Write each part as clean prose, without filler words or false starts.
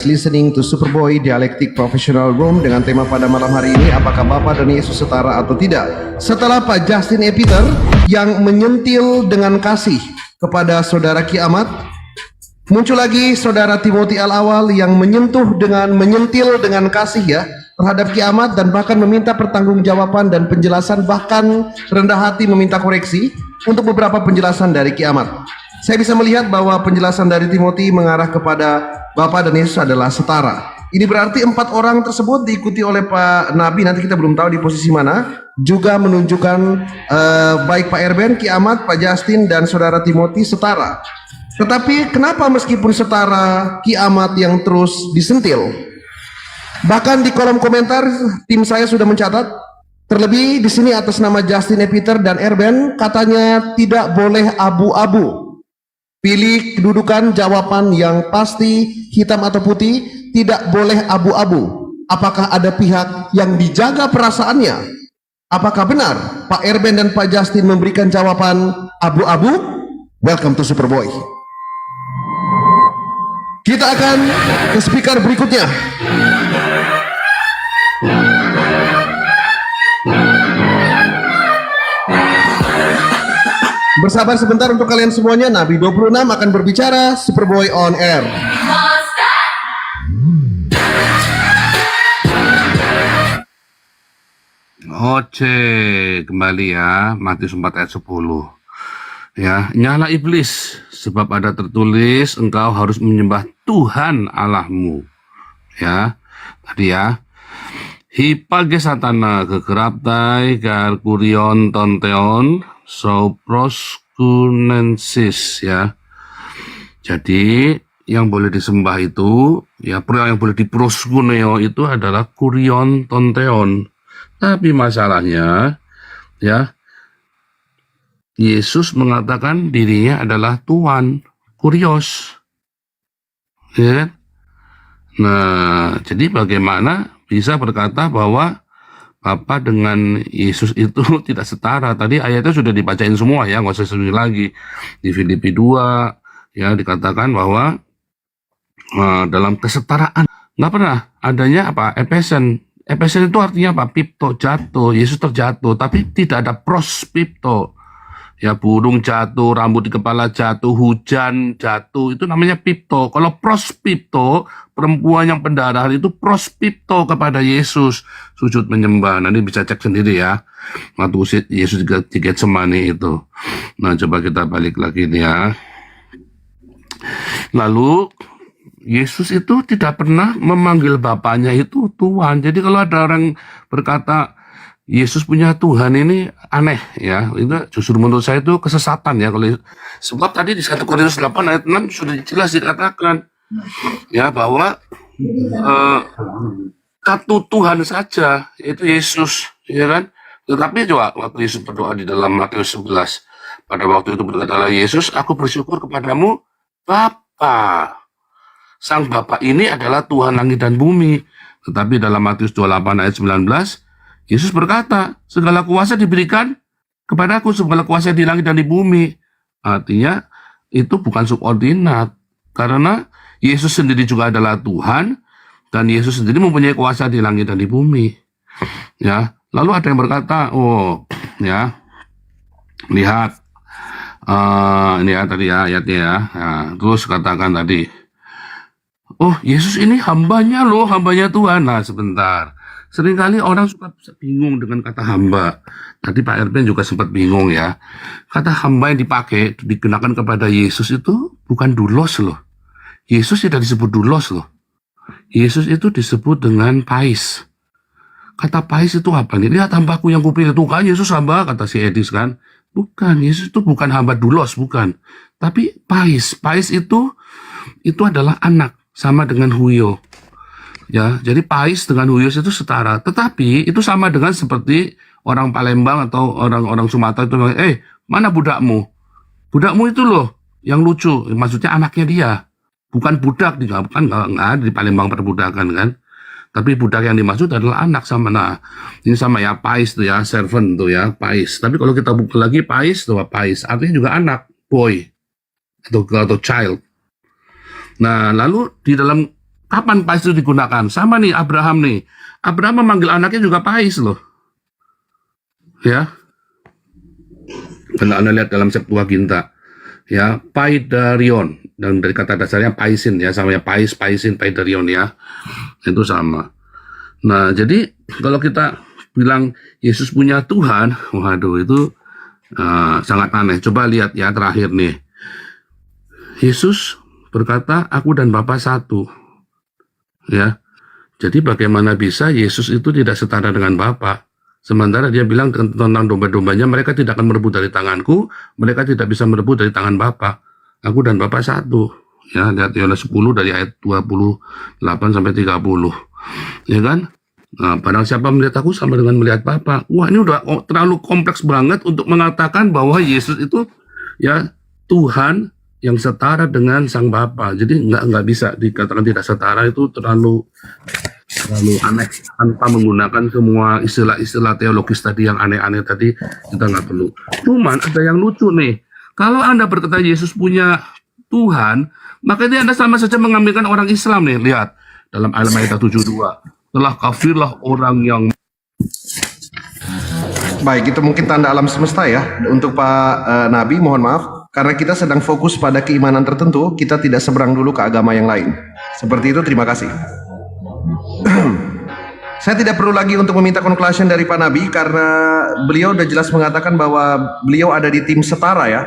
Listening to Superboy Dialektik Professional Room dengan tema pada malam hari ini, apakah Bapa dan Yesus setara atau tidak? Setelah Pak Justin E. Peter yang menyentil dengan kasih kepada saudara kiamat, muncul lagi saudara Timothy Al-Awal yang menyentil dengan kasih ya terhadap kiamat, dan bahkan meminta pertanggungjawaban dan penjelasan, bahkan rendah hati meminta koreksi untuk beberapa penjelasan dari kiamat. Saya bisa melihat bahwa penjelasan dari Timothy mengarah kepada Bapa dan Yesus adalah setara. Ini berarti 4 orang tersebut diikuti oleh Pak Nabi, nanti kita belum tahu di posisi mana, juga menunjukkan baik Pak Erben, kiamat, Pak Justin, dan saudara Timothy setara. Tetapi kenapa meskipun setara, kiamat yang terus disentil? Bahkan di kolom komentar tim saya sudah mencatat, terlebih di sini atas nama Justin E. Peter dan Erben, katanya tidak boleh abu-abu. Pilih kedudukan jawaban yang pasti, hitam atau putih, tidak boleh abu-abu. Apakah ada pihak yang dijaga perasaannya? Apakah benar Pak Erben dan Pak Justin memberikan jawaban abu-abu? Welcome to Superboy. Kita akan ke speaker berikutnya. Bersabar sebentar untuk kalian semuanya. Nabi 26 akan berbicara. Superboy on air. Oke, kembali ya, Matius 4 ayat 10. Ya, nyala iblis, sebab ada tertulis engkau harus menyembah Tuhan Allahmu. Ya, tadi ya. Hipage satana kekeraptai kar kurion tonteon soproskunensis ya. Jadi yang boleh disembah itu ya, yang boleh diproskuneo itu adalah kurion tonteon. Tapi masalahnya ya, Yesus mengatakan dirinya adalah Tuhan, kurios. Ya kan? Nah, jadi bagaimana bisa berkata bahwa Bapa dengan Yesus itu tidak setara? Tadi ayatnya sudah dibacain semua ya, nggak usah sendiri lagi. Di Filipi 2 ya dikatakan bahwa dalam kesetaraan nggak pernah adanya apa Epesen itu artinya apa? Pipto, jatuh. Yesus terjatuh, tapi tidak ada prospipto. Ya, burung jatuh, rambut di kepala jatuh, hujan jatuh, itu namanya pipto. Kalau prospipto, perempuan yang pendarahan itu prospipto kepada Yesus, sujud menyembah. Nanti bisa cek sendiri ya, waktu Yesus di Getsemani itu. Nah, coba kita balik lagi nih ya. Lalu Yesus itu tidak pernah memanggil Bapaknya itu Tuhan. Jadi kalau ada orang berkata Yesus punya Tuhan, ini aneh ya. Itu justru menurut saya itu kesesatan ya. Kalau sebab tadi di 1 Korintus 8 ayat 6 sudah jelas dikatakan ya bahwa satu Tuhan saja, yaitu Yesus, ya kan? Tetapi juga waktu Yesus berdoa di dalam Matius 11, pada waktu itu berkatalah Yesus, aku bersyukur kepadamu Bapa. Sang Bapa ini adalah Tuhan langit dan bumi. Tetapi dalam Matius 28 ayat 19, Yesus berkata, segala kuasa diberikan kepadaku, segala kuasa di langit dan di bumi. Artinya, itu bukan subordinat. Karena Yesus sendiri juga adalah Tuhan, dan Yesus sendiri mempunyai kuasa di langit dan di bumi. Ya, lalu ada yang berkata, oh, ya, lihat, ini ya tadi ya ayatnya ya. Nah, terus katakan tadi, oh, Yesus ini hambanya loh, hambanya Tuhan. Nah, sebentar. Seringkali orang suka bingung dengan kata hamba. Tadi Pak Erben juga sempat bingung ya. Kata hamba yang dipakai, digunakan kepada Yesus itu bukan doulos loh. Yesus tidak disebut doulos loh. Yesus itu disebut dengan pais. Kata pais itu apa nih? Lihat hambaku yang kupilih itu kan Yesus hamba, kata si Edis kan. Bukan, Yesus itu bukan hamba doulos, bukan. Tapi pais. Pais itu adalah anak, sama dengan huyo. Ya, jadi pais dengan huyos itu setara. Tetapi itu sama dengan seperti orang Palembang atau orang Sumatera itu, mana budakmu? Budakmu itu loh yang lucu, maksudnya anaknya dia. Bukan budak, kan nggak ada di Palembang perbudakan kan. Tapi budak yang dimaksud adalah anak sama. Nah, ini sama ya, pais tuh ya, servant tuh ya, pais. Tapi kalau kita buka lagi pais tuh, pais artinya juga anak, boy atau child. Nah, lalu di dalam Kapan Pais itu digunakan? Sama nih Abraham nih. Abraham memanggil anaknya juga Pais loh. Ya. Karena Anda lihat dalam Septuaginta. Ya, Paidarion. Dan dari kata dasarnya Paisin ya, sama ya Pais, Paisin, Paidarion ya. Itu sama. Nah, jadi kalau kita bilang Yesus punya Tuhan, waduh itu sangat aneh. Coba lihat ya terakhir nih. Yesus berkata, aku dan Bapa satu. Ya. Jadi bagaimana bisa Yesus itu tidak setara dengan Bapa? Sementara dia bilang tentang domba-dombanya, mereka tidak akan merebut dari tanganku, mereka tidak bisa merebut dari tangan Bapa. Aku dan Bapa satu. Ya, lihat Yohanes 10 dari ayat 28 sampai 30. Ya kan? Nah, barang siapa melihat aku sama dengan melihat Bapa. Wah, ini udah terlalu kompleks banget untuk mengatakan bahwa Yesus itu ya Tuhan yang setara dengan Sang Bapa. Jadi nggak bisa dikatakan tidak setara, itu terlalu aneh tanpa menggunakan semua istilah-istilah teologis tadi yang aneh-aneh tadi, kita nggak perlu. Cuman ada yang lucu nih. Kalau Anda berkata Yesus punya Tuhan, maka ini Anda sama saja mengambilkan orang Islam nih. Lihat dalam Al-Maidah 72. Telah kafirlah orang yang... Baik, itu mungkin tanda alam semesta ya. Untuk Pak Nabi, mohon maaf. Karena kita sedang fokus pada keimanan tertentu, kita tidak seberang dulu ke agama yang lain. Seperti itu, terima kasih. Saya tidak perlu lagi untuk meminta conclusion dari Pak Nabi, karena beliau sudah jelas mengatakan bahwa beliau ada di tim setara ya.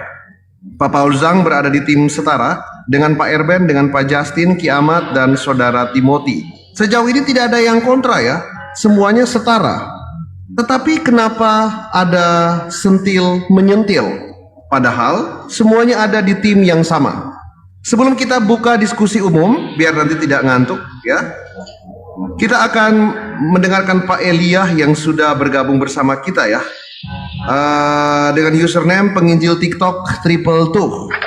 Pak Paul Zhang berada di tim setara dengan Pak Erben, dengan Pak Justin, Kiamat, dan Saudara Timothy. Sejauh ini tidak ada yang kontra ya, semuanya setara. Tetapi kenapa ada sentil menyentil? Padahal semuanya ada di tim yang sama. Sebelum kita buka diskusi umum, biar nanti tidak ngantuk ya, kita akan mendengarkan Pak Elia yang sudah bergabung bersama kita ya, dengan username penginjil TikTok 222.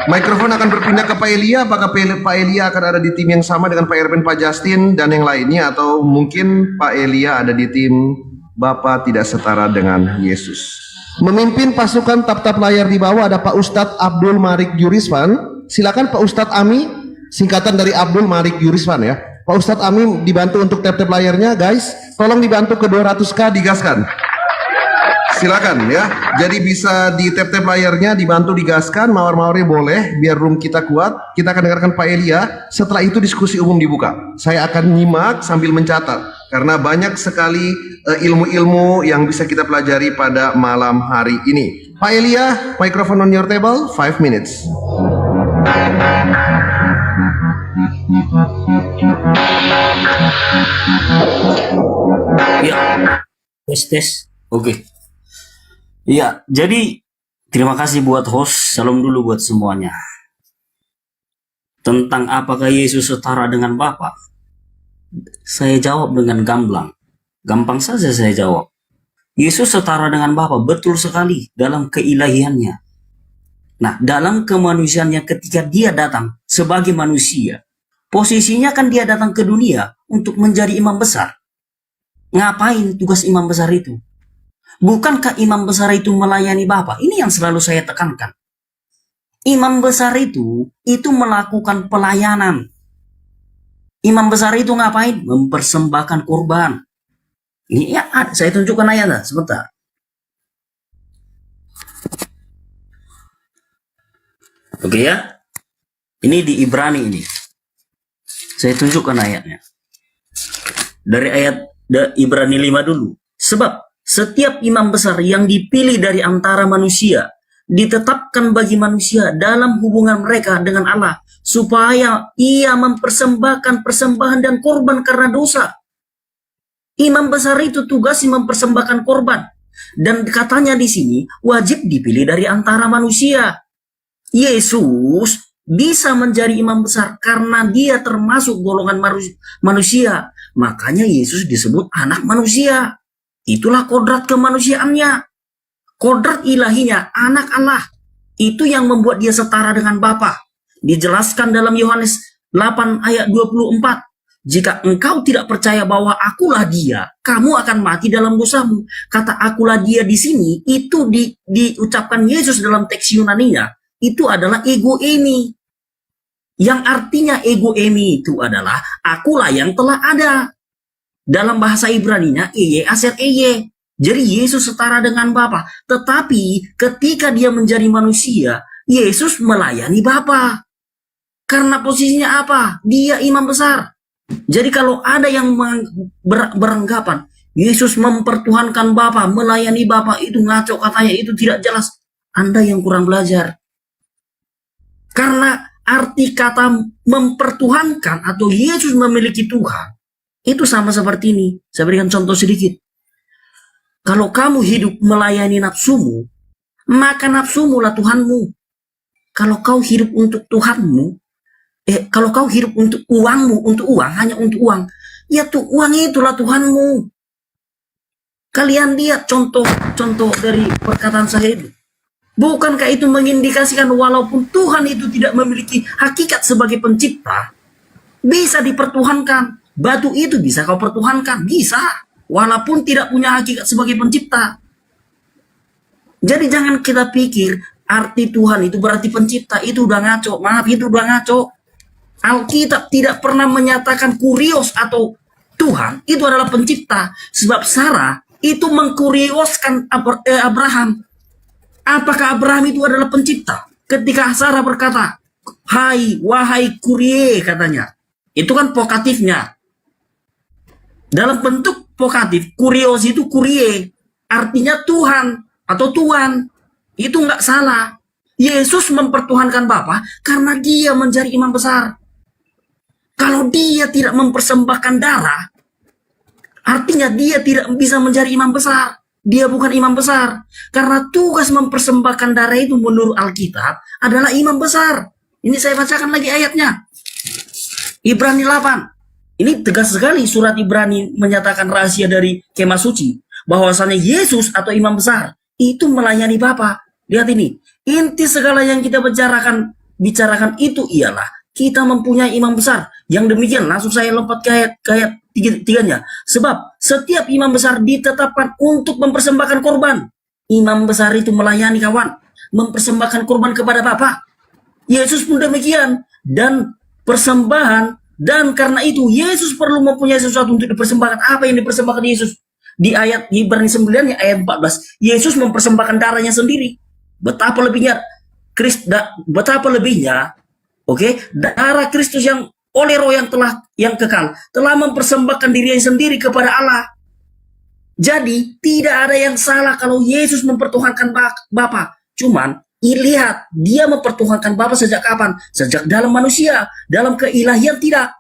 Mikrofon akan berpindah ke Pak Elia. Apakah Pak Elia akan ada di tim yang sama dengan Pak Erben, Pak Justin, dan yang lainnya, atau mungkin Pak Elia ada di tim Bapa tidak setara dengan Yesus? Memimpin pasukan tap-tap layar di bawah ada Pak Ustadz Abdul Malik Yuriswan. Silakan Pak Ustadz Ami, singkatan dari Abdul Malik Yuriswan ya. Pak Ustadz Ami dibantu untuk tap-tap layarnya, guys. Tolong dibantu ke 200k, digaskan. Silakan ya. Jadi bisa di tap-tap layarnya, dibantu digaskan, mawar-mawarnya boleh, biar room kita kuat. Kita akan dengarkan Pak Elia. Setelah itu diskusi umum dibuka. Saya akan nyimak sambil mencatat, karena banyak sekali ilmu-ilmu yang bisa kita pelajari pada malam hari ini. Pak Elia, microphone on your table, 5 minutes. Ya, tes. Oke. Iya, jadi terima kasih buat host. Salam dulu buat semuanya. Tentang apakah Yesus setara dengan Bapa? Saya jawab dengan gamblang. Gampang saja saya jawab. Yesus setara dengan Bapa, betul sekali dalam keilahiannya. Nah, dalam kemanusiaannya ketika dia datang sebagai manusia, posisinya kan dia datang ke dunia untuk menjadi imam besar. Ngapain tugas imam besar itu? Bukankah imam besar itu melayani Bapa? Ini yang selalu saya tekankan. Imam besar itu melakukan pelayanan. Imam besar itu ngapain? Mempersembahkan kurban. Ini ya, saya tunjukkan ayatnya sebentar. Oke ya. Ini di Ibrani ini. Saya tunjukkan ayatnya. Dari ayat Ibrani 5 dulu. Sebab setiap imam besar yang dipilih dari antara manusia ditetapkan bagi manusia dalam hubungan mereka dengan Allah, supaya ia mempersembahkan persembahan dan korban karena dosa. Imam besar itu tugasnya mempersembahkan korban, dan katanya di sini wajib dipilih dari antara manusia. Yesus bisa menjadi imam besar karena dia termasuk golongan manusia. Makanya Yesus disebut anak manusia. Itulah kodrat kemanusiaannya. Kodrat ilahinya, anak Allah. Itu yang membuat dia setara dengan Bapa. Dijelaskan dalam Yohanes 8 ayat 24. Jika engkau tidak percaya bahwa akulah dia, kamu akan mati dalam dosamu. Kata akulah dia di sini, itu diucapkan Yesus dalam teks Yunaninya. Itu adalah ego ini. Yang artinya ego emi itu adalah akulah yang telah ada. Dalam bahasa Ibraninya eye aser eye. Jadi Yesus setara dengan Bapa. Tetapi ketika dia menjadi manusia, Yesus melayani Bapa. Karena posisinya apa? Dia imam besar. Jadi kalau ada yang beranggapan Yesus mempertuhankan Bapa, melayani Bapa, itu ngaco katanya, itu tidak jelas. Anda yang kurang belajar. Karena arti kata mempertuhankan atau Yesus memiliki Tuhan, itu sama seperti ini. Saya berikan contoh sedikit. Kalau kamu hidup melayani nafsumu, maka nafsumu lah Tuhanmu. Kalau kau hidup untuk Tuhanmu, kalau kau hidup untuk uangmu, untuk uang, hanya untuk uang, ya tuh uang itulah Tuhanmu. Kalian lihat contoh dari perkataan saya itu. Bukankah itu mengindikasikan walaupun Tuhan itu tidak memiliki hakikat sebagai pencipta, bisa dipertuhankan. Batu itu bisa kau pertuhankan, bisa. Walaupun tidak punya hakikat sebagai pencipta. Jadi jangan kita pikir arti Tuhan itu berarti pencipta, itu udah ngaco. Maaf, itu udah ngaco. Alkitab tidak pernah menyatakan kurios atau Tuhan itu adalah pencipta. Sebab Sarah itu mengkurioskan Abraham. Apakah Abraham itu adalah pencipta? Ketika Sarah berkata, wahai kurie, katanya. Itu kan vokatifnya. Dalam bentuk vokatif, kurios itu kurie. Artinya Tuhan atau Tuhan. Itu nggak salah. Yesus mempertuhankan Bapa karena dia menjadi imam besar. Kalau dia tidak mempersembahkan darah, artinya dia tidak bisa menjadi imam besar. Dia bukan imam besar. Karena tugas mempersembahkan darah itu menurut Alkitab adalah imam besar. Ini saya bacakan lagi ayatnya. Ibrani 8. Ini tegas sekali surat Ibrani menyatakan rahasia dari kemah suci. Bahwasannya Yesus atau imam besar itu melayani Bapa. Lihat ini. Inti segala yang kita bicarakan itu ialah kita mempunyai imam besar. Yang demikian langsung saya lompat ke ayat tiganya. Sebab setiap imam besar ditetapkan untuk mempersembahkan korban. Imam besar itu melayani kawan. Mempersembahkan korban kepada Bapa. Yesus pun demikian. Dan persembahan. Dan karena itu Yesus perlu mempunyai sesuatu untuk dipersembahkan. Apa yang dipersembahkan Yesus? Di ayat Ibrani 9 ayat 14. Yesus mempersembahkan darahnya sendiri. Betapa lebihnya darah Kristus yang oleh Roh yang kekal telah mempersembahkan dirinya sendiri kepada Allah. Jadi tidak ada yang salah kalau Yesus mempertuhankan Bapa. Cuman lihat dia mempertuhankan Bapa sejak kapan? Sejak dalam manusia, dalam keilahian tidak.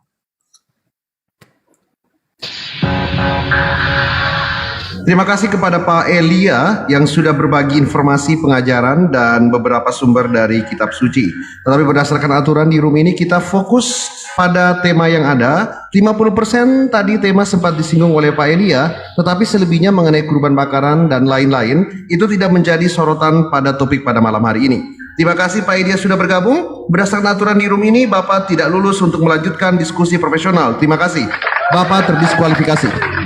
Terima kasih kepada Pak Elia yang sudah berbagi informasi pengajaran dan beberapa sumber dari kitab suci. Tetapi berdasarkan aturan di room ini kita fokus pada tema yang ada. 50% tadi tema sempat disinggung oleh Pak Elia, tetapi selebihnya mengenai kurban bakaran dan lain-lain itu tidak menjadi sorotan pada topik pada malam hari ini. Terima kasih Pak Elia sudah bergabung. Berdasarkan aturan di room ini Bapak tidak lulus untuk melanjutkan diskusi profesional. Terima kasih. Bapak terdiskualifikasi.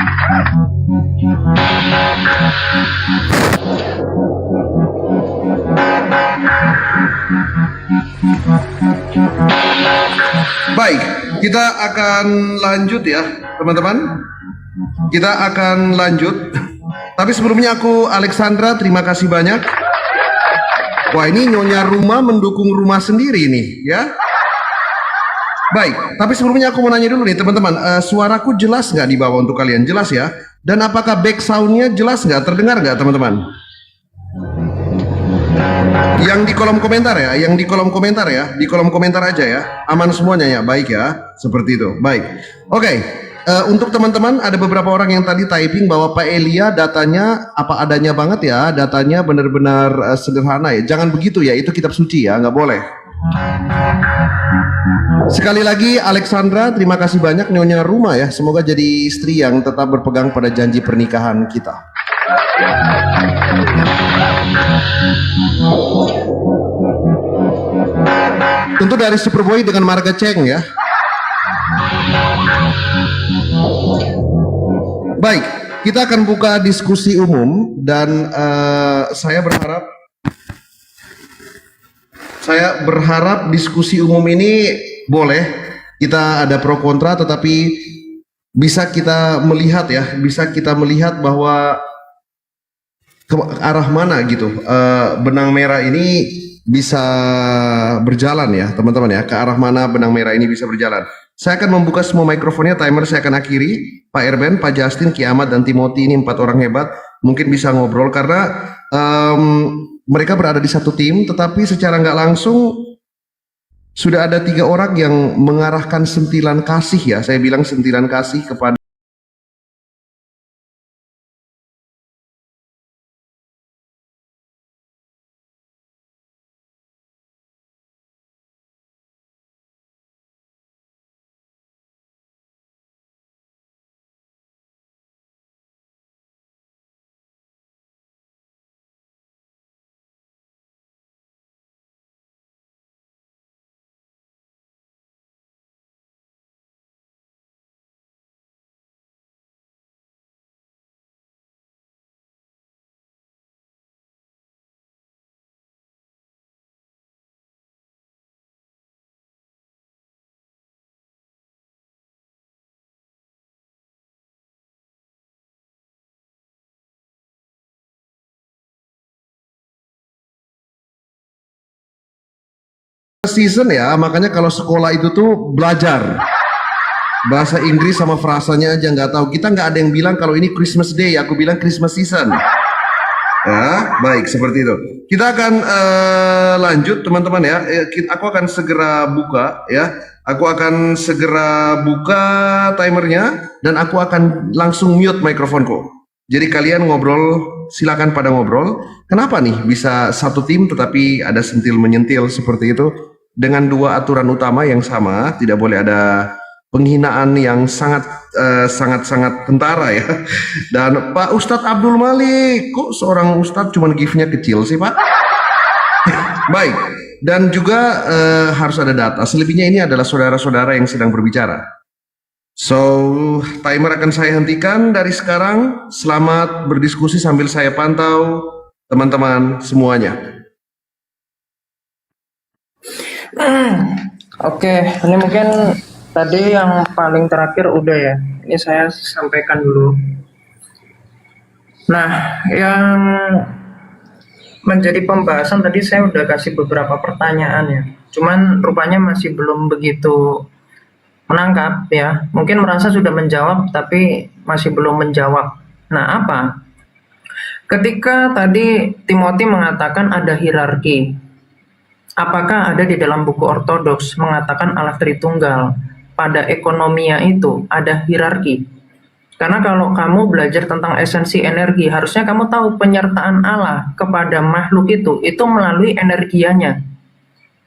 Baik, kita akan lanjut ya teman-teman. Kita akan lanjut. Tapi sebelumnya aku Alexandra, terima kasih banyak. Wah, ini nyonya rumah mendukung rumah sendiri nih ya. Baik, tapi sebelumnya aku mau nanya dulu nih teman-teman, suaraku jelas nggak di bawah untuk kalian? Jelas ya? Dan apakah back soundnya jelas nggak? Terdengar nggak teman-teman? Yang di kolom komentar ya, di kolom komentar aja ya, aman semuanya ya, baik ya, seperti itu, baik. Oke, untuk teman-teman ada beberapa orang yang tadi typing bahwa Pak Elia datanya apa adanya banget ya, datanya benar-benar sederhana ya, jangan begitu ya, itu kitab suci ya, nggak boleh. Sekali lagi Alexandra, terima kasih banyak nyonya rumah ya, semoga jadi istri yang tetap berpegang pada janji pernikahan kita. Tentu dari Superboy dengan marga Ceng ya. Baik, kita akan buka diskusi umum dan saya berharap diskusi umum ini boleh kita ada pro kontra, tetapi bisa kita melihat ya, bisa kita melihat bahwa ke arah mana gitu benang merah ini bisa berjalan ya teman-teman ya, ke arah mana benang merah ini bisa berjalan. Saya akan membuka semua mikrofonnya, timer saya akan akhiri. Pak Erben, Pak Justin, Ki Ahmad, dan Timothy ini 4 orang hebat, mungkin bisa ngobrol karena mereka berada di satu tim, tetapi secara nggak langsung sudah ada 3 orang yang mengarahkan sentilan kasih ya, saya bilang sentilan kasih kepada season ya, makanya kalau sekolah itu tuh belajar bahasa Inggris sama frasanya aja nggak tahu. Kita nggak ada yang bilang kalau ini Christmas Day, aku bilang Christmas season. Ya, baik seperti itu. Kita akan lanjut teman-teman ya. Aku akan segera buka ya. Aku akan segera buka timernya dan aku akan langsung mute mikrofonku. Jadi kalian ngobrol, silakan pada ngobrol. Kenapa nih bisa satu tim tetapi ada sentil menyentil seperti itu dengan 2 aturan utama yang sama, tidak boleh ada penghinaan yang sangat kentara ya. Dan Pak Ustadz Abdul Malik, kok seorang Ustadz cuman gift-nya kecil sih Pak? Baik, dan juga harus ada data. Selebihnya ini adalah saudara-saudara yang sedang berbicara. So, timer akan saya hentikan dari sekarang. Selamat berdiskusi sambil saya pantau teman-teman semuanya. Oke, ini mungkin tadi yang paling terakhir udah ya. Ini saya sampaikan dulu. Nah, yang menjadi pembahasan tadi saya udah kasih beberapa pertanyaan ya. Cuman rupanya masih belum begitu menangkap ya. Mungkin merasa sudah menjawab tapi masih belum menjawab. Nah, apa? Ketika tadi Timothy mengatakan ada hierarki, apakah ada di dalam buku ortodoks mengatakan Allah Tritunggal pada ekonomia itu ada hierarki? Karena kalau kamu belajar tentang esensi energi, harusnya kamu tahu penyertaan Allah kepada makhluk itu melalui energianya.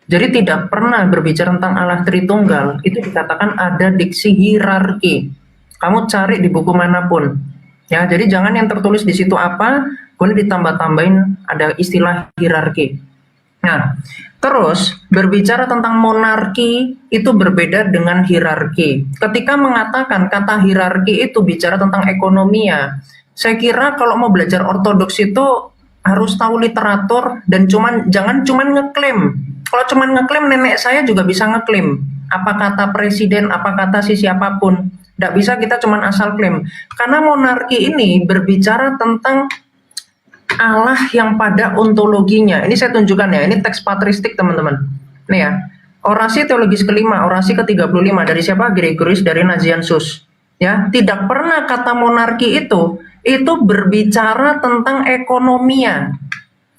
Jadi tidak pernah berbicara tentang Allah Tritunggal, itu dikatakan ada diksi hierarki. Kamu cari di buku manapun. Ya, jadi jangan yang tertulis di situ apa, kemudian ditambah-tambahin ada istilah hierarki. Nah, terus berbicara tentang monarki itu berbeda dengan hierarki. Ketika mengatakan kata hierarki itu bicara tentang ekonomia, saya kira kalau mau belajar ortodoks itu harus tahu literatur dan jangan cuman ngeklaim. Kalau cuman ngeklaim, nenek saya juga bisa ngeklaim. Apa kata presiden, apa kata si siapapun. Tidak bisa kita cuman asal klaim. Karena monarki ini berbicara tentang Allah yang pada ontologinya. Ini saya tunjukkan ya, ini teks patristik teman-teman. Nih ya, orasi teologis kelima, orasi ke-35 dari siapa? Gregorius dari Nazianzus. Ya, tidak pernah kata monarki itu berbicara tentang ekonomia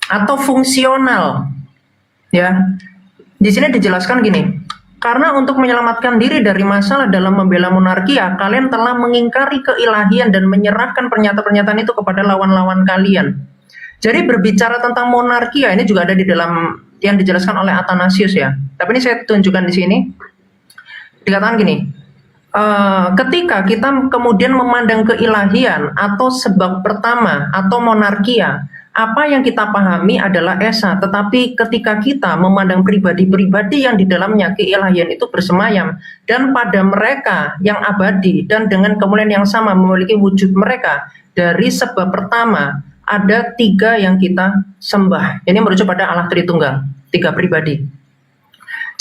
atau fungsional. Ya, di sini dijelaskan gini. Karena untuk menyelamatkan diri dari masalah dalam membela monarkia, kalian telah mengingkari keilahian dan menyerahkan pernyataan-pernyataan itu kepada lawan-lawan kalian. Jadi berbicara tentang monarkia ini juga ada di dalam yang dijelaskan oleh Athanasius ya. Tapi ini saya tunjukkan di sini. Dikatakan gini, ketika kita kemudian memandang keilahian atau sebab pertama atau monarkia, apa yang kita pahami adalah esa. Tetapi ketika kita memandang pribadi-pribadi yang di dalamnya keilahian itu bersemayam, dan pada mereka yang abadi dan dengan kemuliaan yang sama memiliki wujud mereka, dari sebab pertama ada 3 yang kita sembah. Ini merujuk pada Allah Tritunggal, 3 pribadi.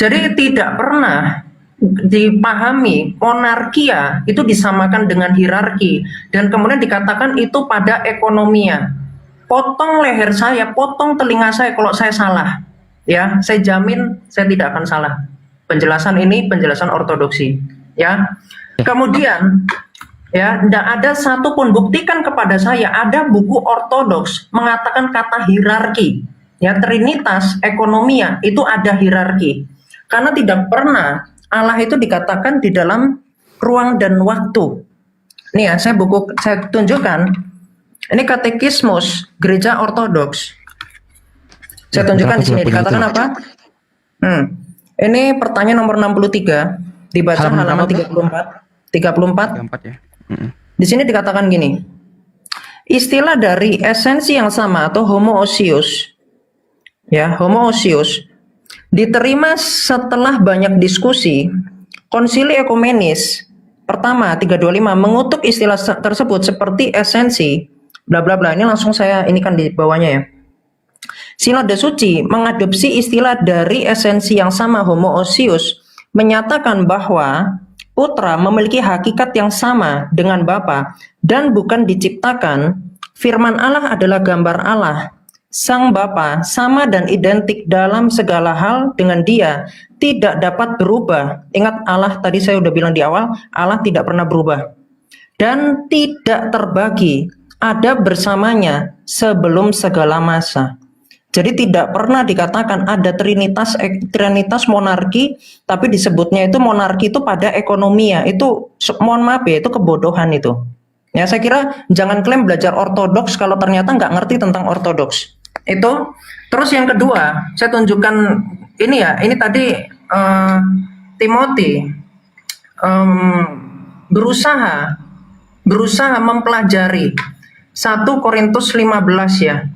Jadi tidak pernah dipahami monarkia itu disamakan dengan hierarki dan kemudian dikatakan itu pada ekonomia. Potong leher saya, potong telinga saya kalau saya salah. Ya, saya jamin saya tidak akan salah. Penjelasan ini penjelasan ortodoksi. Ya. Kemudian ya, tidak ada satupun, buktikan kepada saya ada buku ortodoks mengatakan kata hierarki. Ya, trinitas ekonomia itu ada hierarki. Karena tidak pernah Allah itu dikatakan di dalam ruang dan waktu. Nih ya, saya tunjukkan. Ini katekismus gereja ortodoks. Saya tunjukkan di sini dikatakan apa? Ini pertanyaan nomor 63, dibaca halaman 34. 34 ya. Di sini dikatakan gini. Istilah dari esensi yang sama atau homoousios. Ya, homoousios diterima setelah banyak diskusi. Konsili Ekumenis pertama 325 mengutuk istilah tersebut seperti esensi bla bla bla. Ini langsung saya inikan di bawahnya ya. Sinode Suci mengadopsi istilah dari esensi yang sama homoousios, menyatakan bahwa putra memiliki hakikat yang sama dengan Bapa dan bukan diciptakan. Firman Allah adalah gambar Allah. Sang Bapa sama dan identik dalam segala hal dengan Dia, tidak dapat berubah. Ingat Allah tadi saya udah bilang di awal, Allah tidak pernah berubah. Dan tidak terbagi, ada bersamanya sebelum segala masa. Jadi tidak pernah dikatakan ada trinitas monarki, tapi disebutnya itu monarki itu pada ekonomia. Itu mohon maaf ya, itu kebodohan itu. Ya, saya kira jangan klaim belajar ortodoks kalau ternyata nggak ngerti tentang ortodoks. Itu. Terus yang kedua, saya tunjukkan ini ya, ini tadi Timothy berusaha mempelajari 1 Korintus 15 ya.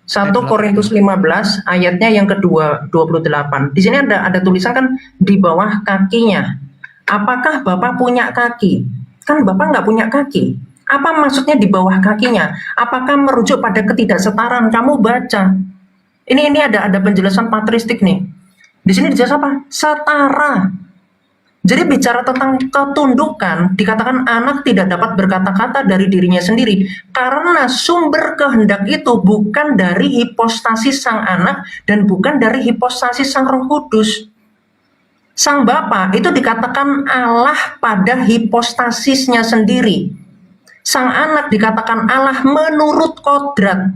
1 Korintus 15 ayatnya yang kedua 28. Di sini ada tulisan kan di bawah kakinya. Apakah Bapak punya kaki? Kan Bapak nggak punya kaki. Apa maksudnya di bawah kakinya? Apakah merujuk pada ketidaksetaraan? Kamu baca. Ini ada penjelasan patristik nih. Di sini dijelas apa? Setara. Jadi bicara tentang ketundukan, dikatakan anak tidak dapat berkata-kata dari dirinya sendiri karena sumber kehendak itu bukan dari hipostasis sang anak dan bukan dari hipostasis sang Roh Kudus. Sang Bapa itu dikatakan Allah pada hipostasisnya sendiri. Sang anak dikatakan Allah menurut kodrat.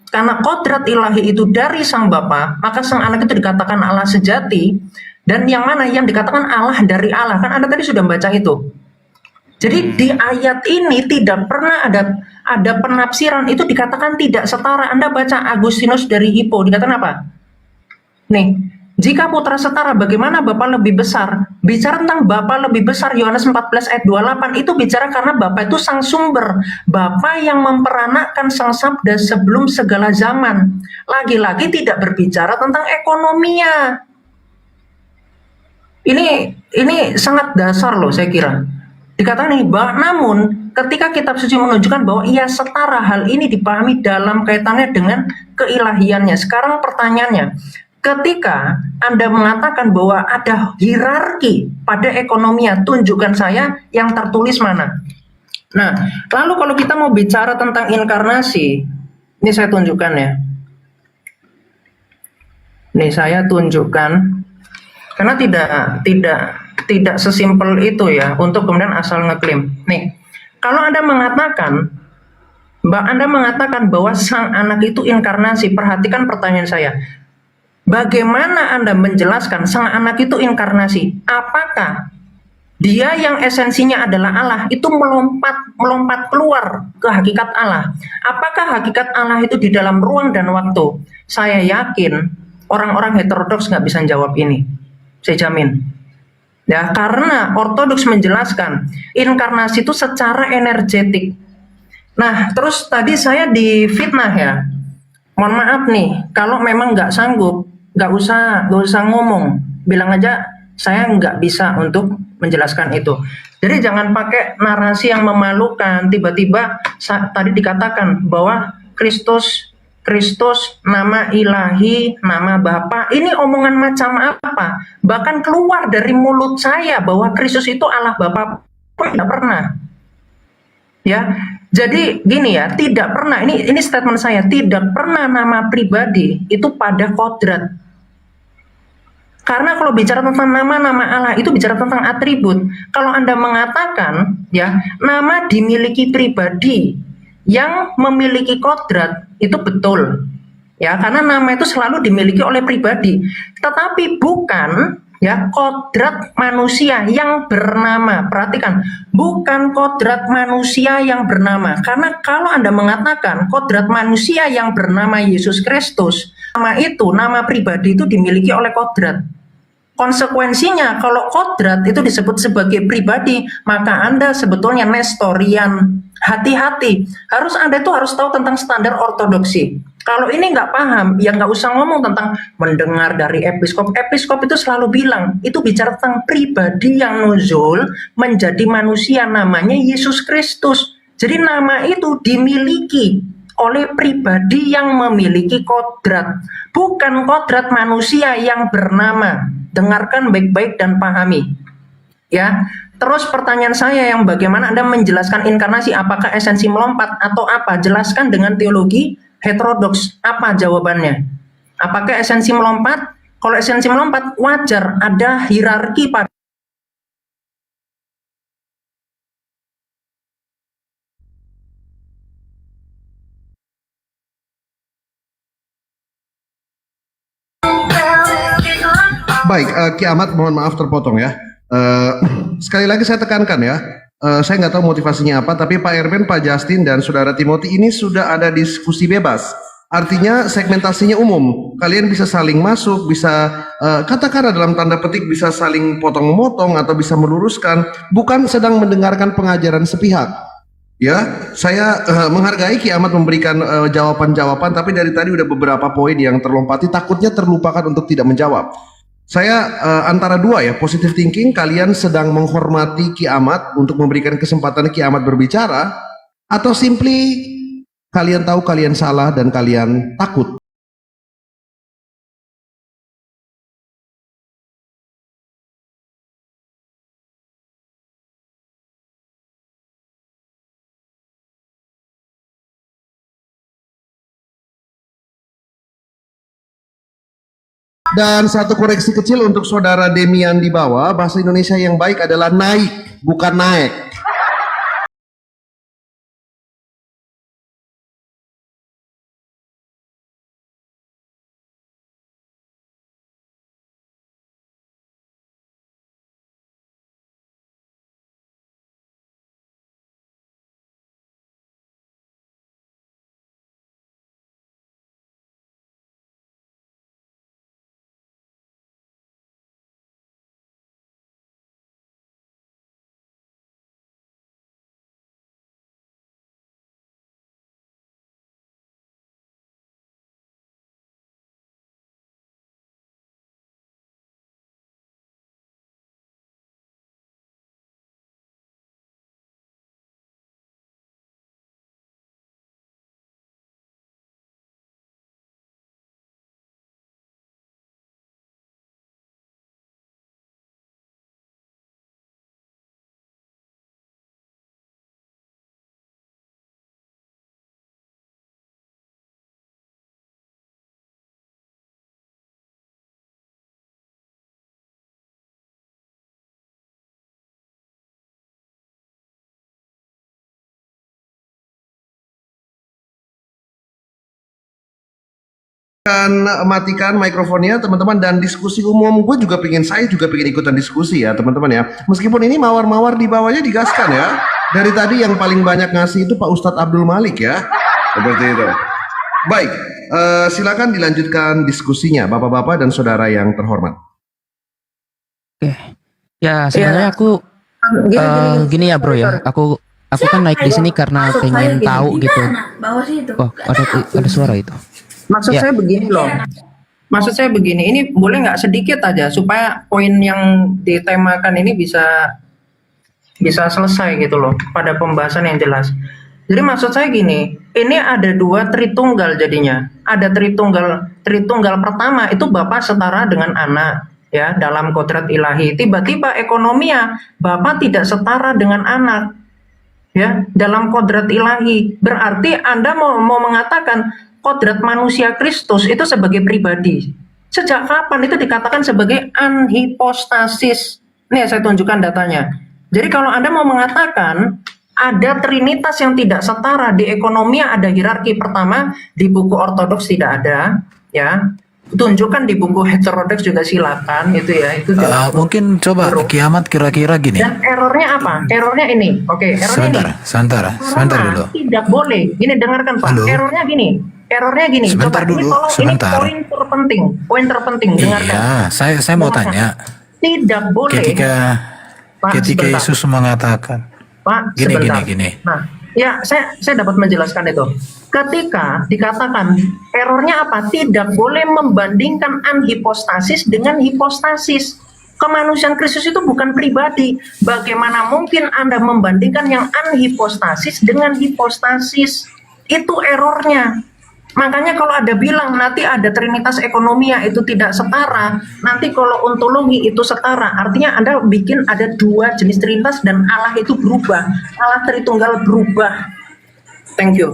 Karena kodrat ilahi itu dari sang Bapa, maka sang anak itu dikatakan Allah sejati. Dan yang mana yang dikatakan Allah dari Allah, kan Anda tadi sudah membaca itu. Jadi di ayat ini tidak pernah ada penafsiran itu dikatakan tidak setara. Anda baca Agustinus dari Hippo, dikatakan apa? Nih, jika putra setara, bagaimana Bapa lebih besar? Bicara tentang Bapa lebih besar, Yohanes 14 ayat 28, itu bicara karena Bapa itu sang sumber. Bapa yang memperanakkan sang sabda sebelum segala zaman. Lagi-lagi tidak berbicara tentang ekonominya. Ini sangat dasar loh saya kira. Dikatakan nih, namun ketika kitab suci menunjukkan bahwa ia setara, hal ini dipahami dalam kaitannya dengan keilahiannya. Sekarang pertanyaannya, ketika Anda mengatakan bahwa ada hierarki pada ekonominya, tunjukkan saya yang tertulis mana. Nah, lalu kalau kita mau bicara tentang inkarnasi, ini saya tunjukkan ya. Ini saya tunjukkan. Karena tidak sesimpel itu ya untuk kemudian asal ngeklaim. Nih, kalau Anda mengatakan bahwa sang anak itu inkarnasi, perhatikan pertanyaan saya. Bagaimana Anda menjelaskan sang anak itu inkarnasi? Apakah dia yang esensinya adalah Allah itu melompat keluar ke hakikat Allah? Apakah hakikat Allah itu di dalam ruang dan waktu? Saya yakin orang-orang heterodoks nggak bisa jawab ini. Saya jamin. Ya, karena ortodoks menjelaskan inkarnasi itu secara energetik. Nah, terus tadi saya difitnah ya. Mohon maaf nih, kalau memang nggak sanggup, nggak usah ngomong. Bilang aja saya nggak bisa untuk menjelaskan itu. Jadi jangan pakai narasi yang memalukan. Tiba-tiba tadi dikatakan bahwa Kristus Kristus, nama ilahi, nama Bapa. Ini omongan macam apa? Bahkan keluar dari mulut saya bahwa Kristus itu Allah Bapa pun tidak pernah. Ya, jadi gini ya, tidak pernah. Ini statement saya, tidak pernah nama pribadi itu pada kodrat. Karena kalau bicara tentang nama Allah itu bicara tentang atribut. Kalau Anda mengatakan ya nama dimiliki pribadi yang memiliki kodrat, itu betul. Ya, karena nama itu selalu dimiliki oleh pribadi. Tetapi bukan ya kodrat manusia yang bernama. Perhatikan, bukan kodrat manusia yang bernama. Karena kalau Anda mengatakan kodrat manusia yang bernama Yesus Kristus, nama itu, nama pribadi itu dimiliki oleh kodrat. Konsekuensinya kalau kodrat itu disebut sebagai pribadi, maka Anda sebetulnya nestorian. Hati-hati, Anda itu harus tahu tentang standar ortodoksi. Kalau ini nggak paham, ya nggak usah ngomong tentang mendengar dari episkop. Episkop itu selalu bilang, itu bicara tentang pribadi yang nuzul menjadi manusia, namanya Yesus Kristus. Jadi nama itu dimiliki oleh pribadi yang memiliki kodrat, bukan kodrat manusia yang bernama. Dengarkan baik-baik dan pahami. Ya, terus pertanyaan saya yang bagaimana Anda menjelaskan inkarnasi, apakah esensi melompat atau apa? Jelaskan dengan teologi heterodoks. Apa jawabannya? Apakah esensi melompat? Kalau esensi melompat wajar ada hierarki pada Baik, Ki Ahmad, mohon maaf terpotong ya. Sekali lagi saya tekankan ya, saya nggak tahu motivasinya apa, tapi Pak Erben, Pak Justin, dan Saudara Timothy ini sudah ada diskusi bebas. Artinya segmentasinya umum. Kalian bisa saling masuk, bisa katakanlah dalam tanda petik bisa saling potong-memotong atau bisa meluruskan, bukan sedang mendengarkan pengajaran sepihak. Ya, saya menghargai Ki Ahmad memberikan jawaban-jawaban, tapi dari tadi udah beberapa poin yang terlompati, takutnya terlupakan untuk tidak menjawab. Saya antara dua ya, positive thinking, kalian sedang menghormati Ki Ahmad untuk memberikan kesempatan Ki Ahmad berbicara, atau simply kalian tahu kalian salah dan kalian takut. Dan satu koreksi kecil untuk Saudara Demian di bawah, bahasa Indonesia yang baik adalah naik, bukan naik. Matikan mikrofonnya teman-teman, dan diskusi umum saya juga pengen ikutan diskusi ya teman-teman ya, meskipun ini mawar-mawar di bawahnya digaskan ya. Dari tadi yang paling banyak ngasih itu Pak Ustadz Abdul Malik ya, seperti itu. Baik, silakan dilanjutkan diskusinya bapak-bapak dan saudara yang terhormat. Oke, ya sebenarnya aku gini ya bro ya, aku kan naik di sini karena pengen tahu gitu. Oh, ada suara itu. Maksud saya begini loh. Maksud saya begini, ini boleh nggak sedikit aja supaya poin yang ditemakan ini bisa selesai gitu loh pada pembahasan yang jelas. Jadi maksud saya gini, ini ada dua Tritunggal jadinya. Ada Tritunggal pertama itu Bapa setara dengan anak ya dalam kodrat ilahi. Tiba-tiba ekonominya Bapa tidak setara dengan anak ya dalam kodrat ilahi. Berarti Anda mau mengatakan kodrat manusia Kristus itu sebagai pribadi. Sejak kapan itu dikatakan sebagai anhipostasis? Nih saya tunjukkan datanya. Jadi kalau Anda mau mengatakan ada trinitas yang tidak setara di ekonomi, ada hierarki. Pertama di buku ortodoks tidak ada ya, tunjukkan di buku heterodoks juga silakan itu ya, itu mungkin coba kiamat kira-kira gini. dan errornya apa? Errornya ini, oke, errornya Sebentar dulu. tidak boleh, gini dengarkan Pak. Halo? Errornya gini Sebentar coba dulu, ini tolong, sebentar. ini poin terpenting dengarkan. Iya, saya mau tanya. Tidak boleh Pak, Ketika sebentar. Yesus mengatakan, Pak, Gini, sebentar. gini. Nah, ya saya dapat menjelaskan itu. Ketika dikatakan errornya apa? Tidak boleh membandingkan anhipostasis dengan hipostasis. Kemanusiaan Kristus itu bukan pribadi. Bagaimana mungkin Anda membandingkan yang anhipostasis dengan hipostasis? Itu errornya. Makanya kalau ada bilang nanti ada trinitas ekonomia itu tidak setara, nanti kalau ontologi itu setara, artinya Anda bikin ada dua jenis trinitas dan Allah itu berubah, Allah Tritunggal berubah. Thank you.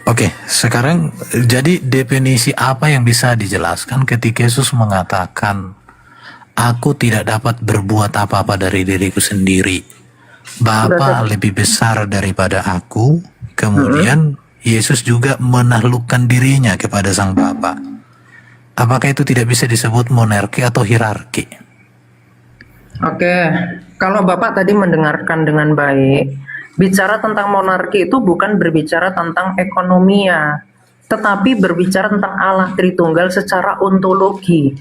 Oke, sekarang jadi definisi apa yang bisa dijelaskan ketika Yesus mengatakan, aku tidak dapat berbuat apa-apa dari diriku sendiri. Bapa lebih besar daripada aku, kemudian Yesus juga menaklukkan dirinya kepada Sang Bapa. Apakah itu tidak bisa disebut monarki atau hierarki? Oke, kalau Bapak tadi mendengarkan dengan baik, bicara tentang monarki itu bukan berbicara tentang ekonomia, tetapi berbicara tentang Allah Tritunggal secara ontologi.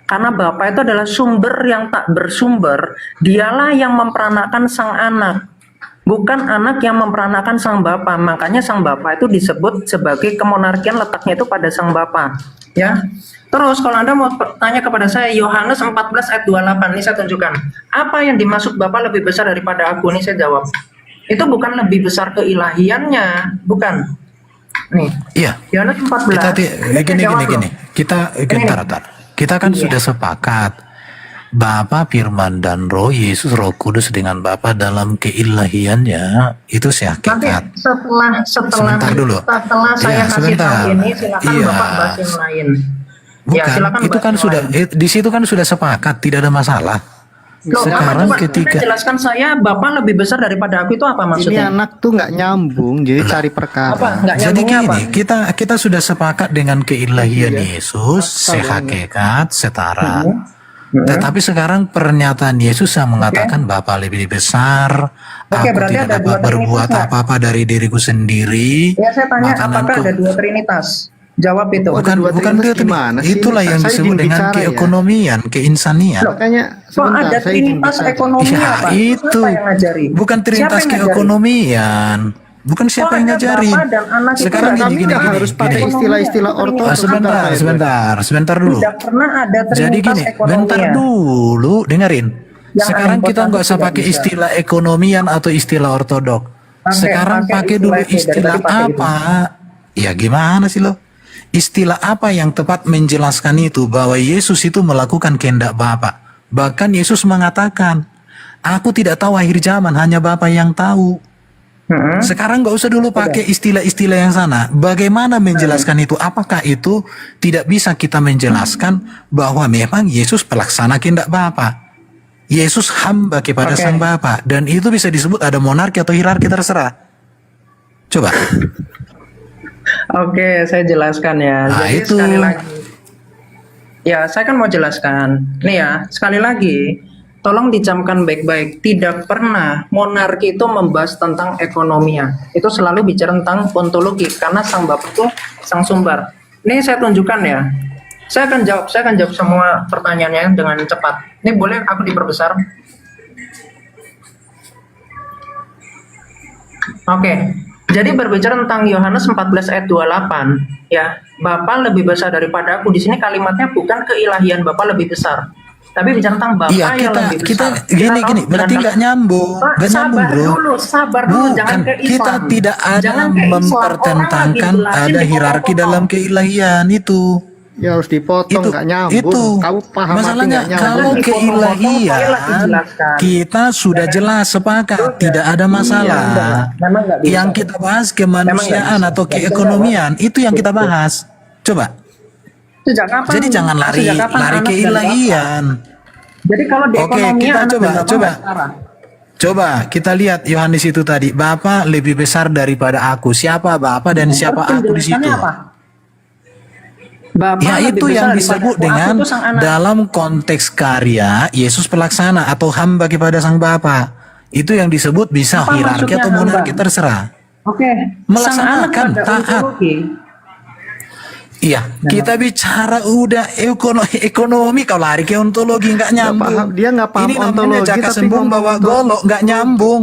Karena Bapa itu adalah sumber yang tak bersumber, dialah yang memperanakan Sang Anak. Bukan anak yang memperanakan Sang Bapa. Makanya Sang Bapa itu disebut sebagai kemonarkian, letaknya itu pada Sang Bapa. Ya. Terus kalau Anda mau tanya kepada saya, Yohanes 14 ayat 28, ini saya tunjukkan. Apa yang dimaksud Bapa lebih besar daripada aku? Ini saya jawab. Itu bukan lebih besar keilahiannya, bukan. Nih. Iya. Yohanes 14. Gini. Kita kan sudah sepakat. Bapa, Firman, dan Roh, Yesus, Roh Kudus dengan Bapa dalam keilahiannya itu sehakikat. Nanti setelah Sebentar dulu. Setelah saya kasih tahu ini, silakan Bapak bahas yang lain. Bukan, silakan itu bahas kan yang sudah lain. di situ kan sudah sepakat, tidak ada masalah. Loh, Sekarang coba ketika Anda jelaskan saya, Bapak lebih besar daripada aku itu apa Ini maksudnya? anak tuh nggak nyambung, jadi cari Apa? perkara. Nggak jadi nyambungnya apa? gini, kita sudah sepakat dengan keilahian Yesus, sehakikat, setara. Tetapi sekarang pernyataan Yesus yang mengatakan Bapa lebih besar, aku berarti tidak ada dapat dua berbuat trinitas, apa-apa dari diriku sendiri. Ya saya tanya, apakah makananku ada dua trinitas? Jawab itu. bukan dua bukan trinitas itu, gimana sih? itulah yang Saya disebut izin dengan bicara ya. keekonomian, keinsanian. Makanya Kok sebentar, ada saya izin trinitas bicara. ekonomi Ya apa? itu Siapa yang ngajari? bukan Siapa trinitas yang ngajari? keekonomian, bukan siapa yang ada ngajari. Bapak dan anak itu Sekarang nggak Kami nggak harus pakai gini. istilah-istilah ortodoks. Sebentar dulu. Tidak pernah ada trinitas Jadi gini, ekonomi. bentar dulu, dengerin. Yang Sekarang kita anggota nggak usah tidak pakai bisa. istilah ekonomian atau istilah ortodok. Sekarang pakai dulu itu, istilah dari tadi pakai apa? Ya gimana sih lo? Istilah apa yang tepat menjelaskan itu bahwa Yesus itu melakukan kehendak Bapa. Bahkan Yesus mengatakan, aku tidak tahu akhir zaman, hanya Bapa yang tahu. Sekarang nggak usah dulu pakai istilah-istilah yang sana. Bagaimana menjelaskan itu? Apakah itu tidak bisa kita menjelaskan bahwa memang Yesus pelaksana kehendak Bapa? Yesus hamba kepada Sang Bapa, dan itu bisa disebut ada monarki atau hierarki, terserah. Coba. Oke, saya jelaskan ya. Nah, Jadi itu. sekali lagi. Ya, saya kan mau jelaskan. Nih ya, sekali lagi, tolong dicamkan baik-baik. Tidak pernah monarki itu membahas tentang ekonominya. Itu selalu bicara tentang ontologi, karena Sang Bapa itu Sang Sumber. Ini saya tunjukkan ya. Saya akan jawab semua pertanyaannya dengan cepat. Ini boleh aku diperbesar? Oke. Jadi berbicara tentang Yohanes 14 ayat 28, ya, Bapa lebih besar daripada aku. Di sini kalimatnya bukan keilahian Bapa lebih besar. Tapi bicara tentang Bapa Iya, yang lebih kita besar. gini tahu gini, berarti dengan- nggak nyambung, Pak, nggak nyambung sabar bro. dulu, sabar dulu, jangan Bukan, ke Islam. kita tidak ada Jangan ke Islam. mempertentangkan Orang lagi ada jelasin hierarki dipotong-potong. dalam keilahian itu. Ya harus dipotong, Itu, nggak nyambung. itu. Kamu paham arti Masalahnya nggak nyambung? kalau Dipotong-potong, saya lagi keilahian jelaskan. kita sudah jelas sepakat, tidak ada masalah. Memang nggak bisa. Yang kita bahas kemanusiaan atau keekonomian itu yang kita bahas. Coba. Sejak kapan? Jadi jangan lari Sejak kapan lari anak dan keilahian. bapak? Jadi kalau di Oke, ekonomi kita anak coba, dan bapak coba. nggak setara. Coba kita lihat Yohanes itu tadi, Bapa lebih besar daripada aku. Siapa Bapa dan siapa Terus aku di situ? penjelasannya apa? Bapak Ya lebih itu besar yang daripada disebut aku, dengan aku tuh sang anak. dalam konteks karya Yesus pelaksana atau hamba kepada sang Bapa. Itu yang disebut bisa Apa hierarki maksudnya atau hamba? monarki terserah. Oke, sang anak Melaksanakan pada taat. ontologi. Iya, kita bicara udah ekonomi kau lari ke ontologi nggak nyambung. paham, dia nggak paham Ini namanya ontologi, jaka tapi sembung ngomong bawa ontologi. golok nggak nyambung.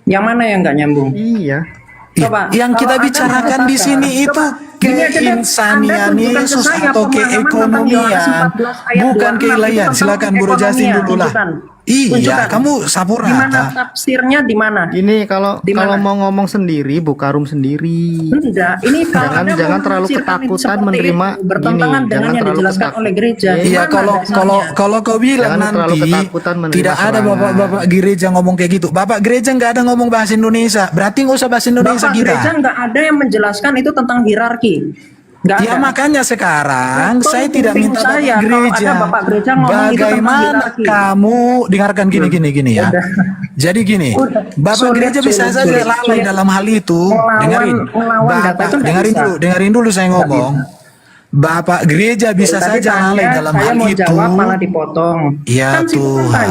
Yang mana yang nggak nyambung? Iya. Coba, Yang kalau kita Anda bicarakan di mengatakan- sini itu Coba, gini aja deh, keinsanian Anda tunjukkan ke Yesus saya atau pemahaman tentang Yohanes keekonomian, 14 ayat bukan 26 keilahian. itu Silakan tentang Bro Justin ekonomian. dulu lah. Tunjukkan. Iya, Tunjukkan. kamu sapu Di mana rata. tafsirnya di mana? Ini kalau Di mana? kalau mau ngomong sendiri, buka room sendiri. Enggak, ini kalau Jangan- Anda jangan mau terlalu menafsirkan itu ketakutan seperti menerima itu, bertentangan gini, dengan jangan yang terlalu dijelaskan ketak- oleh gereja. Di Iya, mana kalau dasarnya? kau bilang Jangan terlalu nanti ketakutan menerima tidak ada serangan. bapak-bapak gereja ngomong kayak gitu. Bapak gereja nggak ada ngomong bahasa Indonesia. Berarti nggak usah bahasa Indonesia Bapak kita. gereja nggak ada yang menjelaskan itu tentang hierarki. Nggak Ya ada. makanya sekarang Itu saya tidak kuping minta saya, bapak kalau gereja. ada bapak gereja ngomong itu tentang Bagaimana hierarki. kamu dengarkan gini ya. Udah. Jadi gini, Udah. bapak Sulit, gereja bisa sulit, saja sulit. lalai dalam hal itu. Ngelawan data Bapak, itu nggak bisa. dengerin dulu saya ngomong. Bapak gereja bisa Tadi saja lalai tanya, dalam saya hal mau itu. jawab malah dipotong. Ya kan situ kan Tuhan.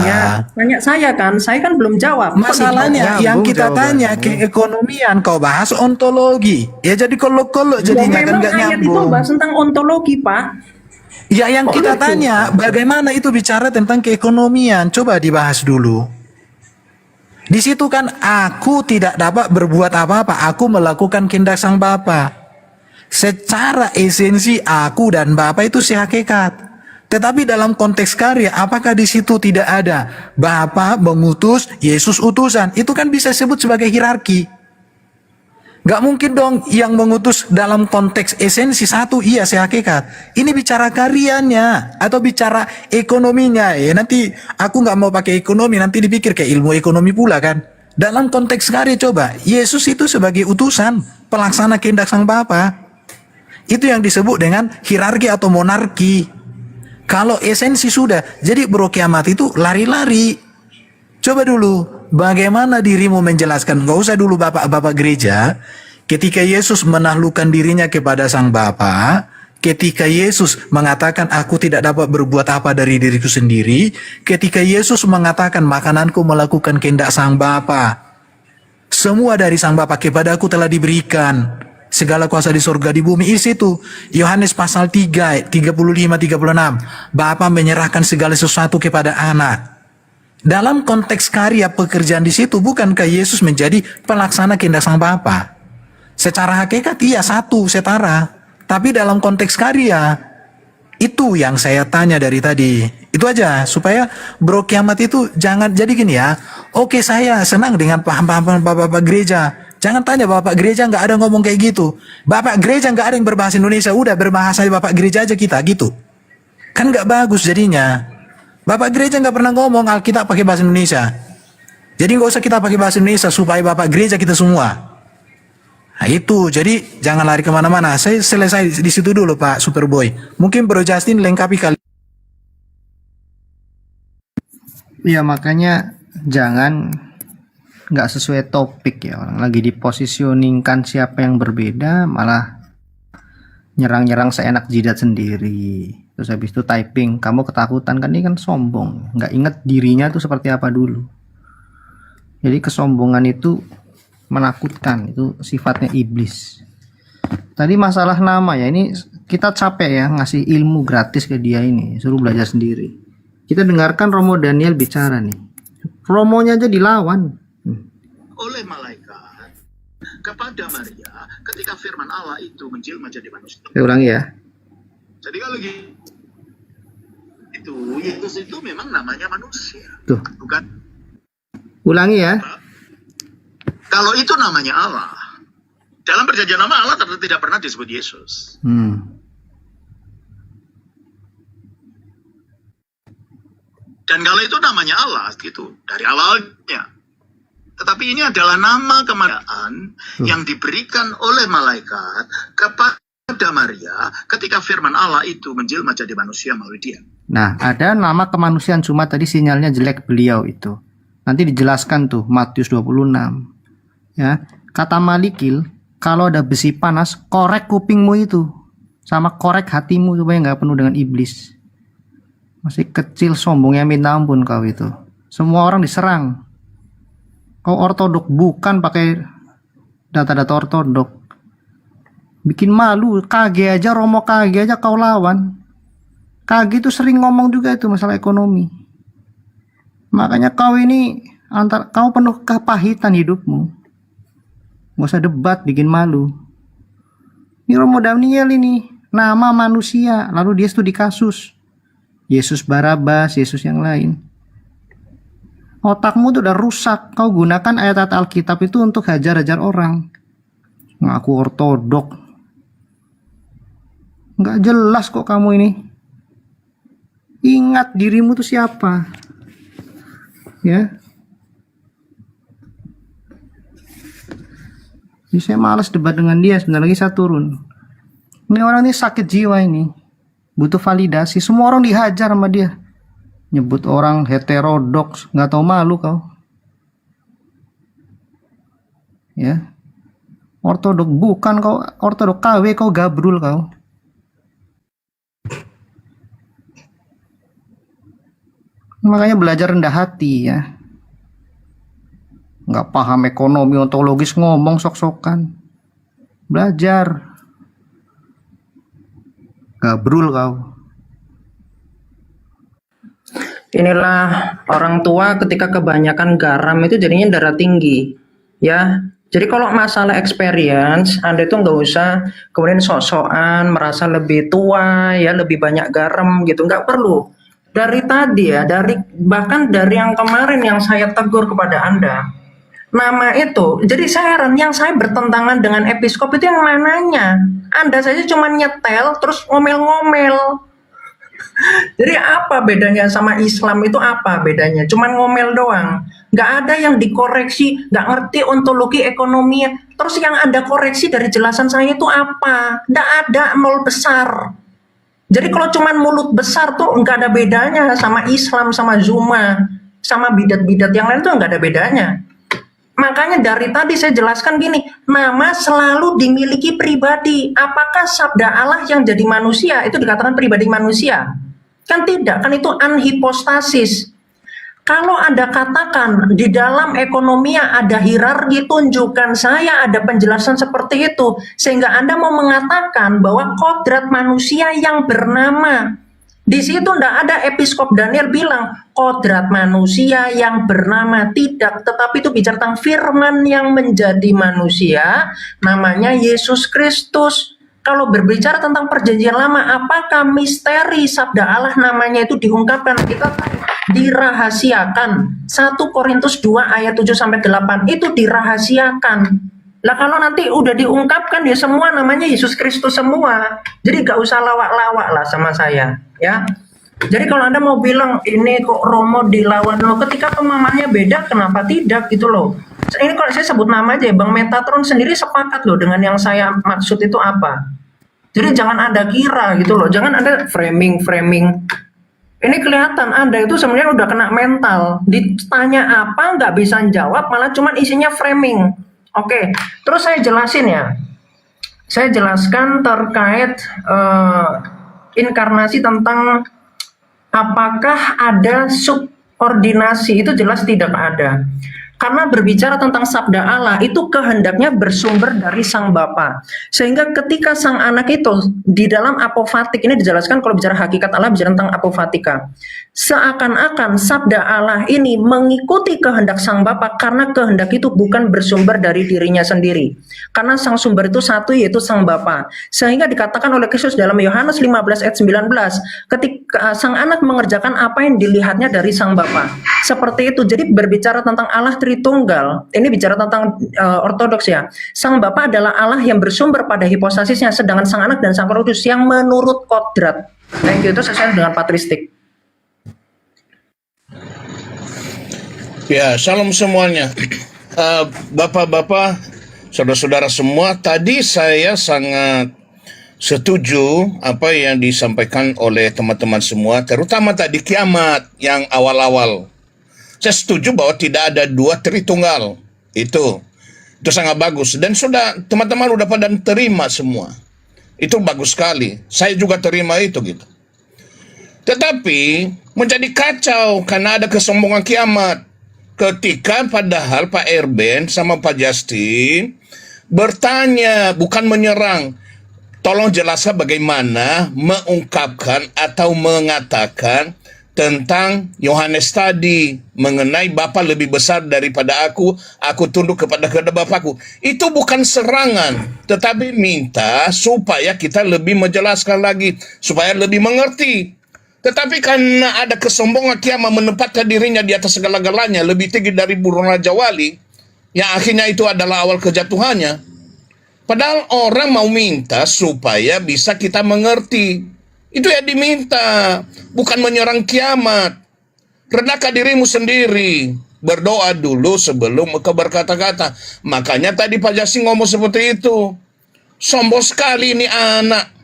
tanya saya kan, saya kan belum jawab. Kok Masalahnya Nyambung yang kita jawabannya. tanya keekonomian, kau bahas ontologi. Ya jadi kolok-kolok dipotong? jadinya kan Memang nggak ayat itu nyambung. bahas tentang ontologi, Pak. Ya yang kita tanya bagaimana itu bicara tentang keekonomian. Coba dibahas dulu. Di situ kan aku tidak dapat berbuat apa-apa. Aku melakukan kehendak sang Bapa. Secara esensi aku dan Bapa itu sehakikat. Tetapi dalam konteks karya, apakah di situ tidak ada Bapa mengutus, Yesus utusan? Itu kan bisa disebut sebagai hierarki. Gak mungkin dong yang mengutus dalam konteks esensi satu, iya sehakikat. Ini bicara karyanya atau bicara ekonominya. Ya nanti aku gak mau pakai ekonomi, nanti dipikir kayak ilmu ekonomi pula kan. Dalam konteks karya coba, Yesus itu sebagai utusan, pelaksana kehendak sang Bapa. Itu yang disebut dengan hierarki atau monarki. Kalau esensi sudah, jadi bro kiamat itu lari-lari. Coba dulu, bagaimana dirimu menjelaskan? Gak usah dulu bapak-bapak gereja. Ketika Yesus menaklukkan dirinya kepada sang Bapa, ketika Yesus mengatakan aku tidak dapat berbuat apa dari diriku sendiri, ketika Yesus mengatakan makananku melakukan kehendak sang Bapa, semua dari sang Bapa kepadaku telah diberikan. Segala kuasa di surga di bumi. Isi itu Yohanes pasal 3 35 36. Bapa menyerahkan segala sesuatu kepada anak. Dalam konteks karya pekerjaan di situ, bukankah Yesus menjadi pelaksana kehendak sang Bapa? Secara hakikat iya satu setara. Tapi dalam konteks karya, itu yang saya tanya dari tadi. Itu aja supaya bro kiamat itu jangan jadi gini ya. Oke, saya senang dengan paham-paham bapak-bapak gereja. Jangan tanya bapak gereja nggak ada ngomong kayak gitu. Bapak gereja nggak ada yang berbahasa Indonesia. Udah berbahasa bapak gereja aja kita gitu. Kan nggak bagus jadinya. Bapak gereja nggak pernah ngomong Alkitab pakai bahasa Indonesia. Jadi nggak usah kita pakai bahasa Indonesia supaya bapak gereja kita semua. Nah itu, jadi jangan lari kemana-mana. Saya selesai di situ dulu Pak Superboy. Mungkin Bro Justin lengkapi kali. Iya makanya jangan nggak sesuai topik ya, orang lagi dipositioningkan siapa yang berbeda malah nyerang-nyerang seenak jidat sendiri. Terus habis itu typing, kamu ketakutan kan, ini kan sombong, nggak inget dirinya tuh seperti apa dulu. Jadi kesombongan itu menakutkan, itu sifatnya iblis. Tadi masalah nama ya, ini kita capek ya ngasih ilmu gratis ke dia ini, suruh belajar sendiri. Kita dengarkan Romo Daniel bicara nih, promonya aja dilawan. Oleh malaikat kepada Maria ketika firman Allah itu menjelma jadi manusia. Saya ulangi ya. Jadi kalau lagi itu itu, Yesus itu memang namanya manusia. Tuh, Bukan. ulangi ya. Kalau itu namanya Allah. Dalam perjanjian lama Allah tidak pernah disebut Yesus. Dan kalau itu namanya Allah gitu dari awalnya. Tetapi ini adalah nama kemanusiaan yang diberikan oleh malaikat kepada Maria ketika firman Allah itu menjelma jadi manusia melalui dia. Nah, ada nama kemanusiaan, cuma tadi sinyalnya jelek beliau itu. Nanti dijelaskan tuh Matius 26. Ya, kata Malikil, kalau ada besi panas, korek kupingmu itu sama korek hatimu supaya nggak penuh dengan iblis. Masih kecil sombongnya minta ampun kau itu. Semua orang diserang. Kau ortodok bukan pakai data-data ortodok. Bikin malu, KG aja, Romo KG aja kau lawan. KG itu sering ngomong juga itu masalah ekonomi. Makanya kau ini kau penuh kepahitan hidupmu. Gak usah debat, bikin malu. Ini Romo Daniel ini nama manusia, lalu dia studi kasus. Yesus Barabas, Yesus yang lain. Otakmu tuh udah rusak. Kau gunakan ayat-ayat Alkitab itu untuk hajar-hajar orang. Ngaku ortodok. Nggak jelas kok kamu ini. Ingat dirimu tuh siapa. Ya. Jadi saya malas debat dengan dia. Sebentar lagi saya turun. Ini orang ini sakit jiwa ini. Butuh validasi. Semua orang dihajar sama dia. Nyebut orang heterodoks, nggak tahu malu kau. Ya. Ortodok bukan kau, ortodok KW kau gabrul kau. Makanya belajar rendah hati ya. Nggak paham ekonomi ontologis ngomong sok-sokan. Belajar. Gabrul kau. Inilah orang tua ketika kebanyakan garam itu jadinya darah tinggi, ya. Jadi kalau masalah experience, Anda itu nggak usah kemudian sok-sokan merasa lebih tua, ya lebih banyak garam gitu, nggak perlu. Dari tadi ya, bahkan dari yang kemarin yang saya tegur kepada Anda, nama itu, jadi saya heran yang saya bertentangan dengan episkop itu yang mananya? Anda saja cuma nyetel terus ngomel-ngomel. Jadi apa bedanya sama Islam itu apa bedanya? Cuman ngomel doang. Nggak ada yang dikoreksi, nggak ngerti ontologi ekonomi. Terus yang Anda koreksi dari jelasan saya itu apa? Nggak ada, nol besar. Jadi kalau cuman mulut besar tuh nggak ada bedanya sama Islam, sama Zuma, sama bidat-bidat yang lain tuh nggak ada bedanya. Makanya dari tadi saya jelaskan gini, nama selalu dimiliki pribadi. Apakah sabda Allah yang jadi manusia itu dikatakan pribadi manusia? Kan tidak, kan itu anhipostasis. Kalau Anda katakan di dalam ekonomi ada hierarki, tunjukkan saya ada penjelasan seperti itu. Sehingga Anda mau mengatakan bahwa kodrat manusia yang bernama. Di situ tidak ada episkop Daniel bilang kodrat manusia yang bernama, tidak. Tetapi itu bicara tentang firman yang menjadi manusia, namanya Yesus Kristus. Kalau berbicara tentang perjanjian lama, apakah misteri sabda Allah namanya itu diungkapkan? Kita dirahasiakan. 1 Korintus 2 ayat 7-8 itu dirahasiakan. Lah kalau nanti udah diungkapkan ya semua namanya Yesus Kristus semua. Jadi gak usah lawak-lawak lah sama saya, ya. Jadi kalau Anda mau bilang ini kok Romo dilawan loh, ketika pemahamannya beda, kenapa tidak gitu loh. Ini kalau saya sebut nama aja, Bang Metatron sendiri sepakat loh dengan yang saya maksud itu apa. Jadi jangan Anda kira gitu loh, jangan Anda framing. Ini kelihatan Anda itu sebenarnya udah kena mental. Ditanya apa nggak bisa jawab, malah cuman isinya framing. Oke, terus saya jelasin ya. Saya jelaskan terkait inkarnasi tentang apakah ada subordinasi, itu jelas tidak ada. Karena berbicara tentang sabda Allah itu kehendaknya bersumber dari Sang Bapa. Sehingga ketika sang anak itu di dalam apofatik ini dijelaskan, kalau bicara hakikat Allah bicara tentang apofatika. Seakan-akan sabda Allah ini mengikuti kehendak Sang Bapa karena kehendak itu bukan bersumber dari dirinya sendiri. Karena sang sumber itu satu, yaitu Sang Bapa. Sehingga dikatakan oleh Kristus dalam Yohanes 15 ayat 19, ketika sang anak mengerjakan apa yang dilihatnya dari Sang Bapa. Seperti itu. Jadi berbicara tentang Allah Tritunggal, ini bicara tentang ortodoks ya. Sang Bapa adalah Allah yang bersumber pada hipostasisnya, sedangkan sang anak dan sang Roh Kudus yang menurut kodrat. Thank you, itu sesuai dengan patristik. Ya, salam semuanya. Bapak-bapak, saudara-saudara semua, tadi saya sangat setuju apa yang disampaikan oleh teman-teman semua, terutama tadi kiamat yang awal-awal. Saya setuju bahwa tidak ada dua Tritunggal. Itu sangat bagus. Dan sudah teman-teman udah pada terima semua. Itu bagus sekali. Saya juga terima itu gitu. Tetapi menjadi kacau karena ada kesombongan kiamat. Ketika padahal Pak Erben sama Pak Justin bertanya, bukan menyerang. Tolong jelaskan bagaimana mengungkapkan atau mengatakan tentang Yohanes tadi mengenai Bapa lebih besar daripada aku tunduk kepada kehendak Bapakku. Itu bukan serangan, tetapi minta supaya kita lebih menjelaskan lagi, supaya lebih mengerti. Tetapi karena ada kesombongan kiamat menempatkan dirinya di atas segala-galanya, lebih tinggi dari burung Raja Wali, yang akhirnya itu adalah awal kejatuhannya. Padahal orang mau minta supaya bisa kita mengerti. Itu yang diminta, bukan menyerang kiamat. Rendahkan dirimu sendiri, berdoa dulu sebelum berkata-kata. Makanya tadi Pak Jasi ngomong seperti itu. Sombong sekali ini anak.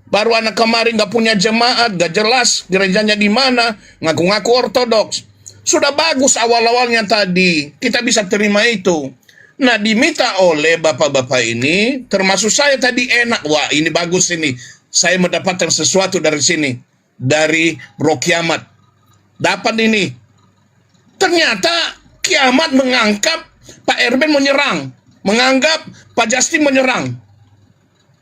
Baru anak kemarin gak punya jemaat, gak jelas gerejanya di mana, ngaku-ngaku ortodoks. Sudah bagus awal-awalnya tadi, kita bisa terima itu. Nah, diminta oleh bapak-bapak ini, termasuk saya tadi enak. Wah, ini bagus ini. Saya mendapatkan sesuatu dari sini. Dari Roh Kiamat. Dapat ini. Ternyata kiamat menganggap Pak Erben menyerang. Menganggap Pak Justin menyerang.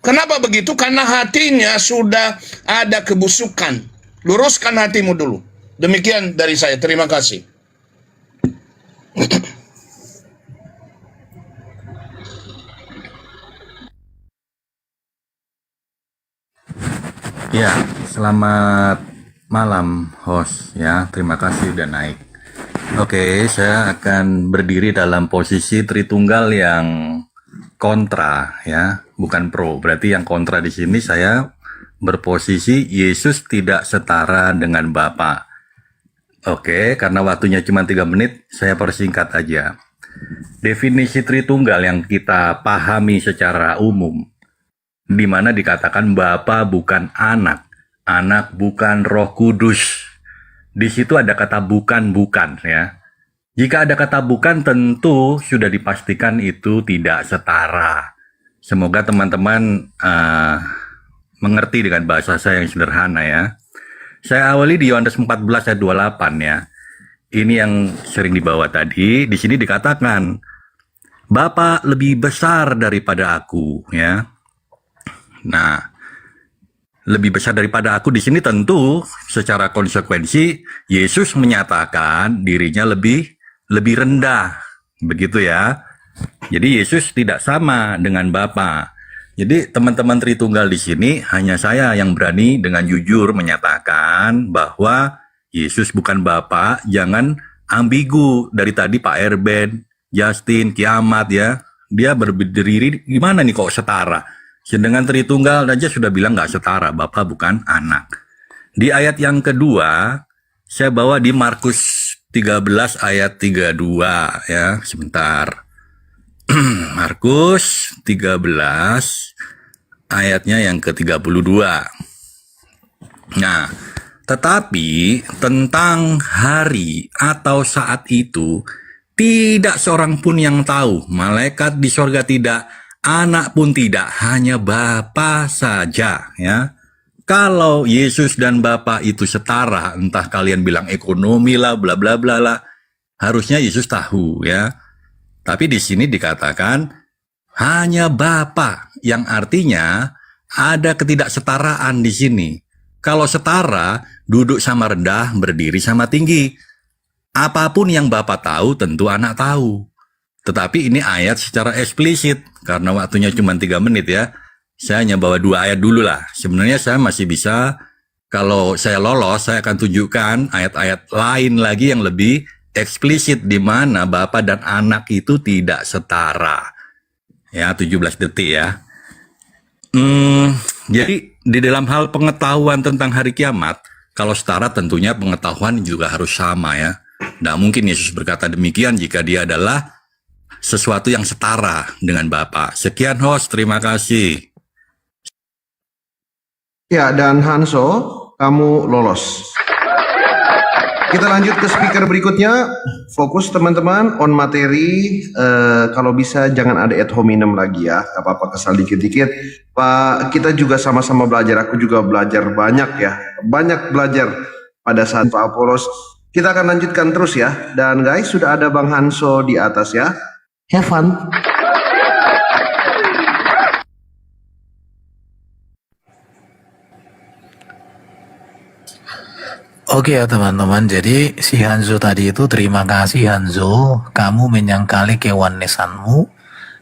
Kenapa begitu? Karena hatinya sudah ada kebusukan. Luruskan hatimu dulu. Demikian dari saya. Terima kasih. Ya, selamat malam host ya. Terima kasih udah naik. Oke, saya akan berdiri dalam posisi Tritunggal yang kontra ya, bukan pro. Berarti yang kontra di sini saya berposisi Yesus tidak setara dengan Bapa. Oke, karena waktunya cuma 3 menit, saya persingkat aja. Definisi Tritunggal yang kita pahami secara umum, di mana dikatakan Bapa bukan anak, anak bukan Roh Kudus. Di situ ada kata bukan ya. Jika ada kata bukan, tentu sudah dipastikan itu tidak setara. Semoga teman-teman mengerti dengan bahasa saya yang sederhana ya. Saya awali di Yohanes 14 ayat 28 ya. Ini yang sering dibawa tadi. Di sini dikatakan Bapa lebih besar daripada aku ya. Nah, lebih besar daripada aku di sini tentu secara konsekuensi Yesus menyatakan dirinya lebih rendah, begitu ya. Jadi Yesus tidak sama dengan Bapa. Jadi teman-teman Tritunggal di sini hanya saya yang berani dengan jujur menyatakan bahwa Yesus bukan Bapa. Jangan ambigu dari tadi Pak Erben, Justin, Kiamat ya. Dia berdiri gimana nih kok setara? Sedangkan Tritunggal aja sudah bilang nggak setara, Bapa bukan anak. Di ayat yang kedua, saya bawa di Markus 13 ayat 32 ya, sebentar. Markus 13 ayatnya yang ke-32. Nah, tetapi tentang hari atau saat itu, tidak seorang pun yang tahu, malaikat di sorga tidak, anak pun tidak, hanya Bapa saja ya. Kalau Yesus dan Bapa itu setara, entah kalian bilang ekonomi lah, bla bla bla lah, harusnya Yesus tahu ya. Tapi di sini dikatakan hanya Bapa, yang artinya ada ketidaksetaraan di sini. Kalau setara, duduk sama rendah, berdiri sama tinggi. Apapun yang Bapa tahu, tentu anak tahu. Tetapi ini ayat secara eksplisit, karena waktunya cuma 3 menit ya. Saya hanya bawa 2 ayat dulu lah. Sebenarnya saya masih bisa, kalau saya lolos, saya akan tunjukkan ayat-ayat lain lagi yang lebih eksplisit, di mana Bapa dan anak itu tidak setara. Ya, 17 detik ya. Jadi di dalam hal pengetahuan tentang hari kiamat, kalau setara tentunya pengetahuan juga harus sama ya. Tidak mungkin Yesus berkata demikian jika dia adalah sesuatu yang setara dengan Bapa. Sekian host, terima kasih. Ya, dan Hanso, kamu lolos. Kita lanjut ke speaker berikutnya. Fokus teman-teman on materi. Kalau bisa jangan ada ad hominem lagi ya. Gak apa-apa kesal dikit-dikit. Pak, kita juga sama-sama belajar. Aku juga belajar banyak ya. Banyak belajar pada saat Pak Apolos. Kita akan lanjutkan terus ya. Dan guys, sudah ada Bang Hanso di atas ya. Have fun. Oke ya teman-teman, jadi si Hanzo tadi itu, terima kasih Hanzo, kamu menyangkali keonesanmu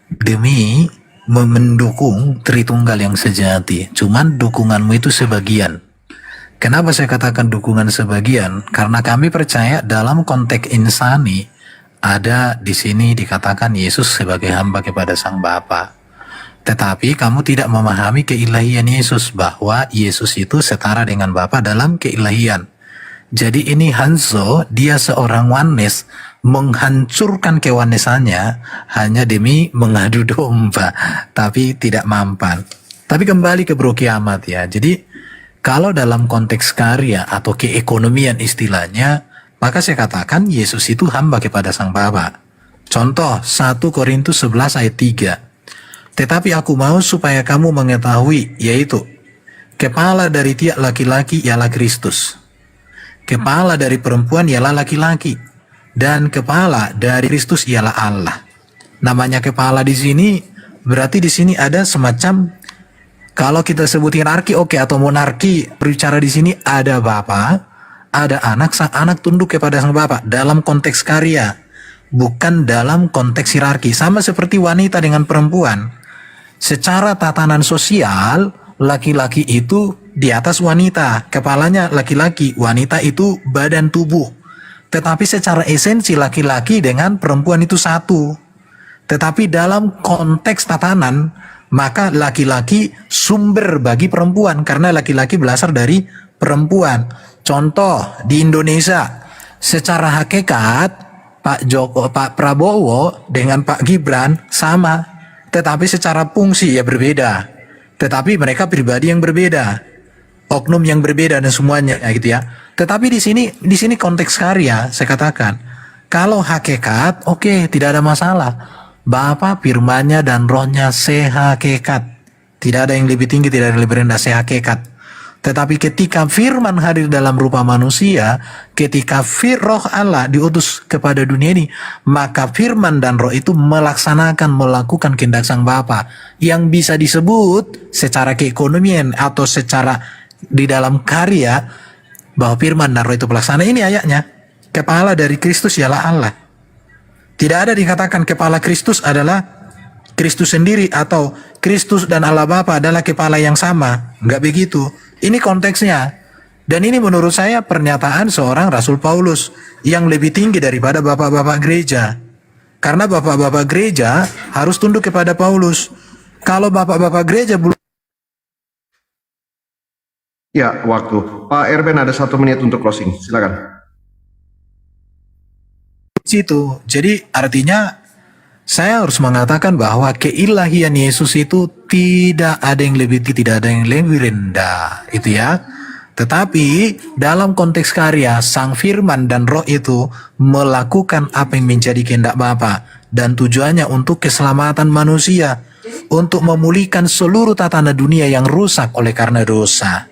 demi mendukung Tritunggal yang sejati. Cuman dukunganmu itu sebagian. Kenapa saya katakan dukungan sebagian? Karena kami percaya dalam konteks insani ada di sini dikatakan Yesus sebagai hamba kepada Sang Bapa. Tetapi kamu tidak memahami keilahian Yesus, bahwa Yesus itu setara dengan Bapa dalam keilahian. Jadi ini Hanzo, dia seorang oneness, menghancurkan keonesannya hanya demi mengadu domba, tapi tidak mampan. Tapi kembali ke Bro Kiamat ya. Jadi kalau dalam konteks karya atau keekonomian istilahnya, maka saya katakan Yesus itu hamba kepada Sang Bapa. Contoh 1 Korintus 11 ayat 3. Tetapi aku mau supaya kamu mengetahui, yaitu kepala dari tiap laki-laki ialah Kristus. Kepala dari perempuan ialah laki-laki, dan kepala dari Kristus ialah Allah. Namanya kepala di sini berarti di sini ada semacam, kalau kita sebut hierarki oke, atau monarki, berbicara di sini ada Bapa, ada anak, sang anak tunduk kepada sang Bapa dalam konteks karya, bukan dalam konteks hierarki. Sama seperti wanita dengan perempuan. Secara tatanan sosial, laki-laki itu di atas wanita, kepalanya laki-laki, wanita itu badan tubuh. Tetapi secara esensi laki-laki dengan perempuan itu satu. Tetapi dalam konteks tatanan, maka laki-laki sumber bagi perempuan, karena laki-laki berasal dari perempuan. Contoh di Indonesia, secara hakikat Pak Prabowo dengan Pak Gibran sama, tetapi secara fungsi ya berbeda. Tetapi mereka pribadi yang berbeda, oknum yang berbeda dan semuanya gitu ya. Tetapi di sini konteks karya saya katakan, kalau hakikat oke, tidak ada masalah. Bapa, firman-Nya dan rohnya sehakikat. Tidak ada yang lebih tinggi, tidak ada yang lebih rendah, sehakikat. Tetapi ketika firman hadir dalam rupa manusia, ketika roh Allah diutus kepada dunia ini, maka firman dan roh itu melakukan kehendak Sang Bapa, yang bisa disebut secara keekonomian atau secara di dalam karya, bahwa firman dan roh itu pelaksana. Ini ayatnya, kepala dari Kristus ialah Allah. Tidak ada dikatakan kepala Kristus adalah Kristus sendiri, atau Kristus dan Allah Bapa adalah kepala yang sama. Enggak begitu. Ini konteksnya. Dan ini menurut saya pernyataan seorang Rasul Paulus yang lebih tinggi daripada bapak-bapak gereja. Karena bapak-bapak gereja harus tunduk kepada Paulus. Kalau bapak-bapak gereja belum... Ya, waktu. Pak Erben ada 1 menit untuk closing. Silakan. Situ. Jadi artinya saya harus mengatakan bahwa keilahian Yesus itu tidak ada yang lebih tinggi, tidak ada yang lebih rendah, itu ya. Tetapi dalam konteks karya, Sang Firman dan Roh itu melakukan apa yang menjadi kehendak Bapa, dan tujuannya untuk keselamatan manusia, untuk memulihkan seluruh tatanan dunia yang rusak oleh karena dosa.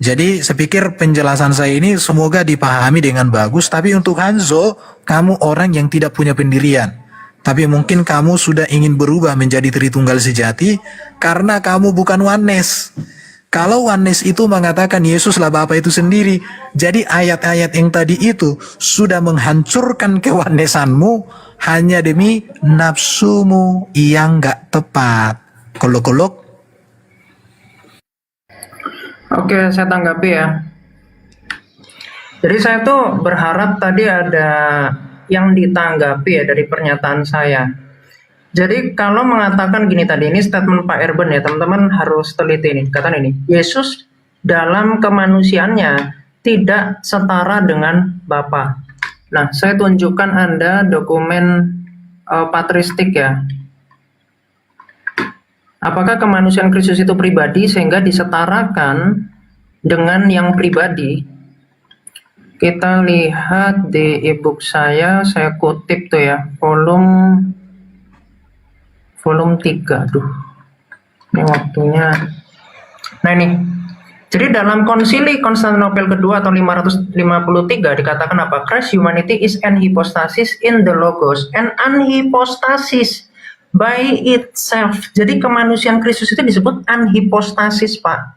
Jadi saya pikir penjelasan saya ini semoga dipahami dengan bagus, tapi untuk Hanzo, kamu orang yang tidak punya pendirian. Tapi mungkin kamu sudah ingin berubah menjadi Tritunggal sejati karena kamu bukan oneness. Kalau oneness itu mengatakan Yesuslah Bapa itu sendiri, jadi ayat-ayat yang tadi itu sudah menghancurkan keonesanmu hanya demi nafsumu yang nggak tepat. Kolok-kolok. Oke, saya tanggapi ya. Jadi saya tuh berharap tadi ada yang ditanggapi ya dari pernyataan saya. Jadi kalau mengatakan gini tadi, ini statement Pak Erben ya, teman-teman harus teliti ini. Katakan ini, Yesus dalam kemanusiaannya tidak setara dengan Bapa. Nah, saya tunjukkan Anda dokumen patristik ya. Apakah kemanusiaan Kristus itu pribadi sehingga disetarakan dengan yang pribadi? Kita lihat di e-book saya kutip tuh ya, volume 3. Aduh, ini waktunya. Nah ini, jadi dalam konsili Konstantinopel kedua atau 553 dikatakan apa? Christ humanity is an hypostasis in the logos, an anhypostasis by itself. Jadi kemanusiaan Kristus itu disebut anhypostasis, Pak.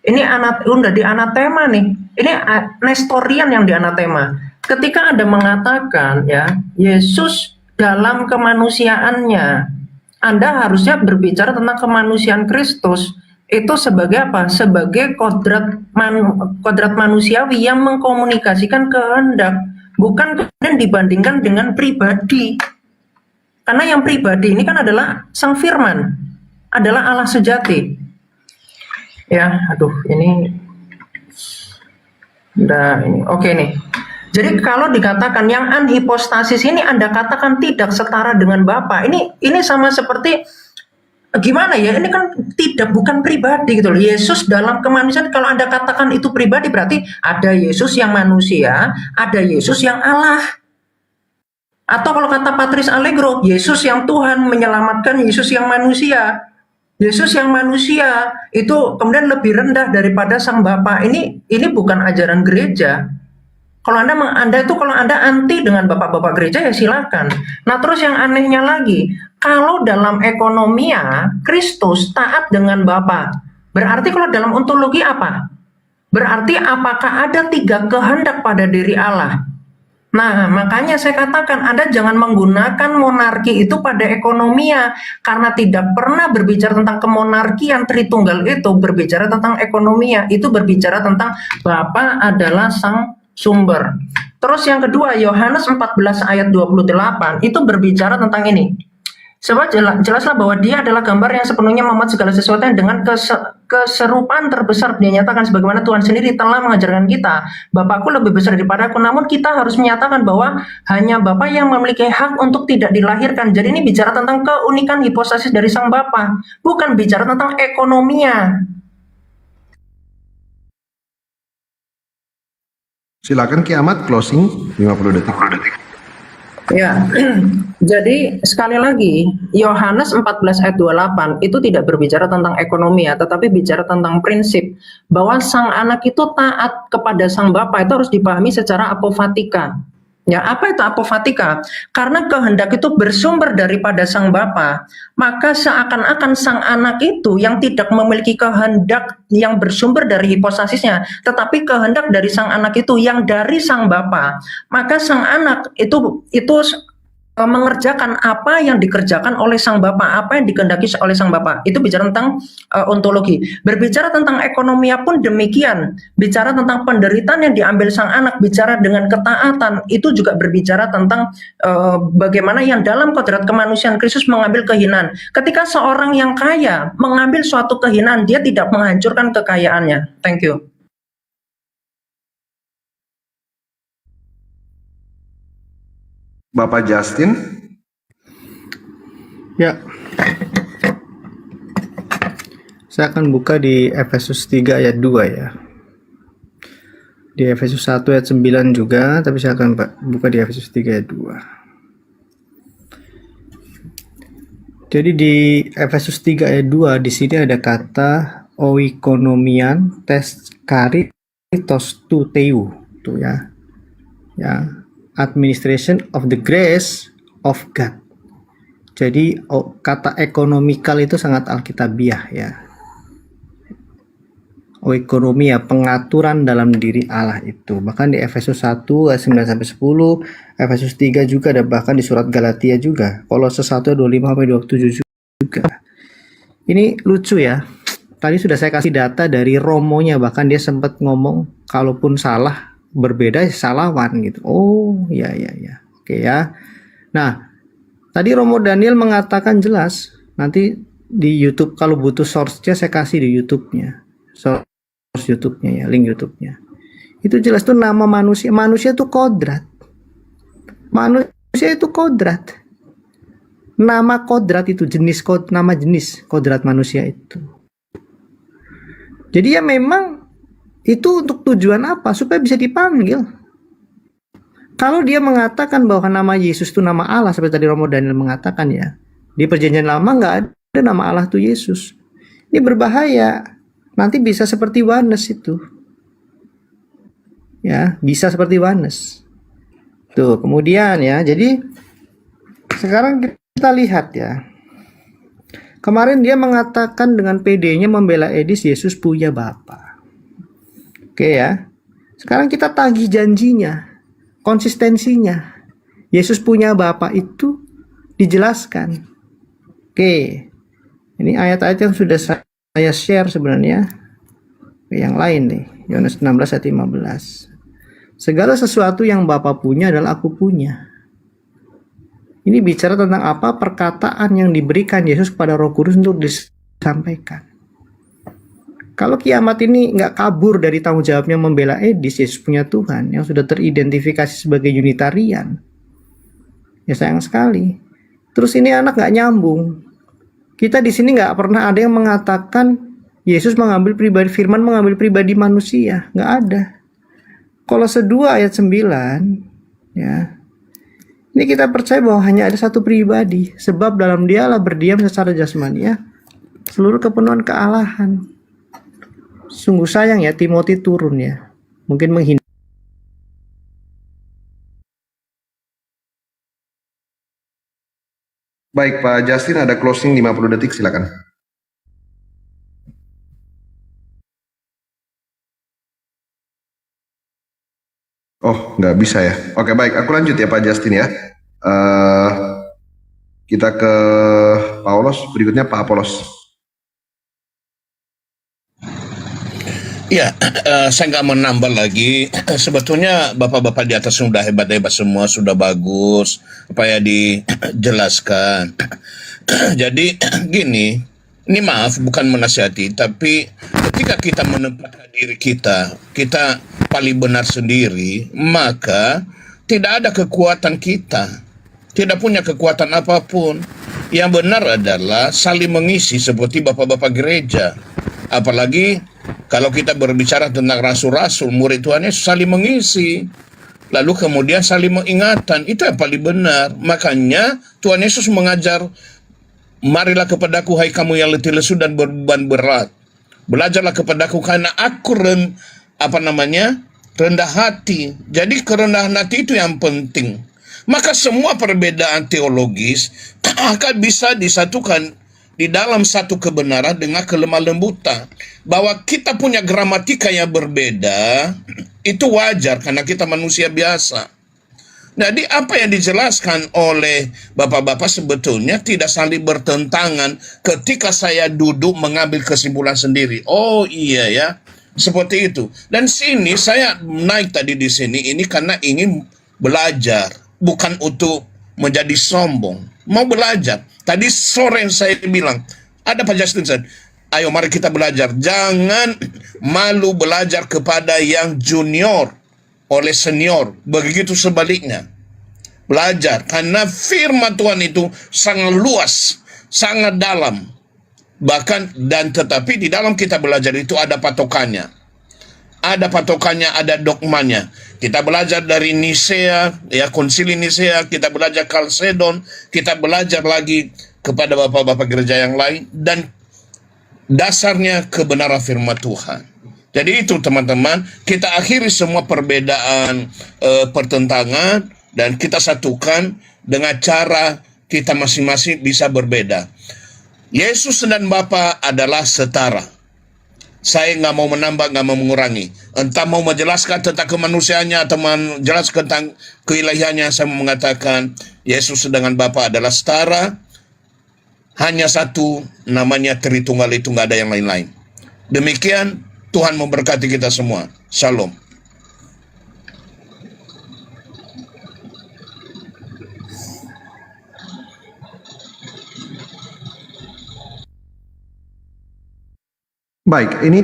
Ini udah di anatema nih. Ini Nestorian yang di anatema. Ketika ada mengatakan ya, Yesus dalam kemanusiaannya, Anda harusnya berbicara tentang kemanusiaan Kristus itu sebagai apa? Sebagai kodrat manusiawi yang mengkomunikasikan kehendak, bukan kemudian dibandingkan dengan pribadi. Karena yang pribadi ini kan adalah Sang Firman, adalah Allah sejati. Ya, aduh, ini udah ini. Oke nih. Jadi kalau dikatakan yang anhypostasis ini Anda katakan tidak setara dengan Bapa, ini sama seperti gimana ya? Ini kan bukan pribadi gitu loh. Yesus dalam kemanusiaan, kalau Anda katakan itu pribadi berarti ada Yesus yang manusia, ada Yesus yang Allah. Atau kalau kata Patris Allegro, Yesus yang Tuhan menyelamatkan Yesus yang manusia. Yesus yang manusia itu kemudian lebih rendah daripada Sang Bapa. Ini bukan ajaran gereja. Kalau Anda anti dengan bapak-bapak gereja ya silakan. Nah, terus yang anehnya lagi, kalau dalam ekonomia Kristus taat dengan Bapa, berarti kalau dalam ontologi apa? Berarti apakah ada 3 kehendak pada diri Allah? Nah, makanya saya katakan Anda jangan menggunakan monarki itu pada ekonomia, karena tidak pernah berbicara tentang kemonarkian Tritunggal itu berbicara tentang ekonomia, itu berbicara tentang Bapa adalah Sang Sumber. Terus yang kedua, Yohanes 14 ayat 28 itu berbicara tentang ini. Sebab jelaslah bahwa dia adalah gambar yang sepenuhnya memuat segala sesuatu yang dengan keserupaan terbesar dia nyatakan sebagaimana Tuhan sendiri telah mengajarkan kita. Bapakku lebih besar daripada aku, namun kita harus menyatakan bahwa hanya Bapa yang memiliki hak untuk tidak dilahirkan. Jadi ini bicara tentang keunikan hipostasis dari Sang Bapa, bukan bicara tentang ekonominya. Silakan Kiamat closing 50 detik. Ya, jadi sekali lagi Yohanes 14 ayat 28 itu tidak berbicara tentang ekonomi ya, tetapi bicara tentang prinsip bahwa Sang Anak itu taat kepada Sang Bapa. Itu harus dipahami secara apofatika. Ya, apa itu apofatika? Karena kehendak itu bersumber daripada Sang Bapa, maka seakan-akan Sang Anak itu yang tidak memiliki kehendak yang bersumber dari hipostasisnya, tetapi kehendak dari Sang Anak itu yang dari Sang Bapa, maka Sang Anak itu mengerjakan apa yang dikerjakan oleh Sang Bapa, apa yang dikehendaki oleh Sang Bapa. Itu bicara tentang ontologi. Berbicara tentang ekonomi pun demikian. Bicara tentang penderitaan yang diambil Sang Anak, bicara dengan ketaatan, itu juga berbicara tentang bagaimana yang dalam kodrat kemanusiaan Kristus mengambil kehinaan. Ketika seorang yang kaya mengambil suatu kehinaan, dia tidak menghancurkan kekayaannya. Thank you. Bapak Justin. Ya. Saya akan buka di Efesus 3 ayat 2 ya. Di Efesus 1 ayat 9 juga, tapi saya akan buka di Efesus 3 ayat 2. Jadi di Efesus 3 ayat 2 di sini ada kata oikonomian tes caritos tu teu, tuh ya. Ya, administration of the grace of God. Jadi kata ekonomikal itu sangat alkitabiah ya. Oikonomi ya, pengaturan dalam diri Allah itu. Bahkan di Efesus 1 ayat 9 sampai 10, Efesus 3 juga, ada bahkan di surat Galatia juga. Kolose 1 25 sampai 27 juga. Ini lucu ya. Tadi sudah saya kasih data dari Romonya, bahkan dia sempat ngomong kalaupun salah berbeda salawan gitu. Oh, ya. Oke ya. Nah, tadi Romo Daniel mengatakan jelas, nanti di YouTube kalau butuh source-nya saya kasih di YouTube-nya. Source YouTube-nya ya, link YouTube-nya. Itu jelas tuh nama manusia. Manusia itu kodrat. Manusia itu kodrat. Nama kodrat itu nama jenis kodrat manusia itu. Jadi ya memang itu untuk tujuan apa? Supaya bisa dipanggil. Kalau dia mengatakan bahwa nama Yesus itu nama Allah, seperti tadi Romo Daniel mengatakan ya, di perjanjian lama nggak ada nama Allah itu Yesus. Ini berbahaya. Nanti bisa seperti Yohanes itu. Ya, bisa seperti Yohanes. Tuh, kemudian ya, jadi sekarang kita lihat ya. Kemarin dia mengatakan dengan PD-nya membela Edis, Yesus punya Bapa. Oke ya. Sekarang kita tagih janjinya, konsistensinya. Yesus punya Bapa itu dijelaskan. Oke. Ini ayat-ayat yang sudah saya share sebenarnya. Yang lain nih, Yohanes 16 ayat 15. Segala sesuatu yang Bapa punya adalah aku punya. Ini bicara tentang apa? Perkataan yang diberikan Yesus kepada Roh Kudus untuk disampaikan. Kalau kiamat ini nggak kabur dari tanggung jawabnya membela Edis, Yesus punya Tuhan yang sudah teridentifikasi sebagai Unitarian. Ya sayang sekali. Terus ini anak nggak nyambung. Kita di sini nggak pernah ada yang mengatakan Yesus mengambil pribadi, firman mengambil pribadi manusia. Nggak ada. Kolose 2 ayat 9, ya. Ini kita percaya bahwa hanya ada satu pribadi, sebab dalam dialah berdiam secara jasmani ya seluruh kepenuhan kealahan. Sungguh sayang ya Timothy turun ya. Mungkin menghindari. Baik Pak Justin, ada closing 50 detik silakan. Oh, nggak bisa ya. Oke, baik. Aku lanjut ya Pak Justin ya. Kita ke Paulos. Berikutnya Pak Apolos. Ya, saya nggak menambah lagi. Sebetulnya bapak-bapak di atas sudah hebat-hebat semua, sudah bagus apa ya dijelaskan. Jadi gini, ini maaf bukan menasihati, tapi ketika kita menempatkan diri kita paling benar sendiri, maka tidak ada kekuatan kita, tidak punya kekuatan apapun. Yang benar adalah saling mengisi seperti bapak-bapak gereja. Apalagi kalau kita berbicara tentang rasul-rasul, murid Tuhan Yesus saling mengisi. Lalu kemudian saling mengingatkan, itu yang paling benar. Makanya Tuhan Yesus mengajar, marilah kepadaku hai kamu yang letih lesu dan berbeban berat. Belajarlah kepadaku karena aku rendah hati. Jadi kerendahan hati itu yang penting. Maka semua perbedaan teologis akan bisa disatukan di dalam satu kebenaran dengan kelemah lembutan. Bahwa kita punya gramatika yang berbeda, itu wajar karena kita manusia biasa. Jadi apa yang dijelaskan oleh bapak-bapak sebetulnya tidak saling bertentangan ketika saya duduk mengambil kesimpulan sendiri. Oh iya ya, seperti itu. Dan sini saya naik tadi di sini ini karena ingin belajar, bukan untuk menjadi sombong. Mau belajar. Tadi sore saya bilang, ada Pak Justin, ayo mari kita belajar. Jangan malu belajar kepada yang junior oleh senior. Begitu sebaliknya. Belajar. Karena firman Tuhan itu sangat luas, sangat dalam. Bahkan dan tetapi di dalam kita belajar itu ada patokannya. Ada patokannya, ada dogmanya. Kita belajar dari Nisea, ya konsili Nisea, kita belajar Kalsedon, kita belajar lagi kepada bapak-bapak gereja yang lain, dan dasarnya kebenaran firman Tuhan. Jadi itu teman-teman, kita akhiri semua perbedaan pertentangan dan kita satukan dengan cara kita masing-masing bisa berbeda. Yesus dan Bapa adalah setara. Saya nggak mau menambah, nggak mau mengurangi. Entah mau menjelaskan tentang kemanusiaannya atau menjelaskan tentang keilahiannya, saya mau mengatakan Yesus dengan Bapa adalah setara. Hanya satu, namanya Tritunggal, itu nggak ada yang lain-lain. Demikian, Tuhan memberkati kita semua. Shalom. Baik, ini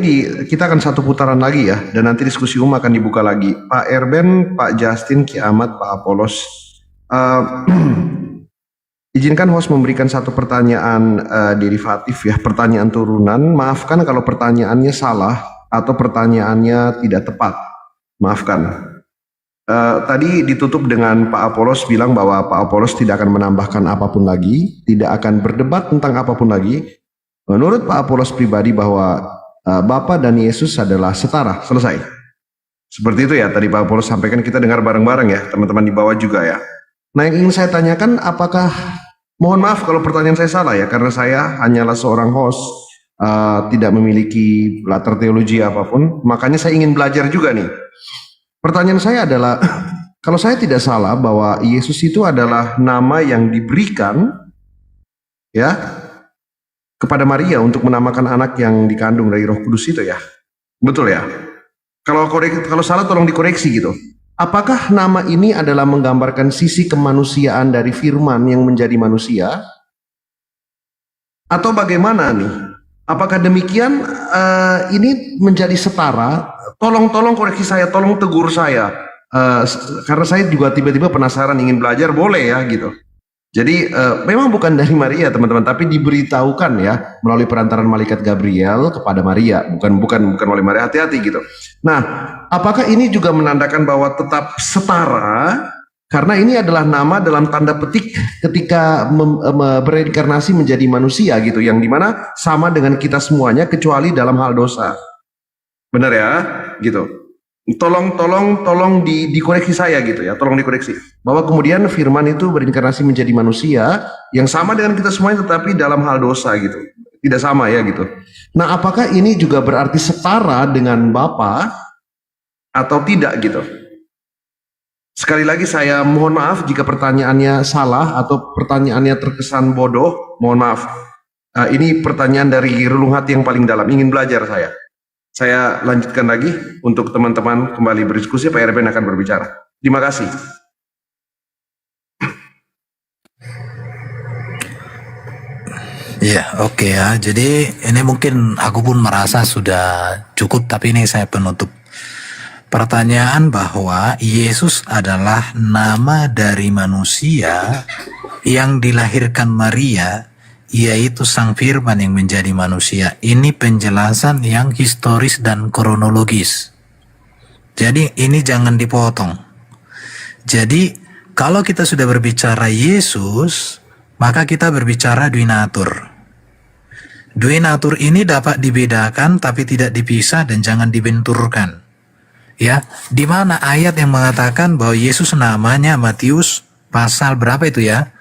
kita akan satu putaran lagi ya, dan nanti diskusi akan dibuka lagi. Pak Erben, Pak Justin, Ki Ahmad, Pak Apolos. Izinkan host memberikan satu pertanyaan derivatif ya, pertanyaan turunan. Maafkan kalau pertanyaannya salah atau pertanyaannya tidak tepat. Maafkan. Tadi ditutup dengan Pak Apolos bilang bahwa Pak Apolos tidak akan menambahkan apapun lagi, tidak akan berdebat tentang apapun lagi. Menurut Pak Apolos pribadi bahwa Bapa dan Yesus adalah setara, selesai. Seperti itu ya, tadi Pak Apolos sampaikan, kita dengar bareng-bareng ya, teman-teman di bawah juga ya. Nah, yang ingin saya tanyakan, apakah, mohon maaf kalau pertanyaan saya salah ya, karena saya hanyalah seorang host, tidak memiliki latar teologi apapun, makanya saya ingin belajar juga nih. Pertanyaan saya adalah, kalau saya tidak salah bahwa Yesus itu adalah nama yang diberikan ya kepada Maria untuk menamakan anak yang dikandung dari Roh Kudus itu ya. Betul ya? Kalau salah tolong dikoreksi gitu. Apakah nama ini adalah menggambarkan sisi kemanusiaan dari firman yang menjadi manusia? Atau bagaimana nih? Apakah demikian ini menjadi setara? Tolong koreksi saya, tolong tegur saya. Karena saya juga tiba-tiba penasaran ingin belajar, boleh ya gitu. Jadi memang bukan dari Maria teman-teman, tapi diberitahukan ya melalui perantaran malaikat Gabriel kepada Maria, bukan oleh Maria, hati-hati gitu. Nah, apakah ini juga menandakan bahwa tetap setara? Karena ini adalah nama dalam tanda petik ketika berinkarnasi menjadi manusia gitu, yang dimana sama dengan kita semuanya kecuali dalam hal dosa. Benar ya, gitu. Tolong dikoreksi saya gitu ya, tolong dikoreksi bahwa kemudian firman itu berinkarnasi menjadi manusia yang sama dengan kita semuanya tetapi dalam hal dosa gitu, tidak sama ya gitu. Nah, apakah ini juga berarti setara dengan Bapa atau tidak gitu? Sekali lagi saya mohon maaf jika pertanyaannya salah atau pertanyaannya terkesan bodoh, mohon maaf. Ini pertanyaan dari relung hati yang paling dalam, ingin belajar saya. Saya lanjutkan lagi untuk teman-teman kembali berdiskusi, Pak Erben akan berbicara. Terima kasih. Ya, oke ya. Jadi ini mungkin aku pun merasa sudah cukup, tapi ini saya penutup. Pertanyaan bahwa Yesus adalah nama dari manusia yang dilahirkan Maria, yaitu Sang Firman yang menjadi manusia. Ini penjelasan yang historis dan kronologis. Jadi ini jangan dipotong. Jadi kalau kita sudah berbicara Yesus, maka kita berbicara duinatur. Duinatur ini dapat dibedakan tapi tidak dipisah dan jangan dibenturkan. Ya, di mana ayat yang mengatakan bahwa Yesus namanya Matius pasal berapa itu ya?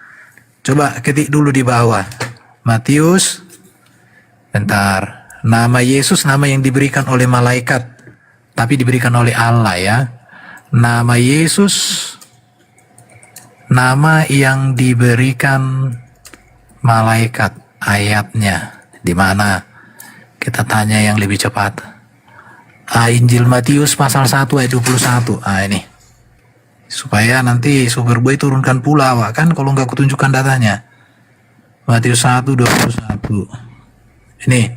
Coba ketik dulu di bawah. Matius, bentar, nama Yesus nama yang diberikan oleh malaikat, tapi diberikan oleh Allah ya. Nama Yesus, nama yang diberikan malaikat, ayatnya di mana? Kita tanya yang lebih cepat. Injil Matius pasal 1 ayat 21. Ini. Supaya nanti Superboy turunkan pula, Wak, kan kalau nggak kutunjukkan datanya. Matius 1:21. Ini.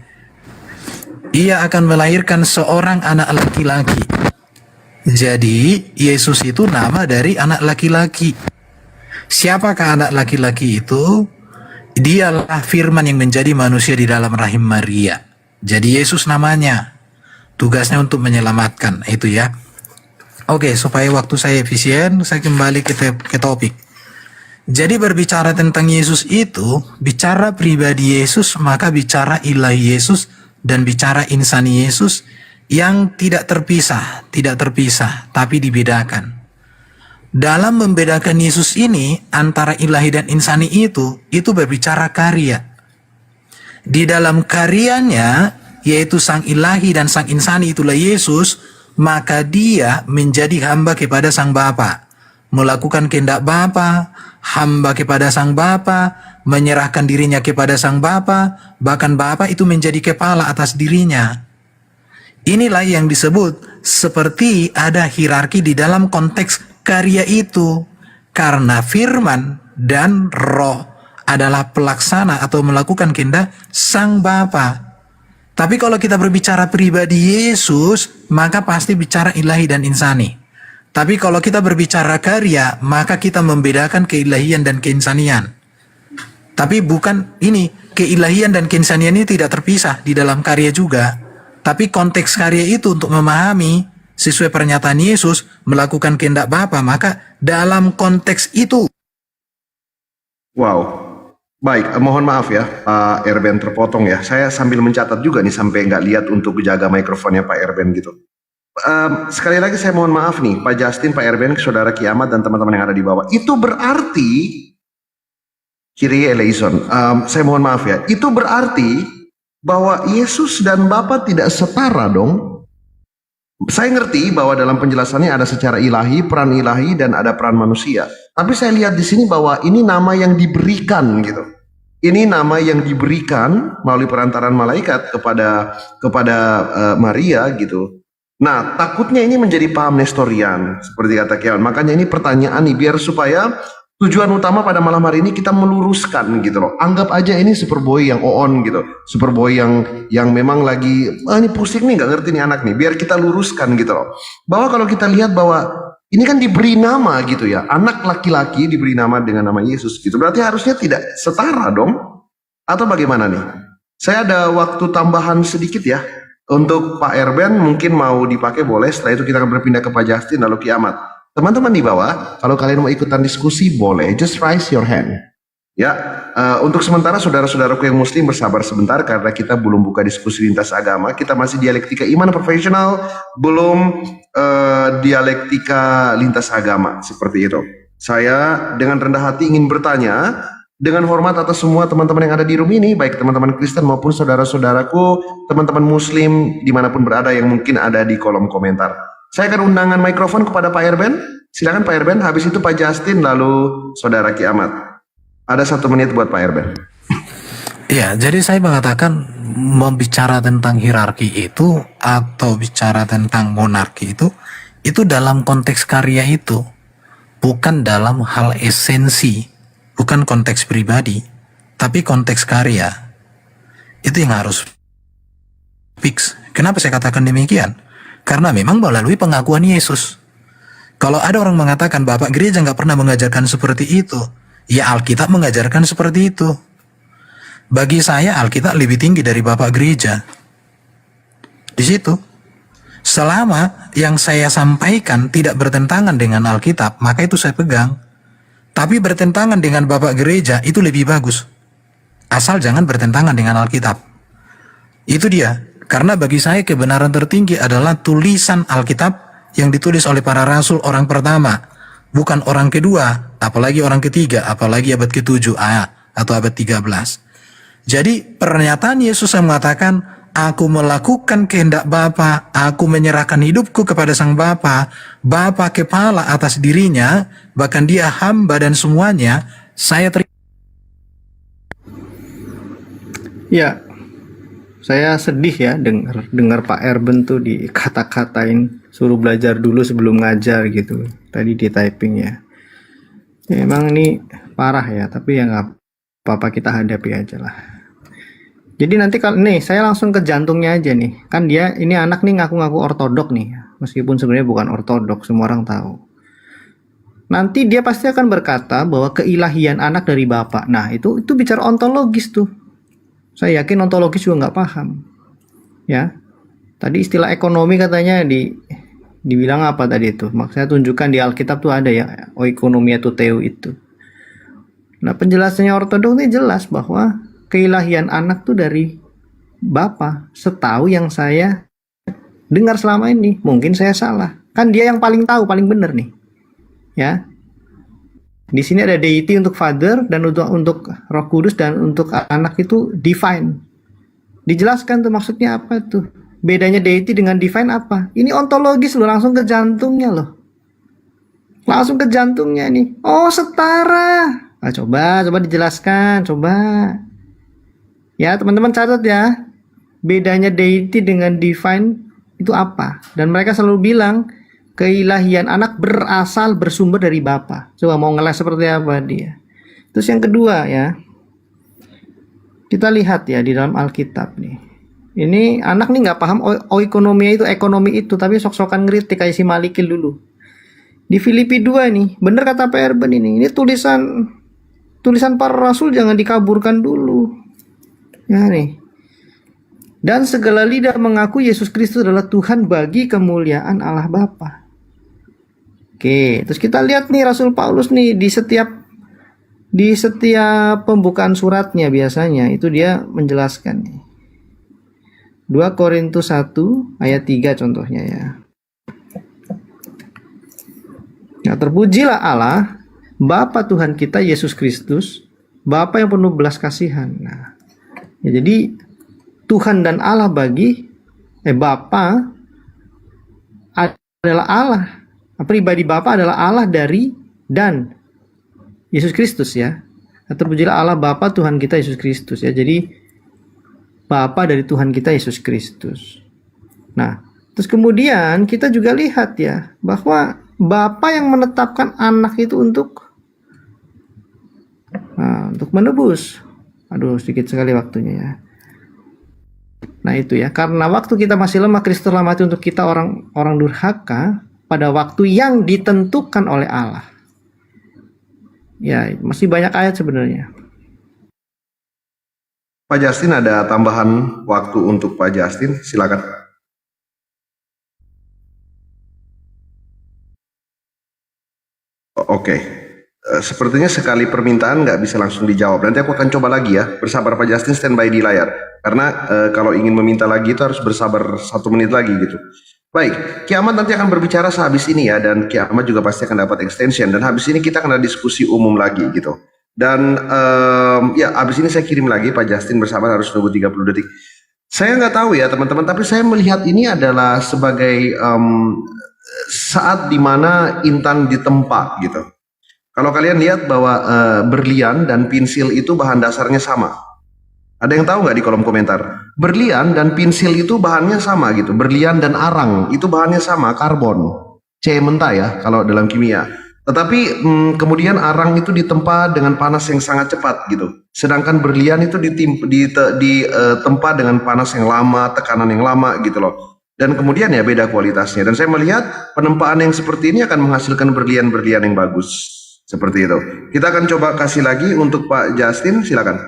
Ia akan melahirkan seorang anak laki-laki. Jadi, Yesus itu nama dari anak laki-laki. Siapakah anak laki-laki itu? Dialah firman yang menjadi manusia di dalam rahim Maria. Jadi Yesus namanya. Tugasnya untuk menyelamatkan, itu ya. Oke, supaya waktu saya efisien, saya kembali ke topik. Jadi berbicara tentang Yesus itu, bicara pribadi Yesus, maka bicara ilahi Yesus dan bicara insani Yesus yang tidak terpisah, tapi dibedakan. Dalam membedakan Yesus ini antara ilahi dan insani itu berbicara karya. Di dalam karyanya, yaitu sang ilahi dan sang insani itulah Yesus, maka dia menjadi hamba kepada sang Bapa, melakukan kehendak Bapa, hamba kepada sang Bapa, menyerahkan dirinya kepada sang Bapa, bahkan Bapa itu menjadi kepala atas dirinya. Inilah yang disebut seperti ada hierarki di dalam konteks karya itu, karena firman dan roh adalah pelaksana atau melakukan kehendak sang Bapa. Tapi kalau kita berbicara pribadi Yesus, maka pasti bicara ilahi dan insani. Tapi kalau kita berbicara karya, maka kita membedakan keilahian dan keinsanian. Tapi bukan ini, keilahian dan keinsanian ini tidak terpisah di dalam karya juga. Tapi konteks karya itu untuk memahami sesuai pernyataan Yesus melakukan kehendak Bapa, maka dalam konteks itu. Wow. Baik, mohon maaf ya Pak Erben terpotong ya. Saya sambil mencatat juga nih sampai nggak lihat untuk jaga mikrofonnya Pak Erben gitu. Sekali lagi saya mohon maaf nih Pak Justin, Pak Erben, Saudara Kiamat dan teman-teman yang ada di bawah. Itu berarti Kyrie eleison. Saya mohon maaf ya. Itu berarti bahwa Yesus dan Bapa tidak setara dong. Saya ngerti bahwa dalam penjelasannya ada secara ilahi, peran ilahi dan ada peran manusia. Tapi saya lihat di sini bahwa ini nama yang diberikan gitu. Ini nama yang diberikan melalui perantaran malaikat kepada Maria gitu. Nah, takutnya ini menjadi paham Nestorian seperti kata Kiamat. Makanya ini pertanyaan nih biar supaya tujuan utama pada malam hari ini kita meluruskan gitu loh. Anggap aja ini Superboy yang on gitu. Superboy yang memang lagi ini pusing nih, nggak ngerti nih anak nih. Biar kita luruskan gitu loh. Bahwa kalau kita lihat bahwa ini kan diberi nama gitu ya. Anak laki-laki diberi nama dengan nama Yesus gitu. Berarti harusnya tidak setara dong. Atau bagaimana nih? Saya ada waktu tambahan sedikit ya. Untuk Pak Erben mungkin mau dipakai boleh. Setelah itu kita akan berpindah ke Pak Justin lalu Kiamat. Teman-teman di bawah, kalau kalian mau ikutan diskusi boleh, just raise your hand. Ya, untuk sementara saudara-saudaraku yang muslim bersabar sebentar karena kita belum buka diskusi lintas agama. Kita masih dialektika iman profesional, belum dialektika lintas agama seperti itu. Saya dengan rendah hati ingin bertanya dengan hormat atas semua teman-teman yang ada di room ini, baik teman-teman Kristen maupun saudara-saudaraku, teman-teman muslim dimanapun berada yang mungkin ada di kolom komentar. Saya akan undangan mikrofon kepada Pak Erben. Silakan Pak Erben, habis itu Pak Justin, lalu Saudara Kiamat. Ada 1 menit buat Pak Erben. Ya, jadi saya mengatakan membicara tentang hierarki itu atau bicara tentang monarki itu dalam konteks karya itu, bukan dalam hal esensi, bukan konteks pribadi, tapi konteks karya. Itu yang harus fix. Kenapa saya katakan demikian? Karena memang melalui pengakuan Yesus. Kalau ada orang mengatakan Bapak Gereja nggak pernah mengajarkan seperti itu, ya Alkitab mengajarkan seperti itu. Bagi saya Alkitab lebih tinggi dari Bapak Gereja. Di situ, selama yang saya sampaikan tidak bertentangan dengan Alkitab, maka itu saya pegang. Tapi bertentangan dengan Bapak Gereja itu lebih bagus. Asal jangan bertentangan dengan Alkitab. Itu dia. Karena bagi saya kebenaran tertinggi adalah tulisan Alkitab yang ditulis oleh para rasul orang pertama. Bukan orang kedua, apalagi orang ketiga, apalagi abad ke-7 atau abad 13. Jadi pernyataan Yesus yang mengatakan, aku melakukan kehendak Bapa, aku menyerahkan hidupku kepada sang Bapa, Bapa kepala atas dirinya, bahkan dia hamba dan semuanya, saya terima. Ya, saya sedih ya dengar Pak Erben tuh dikata-katain suruh belajar dulu sebelum ngajar gitu. Tadi di typing ya. Ya emang ini parah ya, tapi ya nggak apa-apa, kita hadapi aja lah. Jadi nanti kalau nih saya langsung ke jantungnya aja nih. Kan dia ini anak nih ngaku-ngaku ortodok nih, meskipun sebenarnya bukan ortodok, semua orang tahu. Nanti dia pasti akan berkata bahwa keilahian anak dari Bapa. Nah, itu bicara ontologis tuh. Saya yakin ontologis juga nggak paham. Ya. Tadi istilah ekonomi katanya dibilang apa tadi itu? Saya tunjukkan di Alkitab tuh ada ya, oikonomia tu theo itu. Nah, penjelasannya ortodok ini jelas bahwa keilahian anak tuh dari Bapa, setahu yang saya dengar selama ini. Mungkin saya salah. Kan dia yang paling tahu, paling benar nih. Ya. Di sini ada deity untuk Father dan untuk Roh Kudus dan untuk anak itu divine. Dijelaskan tuh maksudnya apa tuh? Bedanya deity dengan divine apa? Ini ontologis loh, langsung ke jantungnya loh. Langsung ke jantungnya nih. Oh, setara. Nah, coba dijelaskan, coba. Ya, teman-teman catat ya. Bedanya deity dengan divine itu apa? Dan mereka selalu bilang keilahian anak bersumber dari Bapa. Coba mau ngeles seperti apa dia. Terus yang kedua ya. Kita lihat ya di dalam Alkitab nih. Ini anak nih nggak paham oikonomia itu, ekonomi itu, tapi sok-sokan ngeritik kayak si Malikil dulu. Di Filipi 2 nih, bener kata Pak Erben ini tulisan para rasul jangan dikaburkan dulu. Ya nih. Dan segala lidah mengaku Yesus Kristus adalah Tuhan bagi kemuliaan Allah Bapa. Oke, terus kita lihat nih Rasul Paulus nih di setiap pembukaan suratnya biasanya itu dia menjelaskan nih. 2 Korintus 1 ayat 3 contohnya ya. Nah, terpujilah Allah, Bapa Tuhan kita Yesus Kristus, Bapa yang penuh belas kasihan. Nah, ya, jadi Tuhan dan Allah Bapa adalah Allah. Pribadi Bapa adalah Allah dari dan Yesus Kristus ya. Terpujilah Allah Bapa Tuhan kita Yesus Kristus ya. Jadi Bapa dari Tuhan kita Yesus Kristus. Nah, terus kemudian kita juga lihat ya bahwa Bapa yang menetapkan anak itu untuk menebus. Aduh, sedikit sekali waktunya ya. Nah itu ya, karena waktu kita masih lemah, Kristus telah mati untuk kita orang durhaka pada waktu yang ditentukan oleh Allah. Ya, masih banyak ayat sebenarnya. Pak Justin, ada tambahan waktu untuk Pak Justin, silakan. Oke. Sepertinya sekali permintaan nggak bisa langsung dijawab. Nanti aku akan coba lagi ya. Bersabar Pak Justin, standby di layar. Karena kalau ingin meminta lagi itu harus bersabar 1 menit lagi gitu. Baik, Kiamat nanti akan berbicara sehabis ini ya. Dan Kiamat juga pasti akan dapat extension. Dan habis ini kita akan ada diskusi umum lagi gitu. Dan ya habis ini saya kirim lagi Pak Justin, bersabar, harus nunggu 30 detik. Saya nggak tahu ya teman-teman, tapi saya melihat ini adalah sebagai saat dimana Intan ditempa gitu. Kalau kalian lihat bahwa berlian dan pensil itu bahan dasarnya sama. Ada yang tahu nggak di kolom komentar? Berlian dan pensil itu bahannya sama gitu. Berlian dan arang itu bahannya sama, karbon. Cementa ya kalau dalam kimia. Tetapi kemudian arang itu ditempa dengan panas yang sangat cepat gitu. Sedangkan berlian itu ditempa dengan panas yang lama, tekanan yang lama gitu loh. Dan kemudian ya beda kualitasnya. Dan saya melihat penempaan yang seperti ini akan menghasilkan berlian-berlian yang bagus. Seperti itu. Kita akan coba kasih lagi untuk Pak Justin, silakan.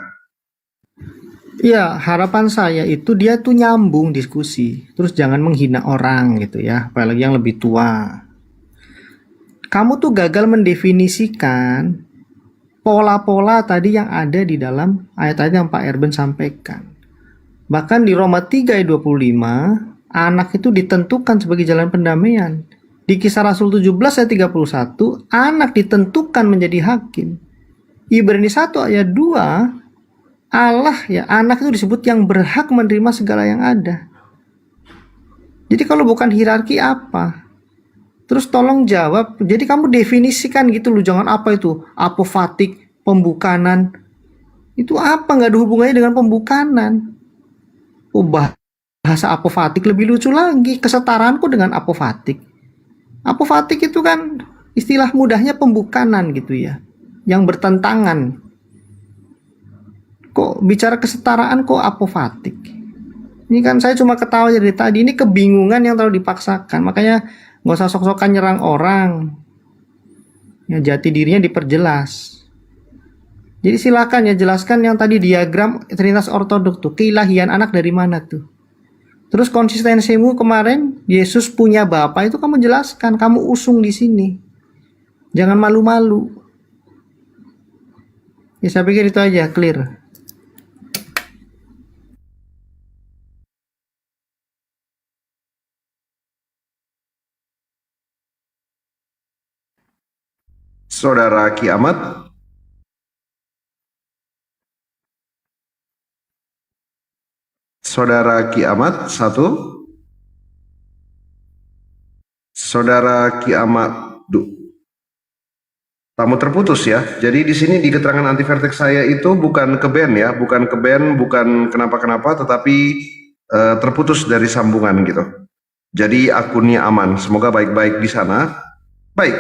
Ya, harapan saya itu dia tuh nyambung diskusi. Terus jangan menghina orang gitu ya, apalagi yang lebih tua. Kamu tuh gagal mendefinisikan pola-pola tadi yang ada di dalam ayat-ayat yang Pak Erben sampaikan. Bahkan di Roma 3 ayat 25, anak itu ditentukan sebagai jalan pendamaian. Di Kisah Rasul 17 ayat 31, anak ditentukan menjadi hakim. Ibrani 1 ayat 2, Allah ya, anak itu disebut yang berhak menerima segala yang ada. Jadi kalau bukan hierarki apa? Terus tolong jawab, jadi kamu definisikan gitu loh, jangan apa itu, apofatik, pembukanan. Itu apa, nggak ada hubungannya dengan pembukanan. Oh, bahasa apofatik lebih lucu lagi, kesetaraanku dengan apofatik. Apofatik itu kan istilah mudahnya pembukanan gitu ya, yang bertentangan. Kok bicara kesetaraan kok apofatik? Ini kan saya cuma ketawa dari tadi, ini kebingungan yang terlalu dipaksakan. Makanya nggak usah sok-sokan nyerang orang. Ya, jati dirinya diperjelas. Jadi silakan ya jelaskan yang tadi diagram Trinitas Ortodoks tuh, keilahian anak dari mana tuh? Terus konsistensimu kemarin Yesus punya Bapa itu kamu jelaskan, kamu usung di sini. Jangan malu-malu. Ya saya pikir itu aja, clear. Saudara Kiamat. Saudara Kiamat, 1. Saudara Kiamat, tamu terputus ya. Jadi di sini di keterangan anti vertex saya itu bukan ke band ya, bukan ke band, bukan kenapa-kenapa, tetapi terputus dari sambungan gitu. Jadi akunnya aman. Semoga baik-baik di sana. Baik,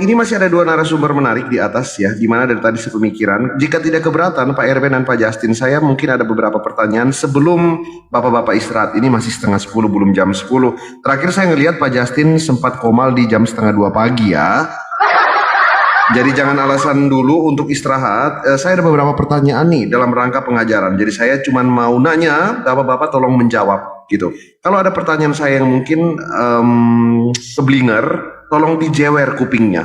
ini masih ada 2 narasumber menarik di atas ya, di mana dari tadi sepemikiran. Jika tidak keberatan Pak Erben dan Pak Justin, saya mungkin ada beberapa pertanyaan sebelum Bapak-Bapak istirahat. Ini masih setengah 10, belum jam 10. Terakhir saya ngelihat Pak Justin sempat komal di jam setengah 2 pagi ya. Jadi jangan alasan dulu untuk istirahat. Saya ada beberapa pertanyaan nih dalam rangka pengajaran. Jadi saya cuma mau nanya, Bapak-Bapak tolong menjawab gitu. Kalau ada pertanyaan saya yang mungkin keblinger, tolong dijewer kupingnya.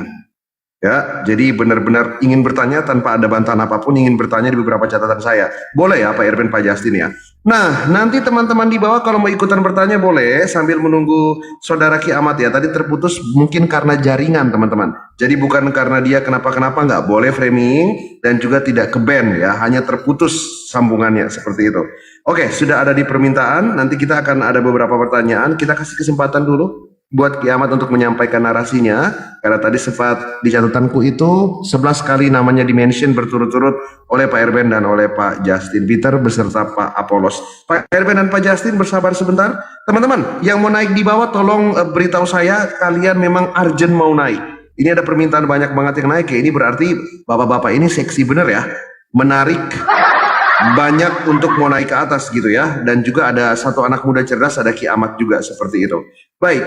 Ya, jadi benar-benar ingin bertanya tanpa ada bantahan apapun, ingin bertanya di beberapa catatan saya. Boleh ya Pak Erben, Pak Justin ya. Nah, nanti teman-teman di bawah kalau mau ikutan bertanya boleh sambil menunggu Saudara Kiamat ya. Tadi terputus mungkin karena jaringan teman-teman. Jadi bukan karena dia kenapa-kenapa, nggak boleh framing dan juga tidak ke band ya. Hanya terputus sambungannya seperti itu. Oke, sudah ada di permintaan. Nanti kita akan ada beberapa pertanyaan. Kita kasih kesempatan dulu buat Kiamat untuk menyampaikan narasinya, karena tadi sempat di catatanku itu 11 kali namanya dimention berturut-turut oleh Pak Erben dan oleh Pak Justin Peter beserta Pak Apolos. Pak Erben dan Pak Justin bersabar sebentar. Teman-teman yang mau naik di bawah tolong beritahu saya kalian memang urgent mau naik. Ini ada permintaan banyak banget yang naik ya. Ini berarti bapak-bapak ini seksi bener ya, menarik banyak untuk mau naik ke atas gitu ya. Dan juga ada satu anak muda cerdas, ada Kiamat juga seperti itu. Baik,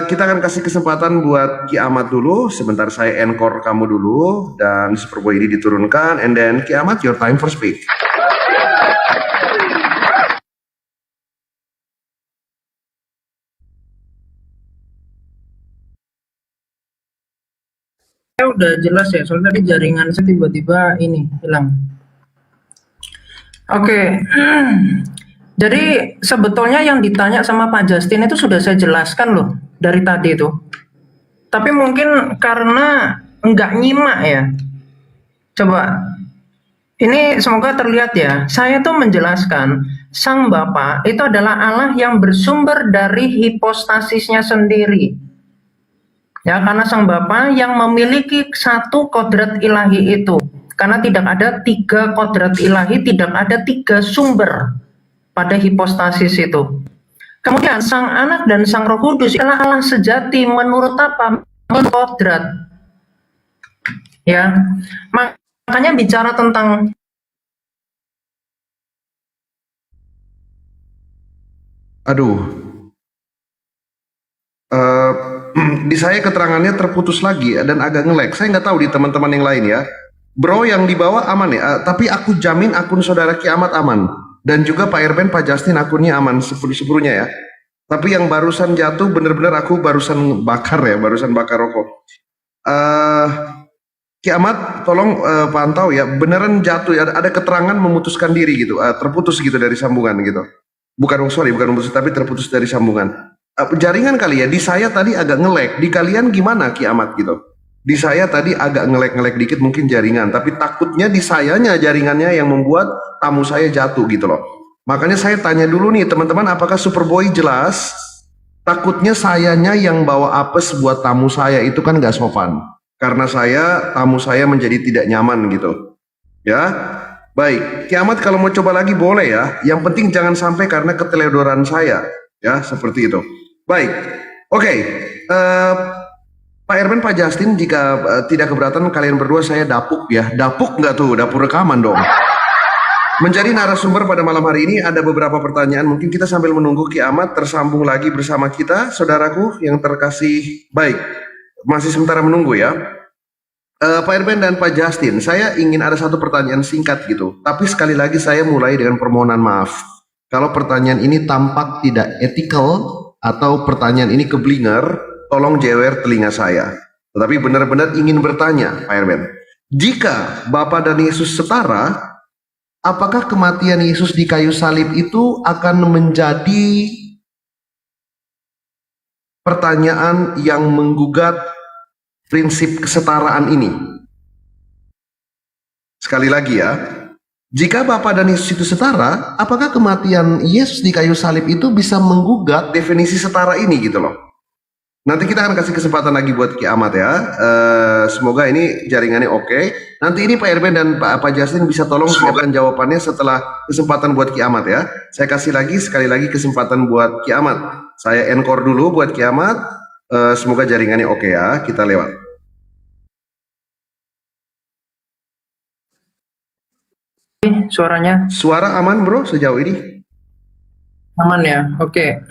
kita akan kasih kesempatan buat Kiamat dulu. Sebentar saya encore kamu dulu dan Superboy ini diturunkan, and then Kiamat, your time for speak. Udah jelas ya, soalnya tadi jaringan saya tiba-tiba ini hilang. Oke. Jadi sebetulnya yang ditanya sama Pak Justin itu sudah saya jelaskan loh dari tadi itu. Tapi mungkin karena nggak nyimak ya. Coba, ini semoga terlihat ya. Saya tuh menjelaskan Sang Bapa itu adalah Allah yang bersumber dari hipostasisnya sendiri. Ya, karena Sang Bapa yang memiliki satu kodrat ilahi itu. Karena tidak ada 3 kodrat ilahi, tidak ada 3 sumber pada hipostasis itu. Kemudian Sang Anak dan Sang Roh Kudus adalah Allah sejati menurut apa? Menurut kodrat. Ya, makanya bicara tentang di saya keterangannya terputus lagi dan agak nge-lag. Saya nggak tahu di teman-teman yang lain ya. Bro yang di bawah aman ya, tapi aku jamin akun Saudara Kiamat aman. Dan juga Pak Erben, Pak Justin akunnya aman seluruhnya ya. Tapi yang barusan jatuh bener-bener aku barusan bakar ya, barusan bakar rokok. Kiamat tolong pantau ya, beneran jatuh ya, ada keterangan memutuskan diri gitu, terputus gitu dari sambungan gitu. Bukan memutus tapi terputus dari sambungan. Jaringan kali ya, di saya tadi agak nge-lag, di kalian gimana Kiamat gitu? Di saya tadi agak nge-lag dikit mungkin jaringan, tapi takutnya di sayanya jaringannya yang membuat tamu saya jatuh gitu loh. Makanya saya tanya dulu nih teman-teman, apakah Superboy jelas? Takutnya sayanya yang bawa apes buat tamu saya itu kan gak sopan. Karena tamu saya menjadi tidak nyaman gitu. Ya, baik. Kiamat kalau mau coba lagi boleh ya. Yang penting jangan sampai karena keteledoran saya. Ya, seperti itu. Baik, oke. Pak Erben, Pak Justin, jika tidak keberatan kalian berdua saya dapuk ya. Dapuk nggak tuh? Dapur rekaman dong. Menjadi narasumber pada malam hari ini ada beberapa pertanyaan. Mungkin kita sambil menunggu Kiamat tersambung lagi bersama kita, saudaraku yang terkasih. Baik, masih sementara menunggu ya. Pak Erben dan Pak Justin, saya ingin ada satu pertanyaan singkat gitu. Tapi sekali lagi saya mulai dengan permohonan maaf. Kalau pertanyaan ini tampak tidak etikal atau pertanyaan ini keblinger, tolong jewer telinga saya. Tetapi benar-benar ingin bertanya, Pak Erben. Jika Bapa dan Yesus setara, apakah kematian Yesus di kayu salib itu akan menjadi pertanyaan yang menggugat prinsip kesetaraan ini. Sekali lagi ya, jika Bapa dan Yesus itu setara, apakah kematian Yesus di kayu salib itu bisa menggugat definisi setara ini gitu loh. Nanti kita akan kasih kesempatan lagi buat Kiamat ya. Semoga ini jaringannya oke. Nanti ini Pak Erben dan Pak Justin bisa tolong siapkan jawabannya setelah kesempatan buat Kiamat ya. Saya kasih lagi sekali lagi kesempatan buat Kiamat. Saya encore dulu buat Kiamat. Semoga jaringannya oke ya. Kita lewat. Suaranya Suara aman bro sejauh ini? aman ya? Oke.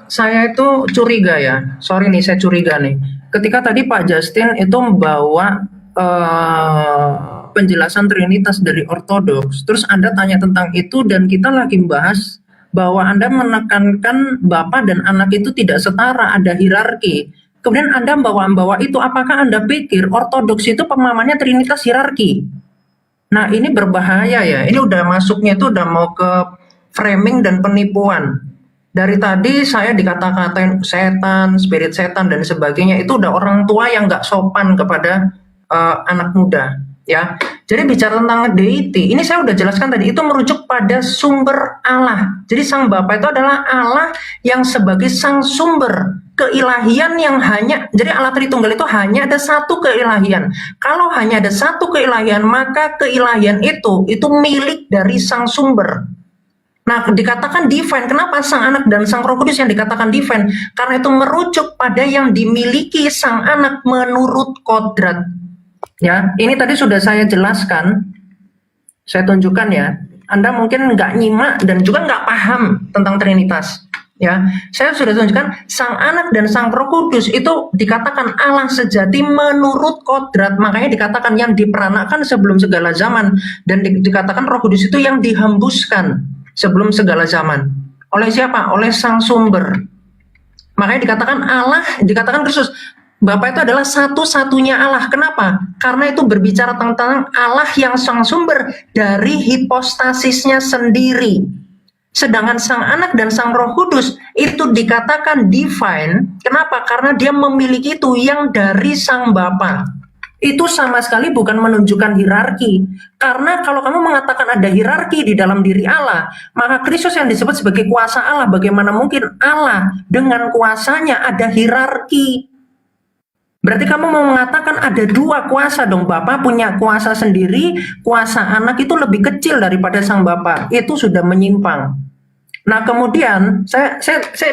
Saya itu curiga ya. Sorry nih, saya curiga nih. Ketika tadi Pak Justin itu membawa penjelasan Trinitas dari Ortodoks, terus Anda tanya tentang itu dan kita lagi membahas bahwa Anda menekankan Bapa dan Anak itu tidak setara, ada hierarki. Kemudian Anda membawa itu, apakah Anda pikir Ortodoks itu pemahamannya Trinitas hierarki? Nah, ini berbahaya ya. Ini udah masuknya itu udah mau ke framing dan penipuan. Dari tadi saya dikata-katain setan, spirit setan dan sebagainya. Itu udah orang tua yang nggak sopan kepada anak muda, ya. Jadi bicara tentang deity, ini saya udah jelaskan tadi, itu merujuk pada sumber Allah. Jadi Sang Bapa itu adalah Allah yang sebagai sang sumber keilahian yang hanya, jadi Allah Tritunggal itu hanya ada satu keilahian. Kalau hanya ada satu keilahian, maka keilahian itu milik dari sang sumber. Nah, dikatakan divine. Kenapa Sang Anak dan Sang Roh Kudus yang dikatakan divine? Karena itu merujuk pada yang dimiliki Sang Anak menurut kodrat. Ya, ini tadi sudah saya jelaskan, saya tunjukkan ya. Anda mungkin nggak nyimak dan juga nggak paham tentang Trinitas. Ya, saya sudah tunjukkan Sang Anak dan Sang Roh Kudus itu dikatakan Allah sejati menurut kodrat. Makanya dikatakan yang diperanakan sebelum segala zaman, dan dikatakan Roh Kudus itu yang dihembuskan sebelum segala zaman. Oleh siapa? Oleh Sang Sumber. Makanya dikatakan Allah, dikatakan Kristus, Bapa itu adalah satu-satunya Allah. Kenapa? Karena itu berbicara tentang Allah yang sang sumber dari hipostasisnya sendiri. Sedangkan Sang Anak dan Sang Roh Kudus itu dikatakan divine. Kenapa? Karena dia memiliki itu yang dari Sang Bapa. Itu sama sekali bukan menunjukkan hierarki. Karena kalau kamu mengatakan ada hierarki di dalam diri Allah, maka Kristus yang disebut sebagai kuasa Allah, bagaimana mungkin Allah dengan kuasanya ada hierarki? Berarti kamu mau mengatakan ada dua kuasa dong. Bapa punya kuasa sendiri, kuasa Anak itu lebih kecil daripada Sang Bapa. Itu sudah menyimpang. Nah, kemudian saya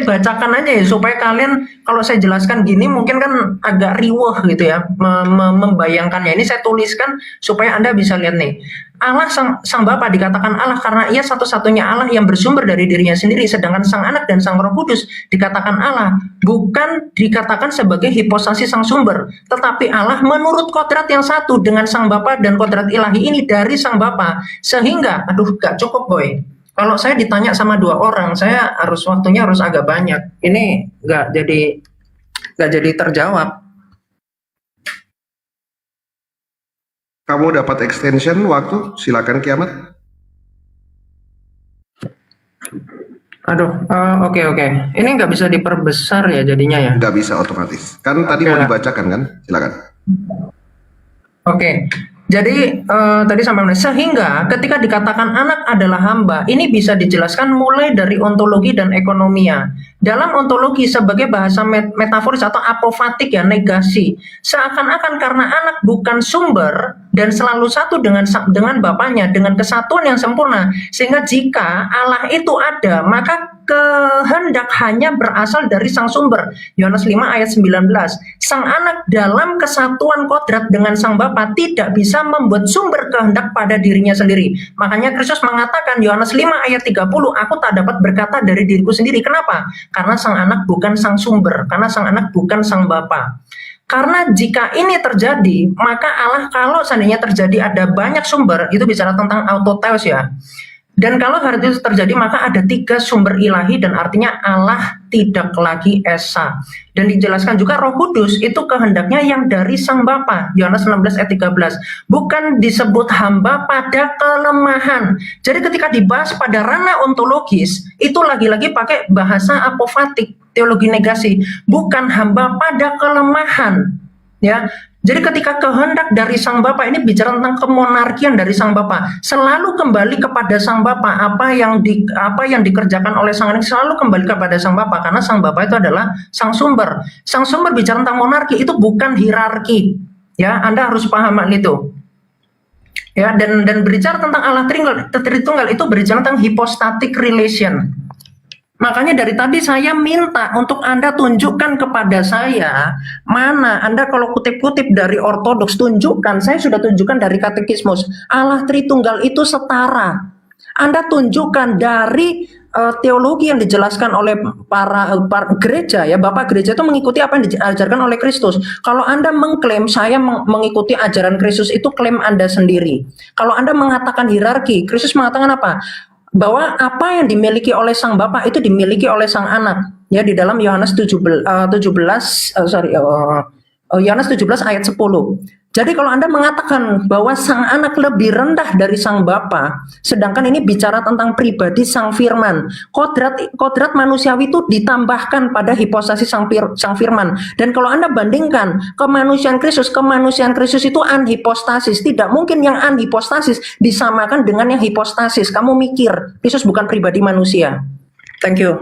bacakan aja ya supaya kalian, kalau saya jelaskan gini mungkin kan agak riweh gitu ya membayangkannya. Ini saya tuliskan supaya Anda bisa lihat nih. Allah sang Bapa dikatakan Allah karena ia satu-satunya Allah yang bersumber dari dirinya sendiri, sedangkan Sang Anak dan Sang Roh Kudus dikatakan Allah, bukan dikatakan sebagai hipostasi sang sumber, tetapi Allah menurut kodrat yang satu dengan Sang Bapa, dan kodrat ilahi ini dari Sang Bapa. Sehingga, gak cukup boy. Kalau saya ditanya sama dua orang, saya waktunya harus agak banyak. Ini nggak jadi terjawab. Kamu dapat extension waktu, silakan Kiamat. Oke. Ini nggak bisa diperbesar ya jadinya ya? Nggak bisa otomatis. Kan tadi mau dibacakan kan? Silakan. Oke. Jadi tadi sampai mana? Sehingga ketika dikatakan anak adalah hamba, ini bisa dijelaskan mulai dari ontologi dan ekonomia. Dalam ontologi sebagai bahasa metaforis atau apofatik ya, negasi. Seakan-akan karena anak bukan sumber dan selalu satu dengan Bapaknya, dengan kesatuan yang sempurna. Sehingga jika Allah itu ada, maka kehendak hanya berasal dari sang sumber. Yohanes 5 ayat 19. Sang Anak dalam kesatuan kodrat dengan Sang Bapa tidak bisa membuat sumber kehendak pada dirinya sendiri. Makanya Kristus mengatakan Yohanes 5 ayat 30, aku tak dapat berkata dari diriku sendiri. Kenapa? Karena Sang Anak bukan sang sumber, karena Sang Anak bukan Sang Bapa. Karena jika ini terjadi, maka Allah, kalau seandainya terjadi ada banyak sumber, itu bicara tentang autotheos ya. Dan kalau hal itu terjadi, maka ada 3 sumber ilahi dan artinya Allah tidak lagi esa. Dan dijelaskan juga Roh Kudus itu kehendaknya yang dari Sang Bapa, Yohanes 16 ayat 13. Bukan disebut hamba pada kelemahan. Jadi ketika dibahas pada ranah ontologis, itu lagi-lagi pakai bahasa apofatik, teologi negasi. Bukan hamba pada kelemahan. Ya, jadi ketika kehendak dari Sang Bapa ini bicara tentang kemonarkian dari Sang Bapa, selalu kembali kepada Sang Bapa. Apa yang dikerjakan oleh Sang Anak selalu kembali kepada Sang Bapa, karena Sang Bapa itu adalah Sang Sumber. Sang Sumber bicara tentang monarki itu bukan hierarki. Ya, Anda harus paham itu. Ya, dan berbicara tentang Allah Tritunggal itu berbicara tentang hypostatic relation. Makanya dari tadi saya minta untuk Anda tunjukkan kepada saya, mana Anda kalau kutip-kutip dari ortodoks, tunjukkan, saya sudah tunjukkan dari katekismus, Allah Tritunggal itu setara. Anda tunjukkan dari teologi yang dijelaskan oleh para gereja, ya, Bapak gereja itu mengikuti apa yang diajarkan oleh Kristus. Kalau Anda mengklaim saya mengikuti ajaran Kristus, itu klaim Anda sendiri. Kalau Anda mengatakan hierarki, Kristus mengatakan apa? Bahwa apa yang dimiliki oleh Sang Bapa itu dimiliki oleh Sang Anak. Ya, di dalam Yohanes 17 ayat 10. Jadi kalau Anda mengatakan bahwa Sang Anak lebih rendah dari Sang Bapa, sedangkan ini bicara tentang pribadi Sang Firman, kodrat manusiawi itu ditambahkan pada hipostasis Sang Firman. Dan kalau Anda bandingkan kemanusiaan Kristus itu anhipostasis. Tidak mungkin yang anhipostasis disamakan dengan yang hipostasis. Kamu mikir, Kristus bukan pribadi manusia. Thank you.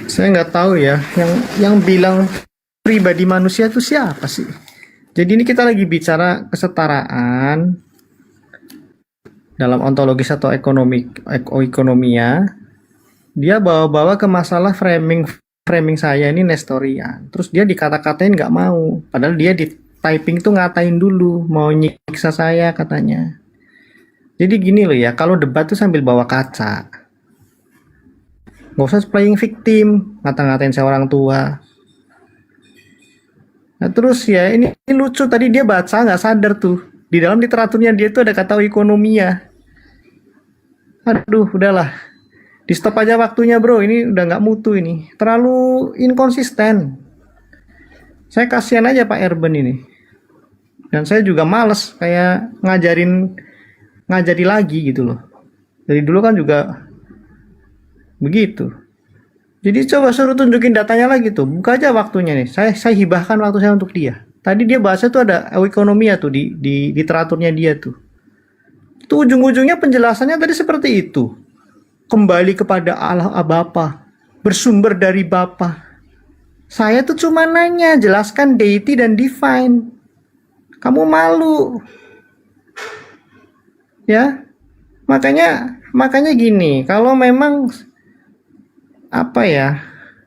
Saya nggak tahu ya, yang bilang pribadi manusia itu siapa sih? Jadi ini kita lagi bicara kesetaraan dalam ontologis atau ekonomia. Dia bawa-bawa ke masalah framing saya ini Nestorian. Terus dia dikata-katain nggak mau, padahal dia di typing tuh ngatain dulu, mau nyiksa saya katanya. Jadi gini loh ya, kalau debat tuh sambil bawa kaca. Nggak usah playing victim, ngata-ngatain saya orang tua. Nah terus ya, ini lucu, tadi dia baca nggak sadar tuh. Di dalam literaturnya dia tuh ada kata oikonomia. Aduh, udahlah. Di stop aja waktunya bro, ini udah nggak mutu ini. Terlalu inkonsisten. Saya kasihan aja Pak Erben ini. Dan saya juga males kayak ngajari lagi gitu loh. Dari dulu kan juga begitu. Jadi coba suruh tunjukin datanya lagi tuh. Buka aja waktunya nih. Saya hibahkan waktu saya untuk dia. Tadi dia bahasa tuh ada ekonomia tuh di literaturnya dia tuh. Itu ujung-ujungnya penjelasannya tadi seperti itu. Kembali kepada Allah Bapa, bersumber dari Bapa. Saya tuh cuma nanya, jelaskan deity dan divine. Kamu malu. Ya. Makanya gini, kalau memang apa ya,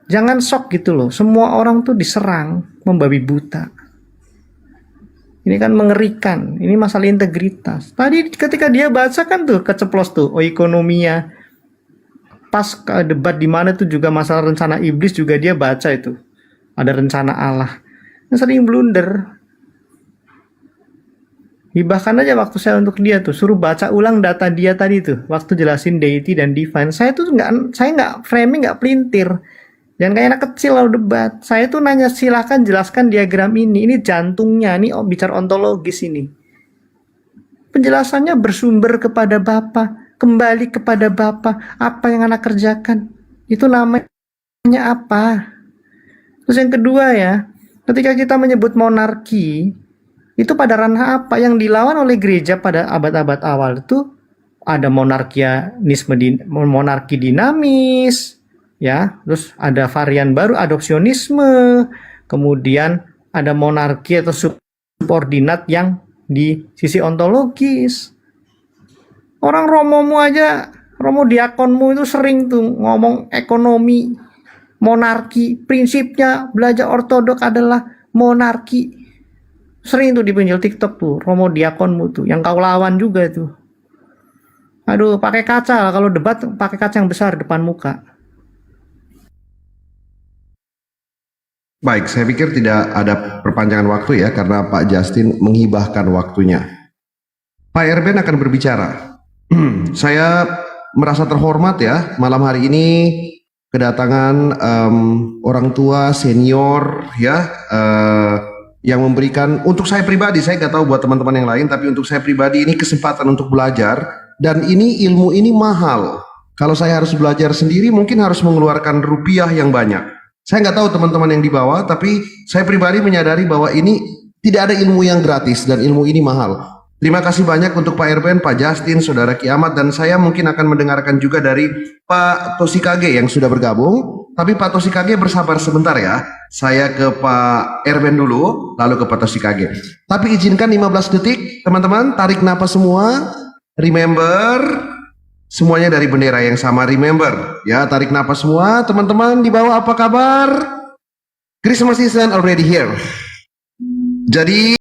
jangan shock gitu loh. Semua orang tuh diserang membabi buta. Ini kan mengerikan. Ini masalah integritas. Tadi ketika dia baca kan tuh keceplos tuh oikonomia. Pas ke debat di mana tuh juga masalah rencana iblis juga dia baca itu. Ada rencana Allah. Yang sering blunder. Hibahkan aja waktu saya untuk dia tuh, suruh baca ulang data dia tadi tuh, waktu jelasin deity dan divine. Saya nggak framing, nggak pelintir. Jangan kayak anak kecil lalu debat. Saya tuh nanya, silahkan jelaskan diagram ini jantungnya, ini bicara ontologis ini. Penjelasannya bersumber kepada Bapa, kembali kepada Bapa. Apa yang anak kerjakan? Itu namanya apa? Terus yang kedua ya, ketika kita menyebut monarki, itu pada ranah apa yang dilawan oleh gereja pada abad-abad awal itu? Ada monarki dinamis, ya, terus ada varian baru adopsionisme, kemudian ada monarki atau subordinat yang di sisi ontologis. Orang romomu aja, romo diakonmu itu sering tuh ngomong ekonomi, monarki, prinsipnya belajar ortodok adalah monarki. Sering tuh di penjual TikTok tuh, romo diakonmu tuh, yang kau lawan juga tuh. Aduh, pakai kaca, kalau debat pakai kaca yang besar depan muka. Baik, saya pikir tidak ada perpanjangan waktu ya karena Pak Justin menghibahkan waktunya. Pak Erben akan berbicara. Saya merasa terhormat ya malam hari ini kedatangan orang tua senior ya yang memberikan untuk saya pribadi, saya nggak tahu buat teman-teman yang lain, tapi untuk saya pribadi ini kesempatan untuk belajar dan ini ilmu ini mahal. Kalau saya harus belajar sendiri mungkin harus mengeluarkan rupiah yang banyak. Saya nggak tahu teman-teman yang di bawah, tapi saya pribadi menyadari bahwa ini tidak ada ilmu yang gratis dan ilmu ini mahal. Terima kasih banyak untuk Pak Erben, Pak Justin, Saudara Kiamat, dan saya mungkin akan mendengarkan juga dari Pak Tosikage yang sudah bergabung. Tapi Pak Tosikage bersabar sebentar ya. Saya ke Pak Erben dulu, lalu ke Pak Tosikage. Tapi izinkan 15 detik, teman-teman, tarik napas semua. Remember, semuanya dari bendera yang sama, remember. Ya, tarik napas semua. Teman-teman di bawah apa kabar? Christmas season already here. Jadi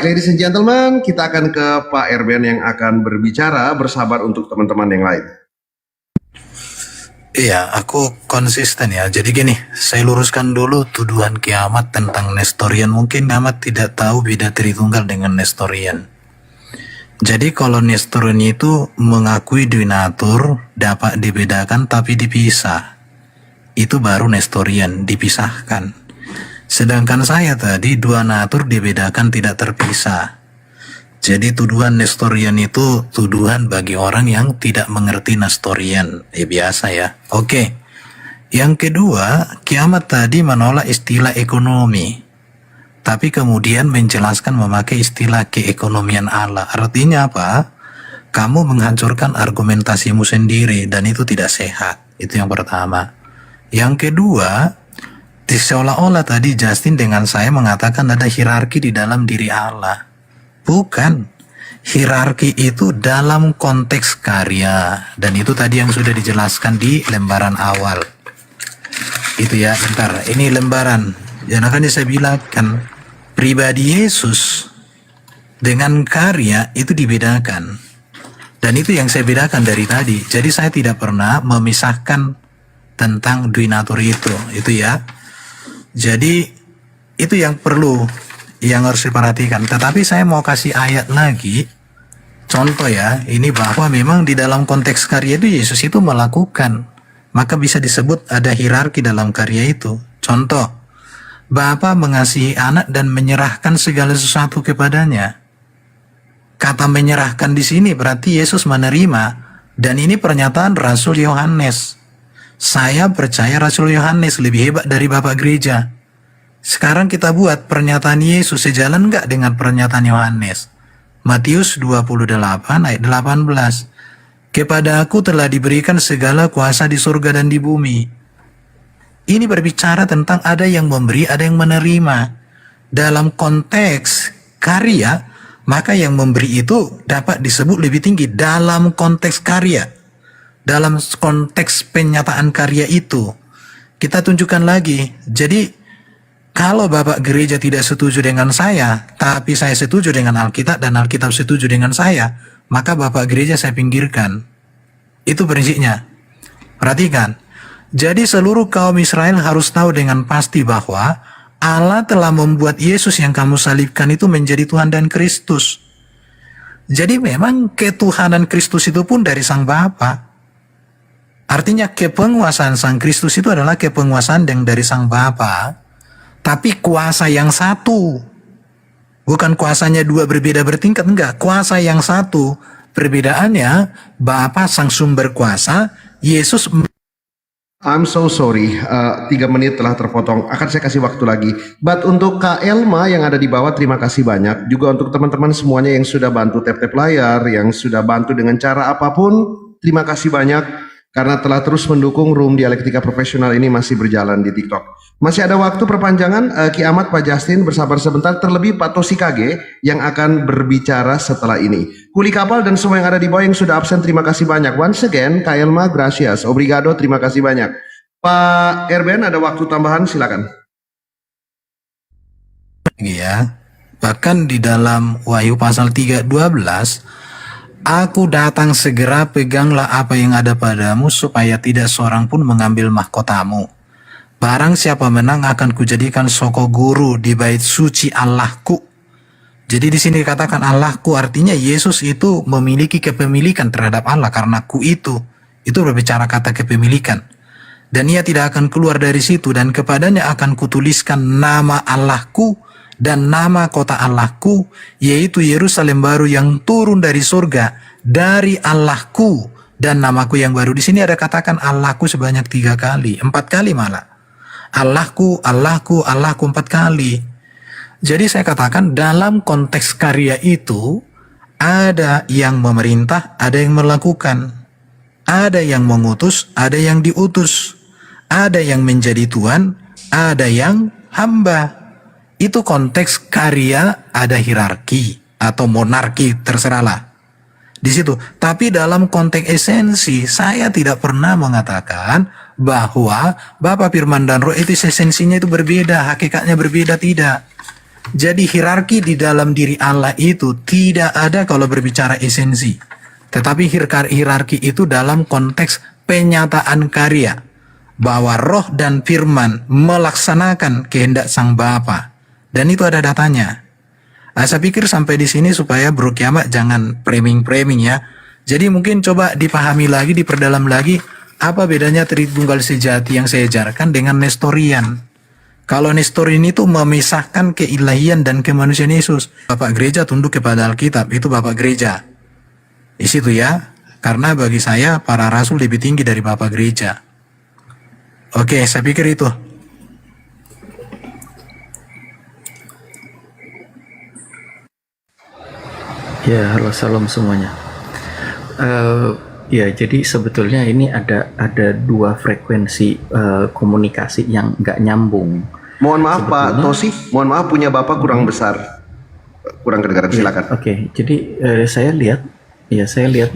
ladies and gentlemen, kita akan ke Pak Erben yang akan berbicara. Bersabar untuk teman-teman yang lain. Iya, aku konsisten ya. Jadi gini, saya luruskan dulu tuduhan Kiamat tentang Nestorian. Mungkin Kiamat tidak tahu beda Tritunggal dengan Nestorian. Jadi kalau Nestorian itu mengakui Duinatur dapat dibedakan tapi dipisah. Itu baru Nestorian, dipisahkan. Sedangkan saya tadi dua natur dibedakan tidak terpisah. Jadi tuduhan Nestorian itu tuduhan bagi orang yang tidak mengerti Nestorian. Biasa ya. Oke. Yang kedua, Kiamat tadi menolak istilah ekonomi. Tapi kemudian menjelaskan memakai istilah keekonomian Allah. Artinya apa? Kamu menghancurkan argumentasimu sendiri dan itu tidak sehat. Itu yang pertama. Yang kedua, seolah-olah tadi Justin dengan saya mengatakan ada hierarki di dalam diri Allah. Bukan. Hierarki itu dalam konteks karya. Dan itu tadi yang sudah dijelaskan di lembaran awal. Itu ya, bentar. Ini lembaran. Yang akan saya bilang kan, pribadi Yesus dengan karya itu dibedakan. Dan itu yang saya bedakan dari tadi. Jadi saya tidak pernah memisahkan tentang Duinatur itu ya. Jadi itu yang perlu, yang harus diperhatikan. Tetapi saya mau kasih ayat lagi, contoh ya, ini bahwa memang di dalam konteks karya itu Yesus itu melakukan, maka bisa disebut ada hierarki dalam karya itu. Contoh, Bapa mengasihi anak dan menyerahkan segala sesuatu kepadanya. Kata menyerahkan di sini berarti Yesus menerima, dan ini pernyataan Rasul Yohanes. Saya percaya Rasul Yohanes lebih hebat dari Bapak Gereja. Sekarang kita buat pernyataan Yesus sejalan enggak dengan pernyataan Yohanes? Matius 28 ayat 18. Kepada aku telah diberikan segala kuasa di surga dan di bumi. Ini berbicara tentang ada yang memberi, ada yang menerima. Dalam konteks karya, maka yang memberi itu dapat disebut lebih tinggi dalam konteks karya. Dalam konteks penyataan karya itu. Kita tunjukkan lagi. Jadi, kalau Bapak Gereja tidak setuju dengan saya, tapi saya setuju dengan Alkitab dan Alkitab setuju dengan saya, maka Bapak Gereja saya pinggirkan. Itu prinsipnya. Perhatikan. Jadi seluruh kaum Israel harus tahu dengan pasti bahwa Allah telah membuat Yesus yang kamu salibkan itu menjadi Tuhan dan Kristus. Jadi memang ketuhanan Kristus itu pun dari Sang Bapa. Artinya kepenguasaan Sang Kristus itu adalah kepenguasaan yang dari Sang Bapa, tapi kuasa yang satu. Bukan kuasanya dua berbeda bertingkat, enggak. Kuasa yang satu. Perbedaannya, Bapa Sang Sumber Kuasa, Yesus. I'm so sorry, 3 menit telah terpotong. Akan saya kasih waktu lagi. But untuk Kak Elma yang ada di bawah, terima kasih banyak. Juga untuk teman-teman semuanya yang sudah bantu tap-tap layar, yang sudah bantu dengan cara apapun, terima kasih banyak. Karena telah terus mendukung Room Dialektika Profesional ini masih berjalan di TikTok. Masih ada waktu perpanjangan, Ki Ahmad, Pak Justin, bersabar sebentar. Terlebih Pak Tosi KG yang akan berbicara setelah ini. Kuli kapal dan semua yang ada di bawah yang sudah absen, terima kasih banyak. Once again, Kak Elma, gracias. Obrigado, terima kasih banyak. Pak Erben, ada waktu tambahan, silakan. Ya, bahkan di dalam Wahyu pasal 3:12, aku datang segera, peganglah apa yang ada padamu, supaya tidak seorang pun mengambil mahkotamu. Barang siapa menang akan kujadikan soko guru di bait suci Allahku. Jadi di sini dikatakan Allahku, artinya Yesus itu memiliki kepemilikan terhadap Allah, karena ku itu berbicara kata kepemilikan. Dan ia tidak akan keluar dari situ, dan kepadanya akan kutuliskan nama Allahku dan nama kota Allahku, yaitu Yerusalem baru yang turun dari surga dari Allahku, dan namaku yang baru. Di sini ada katakan Allahku sebanyak 3 kali, 4 kali malah. Allahku, Allahku, Allahku 4 kali. Jadi saya katakan dalam konteks karya itu ada yang memerintah, ada yang melakukan, ada yang mengutus, ada yang diutus, ada yang menjadi Tuhan, ada yang hamba. Itu konteks karya, ada hierarki atau monarki, terserahlah di situ. Tapi dalam konteks esensi, saya tidak pernah mengatakan bahwa Bapa, Firman dan Roh itu esensinya itu berbeda, hakikatnya berbeda, tidak. Jadi hierarki di dalam diri Allah itu tidak ada kalau berbicara esensi. Tetapi hierarki itu dalam konteks penyataan karya, bahwa Roh dan Firman melaksanakan kehendak Sang Bapa. Dan itu ada datanya. Saya pikir sampai di sini supaya Bro Kiamat jangan framing ya. Jadi mungkin coba dipahami lagi, diperdalam lagi, apa bedanya Tritunggal sejati yang saya ajarkan dengan Nestorian. Kalau Nestorian itu memisahkan keilahian dan kemanusiaan Yesus. Bapak Gereja tunduk kepada Alkitab, itu Bapak Gereja. Di situ ya. Karena bagi saya para rasul lebih tinggi dari Bapak Gereja. Oke, saya pikir itu. Ya, halo, salam semuanya. Ya, jadi sebetulnya ini ada 2 frekuensi komunikasi yang nggak nyambung. Mohon maaf Pak Tosi, mohon maaf punya Bapak kurang besar, kurang kedengaran, silakan. Oke, jadi saya lihat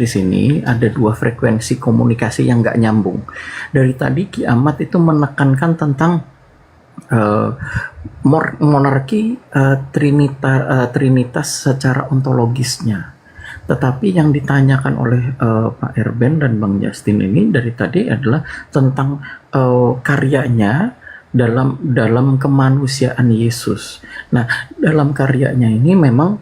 di sini ada 2 frekuensi komunikasi yang nggak nyambung. Dari tadi Ki Ahmad itu menekankan tentang monarki, trinitas secara ontologisnya. Tetapi yang ditanyakan oleh Pak Erben dan Bang Justin ini dari tadi adalah tentang karyanya dalam kemanusiaan Yesus. Nah, dalam karyanya ini memang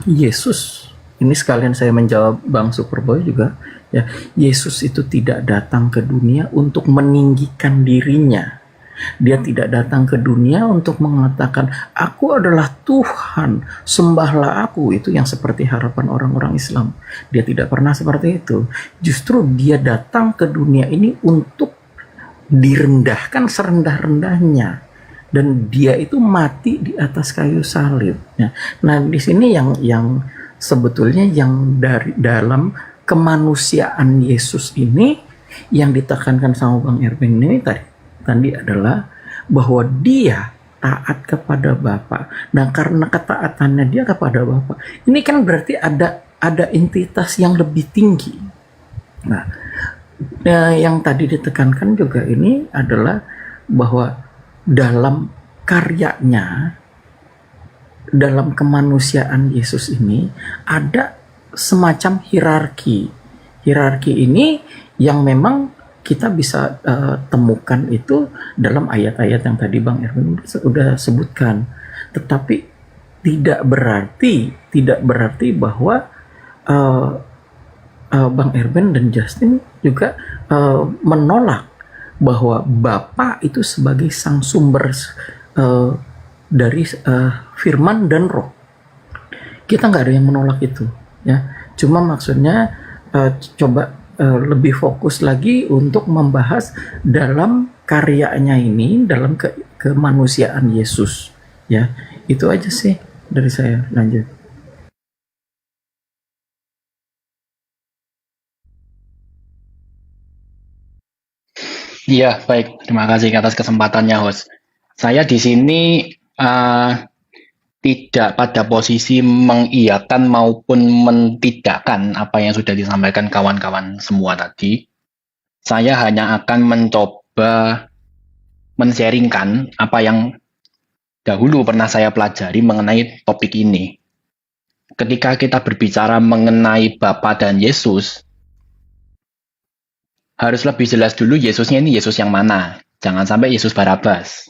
Yesus, ini sekalian saya menjawab Bang Superboy juga, ya, Yesus itu tidak datang ke dunia untuk meninggikan dirinya. Dia tidak datang ke dunia untuk mengatakan aku adalah Tuhan, sembahlah aku. Itu yang seperti harapan orang-orang Islam. Dia tidak pernah seperti itu. Justru dia datang ke dunia ini untuk direndahkan serendah-rendahnya, dan dia itu mati di atas kayu salib. Nah, di sini yang sebetulnya yang dari dalam kemanusiaan Yesus ini yang ditekankan sama Bang Erwin ini tadi tadi adalah bahwa dia taat kepada Bapa. Nah, karena ketaatannya dia kepada Bapa, ini kan berarti ada entitas yang lebih tinggi. Nah, yang tadi ditekankan juga ini adalah bahwa dalam karyanya, dalam kemanusiaan Yesus ini ada semacam hierarki. Hierarki ini yang memang kita bisa temukan itu dalam ayat-ayat yang tadi Bang Erwin sudah sebutkan. Tetapi tidak berarti bahwa Bang Erwin dan Justin juga menolak bahwa Bapa itu sebagai sang sumber dari firman dan roh. Kita nggak ada yang menolak itu, ya. Cuma maksudnya coba lebih fokus lagi untuk membahas dalam karyanya ini, dalam kemanusiaan Yesus, ya. Itu aja sih dari saya. Lanjut. Iya, baik. Terima kasih atas kesempatannya, host. Saya di sini eh, tidak pada posisi mengiyakan maupun mentidakkan apa yang sudah disampaikan kawan-kawan semua tadi. Saya hanya akan mencoba men-sharingkan apa yang dahulu pernah saya pelajari mengenai topik ini. Ketika kita berbicara mengenai Bapa dan Yesus, harus lebih jelas dulu Yesusnya ini Yesus yang mana. Jangan sampai Yesus Barabas.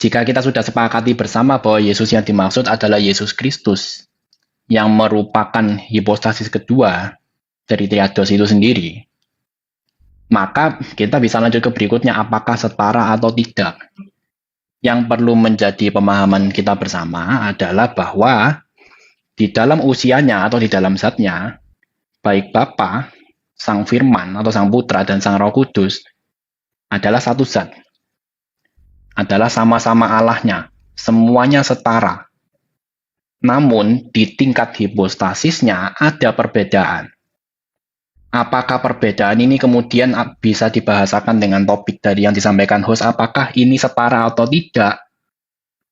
Jika kita sudah sepakati bersama bahwa Yesus yang dimaksud adalah Yesus Kristus, yang merupakan hipostasis kedua dari Triados itu sendiri, maka kita bisa lanjut ke berikutnya, apakah setara atau tidak. Yang perlu menjadi pemahaman kita bersama adalah bahwa di dalam usianya atau di dalam zatnya, baik Bapa, Sang Firman atau Sang Putra dan Sang Roh Kudus adalah satu zat. Adalah sama-sama Allahnya, semuanya setara. Namun di tingkat hipostasisnya ada perbedaan. Apakah perbedaan ini kemudian bisa dibahasakan dengan topik dari yang disampaikan host, apakah ini setara atau tidak?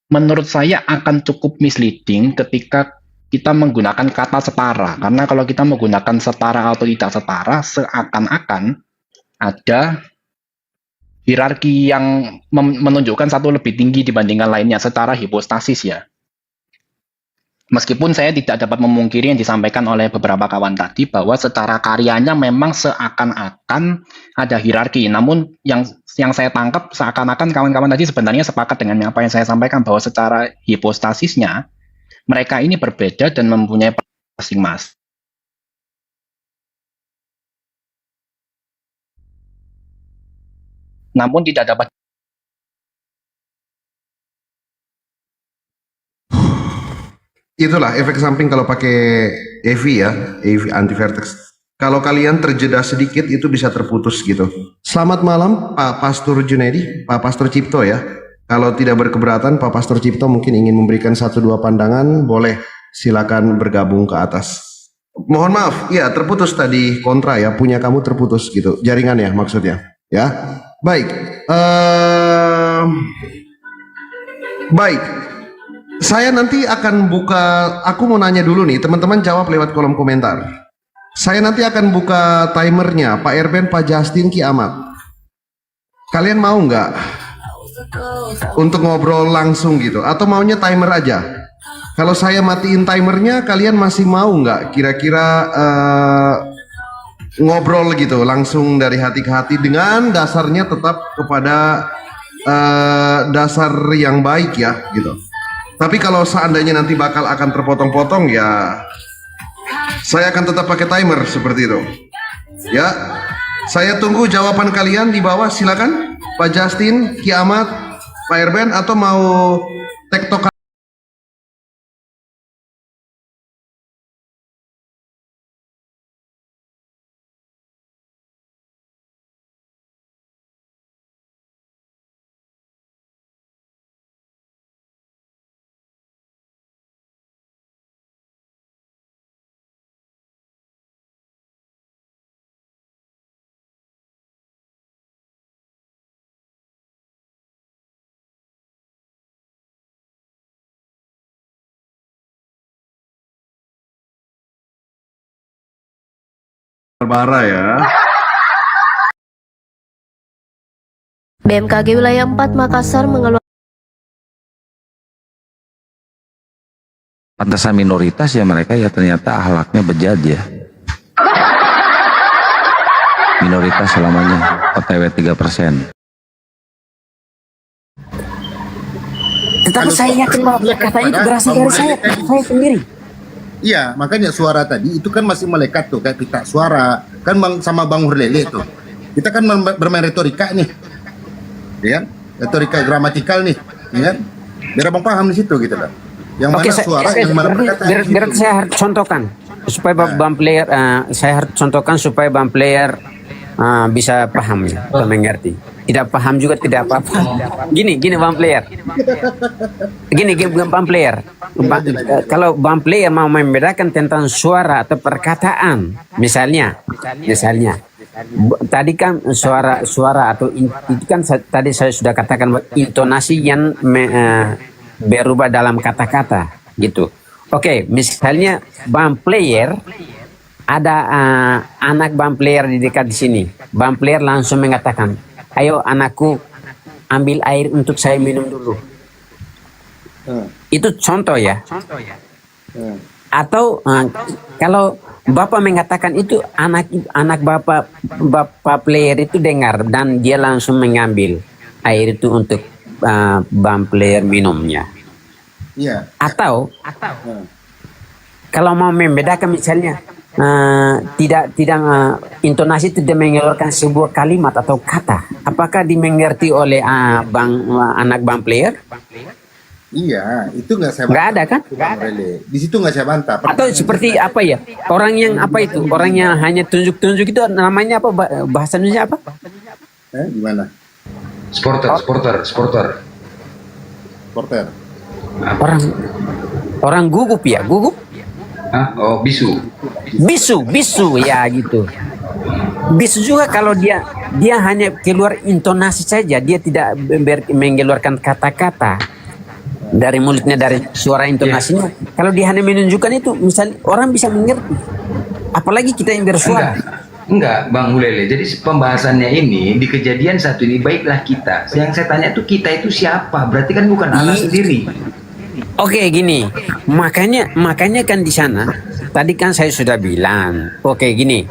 Menurut saya akan cukup misleading ketika kita menggunakan kata setara. Karena kalau kita menggunakan setara atau tidak setara, seakan-akan ada hierarki yang menunjukkan satu lebih tinggi dibandingkan lainnya secara hipostasis, ya. Meskipun saya tidak dapat memungkiri yang disampaikan oleh beberapa kawan tadi bahwa secara karyanya memang seakan-akan ada hierarki. Namun yang saya tangkap seakan-akan kawan-kawan tadi sebenarnya sepakat dengan apa yang saya sampaikan bahwa secara hipostasisnya mereka ini berbeda dan mempunyai masing-masing. Namun tidak dapat Itulah efek samping kalau pakai EV ya, EV anti vertex. Kalau kalian terjeda sedikit itu bisa terputus gitu. Selamat malam Pak Pastor Junaidi, Pak Pastor Cipto ya. Kalau tidak berkeberatan Pak Pastor Cipto mungkin ingin memberikan 1-2 pandangan, boleh silakan bergabung ke atas. Mohon maaf, ya terputus tadi kontra ya, punya kamu terputus gitu, jaringan ya maksudnya. Ya, baik. Baik. Saya nanti akan buka, aku mau nanya dulu nih, teman-teman jawab lewat kolom komentar. Saya nanti akan buka timernya, Pak Erben, Pak Justin, Ki Ahmad. Kalian mau nggak untuk ngobrol langsung gitu? Atau maunya timer aja? Kalau saya matiin timernya, kalian masih mau nggak kira-kira ngobrol gitu, langsung dari hati ke hati dengan dasarnya tetap kepada dasar yang baik ya gitu. Tapi kalau seandainya nanti akan terpotong-potong ya saya akan tetap pakai timer seperti itu. Ya, saya tunggu jawaban kalian di bawah, silakan Pak Justin, Ki Ahmad, Pak Erben, atau mau tektok Barbara ya. BMKG Wilayah 4 Makassar mengeluarkan pantesan minoritas ya mereka ya ternyata akhlaknya bejat ya. Minoritas selamanya, OTW 3%. Tetapi saya yakin bahwa perkataan itu berasal dari saya sendiri. Iya, makanya suara tadi itu kan masih melekat tuh kayak pita suara. Kan sama Bang Hurlele tuh. Kita kan bermain retorika nih. Ya kan? Retorika gramatikal nih, ya kan? Biar Abang paham di situ gitu loh. Yang mana suara, yang mana perkataan. Berarti saya harus contohkan supaya Bang Player saya harus contohkan supaya Bang Player bisa paham ya, atau mengerti. Tidak paham juga tidak apa-apa. Gini Bang Player. Gini Bang Player. Kalau Bang Player mau membedakan tentang suara atau perkataan, misalnya tadi kan suara atau itu kan tadi saya sudah katakan bahwa intonasi yang berubah dalam kata-kata gitu. Oke, misalnya Bang Player ada anak Bang Player di dekat di sini. Bang Player langsung mengatakan, "Ayo anakku, ambil air untuk saya minum dulu." Itu contoh ya. Atau kalau Bapak mengatakan itu anak Bapak Player itu dengar dan dia langsung mengambil air itu untuk Bang Player minumnya. Iya. Atau kalau mau membedakan misalnya tidak intonasi tidak mengeluarkan sebuah kalimat atau kata, apakah dimengerti oleh anak Bang Player? Iya, itu nggak saya nggak ada kan? Di situ nggak saya bantah. Atau seperti apa ya? Orang yang apa itu? Orang yang hanya tunjuk-tunjuk itu namanya apa? Bahasa Indonesia apa? Gimana? Sporter. Orang gugup ya, gugup? Oh, bisu ya gitu. Bisu juga kalau dia hanya keluar intonasi saja, dia tidak mengeluarkan kata-kata dari mulutnya, dari suara intonasinya. Kalau dia hanya menunjukkan itu, misalnya orang bisa mengerti. Apalagi kita yang bersuara. Enggak, Bang Hulele. Jadi pembahasannya ini di kejadian satu ini baiklah kita. Yang saya tanya tuh kita itu siapa? Berarti kan bukan Allah sendiri. Oke, gini. Makanya kan di sana tadi kan saya sudah bilang. Oke, gini.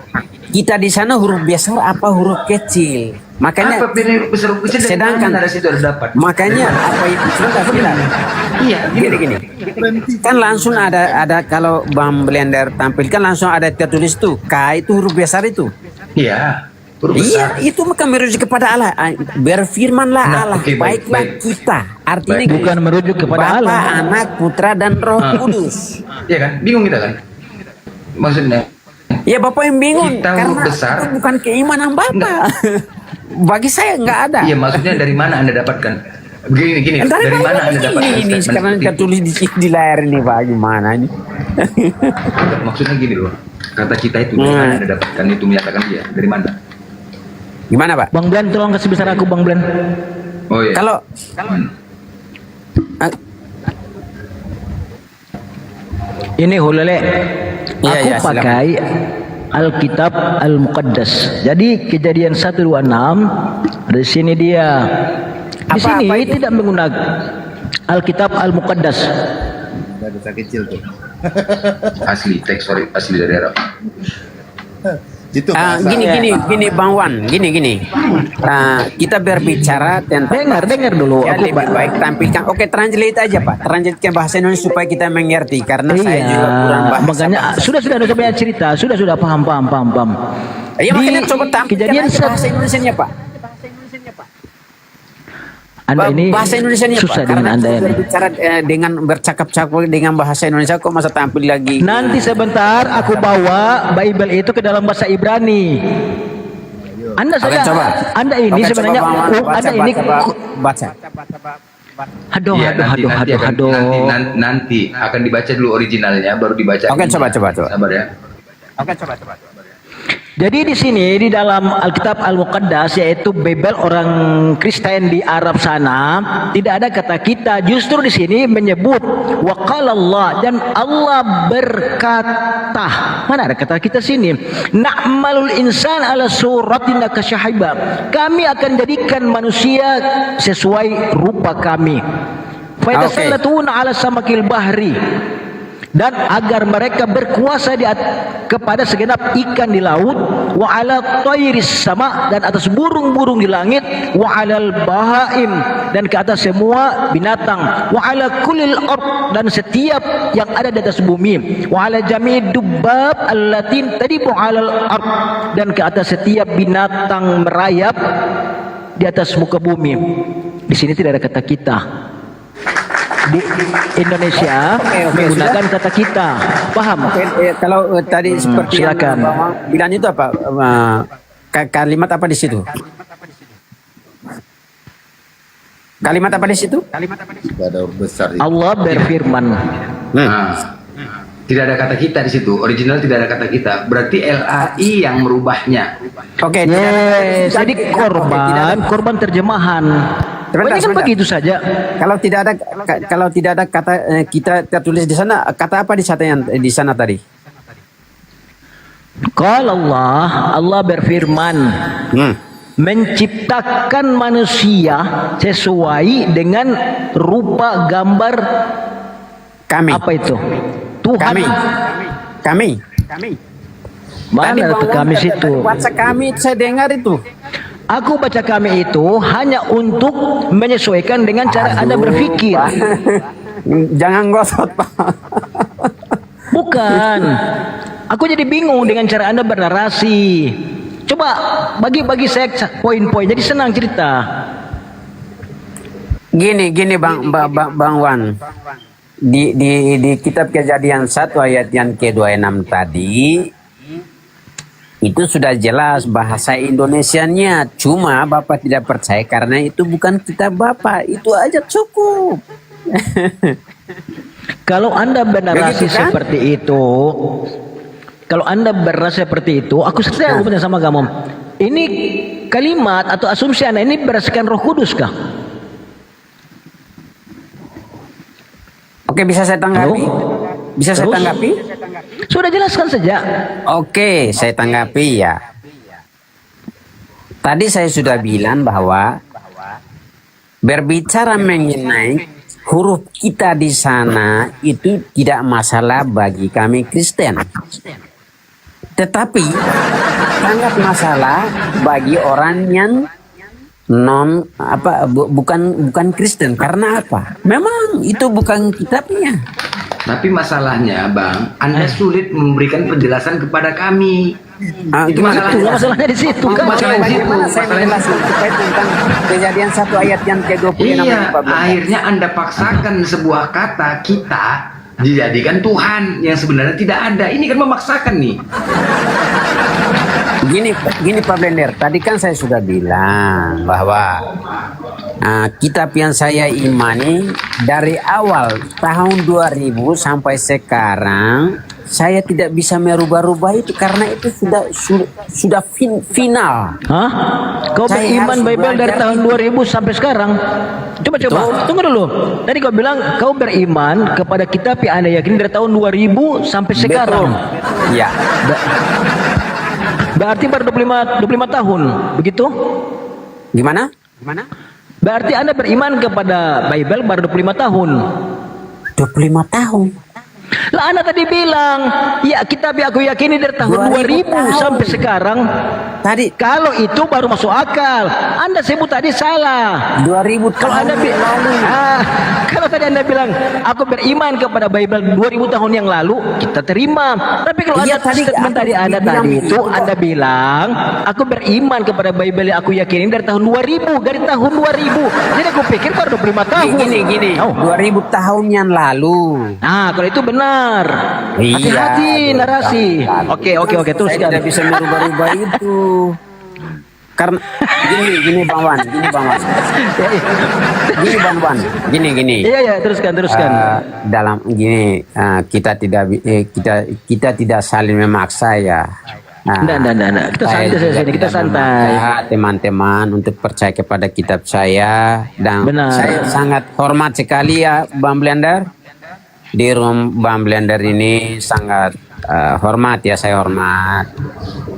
Kita di sana huruf besar apa huruf kecil? Makanya apa huruf besar huruf kecil sedangkan dari situ harus dapat. Makanya apa itu sudah bilang. Iya, gini. Kan langsung ada kalau Bang Blender tampilkan langsung ada tertulis tuh K itu huruf besar itu. Iya. Iya, itu maka merujuk kepada Allah. Berfirmanlah Allah, baik. Kita. Artinya bukan merujuk kepada Bapa, Allah. Anak, Putra dan Roh Kudus. Iya kan? Bingung kita kan? Maksudnya? Ya Bapak yang bingung Kita karena besar. itu bukan keimanan Bapak. Bagi saya nggak ada. Iya, maksudnya dari mana Anda dapatkan? Gini. Dari mana Anda dapatkan? Ini sekarang tertulis di layar ini Pak, gimana ini? Maksudnya gini loh. Kata kita itu dari mana Anda dapatkan itu menyatakan dia? Dari mana? Gimana Pak? Bang Blen, tolong kasih besar aku Bang Blen. Oh iya. Kalau ini Hulele, Iya, aku iya, silakan. pakai Alkitab Al-Muqaddas. Jadi kejadian 126 di sini dia. Di sini tidak menggunakan Alkitab Al-Muqaddas. Ada dosa kecil tuh. Asli dari Arab. Itu gini Bang Wan, gini. Kita berbicara tentang dengar dulu. Ya, Aku lebih baik tampilkan. Oke, translate aja Pak. Translate ke bahasa Indonesia supaya kita mengerti karena saya juga kurang bahasa. Makanya sudah ada banyak cerita, sudah paham. Ya makanya coba tampilkan kejadian aja bahasa Indonesianya Pak. Anda ini bahasa Indonesianya susah Pak, dengan karena Anda ini. berbicara dengan bercakap-cakap dengan bahasa Indonesia kok masa tampil lagi. Nanti sebentar aku bawa Bible itu ke dalam bahasa Ibrani. Anda saja. Coba. Anda ini sebenarnya baca. Aduh. Nanti akan dibaca dulu originalnya baru dibaca. Oke, coba. Sabar ya. Oke, coba. Jadi di sini di dalam Alkitab Al-Muqaddas, yaitu Bible orang Kristen di Arab sana, tidak ada kata kita. Justru di sini menyebut waqala Allah, dan Allah berkata. Mana ada kata kita sini? Na'malul insan ala suratina kasyahiba. Kami akan jadikan manusia sesuai rupa kami. Fa yasallatuna ala samakil bahri. Dan agar mereka berkuasa kepada segenap ikan di laut, wa ala tayris sama, dan atas burung-burung di langit, wa alal bahaim, dan ke atas semua binatang, wa ala kulil ard, dan setiap yang ada di atas bumi, wa ala jami'id dubbab allatin tadibu alal ard, dan ke atas setiap binatang merayap di atas muka bumi. Di sini tidak ada kata kita. Di Indonesia menggunakan kata kita, paham? Kalau tadi seperti silakan. Bilang itu apa? Kalimat apa di situ? Kalimat apa di situ? Ada besar. Allah berfirman. Tidak ada kata kita di situ. Original tidak ada kata kita. Berarti LAI yang merubahnya. Oke. Yes, jadi korban terjemahan. Ini kan begitu saja. Kalau tidak ada kata kita tertulis di sana, kata apa di sana tadi? Kalau Allah berfirman, menciptakan manusia sesuai dengan rupa gambar kami. Apa itu? Tuhan. Kami. Mana ada kami situ? Baca kami, saya dengar itu. Aku baca kami itu hanya untuk menyesuaikan dengan cara Anda berpikir. Jangan gosot, Pak. Bukan. Aku jadi bingung dengan cara Anda bernarasi. Coba bagi-bagi saya poin-poin, jadi senang cerita. Gini Bang Wan. Di kitab Kejadian 1 ayat yang ke-26 tadi, itu sudah jelas bahasa Indonesianya, cuma Bapak tidak percaya karena itu bukan kitab Bapak. Itu aja cukup. Kalau Anda bernarasi seperti itu, aku setuju benar sama kamu. Ini kalimat atau asumsi Anda ini berdasarkan Roh Kudus kah? Oke, bisa saya tanggapi? Saya tanggapi? Sudah jelaskan saja. Oke, saya tanggapi ya. Tadi saya sudah bilang bahwa berbicara mengenai huruf kita di sana itu tidak masalah bagi kami Kristen. Tetapi sangat masalah bagi orang yang bukan Kristen. Karena apa? Memang itu bukan kitabnya. Tapi masalahnya, Bang, Anda sulit memberikan penjelasan kepada kami. Itu masalahnya. Masalahnya di situ kan. Masalahnya di situ. Saya menjelaskan terkait tentang Kejadian 1 ayat yang ke-26. Iya, akhirnya Anda paksakan sebuah kata kita dijadikan Tuhan yang sebenarnya tidak ada. Ini kan memaksakan nih. Gini Pak Blender, tadi kan saya sudah bilang bahwa kitab yang saya imani dari awal tahun 2000 sampai sekarang saya tidak bisa merubah-rubah itu karena itu sudah final. Hah? Kau beriman Bible dari tahun 2000 sampai sekarang? Coba. Tunggu dulu. Tadi kau bilang kau beriman kepada kitab yang Anda yakini dari tahun 2000 sampai sekarang. Iya. Berarti baru 25 tahun, begitu? Gimana? Berarti Anda beriman kepada Bible baru 25 tahun. 25 tahun. Lah Anda tadi bilang, ya kitab yang aku yakini dari tahun 2000 sampai sekarang. Tadi kalau itu baru masuk akal. Anda sebut tadi salah. 2000 kalau tahun lalu. Kalau tadi Anda bilang aku beriman kepada Bible 2000 tahun yang lalu, kita terima. Tapi kalau Anda tadi Anda bilang aku beriman kepada Bible yang aku yakini dari tahun 2000, dari tahun 2000. Jadi aku pikir baru 25 tahun. Gini. 2000 tahun yang lalu. Nah, kalau itu benar. Iya, hati-hati narasi. Oke, teruskan. Saya tidak bisa merubah-rubah itu. Karena gini Bang Wan. Iya, teruskan. Dalam kita tidak saling memaksa ya. Enggak. Kita santai juga saja, kita tidak santai. memaksa teman-teman untuk percaya kepada kitab saya, dan Benar. saya sangat hormat sekali ya Bang Blender. Di room Bang Blender ini sangat hormat ya, saya hormat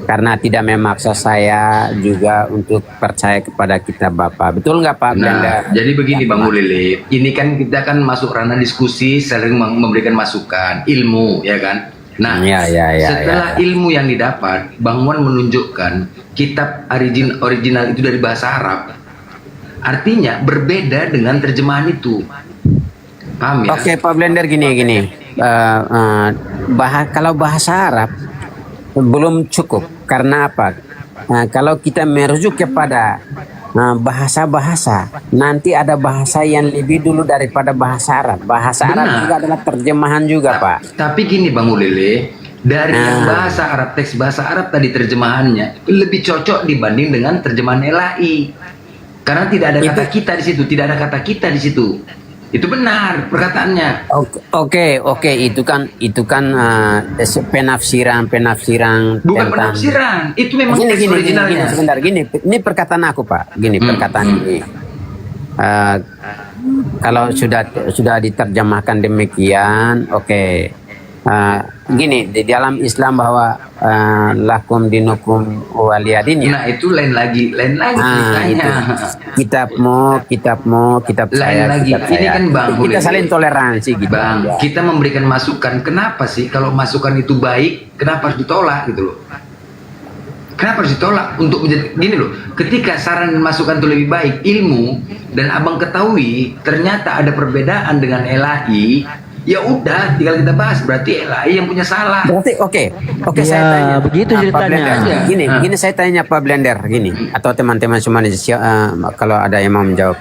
karena tidak memaksa saya juga untuk percaya kepada kitab Bapak. Betul nggak Pak Blender? Nah, jadi begini Bang Ulele, ini kan kita kan masuk ranah diskusi, saling memberikan masukan, ilmu, ya kan? Nah, setelah ilmu yang didapat, Bang Wan menunjukkan kitab original itu dari bahasa Arab. Artinya berbeda dengan terjemahan itu. Paham ya? Oke, Pak Blender gini. Kalau bahasa Arab belum cukup. Karena apa? Kalau kita merujuk kepada bahasa-bahasa, nanti ada bahasa yang lebih dulu daripada bahasa Arab. Bahasa Arab juga adalah terjemahan juga, Pak. Tapi gini Bang Ulele, dari yang bahasa Arab, teks bahasa Arab tadi terjemahannya lebih cocok dibanding dengan terjemahan LAI. Karena tidak ada kata kita di situ, tidak ada kata kita di situ. Itu benar perkataannya. Oke, itu kan penafsiran Bukan tentang penafsiran, itu memang gini, teks originalnya. sebentar gini. Ini perkataan aku, Pak. Perkataan ini. Kalau sudah diterjemahkan demikian, oke. Gini, di dalam Islam bahwa lakum dinukum waliyadin ya. Nah, itu lain lagi ceritanya. Kitab saya. Lain lagi. Kitab Ini saya. kan Bang, Kita saling toleransi gitu. Bang, kita memberikan masukan. Kenapa sih kalau masukan itu baik, kenapa harus ditolak gitu loh? Kenapa harus ditolak? Untuk menjadi gini loh, ketika saran dan masukan itu lebih baik, ilmu, dan abang ketahui ternyata ada perbedaan dengan LAI, ya udah tinggal kita bahas, berarti LAI yang punya salah. Berarti oke, Ya, saya tanya. begitu Pak ceritanya. Blender, gini saya tanya Pak Blender gini, atau teman-teman semua kalau ada yang mau menjawab.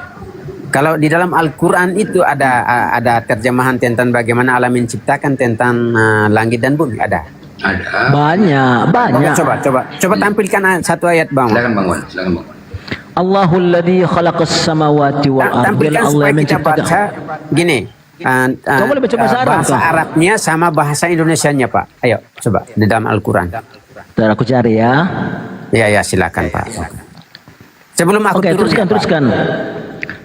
Kalau di dalam Al-Quran itu ada terjemahan tentang bagaimana Allah menciptakan tentang langit dan bumi, ada? Ada. Banyak. Coba tampilkan satu ayat Bang. Silakan Bang Wan. Allahul ladzi khalaqas samawati wal ardi. Tampilkan Allah supaya yang kita menciptakan. baca gini. Kau boleh baca bahasa Arab, bahasa kah? Arabnya sama bahasa Indonesianya Pak. Ayo coba di dalam Al-Quran. Ntar aku cari ya. Ya silakan Pak. Sebelum aku Oke, turun,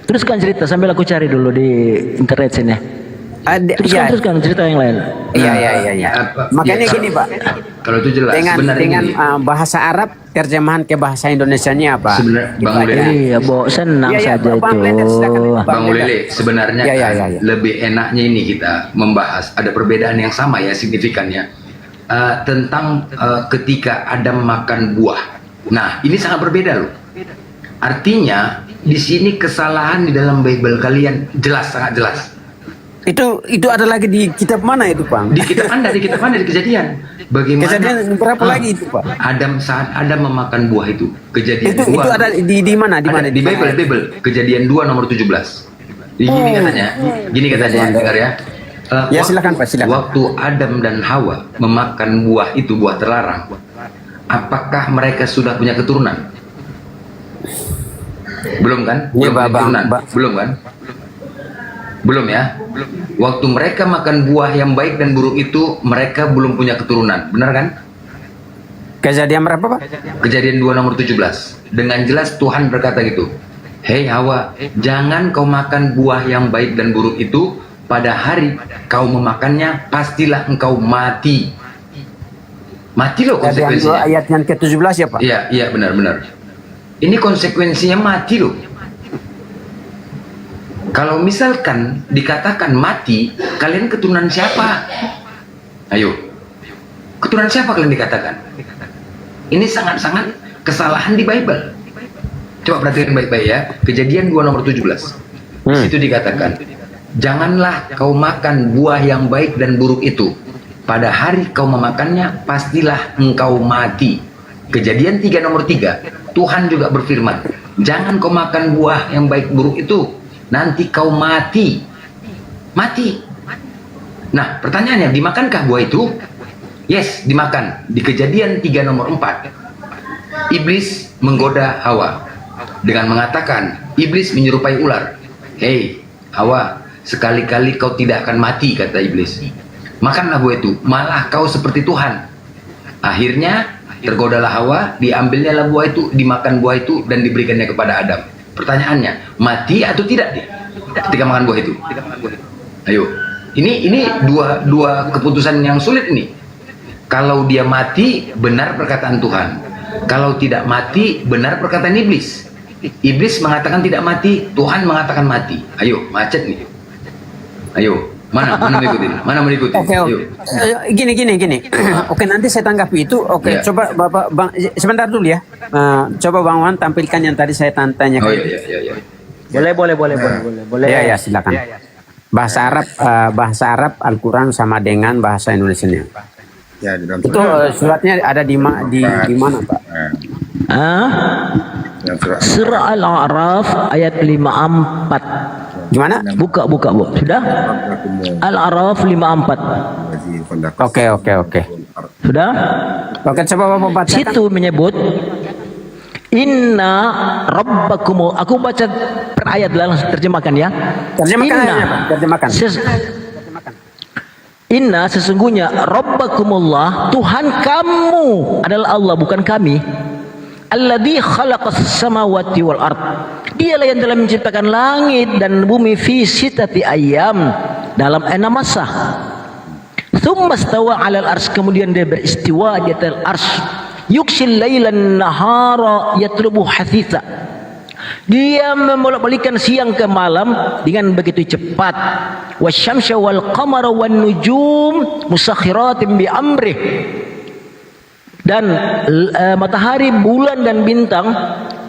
teruskan cerita sambil aku cari dulu di internet sini. Teruskan cerita yang lain. Iya. Makanya gini Pak. Kalau itu jelas. Dengan Sebenarnya bahasa Arab terjemahan ke bahasa Indonesianya apa? Sebenarnya Bang Ulele. Iya, senang saja Bang itu. Blender, silakan, Bang Ulele, sebenarnya Ya. lebih enaknya ini kita membahas ada perbedaan yang sama ya signifikannya tentang ketika Adam makan buah. Nah, ini sangat berbeda loh. Artinya di sini kesalahan di dalam Bible kalian sangat jelas. Itu ada lagi di kitab mana itu, Bang? Di kitab Anda, di Kejadian. Bagaimana? Kejadian berapa lagi itu, Pak? Saat Adam memakan buah itu. Kejadian 2. Itu ada di mana? Di mana? Di Bible. Kejadian 2 nomor 17. Gini katanya. Dengar ya. Ya silakan Pak, silakan. Waktu Adam dan Hawa memakan buah itu, buah terlarang, apakah mereka sudah punya keturunan? Belum kan? Belum kan? Belum ya? Waktu mereka makan buah yang baik dan buruk itu, mereka belum punya keturunan. Benar kan? Kejadian berapa, Pak? Kejadian 2 nomor 17. Dengan jelas Tuhan berkata gitu. Hei Hawa, jangan kau makan buah yang baik dan buruk itu. Pada hari kau memakannya, pastilah engkau mati. Mati loh konsekuensinya. Ayat yang ke-17 ya, Pak? Iya, benar. Ini konsekuensinya mati loh. Kalau misalkan dikatakan mati, kalian keturunan siapa? Ayo. Keturunan siapa kalian dikatakan? Ini sangat-sangat kesalahan di Bible. Coba perhatikan baik-baik ya. Kejadian 2 nomor 17. Di situ dikatakan, janganlah kau makan buah yang baik dan buruk itu. Pada hari kau memakannya, pastilah engkau mati. Kejadian 3 nomor 3. Tuhan juga berfirman, jangan kau makan buah yang baik buruk itu. Nanti kau mati. Nah, pertanyaannya, dimakankah buah itu? Yes, dimakan. Di Kejadian 3 nomor 4. Iblis menggoda Hawa dengan mengatakan, iblis menyerupai ular. Hei, Hawa, sekali-kali kau tidak akan mati, kata iblis. Makanlah buah itu, malah kau seperti Tuhan. Akhirnya tergodalah Hawa, diambilnya lah buah itu, dimakan buah itu, dan diberikannya kepada Adam. Pertanyaannya, mati atau tidak dia ketika makan buah itu? Ayo, ini dua keputusan yang sulit ini. Kalau dia mati, benar perkataan Tuhan. Kalau tidak mati, benar perkataan iblis. Iblis mengatakan tidak mati, Tuhan mengatakan mati. Ayo, macet nih. Ayo, mana mengikuti? Mana mengikuti? Oke, gini. Oke, nanti saya tanggapi itu. Oke, coba Bapak Bang, sebentar dulu ya. Coba Bang Wan tampilkan yang tadi saya tanya. Oh iya. Boleh. Ya, silakan. Bahasa Arab Al-Quran sama dengan bahasa Indonesianya. Ya, di dalam Itu suratnya ada di mana, Pak? Surah Al-A'raf ayat 54. Gimana? Buka, Bu. Sudah? Al-A'raf 54. Oke. Sudah? Oke, coba Bapak bacakan. Situ menyebut Inna rabbakum. Aku baca per ayat langsung terjemahkan ya. Terjemahkan. Inna sesungguhnya Rabbakumullah, Tuhan kamu adalah Allah, bukan kami. Alladzi khalaqas samawati wal ard. Dialah yang telah menciptakan langit dan bumi fi sittati ayyam, dalam 6 masa. Tsumma stawa 'alal arsy, kemudian dia beristiwa di atas arsy. Yuksil lailan nahara yatlubu hasitha. Dia membolak-balikkan siang ke malam dengan begitu cepat. Wasyamsa wal qamara wan nujum musakhiratin bi amrih. Dan matahari, bulan dan bintang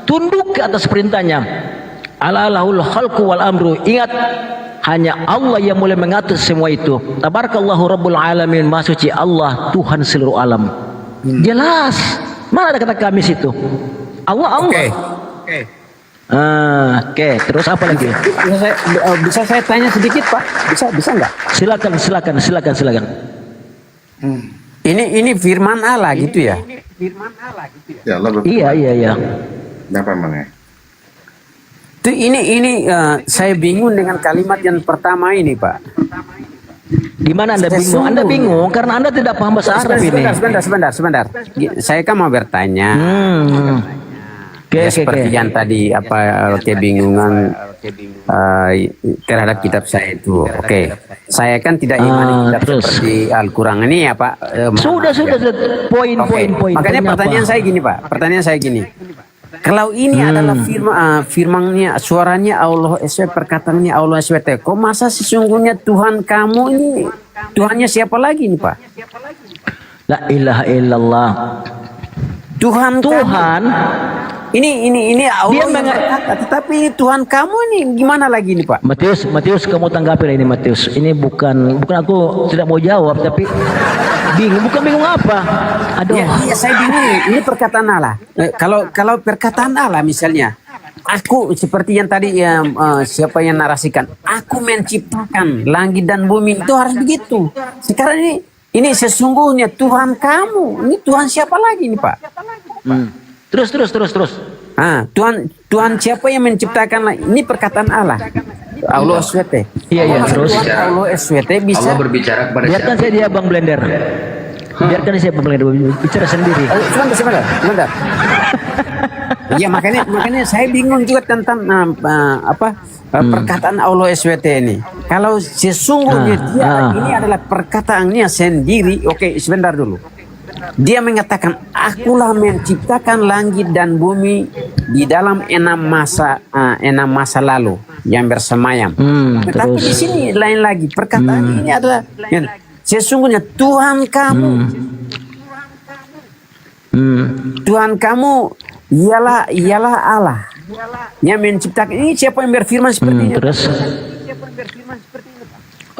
tunduk ke atas perintahnya. Ala lahul khalqu wal amru. Ingat, hanya Allah yang boleh mengatur semua itu. Tabarakallahu rabbul alamin. Maha suci Allah, Tuhan seluruh alam. Jelas. Mana ada kata kami situ? Allah. Oke, terus apa lagi? Bisa saya tanya sedikit, Pak? Bisa nggak? Silakan. Ini firman Allah gitu ya? Ya, Allah Iya. Kenapa emangnya? Ini saya bingung dengan kalimat yang pertama ini, Pak. Di mana Anda bingung? Anda bingung karena Anda tidak paham bahasa Arab ini. Sebentar. Saya kan mau bertanya. Seperti yang tadi kebingungan terhadap kitab saya itu. Oke. Saya kan tidak imani kitab seperti Al-Quran ini ya, Pak. Sudah. Poin. Makanya pertanyaan saya gini. Kalau ini adalah firmannya, suaranya Allah SWT, perkataannya Allah SWT, kok masa sesungguhnya Tuhan kamu ini, Tuhannya siapa lagi nih, Pak? La ilaha illallah. Tuhan. Ini Allah Dia yang berkata, tetapi ini Tuhan kamu ini gimana lagi nih, Pak? Matius, kamu tanggapi lah ini, Matius. Ini bukan aku tidak mau jawab, tapi bingung. Bukan bingung apa? Aduh. Ya, saya bingung. Ini perkataan Allah. Kalau perkataan Allah misalnya, aku seperti yang tadi siapa yang narasikan, aku menciptakan langit dan bumi, itu harus begitu. Sekarang ini sesungguhnya Tuhan kamu. Ini Tuhan siapa lagi nih, Pak? Terus. Tuhan siapa yang menciptakan? Ini perkataan Allah. Allah SWT. Iya, terus. Allah SWT bisa. Allah berbicara kepada Biarkan siapa? saya dia Bang Blender. Biarkan saya Bang Blender bicara sendiri. Sebentar. Ya makanya saya bingung juga tentang perkataan Allah SWT ini. Kalau sesungguhnya ini adalah perkataannya sendiri. Oke, sebentar dulu. Dia mengatakan, akulah menciptakan langit dan bumi di dalam 6 masa lalu yang bersemayam. Tetapi di sini lain lagi. Perkataan ini adalah sesungguhnya Tuhan kamu. Tuhan kamu ialah Allah yang menciptakan. Ini siapa yang berfirman seperti ini? Terus.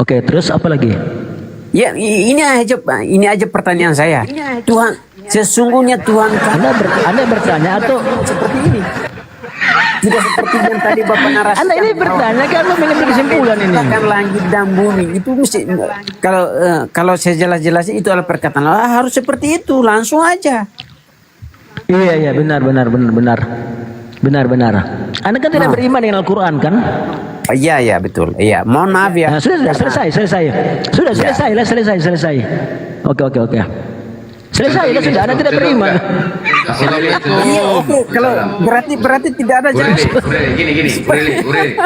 Oke, terus apa lagi? Ya, ini aja pertanyaan saya. Tuhan, sesungguhnya Tuhan Anda bertanya atau seperti ini? Tidak seperti yang tadi Bapak narasikan. Anda ini bertanya kan mengambil kesimpulan ini. Kan langit dan bumi itu mesti kalau saya jelas-jelasnya itu adalah perkataan Allah, harus seperti itu, langsung aja. Iya, benar. Anda kan tidak beriman dengan Al-Quran kan? Iya, betul. Iya, mohon maaf ya. Nah, sudah selesai. Sudah selesai. Oke. Selesai, sudah Anda tidak beriman. Iya, oke. Kalau berarti tidak ada jalan. Gini.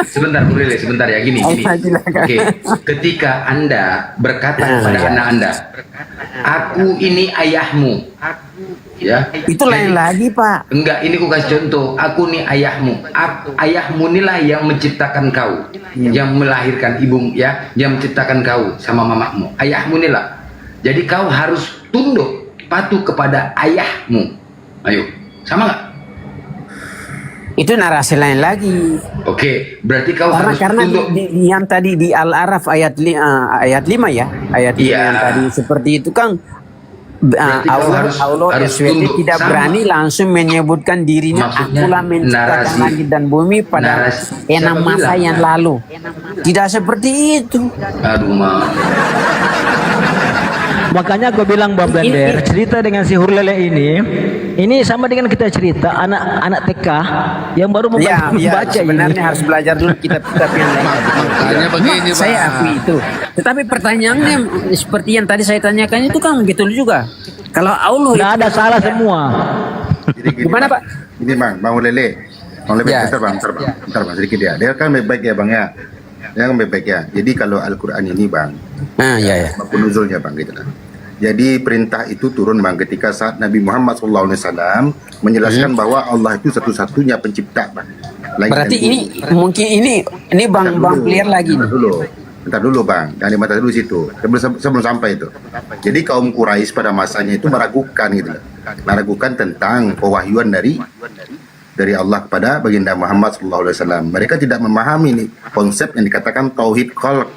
Sebentar ya, gini. Oke, ketika Anda berkata kepada anak Anda, aku ini ayahmu. Ya. Itu lain lagi, Pak. Enggak, ini aku kasih contoh. Aku nih ayahmu. Ayahmu inilah yang menciptakan kau, yang melahirkan ibumu, ya, yang menciptakan kau sama mamamu. Ayahmu inilah. Jadi kau harus tunduk, patuh kepada ayahmu. Ayo, sama nggak? Itu narasi lain lagi. Oke, berarti kau harus Karena tunduk. yang tadi di Al-Araf ayat 5 ya, ayat 5 yang tadi seperti itu kan. Allah harus SWT tunduk. tidak Sama. berani langsung menyebutkan dirinya, Maksudnya, akulah menciptakan narasi. langit dan bumi pada enam Siapa masa bilang? yang lalu. Tidak seperti itu. Aduh, Makanya gue bilang Bang Blender, cerita dengan si Hurlele ini sama dengan kita cerita anak TK yang baru membaca sebenarnya harus belajar dulu kitab-kitab yang lain. Makanya begini, Saya Bang. akui itu. Tetapi pertanyaannya seperti yang tadi saya tanyakan itu kan betul juga. Kalau Allah nggak ada salah semua. Gimana Pak? Ini Bang Lele. Ya. Bentar bang, sedikit ya. Dia kan baik ya Bang ya. Dia kan baik ya. Jadi kalau Al-Quran ini Bang, ya. penuzulnya Bang gitu lah. Jadi perintah itu turun Bang ketika saat Nabi Muhammad SAW menjelaskan bahwa Allah itu satu-satunya pencipta Bang. Berarti ini mungkin ini Bang clear lagi nih. Bentar dulu Bang, jangan dimata dulu situ. Sebelum sampai itu. Jadi kaum Quraisy pada masanya itu meragukan gitu loh. Meragukan tentang pewahyuan dari Allah kepada baginda Muhammad SAW. Mereka tidak memahami nih konsep yang dikatakan tauhid khalq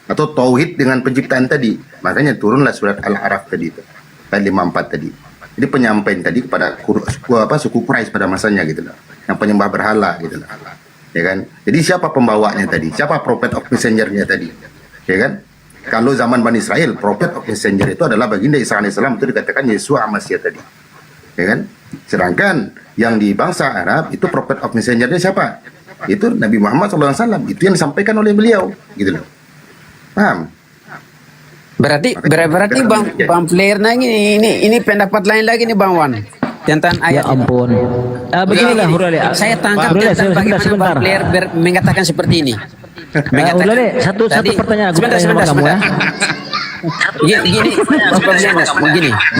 atau tauhid dengan penciptaan tadi. Makanya turunlah surat Al-Araf tadi itu. Ayat 54 tadi. Jadi penyampaian tadi kepada suku Quraisy pada masanya gitu loh. Yang penyembah berhala gitu loh. Ya kan? Jadi siapa pembawanya tadi? Siapa prophet of messenger-nya tadi? Ya kan? Kalau zaman Bani Israel, prophet of messenger itu adalah baginda Isa alaihissalam, itu dikatakan Yesua Amasya tadi. Ya kan? Sedangkan yang di bangsa Arab itu prophet of messenger-nya siapa? Itu Nabi Muhammad SAW. Itu yang disampaikan oleh beliau, gitu loh. Paham? Berarti Bang Player ini pendapat lain lagi nih Bang Wan tentang ayat. Ya ampun. Beginilah Hurlele. Saya tangkap Hurlele, tentang bagaimana sebentar. Bang Player mengatakan seperti ini. Hurlele, satu pertanyaan aku tanya sama kamu ya.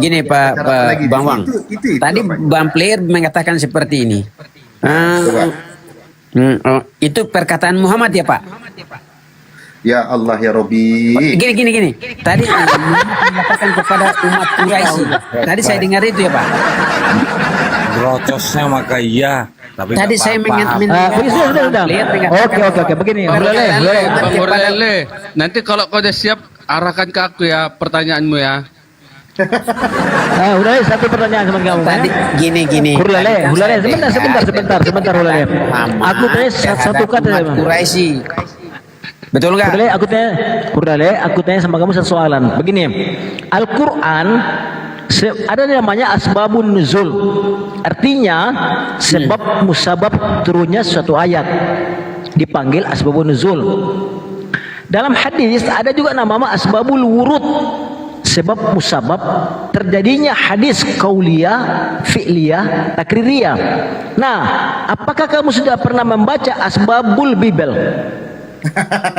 Gini Pak Bang Wang. Tadi Bang Player mengatakan seperti ini. Itu perkataan Muhammad ya Pak? Ya Allah ya Robbi. Gini. Tadi mengatakan kepada umat Quraisy. Tadi saya dengar itu ya Pak. Brocosnya maka iya. Tapi tadi saya mendengar. Sudah. Oke. Begini. Bang Hurlele, nanti kalau kau udah siap arahkan ke aku ya pertanyaanmu ya. Hurlele, satu pertanyaan sama kamu. Tadi gini. Hurlele, sebentar Hurlele. Aku tanya satu kata. Quraisy. Betul nggak? Hurlele, aku tanya sama kamu satu soalan. Begini, Al-Quran ada namanya asbabun nuzul. Artinya sebab musabab turunnya suatu ayat dipanggil asbabun nuzul. Dalam hadis ada juga nama asbabul wurud. Sebab musabab terjadinya hadis qauliyah, fi'liyah, takririyah. Nah, apakah kamu sudah pernah membaca asbabul bibel?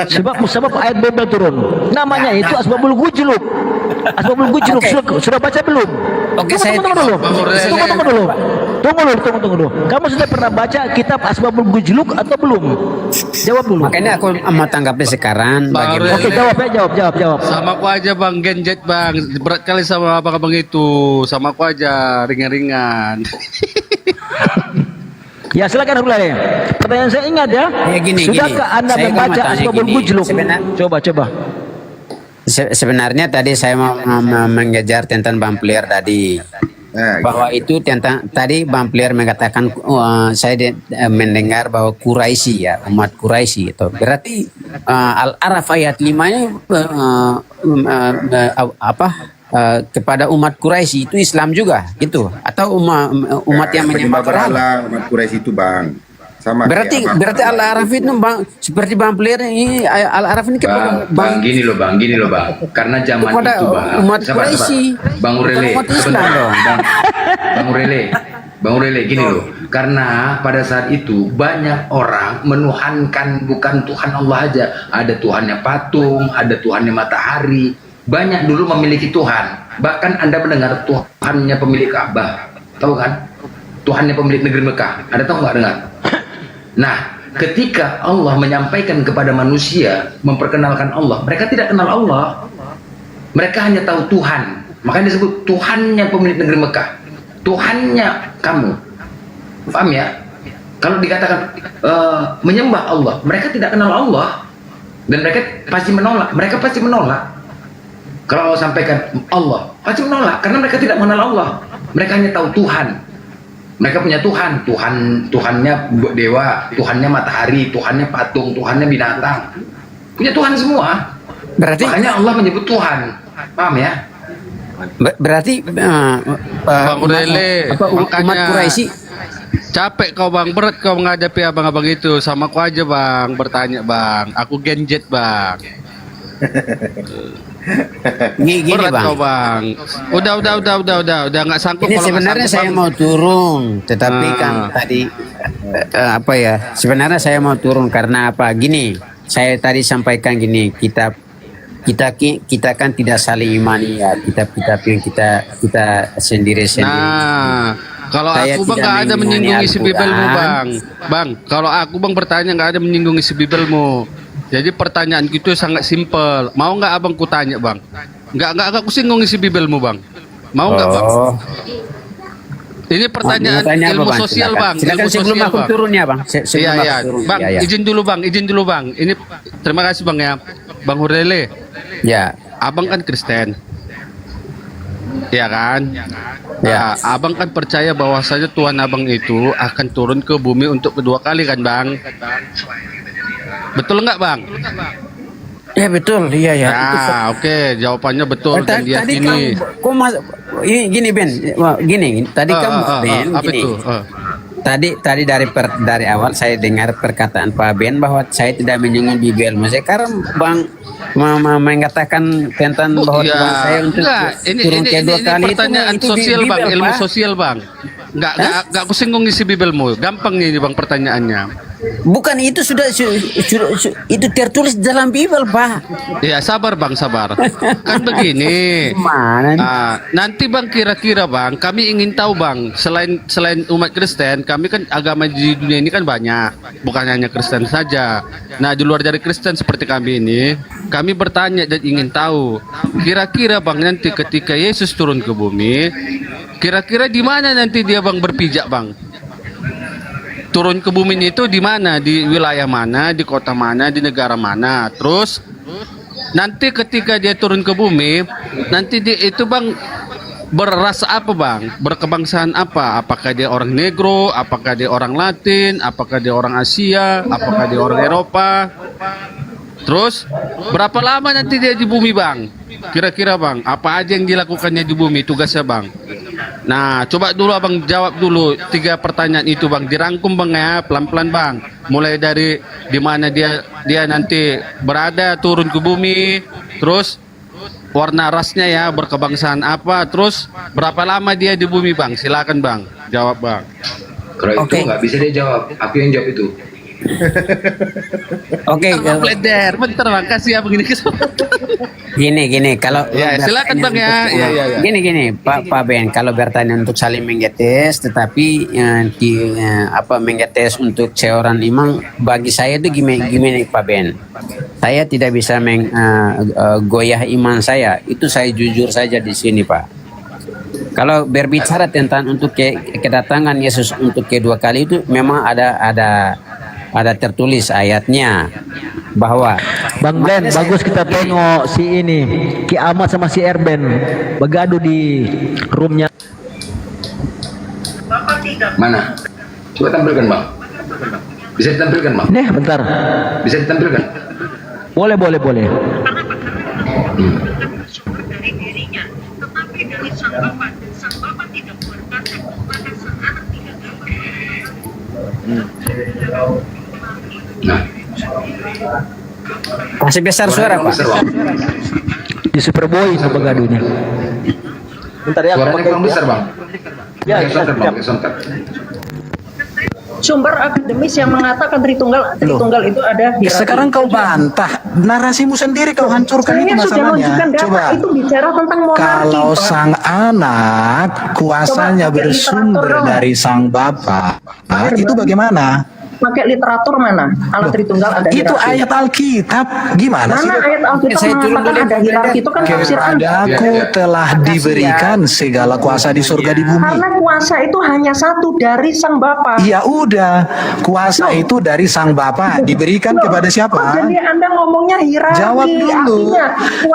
Sebab musabab ayat Bible turun. Namanya itu asbabul gujlub. Sudah baca belum? Tunggu dulu. Kamu sudah pernah baca kitab Asbabul Gujluk atau belum? Jawab dulu. Makanya aku mau tanggapi sekarang. Oke, jawab. Sama aku aja Bang, genjet Bang. Berat kali sama Bang itu. Sama aku aja, ringan-ringan. Ya silakan Hurlele. Pertanyaan saya ingat ya. Sudahkah Anda membaca Asbabul Gujluk? Coba. Sebenarnya tadi saya mau mengejar tentang Bang Player tadi. Bahwa itu tentang tadi Bang Player mengatakan saya mendengar bahwa Quraisy ya, umat Quraisy itu. Berarti Al-Araf ayat 5-nya kepada umat Quraisy itu Islam juga gitu atau umat yang menyembah berhala? Umat Quraisy itu Bang, Sama Berarti kayak berarti Al-Araf itu Bang, seperti Bang Player ini Al-Araf ini kan Bang, gini loh bang, karena zaman kepada itu bang, umat sabar, Quraisy. Bang Urele, Umat Islam sebentar, dong. Bang Urele, gini loh, karena pada saat itu banyak orang menuhankan bukan Tuhan Allah aja, ada Tuhannya patung, ada Tuhannya matahari, banyak dulu memiliki Tuhan, bahkan Anda mendengar Tuhannya pemilik Ka'bah, tahu kan? Tuhannya pemilik negeri Mekah, ada tahu nggak dengar? Nah, ketika Allah menyampaikan kepada manusia, memperkenalkan Allah, mereka tidak kenal Allah. Mereka hanya tahu Tuhan. Makanya disebut Tuhannya pemilik negeri Mekah. Tuhannya kamu. Paham ya? Kalau dikatakan menyembah Allah, mereka tidak kenal Allah. Dan mereka pasti menolak. Mereka pasti menolak. Kalau Allah sampaikan Allah, pasti menolak. Karena mereka tidak mengenal Allah. Mereka hanya tahu Tuhan. Mereka punya Tuhannya dewa, Tuhannya matahari, Tuhannya patung, Tuhannya binatang. Punya Tuhan semua. Berarti makanya Allah menyebut Tuhan. Paham ya? Berarti Bang Urele, umat Quraisy capek kau bang, berat kau menghadapi abang-abang itu. Sama aku aja bang, bertanya bang. Aku genjet bang. Gini Berat Bang. kau bang. Udah nggak sanggup. Ini kalau nggak sebenarnya sanggup, saya Bang. mau turun, tetapi kan tadi apa ya? Sebenarnya saya mau turun karena apa? Gini, saya tadi sampaikan gini, kita kan tidak saling imani ya, kitab-kitab yang kita sendiri-sendiri. Nah, kalau Saya aku bang tidak nggak ada mengimani menyinggung isi Al-Quran. bibelmu bang. Bang, kalau aku bang bertanya nggak ada menyinggung isi bibelmu. Jadi pertanyaan itu sangat simpel. Mau nggak abang kutanya bang? Nggak aku singgung isi bibelmu bang. Mau nggak bang? Ini pertanyaan Mau tanya apa, ilmu Bang? sosial Silakan. bang. Silakan Ilmu sebelum sosial aku bang. turun ya bang. Sebelum Iya aku iya. turun. Bang, Ya, ya. izin dulu bang. Ini terima kasih bang ya. Bang Hurele. Ya. Abang kan Kristen. Iya kan? Ya. Abang kan percaya bahwasanya Tuhan abang itu akan turun ke bumi untuk kedua kali kan bang? Betul nggak bang? Ya betul, iya ya. Ya, oke, jawabannya betul dan dia Tadi ini. kok ini gini Ben, wah, gini tadi kamu Ben, apa gini. itu? Tadi dari awal saya dengar perkataan Pak Ben bahwa saya tidak menyinggung Bibel. Sekarang Bang mengatakan tentang bahwa Ya, Tuhan saya untuk turun kedua kali itu pertanyaan sosial Bibel, bang, ilmu Pak. sosial bang. Nggak aku singgung isi bibelmu. Gampang ini bang pertanyaannya. Bukan itu sudah itu tertulis dalam Bibel Pak. Ya sabar bang, sabar. Kan begini. Mana? Nanti bang kira-kira bang, kami ingin tahu bang. Selain umat Kristen, kami kan agama di dunia ini kan banyak. Bukan hanya Kristen saja. Nah di luar dari Kristen seperti kami ini, kami bertanya dan ingin tahu. Kira-kira bang nanti ketika Yesus turun ke bumi, kira-kira di mana nanti dia bang berpijak bang? Turun ke bumi itu di mana? Di wilayah mana? Di kota mana? Di negara mana? Terus nanti ketika dia turun ke bumi, nanti dia itu bang beras apa bang? Berkebangsaan apa? Apakah dia orang Negro? Apakah dia orang Latin? Apakah dia orang Asia? Apakah dia orang Eropa? Terus berapa lama nanti dia di bumi bang? Kira-kira bang, apa aja yang dilakukannya di bumi tugasnya bang? Nah, coba dulu abang jawab dulu 3 pertanyaan itu bang, dirangkum bang ya, pelan-pelan bang. Mulai dari di mana dia nanti berada, turun ke bumi, terus warna rasnya ya, berkebangsaan apa, terus berapa lama dia di bumi bang? Silakan bang, jawab bang. Kalau itu nggak bisa dia jawab, aku yang jawab itu. Oke, Blender, bentar bang, kasih abang ini kesempatan. Gini kalau Ya, silakan bang ya. Gini Pak Ben, kalau bertanya untuk saling menggetes, tetapi menggetes untuk seorang imam, bagi saya itu gimana Pak Ben, saya tidak bisa goyah iman saya, itu saya jujur saja di sini Pak. Kalau berbicara tentang untuk kedatangan Yesus untuk kedua kali itu memang ada tertulis ayatnya bahwa Bang Glenn, bagus kita tengok si ini Ki Ahmad sama si Erben begaduh di roomnya. Mana? Coba tampilkan bang. Bisa ditampilkan bang? Nih bentar. Bisa ditampilkan? Boleh. Masih besar suara Pak. Di Superboy apa gaduhnya? Bentar ya. Suaranya kurang besar bang. Ya, Sumber akademis yang mengatakan Tritunggal itu ada hierarki. Sekarang kau bantah narasimu sendiri, kau hancurkan itu Saya sudah masalahnya. menunjukkan data, Coba, itu bicara tentang monarki. kalau Pak. sang anak kuasanya Coba pakai bersumber literatur dong. dari sang bapak, itu bagaimana? Pakai literatur mana? Alat Tritunggal ada Itu hierarki. ayat Alkitab, gimana sih? Mana ayat Alkitab mengatakan ada hierarki? Itu kan tafsir Anda. Kepadaku telah diberikan segala kuasa di surga di bumi. Karena kuasa itu hanya satu dari sang Bapa. Ya udah, kuasa itu dari sang Bapa diberikan kepada siapa? Jadi Anda ngomongnya hierarki. Jawab dulu. Artinya,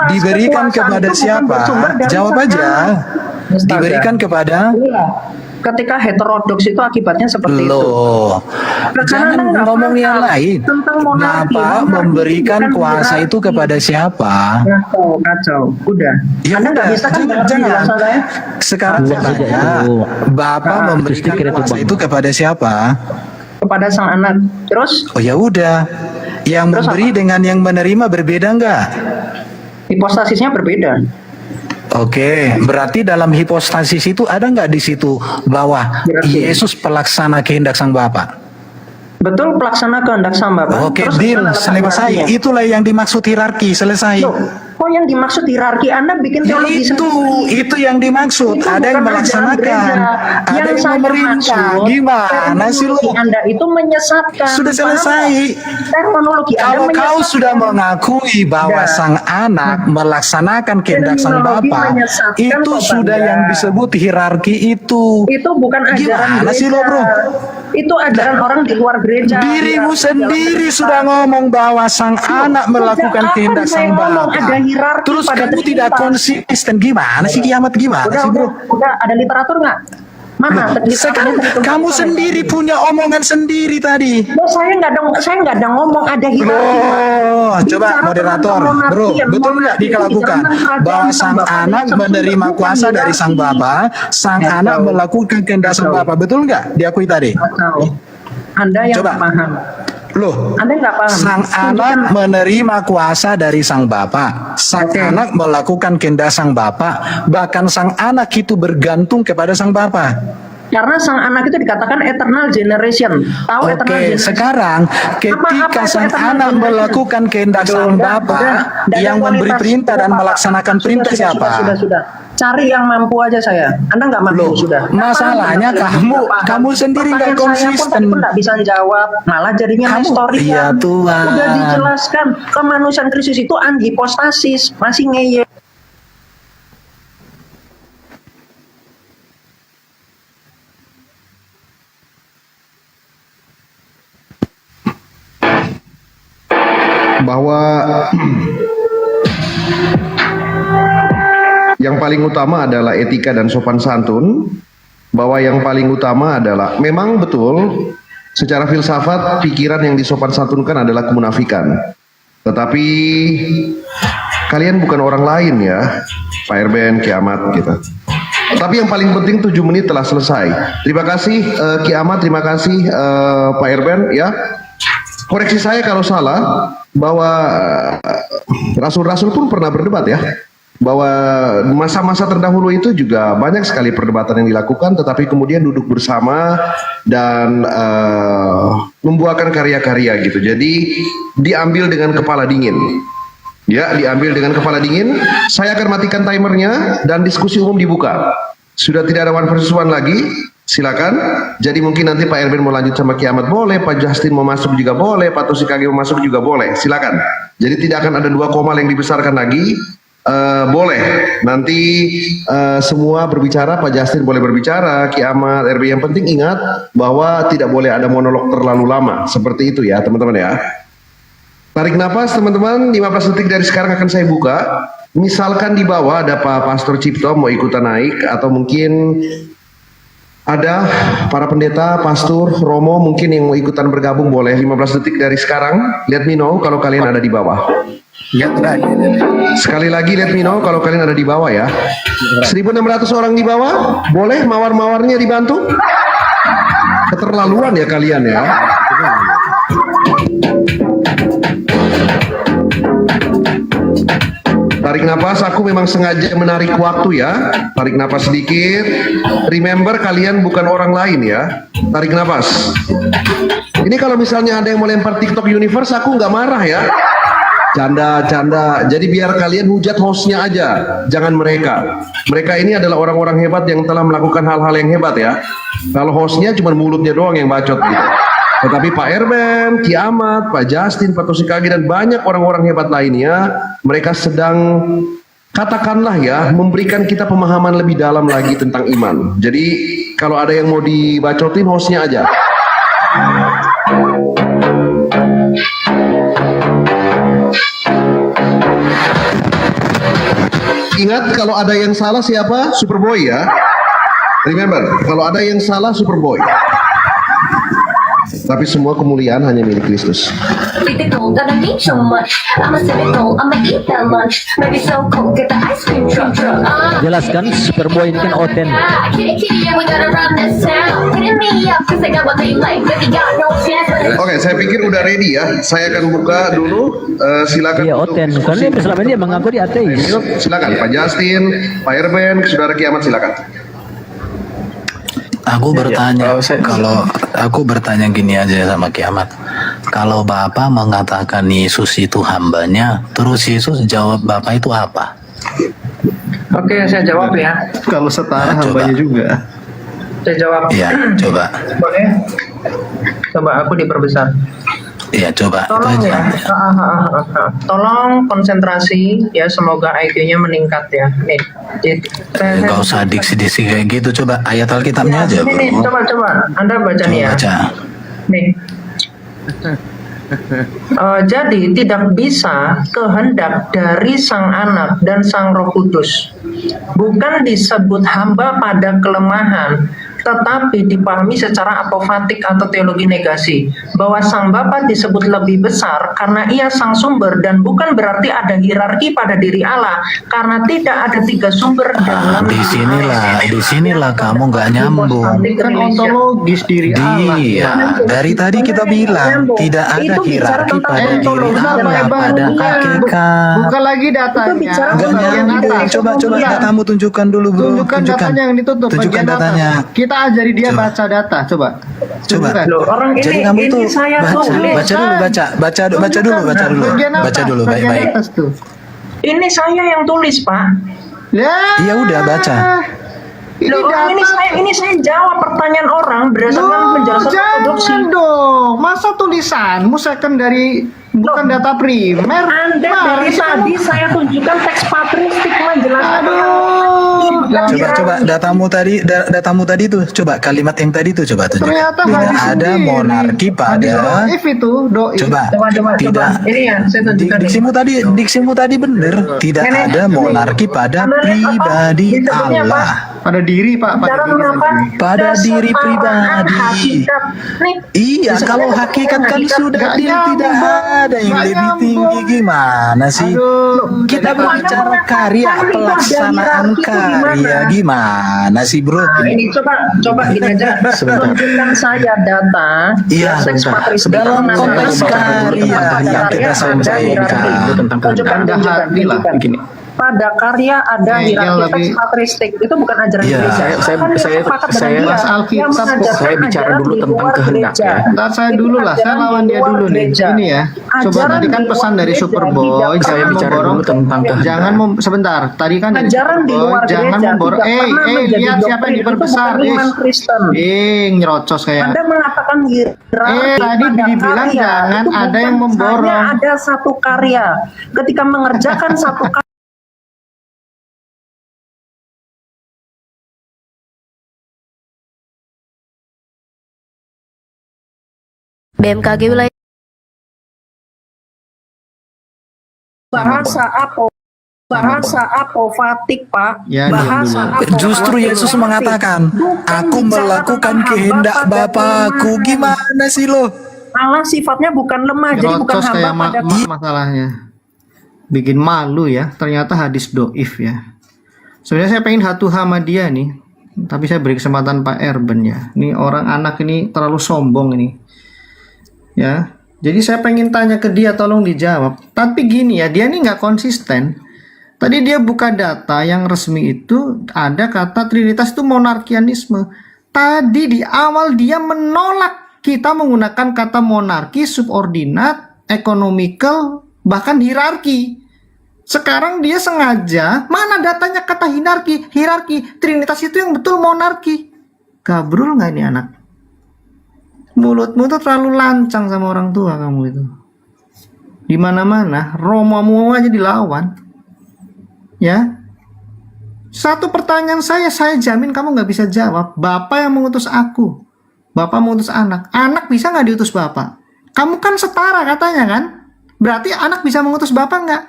Diberikan kekuasaan kepada itu bukan siapa? bersumber dari Jawab sang aja. anak. Diberikan kepada Iya. Ketika heterodoks itu akibatnya seperti itu. Loh, jangan Anda nggak ngomong yang paham lain. tentang monarki. Kenapa Monarki memberikan bukan kuasa hierarki. itu kepada siapa? Kacau. Udah. Ya Anda nggak udah, bisa kan dengar jangan. penjelasan saya? Sekarang saya tanya, Bapak memberikan kuasa itu kepada siapa? Kepada sang anak. Terus Oh ya udah, yang memberi dengan yang menerima berbeda enggak? hipostasisnya berbeda. Oke, berarti dalam hipostasis itu ada nggak di situ bahwa Yesus pelaksana kehendak sang Bapa? Betul, pelaksana kehendak sang Bapa. Oke, Terus deal, mana letak selesai. hierarkinya? Itulah yang dimaksud hierarki, selesai. Loh, kok yang dimaksud hierarki? Anda bikin Ya teologi itu yang dimaksud. Itu Ada yang bukan ajaran melaksanakan, gereja. ada yang saya memerintah. maksud, Gimana sih lu? terminologi Anda itu menyesatkan. Sudah selesai. Terminologi Anda Kalau kau menyesatkan. sudah mengakui bahwa Sudah. sang anak melaksanakan kehendak sang Terminologi Bapa, menyesatkan itu kok, sudah Bang. yang disebut hierarki itu. Itu bukan ajaran Gimana gereja. sih lo, bro? Itu ajaran orang di luar gereja. Dirimu sendiri sudah ngomong bahwa sang anak melakukan Sejak kehendak kapan saya sang ngomong Bapa. ada hierarki Terus pada kamu tidak Trinitas? konsisten. Gimana sih kiamat gimana sih, bro? Udah ada literatur nggak? Mana? Sekarang kamu sendiri punya omongan sendiri tadi. Loh, saya nggak ada ngomong ada hierarki. Oh, coba Bicara moderator, tentang monarki, bro, yang betul nggak monarki itu dilakukan bicara tentang bahwa kerajaan sang sang Bapa anak yang menerima bukan kuasa dari sang hierarki. Bapa, sang Kacau. anak melakukan kehendak sang Bapa, betul nggak? Diakui tadi. Kacau. Anda yang Coba. nggak paham. Loh, Anda nggak paham. sang anak menerima kuasa dari sang Bapa, sang anak melakukan kehendak sang Bapa, bahkan sang anak itu bergantung kepada sang Bapa. Karena sang anak itu dikatakan eternal generation. Tahu eternal Oke, generation? sekarang ketika Apa itu sang eternal anak generation? melakukan kehendak sang Bapa, yang memberi perintah dan melaksanakan perintah siapa? Sudah. Cari yang mampu aja saya. Anda nggak mampu Loh, sudah. masalahnya kamu sendiri nggak konsisten. Saya pun nggak bisa jawab. Malah jadinya historikan. Iya, Tuhan. Udah dijelaskan kemanusiaan Kristus itu anhipostasis, masih ngeyel. Bahwa yang paling utama adalah etika dan sopan santun, bahwa yang paling utama adalah memang betul secara filsafat pikiran yang disopan santunkan adalah kemunafikan. Tetapi kalian bukan orang lain ya, Pak Erben, Kiamat gitu. Tapi yang paling penting 7 menit telah selesai. Terima kasih Kiamat, terima kasih Pak Erben ya. Koreksi saya kalau salah, bahwa rasul-rasul pun pernah berdebat ya, bahwa masa-masa terdahulu itu juga banyak sekali perdebatan yang dilakukan, tetapi kemudian duduk bersama dan membuahkan karya-karya gitu. Jadi diambil dengan kepala dingin. Ya, diambil dengan kepala dingin. Saya akan matikan timernya dan diskusi umum dibuka. Sudah tidak ada one versus one lagi. Silakan. Jadi mungkin nanti Pak Erben mau lanjut sama Kiamat boleh, Pak Justin mau masuk juga boleh, Pak Tosikage mau masuk juga boleh. Silakan. Jadi tidak akan ada 2 koma yang dibesarkan lagi. Boleh. Nanti semua berbicara, Pak Justin boleh berbicara, Kiamat, RB. Yang penting ingat bahwa tidak boleh ada monolog terlalu lama. Seperti itu ya teman-teman ya. Tarik nafas teman-teman, 15 detik dari sekarang akan saya buka. Misalkan di bawah ada Pak Pastor Cipto mau ikutan naik, atau mungkin ada para pendeta, pastor, Romo mungkin yang mau ikutan bergabung boleh. 15 detik dari sekarang, let me know kalau kalian ada di bawah. Ya, Sekali lagi let me know kalau kalian ada di bawah ya. 1.600 orang di bawah, boleh mawar-mawarnya dibantu? Keterlaluan ya kalian ya. Tarik napas, aku memang sengaja menarik waktu ya. Tarik napas sedikit. Remember, kalian bukan orang lain ya. Tarik napas. Ini kalau misalnya ada yang mau lempar TikTok Universe, aku nggak marah ya. Canda. Jadi biar kalian hujat hostnya aja, jangan mereka. Mereka ini adalah orang-orang hebat yang telah melakukan hal-hal yang hebat ya. Kalau hostnya cuma mulutnya doang yang bacot gitu. Tetapi Pak Erben, Kiamat, Pak Justin, Pak Tosikagi, dan banyak orang-orang hebat lainnya, mereka sedang, katakanlah ya, memberikan kita pemahaman lebih dalam lagi tentang iman. Jadi kalau ada yang mau dibacotin, hostnya aja. Ingat, kalau ada yang salah siapa? Superboy ya. Remember, kalau ada yang salah Superboy. Tapi semua kemuliaan hanya milik Kristus. Jelaskan Superboy ini kan Oten. Oke, saya pikir udah ready ya. Saya akan buka dulu. Silakan. Iya Oten. Karena selama ini dia mengaku dia ateis. Silakan Pak Justin, Pak Erben, Saudara Kiamat, silakan. Aku bertanya, kalau aku bertanya gini aja sama Kiamat. Kalau Bapak mengatakan Yesus itu hambanya, terus Yesus jawab Bapak itu apa? Oke, saya jawab ya. Kalau setara hambanya juga. Saya jawab. Iya, coba. Boleh? Coba aku diperbesar. Iya, coba. Tolong Itu ya, aja. tolong konsentrasi ya, semoga IQ-nya meningkat ya. Nih, Gak usah diksi-diksi kayak gitu. Coba ayat Alkitabnya aja, nih, bro. coba, Anda baca nih ya. Baca. Nih. Jadi tidak bisa kehendak dari Sang Anak dan Sang Roh Kudus. Bukan disebut hamba pada kelemahan, tetapi dipahami secara apofatik atau teologi negasi, bahwa Sang Bapa disebut lebih besar karena Ia Sang Sumber, dan bukan berarti ada hierarki pada diri Allah, karena tidak ada tiga sumber dalam Disinilah kamu nggak nyambung. Kan ontologis diri Allah. Iya, dari tadi kita bilang tidak ada hierarki pada diri Allah, pada hakikat. Buka lagi datanya. Nggak nyambung. Coba datamu tunjukkan dulu, bro. Tunjukkan datanya yang ditutup. Tunjukkan bagian datanya. Data. Kita ajari dia baca data. Coba. Loh, orang Jadi ini, kamu ini tuh saya baca dulu baik-baik. Ini saya yang tulis, Pak. Iya udah baca. Ini saya jawab pertanyaan orang berdasarkan penjelasan ortodoksi. Jangan dong, masa tulisanmu secondary bukan data primer? Anda dari tadi saya tunjukkan teks patristik menjelaskan. Coba datamu tadi tuh, coba kalimat yang tadi tuh coba tunjukkan. Ternyata Tidak ada monarki pada. Coba. Tidak. Ini ya, saya tunjukkan. Diksimu tadi bener. Tidak ada monarki pada pribadi Allah. Pada diri, Pak. Pada diri pribadi. Iya, kalau hakikat kan sudah tidak ada yang lebih tinggi. Gimana sih? Kita berbicara karya, pelaksanaan karya. Gimana sih, bro? Ini coba gini aja. Tunjukkan saya data. Iya, dalam konteks karya yang kita sampaikan. Tunjukkan. Pada karya ada hierarki teks patristik, itu bukan ajaran gereja. Saya bicara dulu tentang kehendak ya. Ntar saya dulu lah, saya lawan dia dulu nih. Ini ya. Coba tadi kan pesan dari Superboy, Saya bicara dulu tentang kehendak. Jangan sebentar. Tadi kan dari Superboy, jangan memborong. Lihat siapa yang diperbesar. Nyerocos kayak. Anda mengatakan hierarki. Tadi dibilang jangan ada yang memborong. Ada satu karya. Ketika mengerjakan satu karya. BMKG wilayah bahasa apofatik, Pak. Ya, bahasa Justru Yesus mengatakan, aku melakukan kehendak Bapakku. Gimana sih lo? Allah sifatnya bukan lemah, jadi bukan hamba pada masalahnya. Bikin malu ya. Ternyata hadis doif ya. Sebenarnya saya pengen hatu sama dia nih, tapi saya beri kesempatan Pak Erben ya. Ini orang anak ini terlalu sombong ini. Ya, jadi saya pengen tanya ke dia, tolong dijawab. Tapi gini ya, dia ini nggak konsisten. Tadi dia buka data yang resmi itu ada kata Trinitas itu monarkianisme. Tadi di awal dia menolak kita menggunakan kata monarki, subordinat, economical, bahkan hierarki. Sekarang dia sengaja, mana datanya kata hierarki, Trinitas itu yang betul monarki. Gabrul nggak ini anak? Mulutmu tuh terlalu lancang sama orang tua kamu itu. Di mana-mana, Romamu aja dilawan. Ya, satu pertanyaan saya jamin kamu nggak bisa jawab. Bapak yang mengutus aku, Bapak mengutus anak. Anak bisa nggak diutus Bapak? Kamu kan setara katanya kan? Berarti anak bisa mengutus Bapak nggak?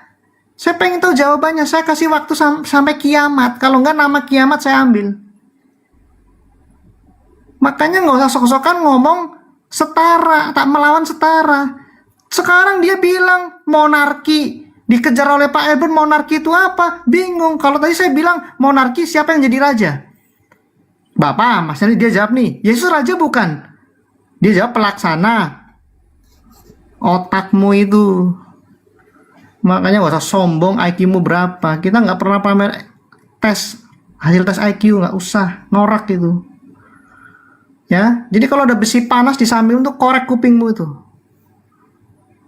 Saya pengen tahu jawabannya. Saya kasih waktu sampai kiamat. Kalau nggak nama kiamat saya ambil. Makanya nggak usah sok-sokan ngomong setara, tak melawan setara. Sekarang dia bilang monarki. Dikejar oleh Pak Erben, monarki itu apa? Bingung. Kalau tadi saya bilang monarki, siapa yang jadi raja? Bapak, maksudnya dia jawab nih, Yesus raja bukan? Dia jawab pelaksana. Otakmu itu. Makanya gak usah sombong, IQ-mu berapa. Kita nggak pernah pamer hasil tes IQ, nggak usah. Norak itu. Ya, jadi kalau ada besi panas disambil untuk korek kupingmu itu.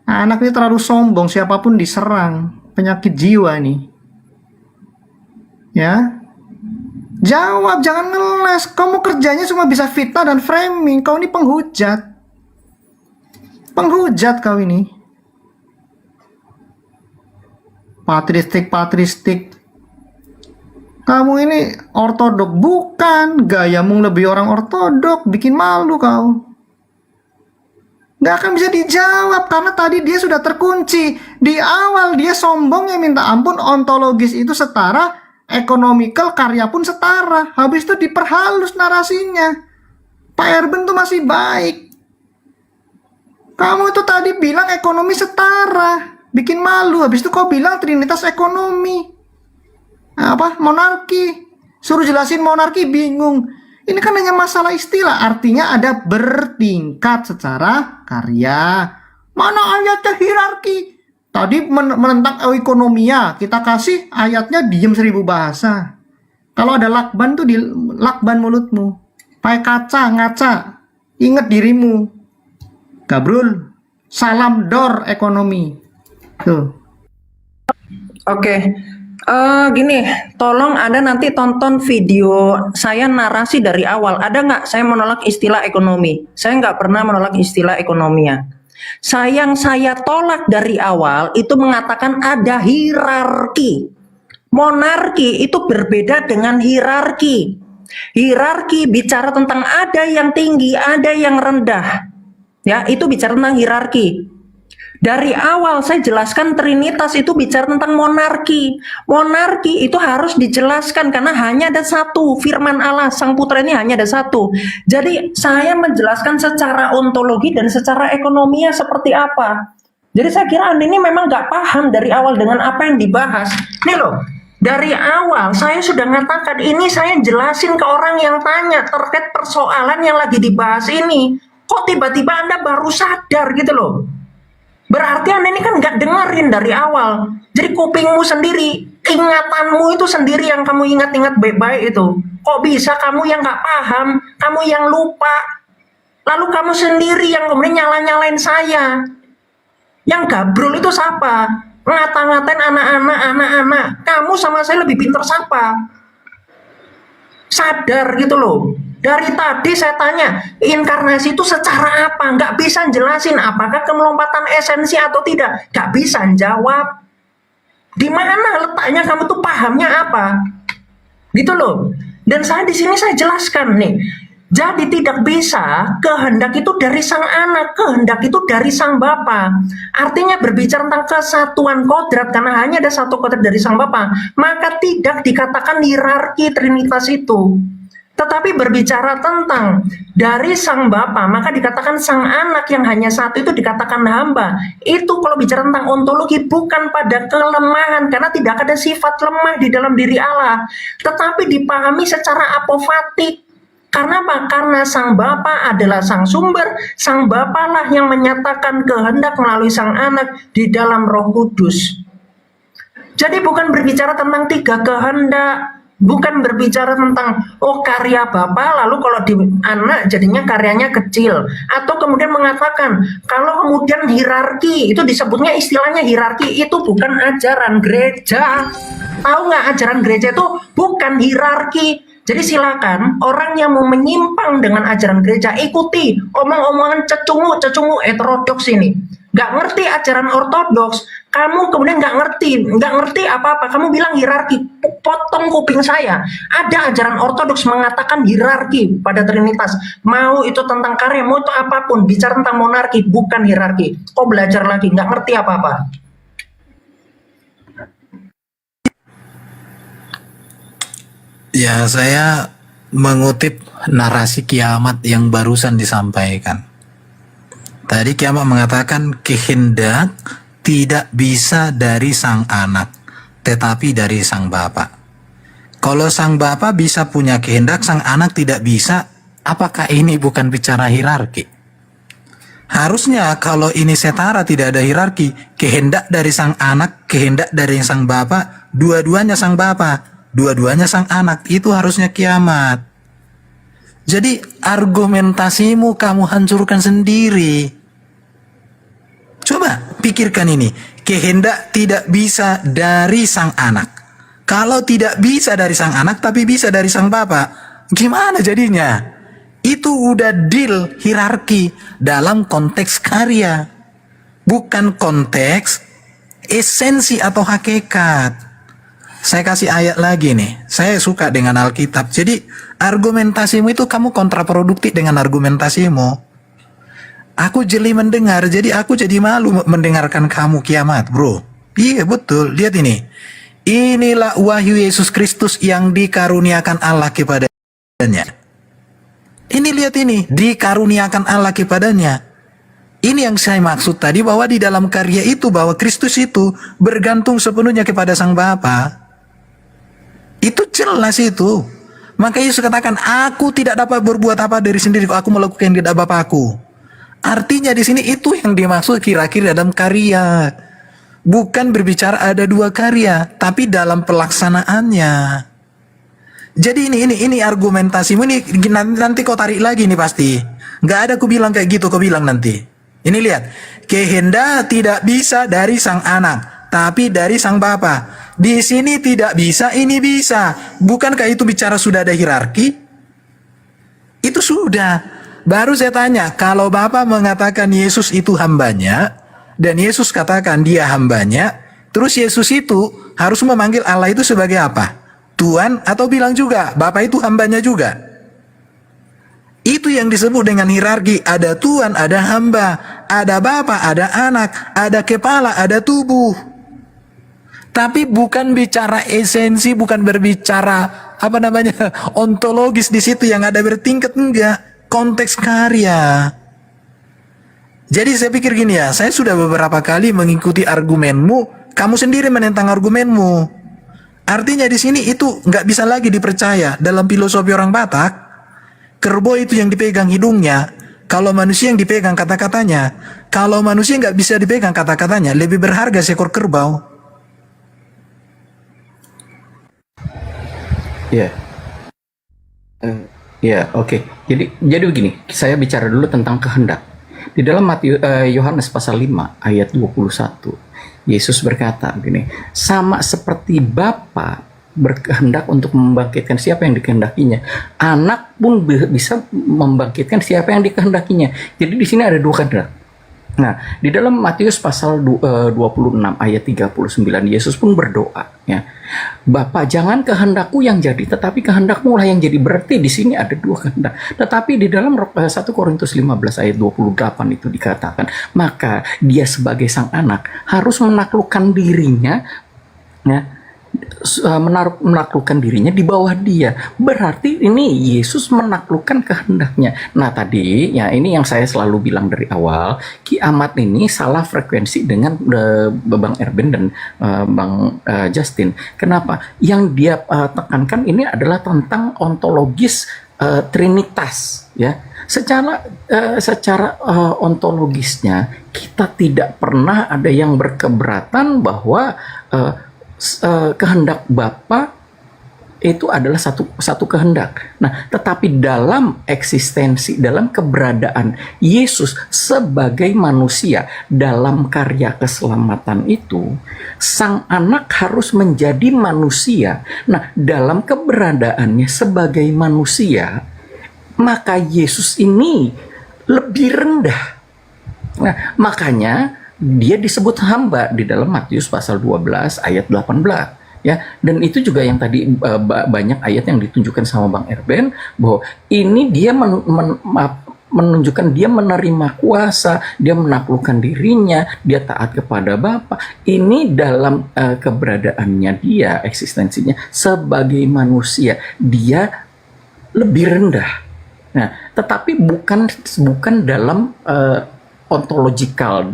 Anak ini terlalu sombong, siapapun diserang, penyakit jiwa nih. Ya, jawab, jangan ngeles. Kamu kerjanya cuma bisa fitnah dan framing. Kau ini penghujat. Penghujat kau ini. Patristik. Kamu ini ortodok, bukan. Gayamu lebih orang ortodok, bikin malu kau. Gak akan bisa dijawab karena tadi dia sudah terkunci. Di awal dia sombongnya minta ampun, ontologis itu setara, economical karya pun setara. Habis itu diperhalus narasinya. Pak Erben tuh masih baik. Kamu itu tadi bilang ekonomi setara, bikin malu. Habis itu kau bilang Trinitas ekonomi. Apa? Monarki. Suruh jelasin monarki bingung. Ini kan hanya masalah istilah, artinya ada bertingkat secara karya. Mana ayatnya hierarki? Tadi menentang ekonomia, kita kasih ayatnya diem 1000 bahasa. Kalau ada lakban tuh di lakban mulutmu. Pakai ngaca, ingat dirimu. Gabrul, salam dor ekonomi. Tuh. Oke. Gini, tolong Anda nanti tonton video saya narasi dari awal. Ada nggak saya menolak istilah ekonomi? Saya nggak pernah menolak istilah ekonomia. Yang saya tolak dari awal itu mengatakan ada hierarki. Monarki itu berbeda dengan hierarki. Hierarki bicara tentang ada yang tinggi, ada yang rendah. Ya, itu bicara tentang hierarki. Dari awal saya jelaskan Trinitas itu bicara tentang monarki. Monarki itu harus dijelaskan karena hanya ada satu. Firman Allah, Sang Putra ini hanya ada satu. Jadi saya menjelaskan secara ontologi dan secara ekonominya seperti apa. Jadi saya kira Anda ini memang nggak paham dari awal dengan apa yang dibahas. Nih loh, dari awal saya sudah mengatakan ini, saya jelasin ke orang yang tanya terkait persoalan yang lagi dibahas ini. Kok tiba-tiba Anda baru sadar gitu loh. Berarti Anda ini kan nggak dengerin dari awal. Jadi kupingmu sendiri, ingatanmu itu sendiri yang kamu ingat-ingat baik-baik itu. Kok bisa kamu yang nggak paham, kamu yang lupa, lalu kamu sendiri yang kemudian nyala-nyalain saya. Yang gabrul itu siapa? Ngata-ngatain anak-anak. Kamu sama saya lebih pintar siapa? Sadar gitu loh. Dari tadi saya tanya, inkarnasi itu secara apa? Nggak bisa jelasin apakah kemelompatan esensi atau tidak. Nggak bisa jawab. Di mana letaknya kamu tuh pahamnya apa? Gitu loh. Dan saya di sini saya jelaskan nih. Jadi tidak bisa kehendak itu dari sang anak, kehendak itu dari sang bapa. Artinya berbicara tentang kesatuan kodrat karena hanya ada satu kodrat dari sang bapa, maka tidak dikatakan hierarki Trinitas itu. Tetapi berbicara tentang dari sang bapa, maka dikatakan sang anak yang hanya satu itu dikatakan hamba. Itu kalau bicara tentang ontologi bukan pada kelemahan, karena tidak ada sifat lemah di dalam diri Allah, tetapi dipahami secara apofatik. Karena apa? Karena sang bapa adalah sang sumber, sang bapa lah yang menyatakan kehendak melalui sang anak di dalam Roh Kudus. Jadi bukan berbicara tentang tiga kehendak, bukan berbicara tentang karya Bapa lalu kalau di anak jadinya karyanya kecil, atau kemudian mengatakan kalau kemudian hierarki itu disebutnya istilahnya hierarki, itu bukan ajaran gereja. Tahu nggak, ajaran gereja itu bukan hierarki. Jadi silakan orang yang mau menyimpang dengan ajaran gereja ikuti omong-omongan cecungu heterodoks ini. Nggak ngerti ajaran ortodoks, kamu kemudian nggak ngerti apa-apa, kamu bilang hierarki, potong kuping saya. Ada ajaran ortodoks mengatakan hierarki pada Trinitas, mau itu tentang karya, mau itu apapun, bicara tentang monarki, bukan hierarki. Kok belajar lagi, nggak ngerti apa-apa. Ya, saya mengutip narasi kiamat yang barusan disampaikan. Tadi kiamat mengatakan kehendak tidak bisa dari sang anak, tetapi dari sang bapa. Kalau sang bapa bisa punya kehendak, sang anak tidak bisa, apakah ini bukan bicara hierarki? Harusnya kalau ini setara, tidak ada hierarki, kehendak dari sang anak, kehendak dari sang bapa, dua-duanya sang bapa, dua-duanya sang anak, itu harusnya kiamat. Jadi argumentasimu kamu hancurkan sendiri. Coba pikirkan ini, kehendak tidak bisa dari sang anak. Kalau tidak bisa dari sang anak tapi bisa dari sang bapa, gimana jadinya? Itu udah deal hierarki dalam konteks karya, bukan konteks esensi atau hakikat. Saya kasih ayat lagi nih. Saya suka dengan Alkitab. Jadi argumentasimu itu kamu kontraproduktif dengan argumentasimu. Aku jeli mendengar, jadi aku jadi malu mendengarkan kamu kiamat, bro. Iya betul, lihat ini. Inilah wahyu Yesus Kristus yang dikaruniakan Allah kepadanya. Ini lihat ini, dikaruniakan Allah kepadanya. Ini yang saya maksud tadi, bahwa di dalam karya itu, bahwa Kristus itu bergantung sepenuhnya kepada Sang Bapa. Itu jelas itu. Maka Yesus katakan, aku tidak dapat berbuat apa dari sendiri, aku melakukan yang tidak Bapakku. Artinya di sini itu yang dimaksud kira-kira dalam karya. Bukan berbicara ada dua karya, tapi dalam pelaksanaannya. Jadi ini argumentasimu ini nanti kau tarik lagi nih pasti. Nggak ada ku bilang kayak gitu, kau bilang nanti. Ini lihat, kehendak tidak bisa dari sang anak, tapi dari sang bapa. Di sini tidak bisa, ini bisa. Bukankah itu bicara sudah ada hierarki? Itu sudah. Baru saya tanya, kalau Bapa mengatakan Yesus itu hambanya, dan Yesus katakan dia hambanya, terus Yesus itu harus memanggil Allah itu sebagai apa? Tuhan, atau bilang juga Bapa itu hambanya juga? Itu yang disebut dengan hierarki. Ada Tuhan, ada hamba, ada Bapa, ada anak, ada kepala, ada tubuh. Tapi bukan bicara esensi, bukan berbicara ontologis di situ yang ada bertingkat, enggak. Konteks karya. Jadi saya pikir gini ya, saya sudah beberapa kali mengikuti argumenmu, kamu sendiri menentang argumenmu. Artinya di sini itu nggak bisa lagi dipercaya. Dalam filosofi orang Batak, kerbau itu yang dipegang hidungnya, kalau manusia yang dipegang kata-katanya. Kalau manusia nggak bisa dipegang kata-katanya, lebih berharga seekor kerbau. Ya. Ya, oke. Jadi begini, saya bicara dulu tentang kehendak. Di dalam Yohanes pasal 5 ayat 21, Yesus berkata begini, sama seperti Bapa berkehendak untuk membangkitkan siapa yang dikehendakinya, anak pun bisa membangkitkan siapa yang dikehendakinya. Jadi di sini ada dua kehendak. Nah, di dalam Matius pasal 26 ayat 39, Yesus pun berdoa, ya. Bapa, jangan kehendakku yang jadi, tetapi kehendakmu lah yang jadi. Berarti di sini ada dua kehendak. Tetapi di dalam 1 Korintus 15 ayat 28 itu dikatakan, maka dia sebagai sang anak harus menaklukkan dirinya, ya, menaklukkan dirinya di bawah dia. Berarti ini Yesus menaklukkan kehendaknya. Nah tadi ya ini yang saya selalu bilang dari awal, kiamat ini salah frekuensi dengan Bang Erben dan Bang Justin. Kenapa? Yang dia tekankan ini adalah tentang ontologis Trinitas, ya. Secara ontologisnya kita tidak pernah ada yang berkeberatan bahwa kehendak Bapa itu adalah satu kehendak. Nah, tetapi dalam eksistensi, dalam keberadaan Yesus sebagai manusia dalam karya keselamatan itu, Sang Anak harus menjadi manusia. Nah, dalam keberadaannya sebagai manusia, maka Yesus ini lebih rendah. Nah, makanya dia disebut hamba di dalam Matius pasal 12 ayat 18. Ya, dan itu juga yang tadi banyak ayat yang ditunjukkan sama Bang Erben, bahwa ini dia menunjukkan dia menerima kuasa, dia menaklukkan dirinya, dia taat kepada Bapa. Ini dalam keberadaannya dia, eksistensinya sebagai manusia, dia lebih rendah. Nah, tetapi bukan dalam ontologikal,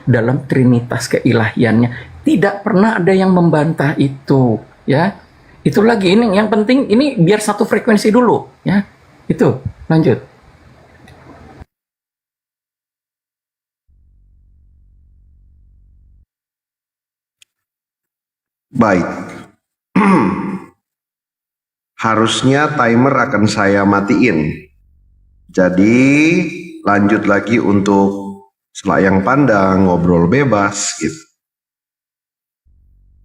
dalam trinitas keilahiannya. Tidak pernah ada yang membantah itu, ya. Itu lagi, ini yang penting ini biar satu frekuensi dulu, ya. Itu, lanjut. Baik. Harusnya timer akan saya matiin. Jadi lanjut lagi untuk selayang pandang, ngobrol bebas gitu.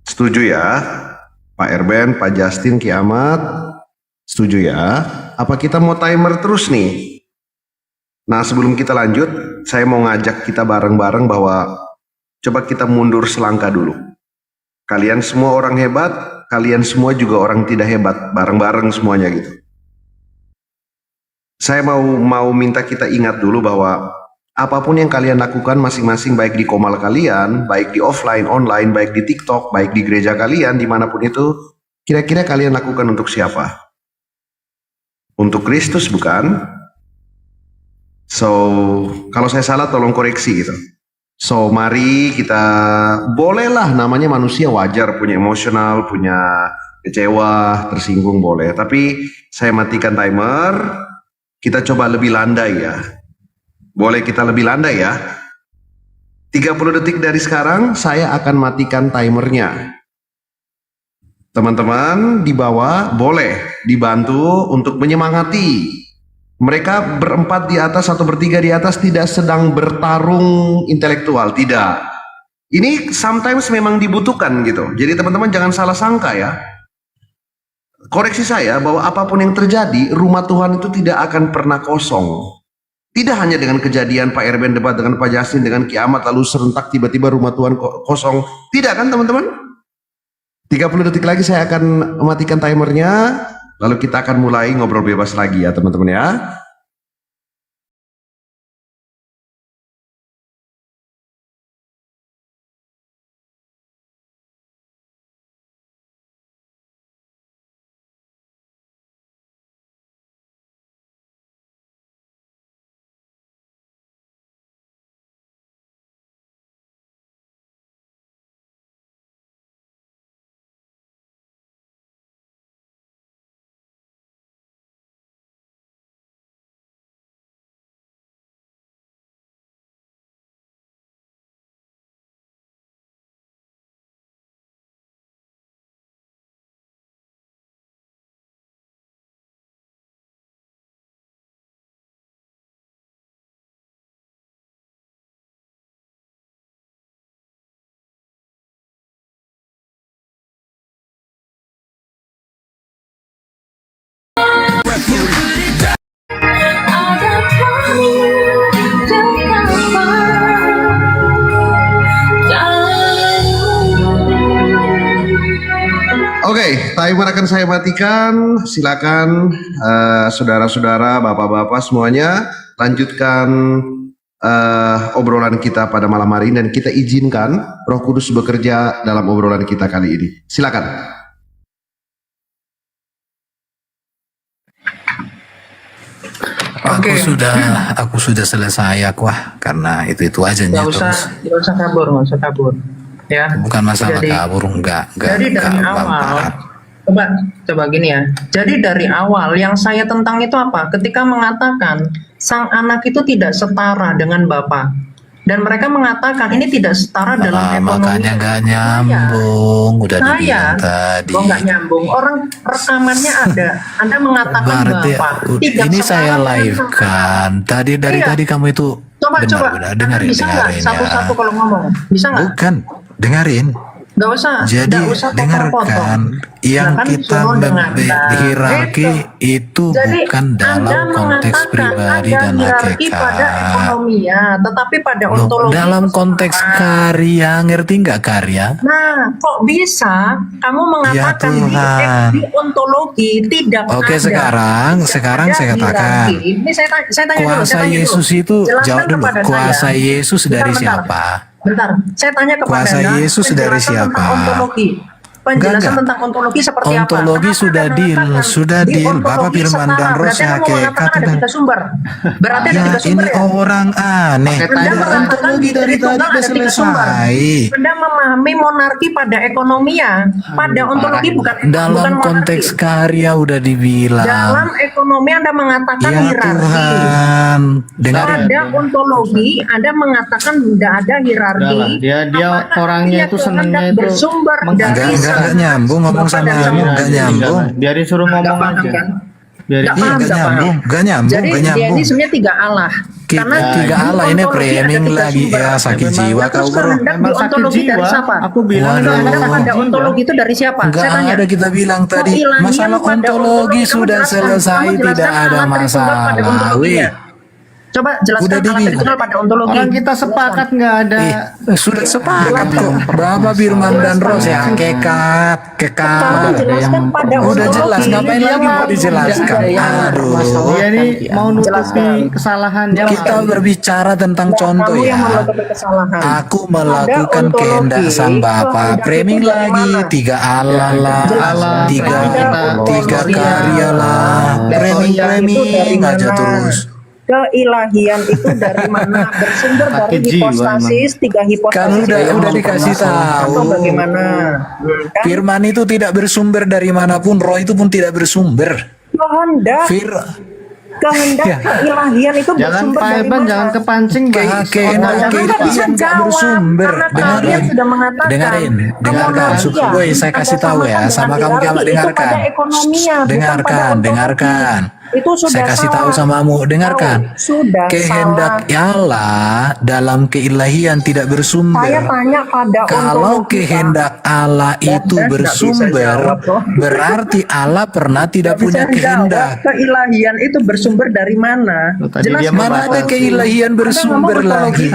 Setuju ya, Pak Erben, Pak Justin, Kiamat? Setuju ya? Apa kita mau timer terus nih? Nah, sebelum kita lanjut, saya mau ngajak kita bareng-bareng bahwa coba kita mundur selangkah dulu. Kalian semua orang hebat, kalian semua juga orang tidak hebat, bareng-bareng semuanya gitu. Saya mau minta kita ingat dulu bahwa apapun yang kalian lakukan masing-masing, baik di komal kalian, baik di offline, online, baik di TikTok, baik di gereja kalian, dimanapun itu, kira-kira kalian lakukan untuk siapa? Untuk Kristus bukan? So, kalau saya salah tolong koreksi gitu. So, mari kita, bolehlah namanya manusia, wajar, punya emosional, punya kecewa, tersinggung boleh. Tapi saya matikan timer, kita coba lebih landai ya. Boleh kita lebih landai ya. 30 detik dari sekarang saya akan matikan timernya. Teman-teman di bawah boleh dibantu untuk menyemangati. Mereka berempat di atas atau bertiga di atas tidak sedang bertarung intelektual, tidak. Ini sometimes memang dibutuhkan gitu. Jadi teman-teman jangan salah sangka ya. Koreksi saya bahwa apapun yang terjadi, rumah Tuhan itu tidak akan pernah kosong. Tidak hanya dengan kejadian Pak Erben debat dengan Pak Justin, dengan Kiamat lalu serentak tiba-tiba rumah Tuhan kosong. Tidak kan teman-teman? 30 detik lagi saya akan mematikan timernya. Lalu kita akan mulai ngobrol bebas lagi ya teman-teman ya. Oke, timer akan saya matikan. Silakan saudara-saudara, bapak-bapak semuanya lanjutkan obrolan kita pada malam hari ini dan kita izinkan Roh Kudus bekerja dalam obrolan kita kali ini. Silakan. Aku sudah selesai karena itu aja nya terus. Nggak usah kabur. Ya. Bukan masalah kabur, enggak. Jadi dari awal, coba gini ya. Jadi dari awal yang saya tentang itu apa? Ketika mengatakan sang anak itu tidak setara dengan Bapa. Dan mereka mengatakan ini tidak setara dalam ekonomi. Makanya nggak nyambung, udah Saya, dibilang tadi. kok nggak nyambung? Orang rekamannya ada. Anda mengatakan Berarti bahwa tidak ini saya setara live dengan- kan. Tadi dari Iya. tadi kamu itu Coba, benar-benar Anda dengerin bisa nggak dengerin ya. satu-satu kalau ngomong? Bisa nggak? Bukan, dengerin. Nggak usah. Jadi nggak usah potong-potong. dengarkan yang Nah, kan kita disuruh dengarkan. hierarki itu Jadi, bukan Anda dalam konteks mengatakan pribadi ada dan hierarki pada hakikat. ekonominya, tetapi pada Loh, ontologi dalam konteks karya, ngerti nggak karya? Nah, kok bisa kamu mengatakan Ya Tuhan. di ontologi tidak Oke, ada, sekarang ada saya katakan. hierarki. Ini saya tanya dulu, Kuasa saya tanya Yesus dulu. itu, Jelaskan jawab dulu. kepada Kuasa saya. Yesus dari Bentar. siapa? Bentar, saya tanya kepada Kuasa Anda, Yesus dari penjelasan siapa? tentang ontologi. Penjelasan Enggak. tentang ontologi seperti Ontologi apa? sudah deal, sudah di deal. ontologi Bapak Firman setara. dan Ros Berarti Anda mau hakikat mengatakan ada dan tiga sumber. Berarti ada ya tiga sumber ini ya? orang aneh. Anda mengatakan Ontologi dari tadi Tritunggal udah ada tiga sumber. selesai. Anda memahami monarki pada ekonominya, pada ontologi bukan Dalam bukan konteks monarki. karya udah dibilang. Dalam ekonomi Anda mengatakan Ya hierarki. Tuhan, dengarin. Pada ontologi Anda mengatakan tidak ada hierarki. Udah lah, dia orangnya itu senangnya itu bersumber dari Enggak nyambung ngomong sama kamu, enggak nyambung. biarin suruh ngomong aja. Biarin Nggak Iya, paham, enggak nggak paham. nyambung, enggak nyambung, Jadi enggak dia nyambung. ini sebenarnya tiga Allah. Karena Tiga di Allah ini ontologi ada framing tiga lagi sumber. ya sakit jiwa Terus kau bro. kehendak di Emang sakit ontologi dari jiwa, siapa? aku bilang Waduh. Kehendak pada ontologi itu dari siapa? Enggak Saya tanya. ada kita bilang tadi Keilahian masalah pada ontologi kamu sudah jelaskan. selesai, Kamu jelaskan tidak ada Allah Tritunggal pada masalah. ontologinya. Wih. Coba jelaskan Udah Allah dibilang. Tritunggal pada ontologi. Orang kita sepakat nggak ada. Sudah sepakat kok. Bapak Firman dan Ros ya kekat. Kamu jelaskan pada Udah ontologi. jelas, ngapain lagi mau dijelaskan? Aduh. Dia ini mau nutupi kesalahannya. Kita berbicara tentang contoh Kamu yang ya. melakukan kesalahan. Aku melakukan Ada kehendak ontologi, sang Bapa. kehendak Framing itu dari lagi mana? tiga Allah lah, Allah, tiga ontologi. karya lah. Framing aja terus. Keilahian itu dari mana? Bersumber dari Pakai jiwa hipostasis, tiga hipostasis. Kan udah dikasih tahu. Atau bagaimana? Kan? Firman itu tidak bersumber dari manapun, roh itu pun tidak bersumber. Kehendak, kehendak Ya. keilahian itu Jangan bersumber Pak dari Eban, mana? jangan kepancing bahas Kehendak orang. keilahian nggak bersumber. Kalian Dengarin, sudah mengatakan dengarkan. kemonarkian. Woi, saya kasih Anda tahu ya, samakan sama dengan kamu hierarki. kamu Itu dengarkan. pada ekonominya, bukan pada Dengarkan, ontologi. dengarkan. Itu sudah Saya kasih tahu salah. samamu, dengarkan. Sudah Kehendak Allah dalam keilahian tidak Saya bersumber. tanya pada Kalau ontologi, kehendak Allah itu Anda nggak bisa bersumber, jawab, loh. berarti Allah pernah tidak punya Bisa kehendak. jawab, keilahian itu bersumber dari mana? Tadi dia Mana ada keilahian bersumber lagi?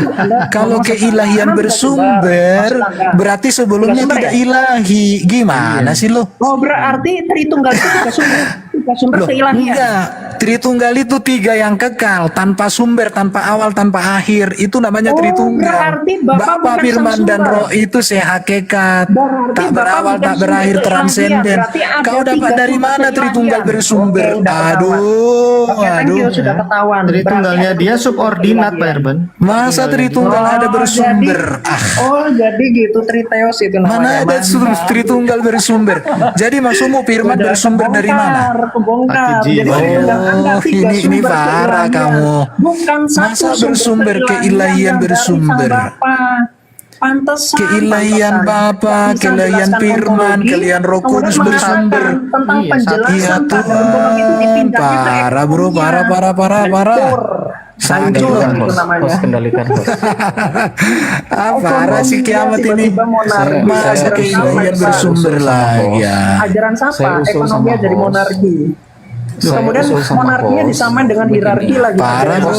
Kalau keilahian bersumber, berarti sebelumnya tidak ilahi. Gimana sih lo? Oh, berarti Tritunggal itu tiga sumber, tiga sumber Loh, keilahian. enggak. Tritunggal itu tiga yang kekal, tanpa sumber, tanpa awal, tanpa akhir. Itu namanya Tritunggal. berarti Bapak bukan Firman sang dan sumber. Roh itu sehakikat, Berarti tak Bapak berawal, bukan tak berakhir, sumber transenden. keilahian. Berarti ada Kau dapat tiga dari sumber mana Tritunggal keilahian. bersumber? Oke, udah Aduh, Oke, thank you, sudah ketahuan. Tritunggalnya Berarti dia ada subordinat Pak keilahian. Erban. masa Tritunggal ada bersumber? Jadi gitu Triteos itu Mana namanya. ada Tritunggal bersumber? Jadi maksudmu Firman Udah bersumber dari mana? Kebongkar. Pakai Jadi jiwa. Tritunggal Anda tiga ini sumber parah keilahian. kamu. Bukan satu Masa sumber bersumber keilahian yang dari bersumber? Sang Bapa. Pantesan, Keilahian Bapa, Bisa keilahian menjelaskan Firman, ontologi, keilahian Roh kemudian Kudus mengatakan bersumber. tentang Iya, penjelasan Iya pada ontologi itu dipindahkan ke parah bro, ekonominya. parah. Hancur itu namanya. Kendalikan host. Parah sih kiamat ini. Tiba-tiba monarki. Masa Ajaran keilahian siapa? bersumber lagi ya. Ajaran Saya siapa? usul Ekonomi sama jadi host. monarki. Saya Kemudian usul sama monarkinya host. disamain dengan hierarki lagi. Parah bro,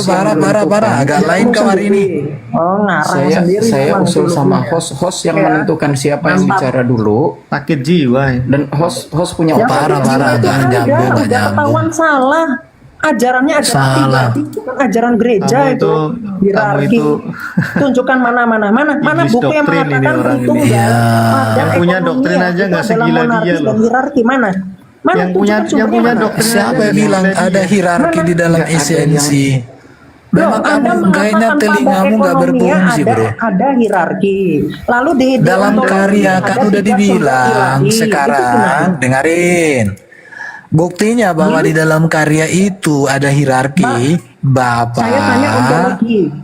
parah. Agak lain kau hari ini. Oh, ngarang sendiri. Saya memang usul dulu. sama host yang Ya. menentukan siapa yang Mantap. bicara dulu, Sakit jiwa ya. dan host punya Ya, Parah, tapi parah. itu Nggak ada, nyambung, nggak udah nyambung. ketahuan salah. Ajarannya adalah Salah. pribadi, bukan ajaran gereja Kamu itu. Hierarki. itu Tunjukkan mana Iblis buku yang doktrin ini mengatakan orang ini. Tritunggal Iya. pada Yang punya ekonomi doktrin aja itu nggak adalah segila monarki dia dan loh. hierarki mana? Mana Yang punya sumbernya mana? doktrin Siapa aja yang bilang segila ada dia. hierarki di dalam esensi? Memang Anda kamu kayaknya mengatakan telingamu pada nggak ekonominya berfungsi bro. ada hierarki. Lalu di Dalam ontologi karya ada kan udah tiga sumber dibilang ilahi. Itu sekarang gimana? dengerin buktinya bahwa di dalam karya itu ada hierarki Bapak. Saya tanya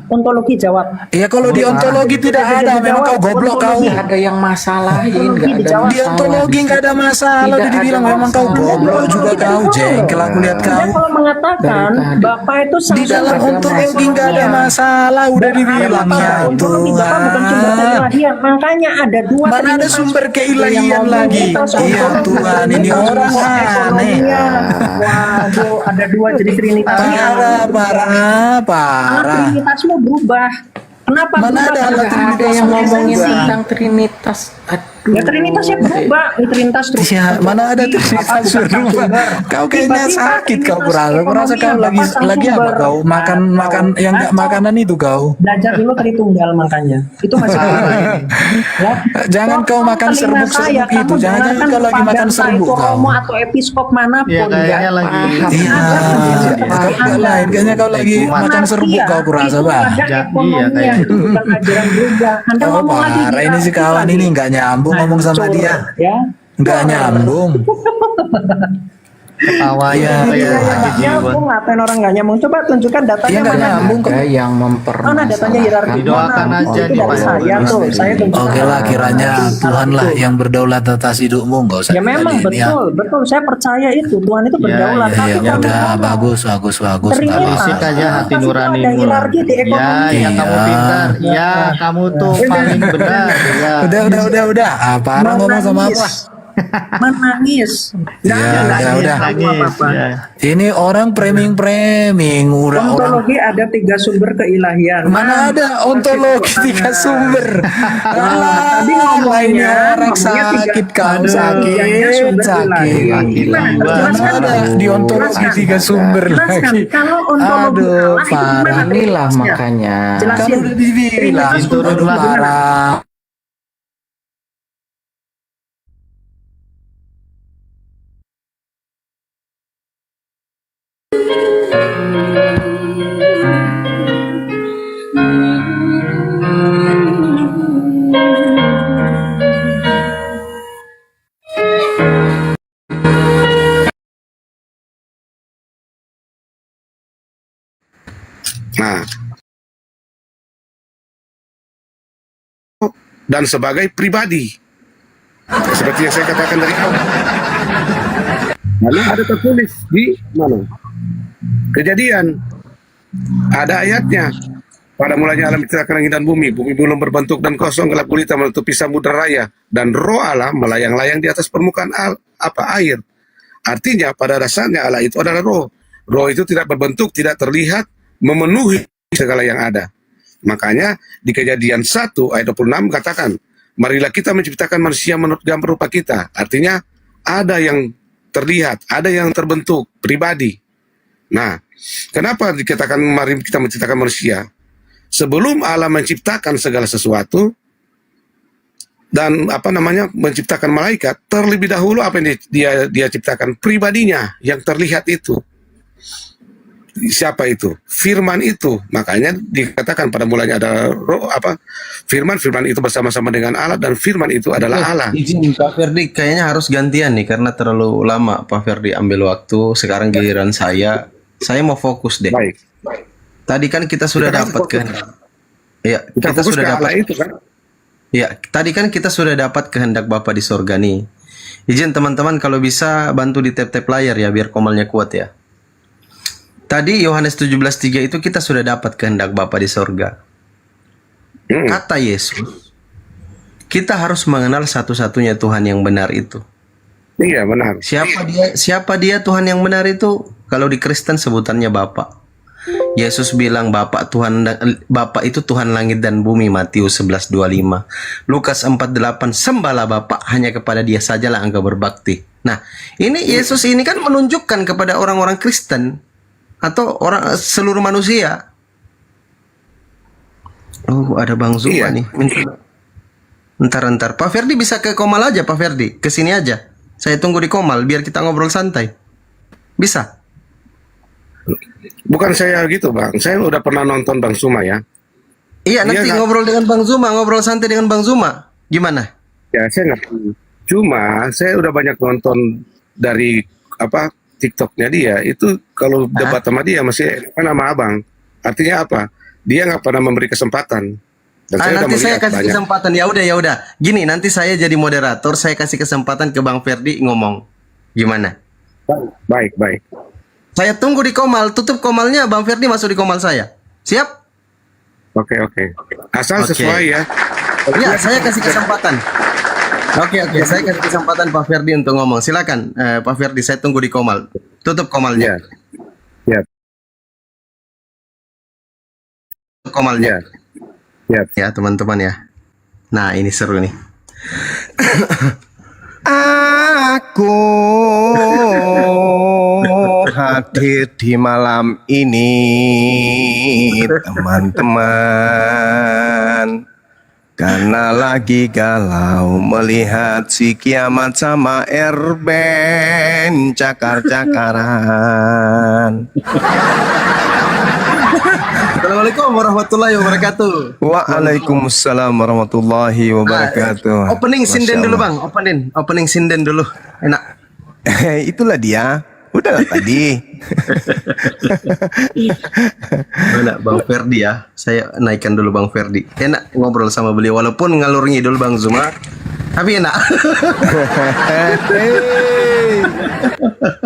ontologi jawab. Ya kalau di ontologi tidak ada, memang kau goblok kau. Nggak ada yang masalahin, nggak ada Di ontologi nggak ada masalah, udah dibilang memang kau goblok juga kau, jengkel aku lihat kau. Anda kalau mengatakan Bapak itu Di dalam ontologi nggak ada masalah, udah dibilang ya ontologi Bapak bukan sumber keilahian, makanya ada dua. Mana ada sumber keilahian lagi? Iya Tuhan, ini orang aneh. Waduh, ada dua jadi trinitas. Parah. Trinitasmu berubah. Kenapa Mana berubah? ada Karena ada yang ngomongin tentang Trinitas. Aduh. Ya Trinitasnya berubah. Trinitas terus. Ya, mana ada Trinitas berubah? Kau kayaknya sakit kau kurasa kau lagi apa kau makan yang nggak makanan itu kau. Belajar dulu Tritunggal makanya. Itu masih ya. Jangan kau makan serbuk itu. Jangan kau lagi makan serbuk kau. Romo atau episkop manapun. Ya kayaknya lagi. Iya, kayaknya kau lagi makan serbuk kau kurasa bah. Iya kayaknya. Itu bukan ajaran gereja. Anda Oh ngomong lagi parah ini si kawan ini nggak nyambung ngomong sama dia. Ya. Nggak nyambung. Ketawanya Nyambung, ngapain orang nggak nyambung? Coba tunjukkan datanya Iya nggak mana. nyambung. Ada yang Mana datanya hierarki? Didoakan Mana? aja Itu nih, dari Pak. saya tuh. Saya tunjukkan. Oke lah kiranya Tuhan lah yang berdaulat atas hidupmu, nggak usah. Ya memang tinggalin, ya. betul. Saya percaya itu Tuhan itu berdaulat. Ya, Tapi ya kamu udah ngomong bagus nggak Trinitas. apa-apa. Isik aja hati Pasti nurani ada hierarki di ekonomi. Ya kamu pintar. Ya kamu tuh paling benar. Ya. Udah. Parah ngomong sama apa? Menangis. Ya, udah. Ini orang framing, orang Ontologi ada 3 sumber keilahian. mana ada ontologi 3 sumber. Tadi Ini ngomongnya orang sakit kau sakit. Jelaskan Mana ada di ontologi 3 sumber lagi. Kalau ontologi Aduh, Allah itu parah. gimana Inilah Trinitasnya? makanya. Kan Jelasin. udah dibilang Trinitas parah. Nah, dan sebagai pribadi, seperti yang saya katakan dari awal. Lalu ada tertulis di mana? Kejadian. Ada ayatnya. Pada mulanya alam menciptakan langit dan bumi belum berbentuk dan kosong, gelap gulita menutupi samudera raya, dan roh Allah melayang-layang di atas permukaan air. Artinya pada dasarnya Allah itu adalah roh. Roh itu tidak berbentuk, tidak terlihat, memenuhi segala yang ada. Makanya di Kejadian 1 ayat 26 katakan, marilah kita menciptakan manusia menurut gambar rupa kita. Artinya ada yang terlihat, ada yang terbentuk, pribadi. Nah, kenapa dikatakan mari kita menciptakan manusia? Sebelum Allah menciptakan segala sesuatu dan menciptakan malaikat, terlebih dahulu apa yang dia ciptakan? Pribadinya yang terlihat itu. Siapa itu? Firman itu. Makanya dikatakan pada mulanya ada firman itu bersama-sama dengan Allah, dan firman itu adalah Allah. Izin Pak Ferdi, kayaknya harus gantian nih karena terlalu lama Pak Ferdi ambil waktu. Sekarang giliran saya mau fokus deh. Baik. Tadi kan kita sudah dapat kita sudah dapat itu kan. Ya, tadi kan kita sudah dapat kehendak Bapa di sorga nih. Izin teman-teman kalau bisa bantu di tap-tap layar ya biar komalnya kuat ya. Tadi Yohanes 17:3 itu kita sudah dapat kehendak Bapa di sorga. Kata Yesus, kita harus mengenal satu-satunya Tuhan yang benar itu. Iya, benar. Siapa dia Tuhan yang benar itu? Kalau di Kristen sebutannya Bapa. Yesus bilang Bapa itu Tuhan langit dan bumi, Matius 11:25. Lukas 4:8, sembahlah Bapa, hanya kepada Dia sajalah engkau berbakti. Nah, ini Yesus ini kan menunjukkan kepada orang-orang Kristen atau orang seluruh manusia. Oh, ada Bang Zuma nih. Ntar. Pak Ferdi bisa ke Komal aja, Pak Ferdi. Ke sini aja. Saya tunggu di Komal biar kita ngobrol santai. Bisa? Bukan saya gitu, Bang. Saya udah pernah nonton Bang Zuma ya. Iya, nanti ngobrol dengan Bang Zuma, ngobrol santai dengan Bang Zuma. Gimana? Ya, saya ngerti. Cuma saya udah banyak nonton dari TikToknya dia. Itu kalau debat sama dia masih kan sama abang. Artinya apa? Dia nggak pernah memberi kesempatan. Dan nanti saya melihat kasih banyak. kesempatan. Ya udah. Gini, nanti saya jadi moderator, saya kasih kesempatan ke Bang Ferdi ngomong. Gimana? Baik. Saya tunggu di Komal, tutup Komalnya, Bang Ferdi masuk di Komal saya. Siap? Oke. Asal sesuai ya. Ya, saya kasih kesempatan. Oke, saya kasih kesempatan Pak Ferdi untuk ngomong. Silakan, Pak Ferdi, saya tunggu di Komal. Tutup Komalnya. Ya. Komalnya. Ya, teman-teman ya. Nah, ini seru nih. Aku hadir di malam ini, teman-teman, karena lagi galau melihat si kiamat sama Erben cakar-cakaran. Assalamualaikum warahmatullahi wabarakatuh. Waalaikumsalam warahmatullahi wabarakatuh. Opening sinden dulu Bang, opening sinden dulu. Enak. Itulah dia. Udahlah tadi. Mana Bang Ferdi ya? Saya naikkan dulu Bang Ferdi. Enak ngobrol sama beliau walaupun ngalur ngidul Bang Zuma. Tapi enak.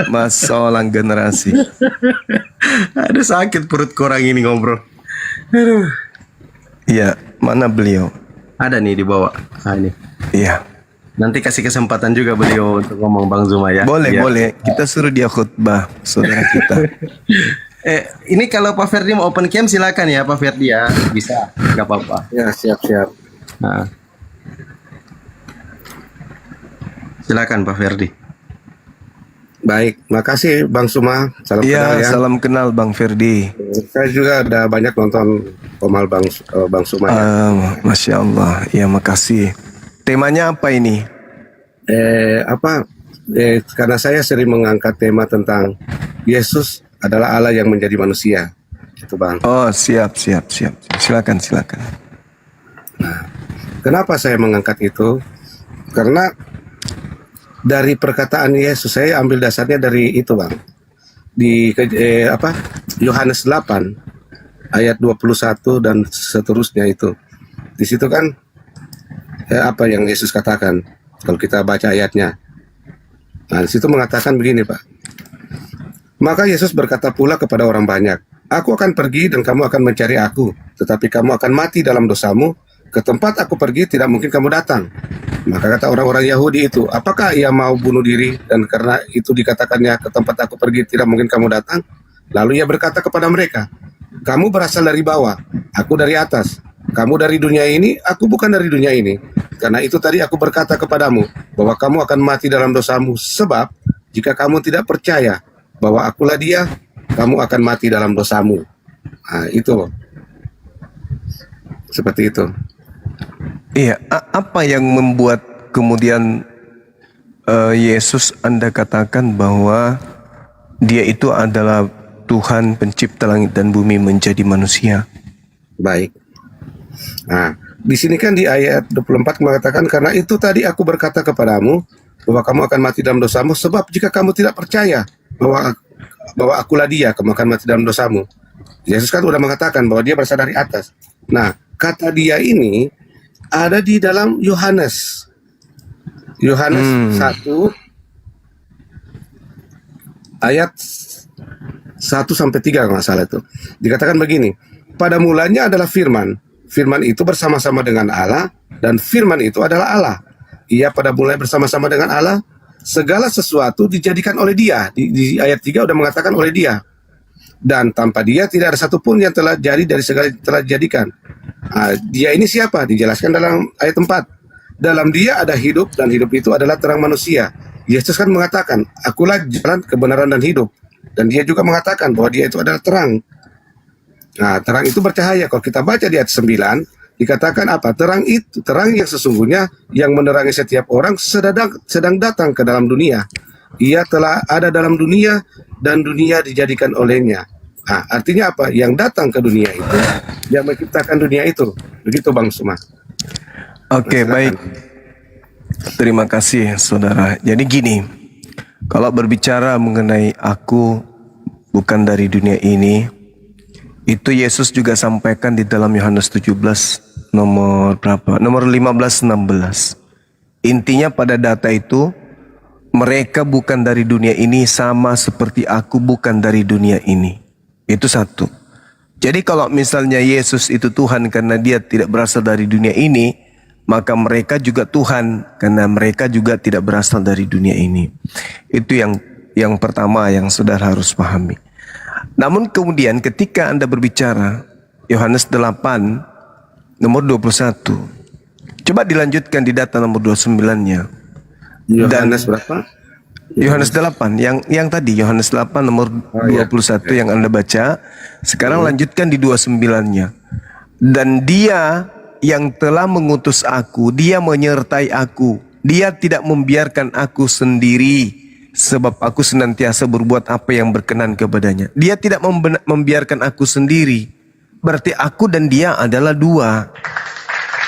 Masalah generasi. Aduh sakit perut kurang ini ngobrol. Aduh. Iya, mana beliau? Ada nih di bawah. Ah, ini. Iya. Nanti kasih kesempatan juga beliau untuk ngomong Bang Zuma ya. Boleh. Kita suruh dia khutbah, saudara kita. Ini kalau Pak Ferdi mau open cam silakan ya Pak Ferdi ya. Bisa, nggak apa-apa. Ya, siap. Nah. Silakan Pak Ferdi. Baik, makasih Bang Suma. Salam kenal ya. Salam kenal Bang Ferdi. Saya juga ada banyak nonton Komal Bang Suma ya. Masya Allah, ya makasih. Temanya apa ini? Karena saya sering mengangkat tema tentang Yesus adalah Allah yang menjadi manusia. Itu Bang. Oh, siap. Silakan. Nah, kenapa saya mengangkat itu? Karena dari perkataan Yesus, saya ambil dasarnya dari itu Bang. Di Yohanes 8 ayat 21 dan seterusnya itu. Di situ kan apa yang Yesus katakan kalau kita baca ayatnya. Nah, di situ mengatakan begini, Pak. Maka Yesus berkata pula kepada orang banyak, "Aku akan pergi dan kamu akan mencari aku, tetapi kamu akan mati dalam dosamu. Ke tempat aku pergi tidak mungkin kamu datang." Maka kata orang-orang Yahudi itu, "Apakah ia mau bunuh diri dan karena itu dikatakannya ke tempat aku pergi tidak mungkin kamu datang?" Lalu ia berkata kepada mereka, "Kamu berasal dari bawah, aku dari atas. Kamu dari dunia ini, aku bukan dari dunia ini. Karena itu tadi aku berkata kepadamu bahwa kamu akan mati dalam dosamu, sebab jika kamu tidak percaya bahwa akulah dia, kamu akan mati dalam dosamu." Nah, itu seperti itu. Iya, apa yang membuat kemudian Yesus Anda katakan bahwa dia itu adalah Tuhan pencipta langit dan bumi menjadi manusia? Baik. Nah, di sini kan di ayat 24 mengatakan, "Karena itu tadi aku berkata kepadamu bahwa kamu akan mati dalam dosamu, sebab jika kamu tidak percaya bahwa akulah dia, kamu akan mati dalam dosamu." Yesus kan sudah mengatakan bahwa dia berasal dari atas. Nah, kata dia ini ada di dalam Yohanes 1 ayat 1 sampai 3 kalau nggak salah itu. Dikatakan begini, "Pada mulanya adalah firman. Firman itu bersama-sama dengan Allah dan firman itu adalah Allah. Ia pada mulanya bersama-sama dengan Allah. Segala sesuatu dijadikan oleh dia." Di ayat 3 udah mengatakan oleh dia. "Dan tanpa dia tidak ada satupun yang telah jadi dari segala yang telah dijadikan." Nah, dia ini siapa? Dijelaskan dalam ayat 4. "Dalam dia ada hidup dan hidup itu adalah terang manusia." Yesus kan mengatakan, "Akulah jalan, kebenaran dan hidup." Dan dia juga mengatakan bahwa dia itu adalah terang. Nah, terang itu bercahaya. Kalau kita baca di ayat 9, dikatakan apa? Terang itu, terang yang sesungguhnya yang menerangi setiap orang sedang datang ke dalam dunia. Ia telah ada dalam dunia dan dunia dijadikan olehnya. Nah, artinya apa? Yang datang ke dunia itu, yang menciptakan dunia itu. Begitu Bang Suma. Oke, baik. Terima kasih, saudara. Jadi gini, kalau berbicara mengenai aku bukan dari dunia ini. Itu Yesus juga sampaikan di dalam Yohanes 17 nomor berapa? Nomor 15-16. Intinya pada data itu, mereka bukan dari dunia ini sama seperti aku bukan dari dunia ini. Itu satu. Jadi kalau misalnya Yesus itu Tuhan karena dia tidak berasal dari dunia ini, maka mereka juga Tuhan karena mereka juga tidak berasal dari dunia ini. Itu yang pertama yang saudara harus pahami. Namun kemudian ketika Anda berbicara Yohanes 8 nomor 21, coba dilanjutkan di data nomor 29-nya. Yohanes berapa? Yohanes 8 yang tadi Yohanes 8 nomor 21 yang Anda baca. Sekarang lanjutkan di 29-nya. Dan dia yang telah mengutus aku, dia menyertai aku. Dia tidak membiarkan aku sendiri, sebab aku senantiasa berbuat apa yang berkenan kepadanya. Dia tidak membiarkan aku sendiri. Berarti aku dan dia adalah dua.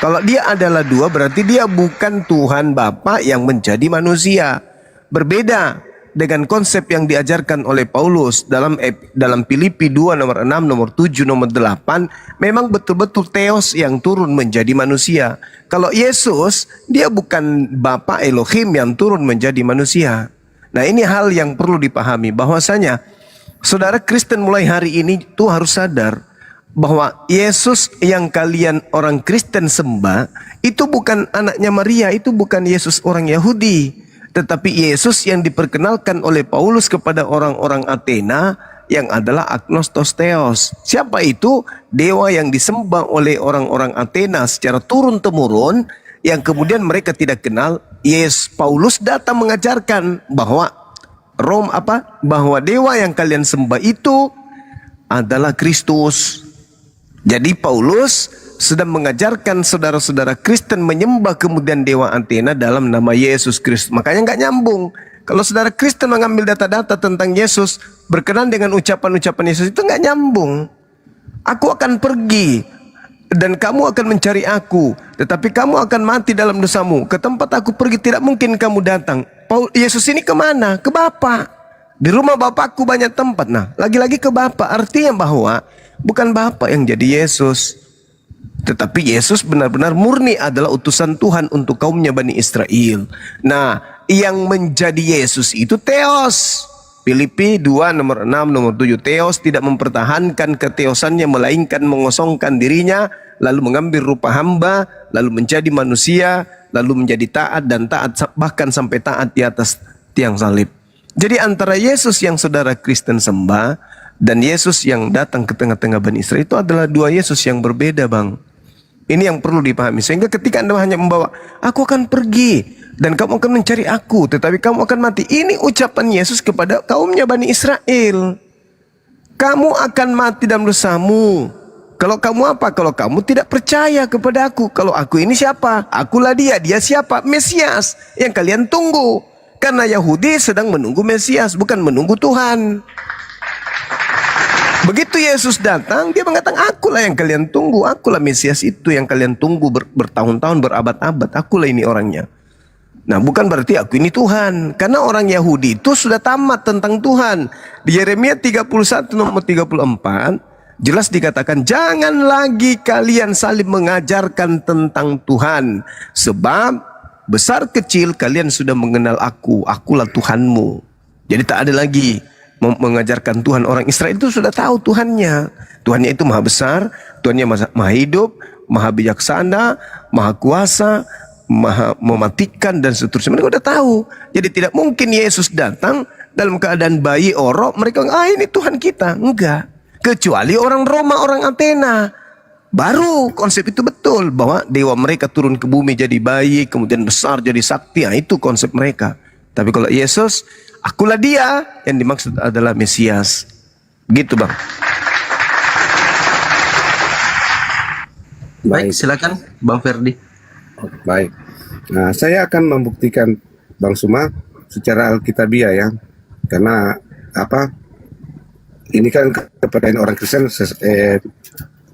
Kalau dia adalah dua, berarti dia bukan Tuhan Bapa yang menjadi manusia. Berbeda dengan konsep yang diajarkan oleh Paulus dalam Filipi 2 nomor 6, nomor 7, nomor 8, memang betul-betul Theos yang turun menjadi manusia. Kalau Yesus, dia bukan Bapa Elohim yang turun menjadi manusia. Nah, ini hal yang perlu dipahami bahwasanya saudara Kristen mulai hari ini tuh harus sadar bahwa Yesus yang kalian orang Kristen sembah itu bukan anaknya Maria, itu bukan Yesus orang Yahudi. Tetapi Yesus yang diperkenalkan oleh Paulus kepada orang-orang Athena yang adalah Agnostos Theos. Siapa itu? Dewa yang disembah oleh orang-orang Athena secara turun-temurun yang kemudian mereka tidak kenal. Yes, Paulus datang mengajarkan bahwa bahwa dewa yang kalian sembah itu adalah Kristus. Jadi Paulus sedang mengajarkan saudara-saudara Kristen menyembah kemudian dewa Athena dalam nama Yesus Kristus. Makanya nggak nyambung. Kalau saudara Kristen mengambil data-data tentang Yesus berkenan dengan ucapan-ucapan Yesus, itu nggak nyambung. Aku akan pergi dan kamu akan mencari aku, tetapi kamu akan mati dalam dosamu. Ke tempat aku pergi tidak mungkin kamu datang. Yesus ini kemana? Ke Bapa. Di rumah Bapakku banyak tempat. Nah, lagi-lagi ke Bapa. Artinya bahwa bukan Bapa yang jadi Yesus, tetapi Yesus benar-benar murni adalah utusan Tuhan untuk kaumnya Bani Israel. Nah, yang menjadi Yesus itu Theos. Filipi 2 nomor 6 nomor 7, Theos tidak mempertahankan keteosannya, melainkan mengosongkan dirinya, lalu mengambil rupa hamba, lalu menjadi manusia, lalu menjadi taat dan taat bahkan sampai taat di atas tiang salib. Jadi antara Yesus yang saudara Kristen sembah dan Yesus yang datang ke tengah-tengah Bani Israel itu adalah dua Yesus yang berbeda, Bang. Ini yang perlu dipahami. Sehingga ketika Anda hanya membawa, aku akan pergi dan kamu akan mencari aku, tetapi kamu akan mati. Ini ucapan Yesus kepada kaumnya Bani Israel. Kamu akan mati dalam dosamu. Kalau kamu apa? Kalau kamu tidak percaya kepada aku. Kalau aku ini siapa? Akulah dia. Dia siapa? Mesias yang kalian tunggu. Karena Yahudi sedang menunggu Mesias, bukan menunggu Tuhan. Begitu Yesus datang, dia mengatakan, akulah yang kalian tunggu, akulah Mesias itu yang kalian tunggu bertahun-tahun, berabad-abad, akulah ini orangnya. Nah, bukan berarti aku ini Tuhan, karena orang Yahudi itu sudah tamat tentang Tuhan. Di Yeremia 31 nomor 34, jelas dikatakan, jangan lagi kalian saling mengajarkan tentang Tuhan, sebab besar kecil kalian sudah mengenal aku, akulah Tuhanmu. Jadi tak ada lagi mengajarkan Tuhan. Orang Israel itu sudah tahu Tuhannya. Tuhannya itu maha besar, Tuhannya maha hidup, maha bijaksana, maha kuasa, maha mematikan dan seterusnya. Mereka sudah tahu. Jadi tidak mungkin Yesus datang dalam keadaan bayi orok. Mereka ini Tuhan kita. Enggak. Kecuali orang Roma, orang Athena. Baru konsep itu betul. Bahwa dewa mereka turun ke bumi jadi bayi, kemudian besar jadi sakti. Nah, itu konsep mereka. Tapi kalau Yesus, akulah dia, yang dimaksud adalah Mesias. Gitu, Bang. Baik, silakan Bang Ferdi. Baik. Nah, saya akan membuktikan Bang Suma secara alkitabiah ya. Karena ini kan kepercayaan orang Kristen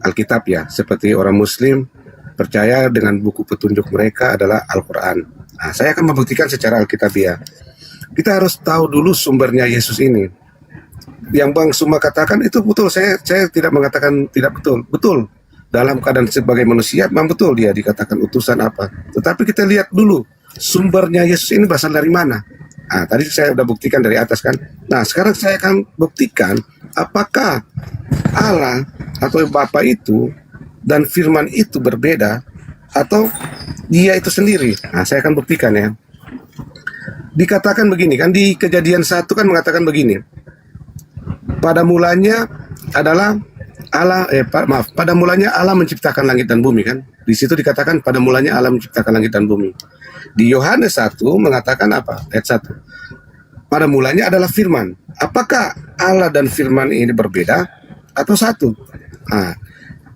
Alkitab ya, seperti orang Muslim percaya dengan buku petunjuk mereka adalah Al-Quran. Nah, saya akan membuktikan secara alkitabiah. Kita harus tahu dulu sumbernya Yesus ini. yang Bang Suma katakan itu betul. Saya tidak mengatakan tidak betul. Betul. Dalam keadaan sebagai manusia memang betul dia dikatakan utusan apa. Tetapi kita lihat dulu sumbernya Yesus ini berasal dari mana. Nah, tadi saya sudah buktikan dari atas kan. Nah, sekarang saya akan buktikan apakah Allah atau Bapa itu dan firman itu berbeda atau dia itu sendiri. Nah, saya akan buktikan ya. Dikatakan begini kan, di Kejadian 1 kan mengatakan begini. Pada mulanya adalah pada mulanya Allah menciptakan langit dan bumi kan. Di situ dikatakan pada mulanya Allah menciptakan langit dan bumi. Di Yohanes 1 mengatakan apa? Ayat 1. Pada mulanya adalah firman. Apakah Allah dan firman ini berbeda atau satu? Nah,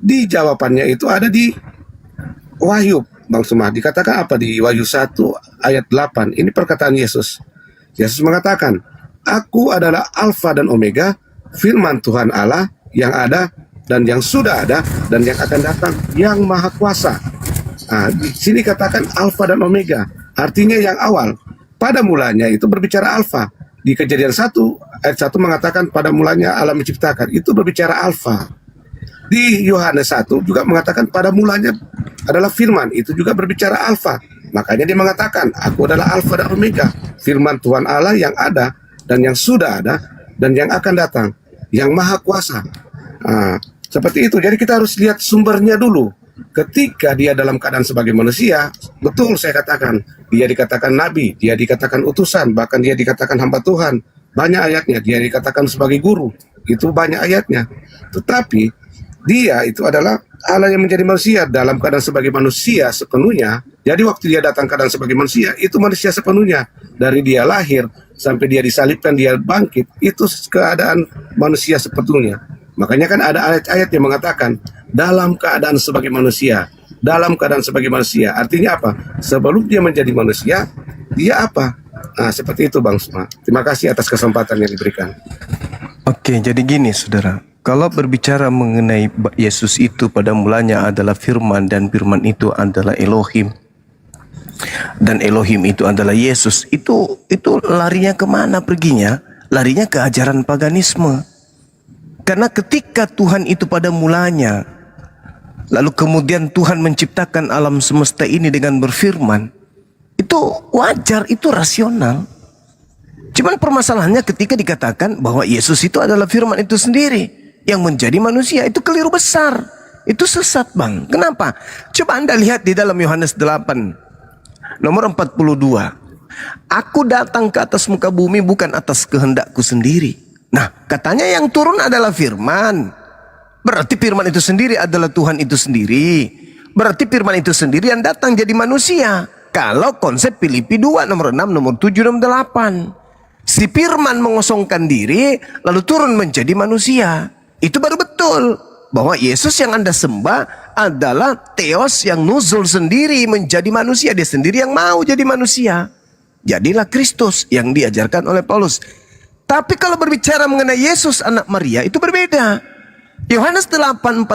di jawabannya itu ada di Wahyu, Bang Suma. Dikatakan apa di Wahyu 1 ayat 8? Ini perkataan Yesus. Yesus mengatakan, Aku adalah Alfa dan Omega, firman Tuhan Allah yang ada dan yang sudah ada dan yang akan datang, yang maha kuasa. Nah, di sini katakan Alfa dan Omega, artinya yang awal. Pada mulanya itu berbicara Alfa. Di Kejadian 1 ayat 1 mengatakan pada mulanya Allah menciptakan, itu berbicara Alfa. Di Yohanes 1 juga mengatakan pada mulanya adalah firman, itu juga berbicara Alfa. Makanya dia mengatakan, aku adalah Alfa dan Omega, firman Tuhan Allah yang ada dan yang sudah ada dan yang akan datang, yang maha kuasa. Nah, seperti itu. Jadi kita harus lihat sumbernya dulu. Ketika dia dalam keadaan sebagai manusia, betul saya katakan, dia dikatakan nabi, dia dikatakan utusan, bahkan dia dikatakan hamba Tuhan. Banyak ayatnya. Dia dikatakan sebagai guru, itu banyak ayatnya. Tetapi dia itu adalah Allah yang menjadi manusia dalam keadaan sebagai manusia sepenuhnya. Jadi waktu dia datang keadaan sebagai manusia, itu manusia sepenuhnya. Dari dia lahir sampai dia disalibkan, dia bangkit, itu keadaan manusia sepenuhnya. Makanya kan ada ayat-ayat yang mengatakan dalam keadaan sebagai manusia, dalam keadaan sebagai manusia. Artinya apa? Sebelum dia menjadi manusia, dia apa? Nah, seperti itu Bang Suma. Terima kasih atas kesempatan yang diberikan. Oke, jadi gini saudara. Kalau berbicara mengenai Yesus itu pada mulanya adalah firman dan firman itu adalah Elohim. Dan Elohim itu adalah Yesus. Itu larinya kemana perginya? Larinya ke ajaran paganisme. Karena ketika Tuhan itu pada mulanya, lalu kemudian Tuhan menciptakan alam semesta ini dengan berfirman, itu wajar, itu rasional. Cuman permasalahannya ketika dikatakan bahwa Yesus itu adalah firman itu sendiri yang menjadi manusia, itu keliru besar. Itu sesat Bang. Kenapa? Coba Anda lihat di dalam Yohanes 8 nomor 42. Aku datang ke atas muka bumi bukan atas kehendakku sendiri. Nah, katanya yang turun adalah firman. Berarti firman itu sendiri adalah Tuhan itu sendiri. Berarti firman itu sendiri yang datang jadi manusia. Kalau konsep Filipi 2 nomor 6, nomor 7, nomor 8. Si firman mengosongkan diri lalu turun menjadi manusia. Itu baru betul bahwa Yesus yang Anda sembah adalah Theos yang nuzul sendiri menjadi manusia. Dia sendiri yang mau jadi manusia. Jadilah Kristus yang diajarkan oleh Paulus. Tapi kalau berbicara mengenai Yesus anak Maria itu berbeda. Yohanes 8:42,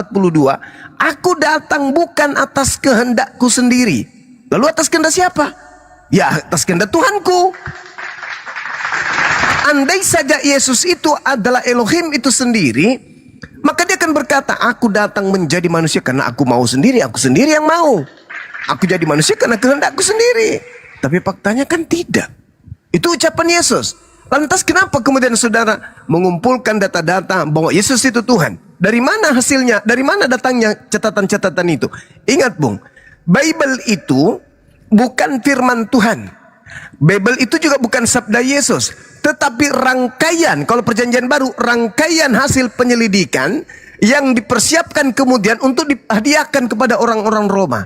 aku datang bukan atas kehendakku sendiri. Lalu atas kehendak siapa? Ya atas kehendak Tuhanku. Andai saja Yesus itu adalah Elohim itu sendiri, maka dia akan berkata, aku datang menjadi manusia karena aku mau sendiri, aku sendiri yang mau. Aku jadi manusia karena kehendakku sendiri. Tapi faktanya kan tidak. Itu ucapan Yesus. Lantas kenapa kemudian saudara mengumpulkan data-data bahwa Yesus itu Tuhan? Dari mana hasilnya? Dari mana datangnya catatan-catatan itu? Ingat Bung, Bible itu bukan firman Tuhan. Bible itu juga bukan sabda Yesus. Tetapi rangkaian, kalau perjanjian baru, rangkaian hasil penyelidikan yang dipersiapkan kemudian untuk dihadiahkan kepada orang-orang Roma.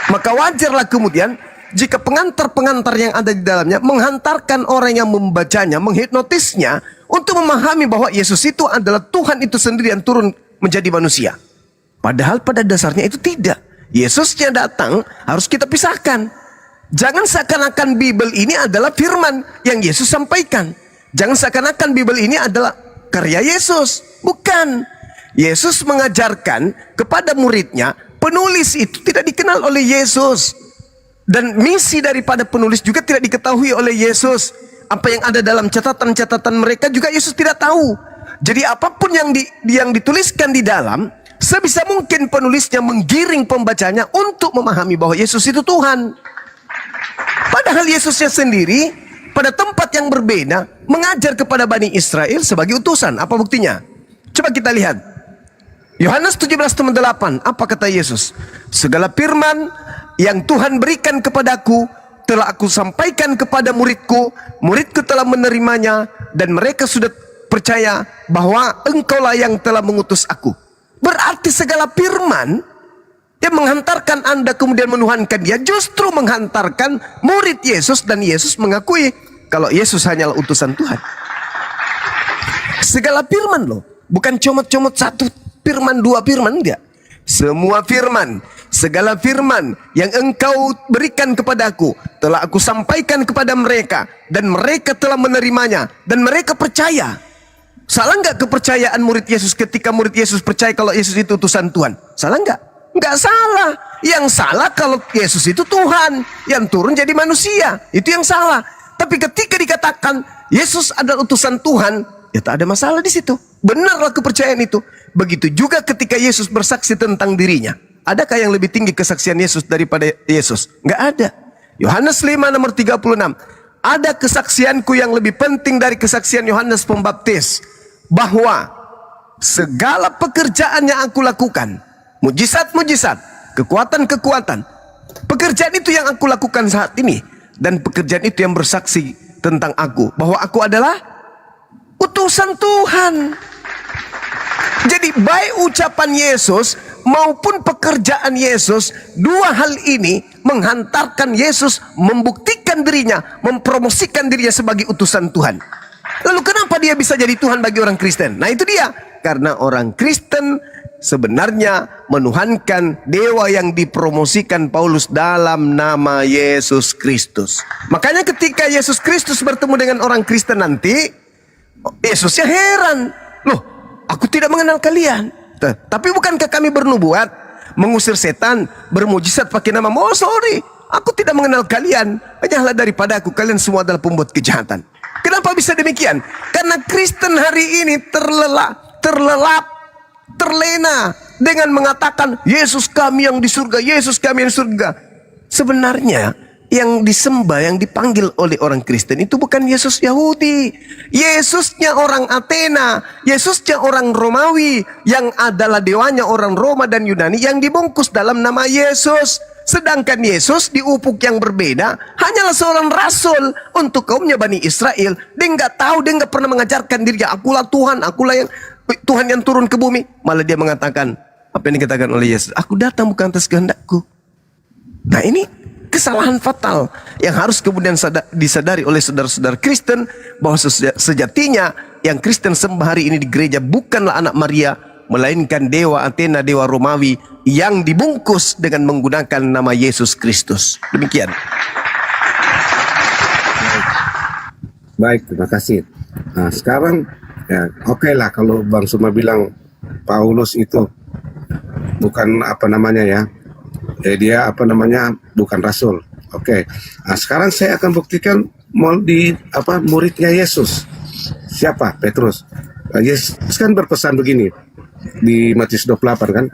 Maka wajarlah kemudian jika pengantar-pengantar yang ada di dalamnya menghantarkan orang yang membacanya, menghipnotisnya untuk memahami bahwa Yesus itu adalah Tuhan itu sendiri yang turun menjadi manusia. Padahal pada dasarnya itu tidak. Yesusnya datang harus kita pisahkan. Jangan seakan-akan Bible ini adalah firman yang Yesus sampaikan. Jangan seakan-akan Bible ini adalah karya Yesus. Bukan. Yesus mengajarkan kepada muridnya, penulis itu tidak dikenal oleh Yesus. Dan misi daripada penulis juga tidak diketahui oleh Yesus. apa yang ada dalam catatan-catatan mereka juga Yesus tidak tahu. Jadi apapun yang dituliskan di dalam, sebisa mungkin penulisnya menggiring pembacanya untuk memahami bahwa Yesus itu Tuhan. Padahal Yesusnya sendiri pada tempat yang berbeda mengajar kepada Bani Israel sebagai utusan. Apa buktinya? Coba kita lihat. Yohanes 17:8. Apa kata Yesus? Segala firman yang Tuhan berikan kepadaku telah aku sampaikan kepada muridku. Muridku telah menerimanya dan mereka sudah percaya bahwa engkaulah yang telah mengutus aku. Berarti segala firman yang menghantarkan Anda kemudian menuhankan dia justru menghantarkan murid Yesus, dan Yesus mengakui kalau Yesus hanyalah utusan Tuhan. Segala firman loh, bukan comot-comot satu firman, dua firman, enggak. Semua firman, segala firman yang engkau berikan kepadaku telah aku sampaikan kepada mereka, dan mereka telah menerimanya dan mereka percaya. Salah enggak kepercayaan murid Yesus ketika murid Yesus percaya kalau Yesus itu utusan Tuhan? Salah enggak? Enggak salah. Yang salah kalau Yesus itu Tuhan yang turun jadi manusia. Itu yang salah. Tapi ketika dikatakan Yesus adalah utusan Tuhan, ya tak ada masalah di situ. Benarlah kepercayaan itu. Begitu juga ketika Yesus bersaksi tentang dirinya. Adakah yang lebih tinggi kesaksian Yesus daripada Yesus? Enggak ada. Yohanes 5:36. Ada kesaksianku yang lebih penting dari kesaksian Yohanes Pembaptis, bahwa segala pekerjaan yang aku lakukan, mujizat-mujizat, kekuatan-kekuatan, pekerjaan itu yang aku lakukan saat ini, dan pekerjaan itu yang bersaksi tentang aku, bahwa aku adalah utusan Tuhan. Jadi baik ucapan Yesus maupun pekerjaan Yesus, dua hal ini menghantarkan Yesus membuktikan dirinya, mempromosikan dirinya sebagai utusan Tuhan. Lalu kenapa dia bisa jadi Tuhan bagi orang Kristen? Nah itu dia, karena orang Kristen sebenarnya menuhankan dewa yang dipromosikan Paulus dalam nama Yesus Kristus. Makanya ketika Yesus Kristus bertemu dengan orang Kristen nanti, Yesusnya heran. Loh, aku tidak mengenal kalian. Tapi bukankah kami bernubuat, mengusir setan, bermujizat pakai nama? Oh sorry, aku tidak mengenal kalian. Hanyalah daripada aku, kalian semua adalah pembuat kejahatan. Kenapa bisa demikian? Karena Kristen hari ini terlena dengan mengatakan Yesus kami yang di surga, Yesus kami yang di surga. Sebenarnya yang disembah, yang dipanggil oleh orang Kristen itu bukan Yesus Yahudi. Yesusnya orang Athena, Yesusnya orang Romawi, yang adalah dewanya orang Roma dan Yunani, yang dibungkus dalam nama Yesus. Sedangkan Yesus di ufuk yang berbeda hanyalah seorang rasul untuk kaumnya Bani Israel. Dia nggak tahu, dia nggak pernah mengajarkan dirinya akulah Tuhan, akulah yang Tuhan yang turun ke bumi. Malah dia mengatakan apa yang dikatakan oleh Yesus, aku datang bukan atas kehendakku. Nah ini kesalahan fatal yang harus kemudian disadari oleh saudara-saudara Kristen, bahwa sejatinya yang Kristen sembah hari ini di gereja bukanlah anak Maria, melainkan dewa Athena, dewa Romawi yang dibungkus dengan menggunakan nama Yesus Kristus. Demikian. Baik, terima kasih. Nah, sekarang ya oke lah kalau Bang Suma bilang Paulus itu bukan apa namanya ya, dia apa namanya bukan rasul. Oke. Nah, sekarang saya akan buktikan di apa muridnya Yesus. Siapa? Petrus. Nah, Yesus kan berpesan begini di Matius 28 kan,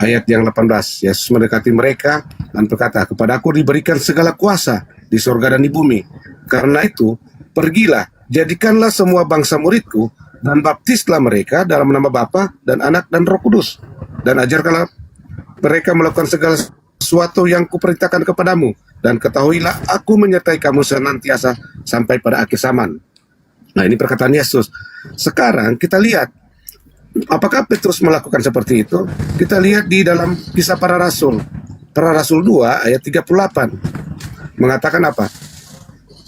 ayat yang 18. Yesus mendekati mereka dan berkata, kepadaku diberikan segala kuasa di surga dan di bumi. Karena itu, pergilah, jadikanlah semua bangsa muridku dan baptislah mereka dalam nama Bapa dan Anak dan Roh Kudus, dan ajarkanlah mereka melakukan segala sesuatu yang kuperintahkan kepadamu, dan ketahuilah aku menyertai kamu senantiasa sampai pada akhir zaman. Nah, ini perkataan Yesus. Sekarang kita lihat apakah Petrus melakukan seperti itu? Kita lihat di dalam Kisah Para Rasul. Para Rasul 2 ayat 38 mengatakan apa?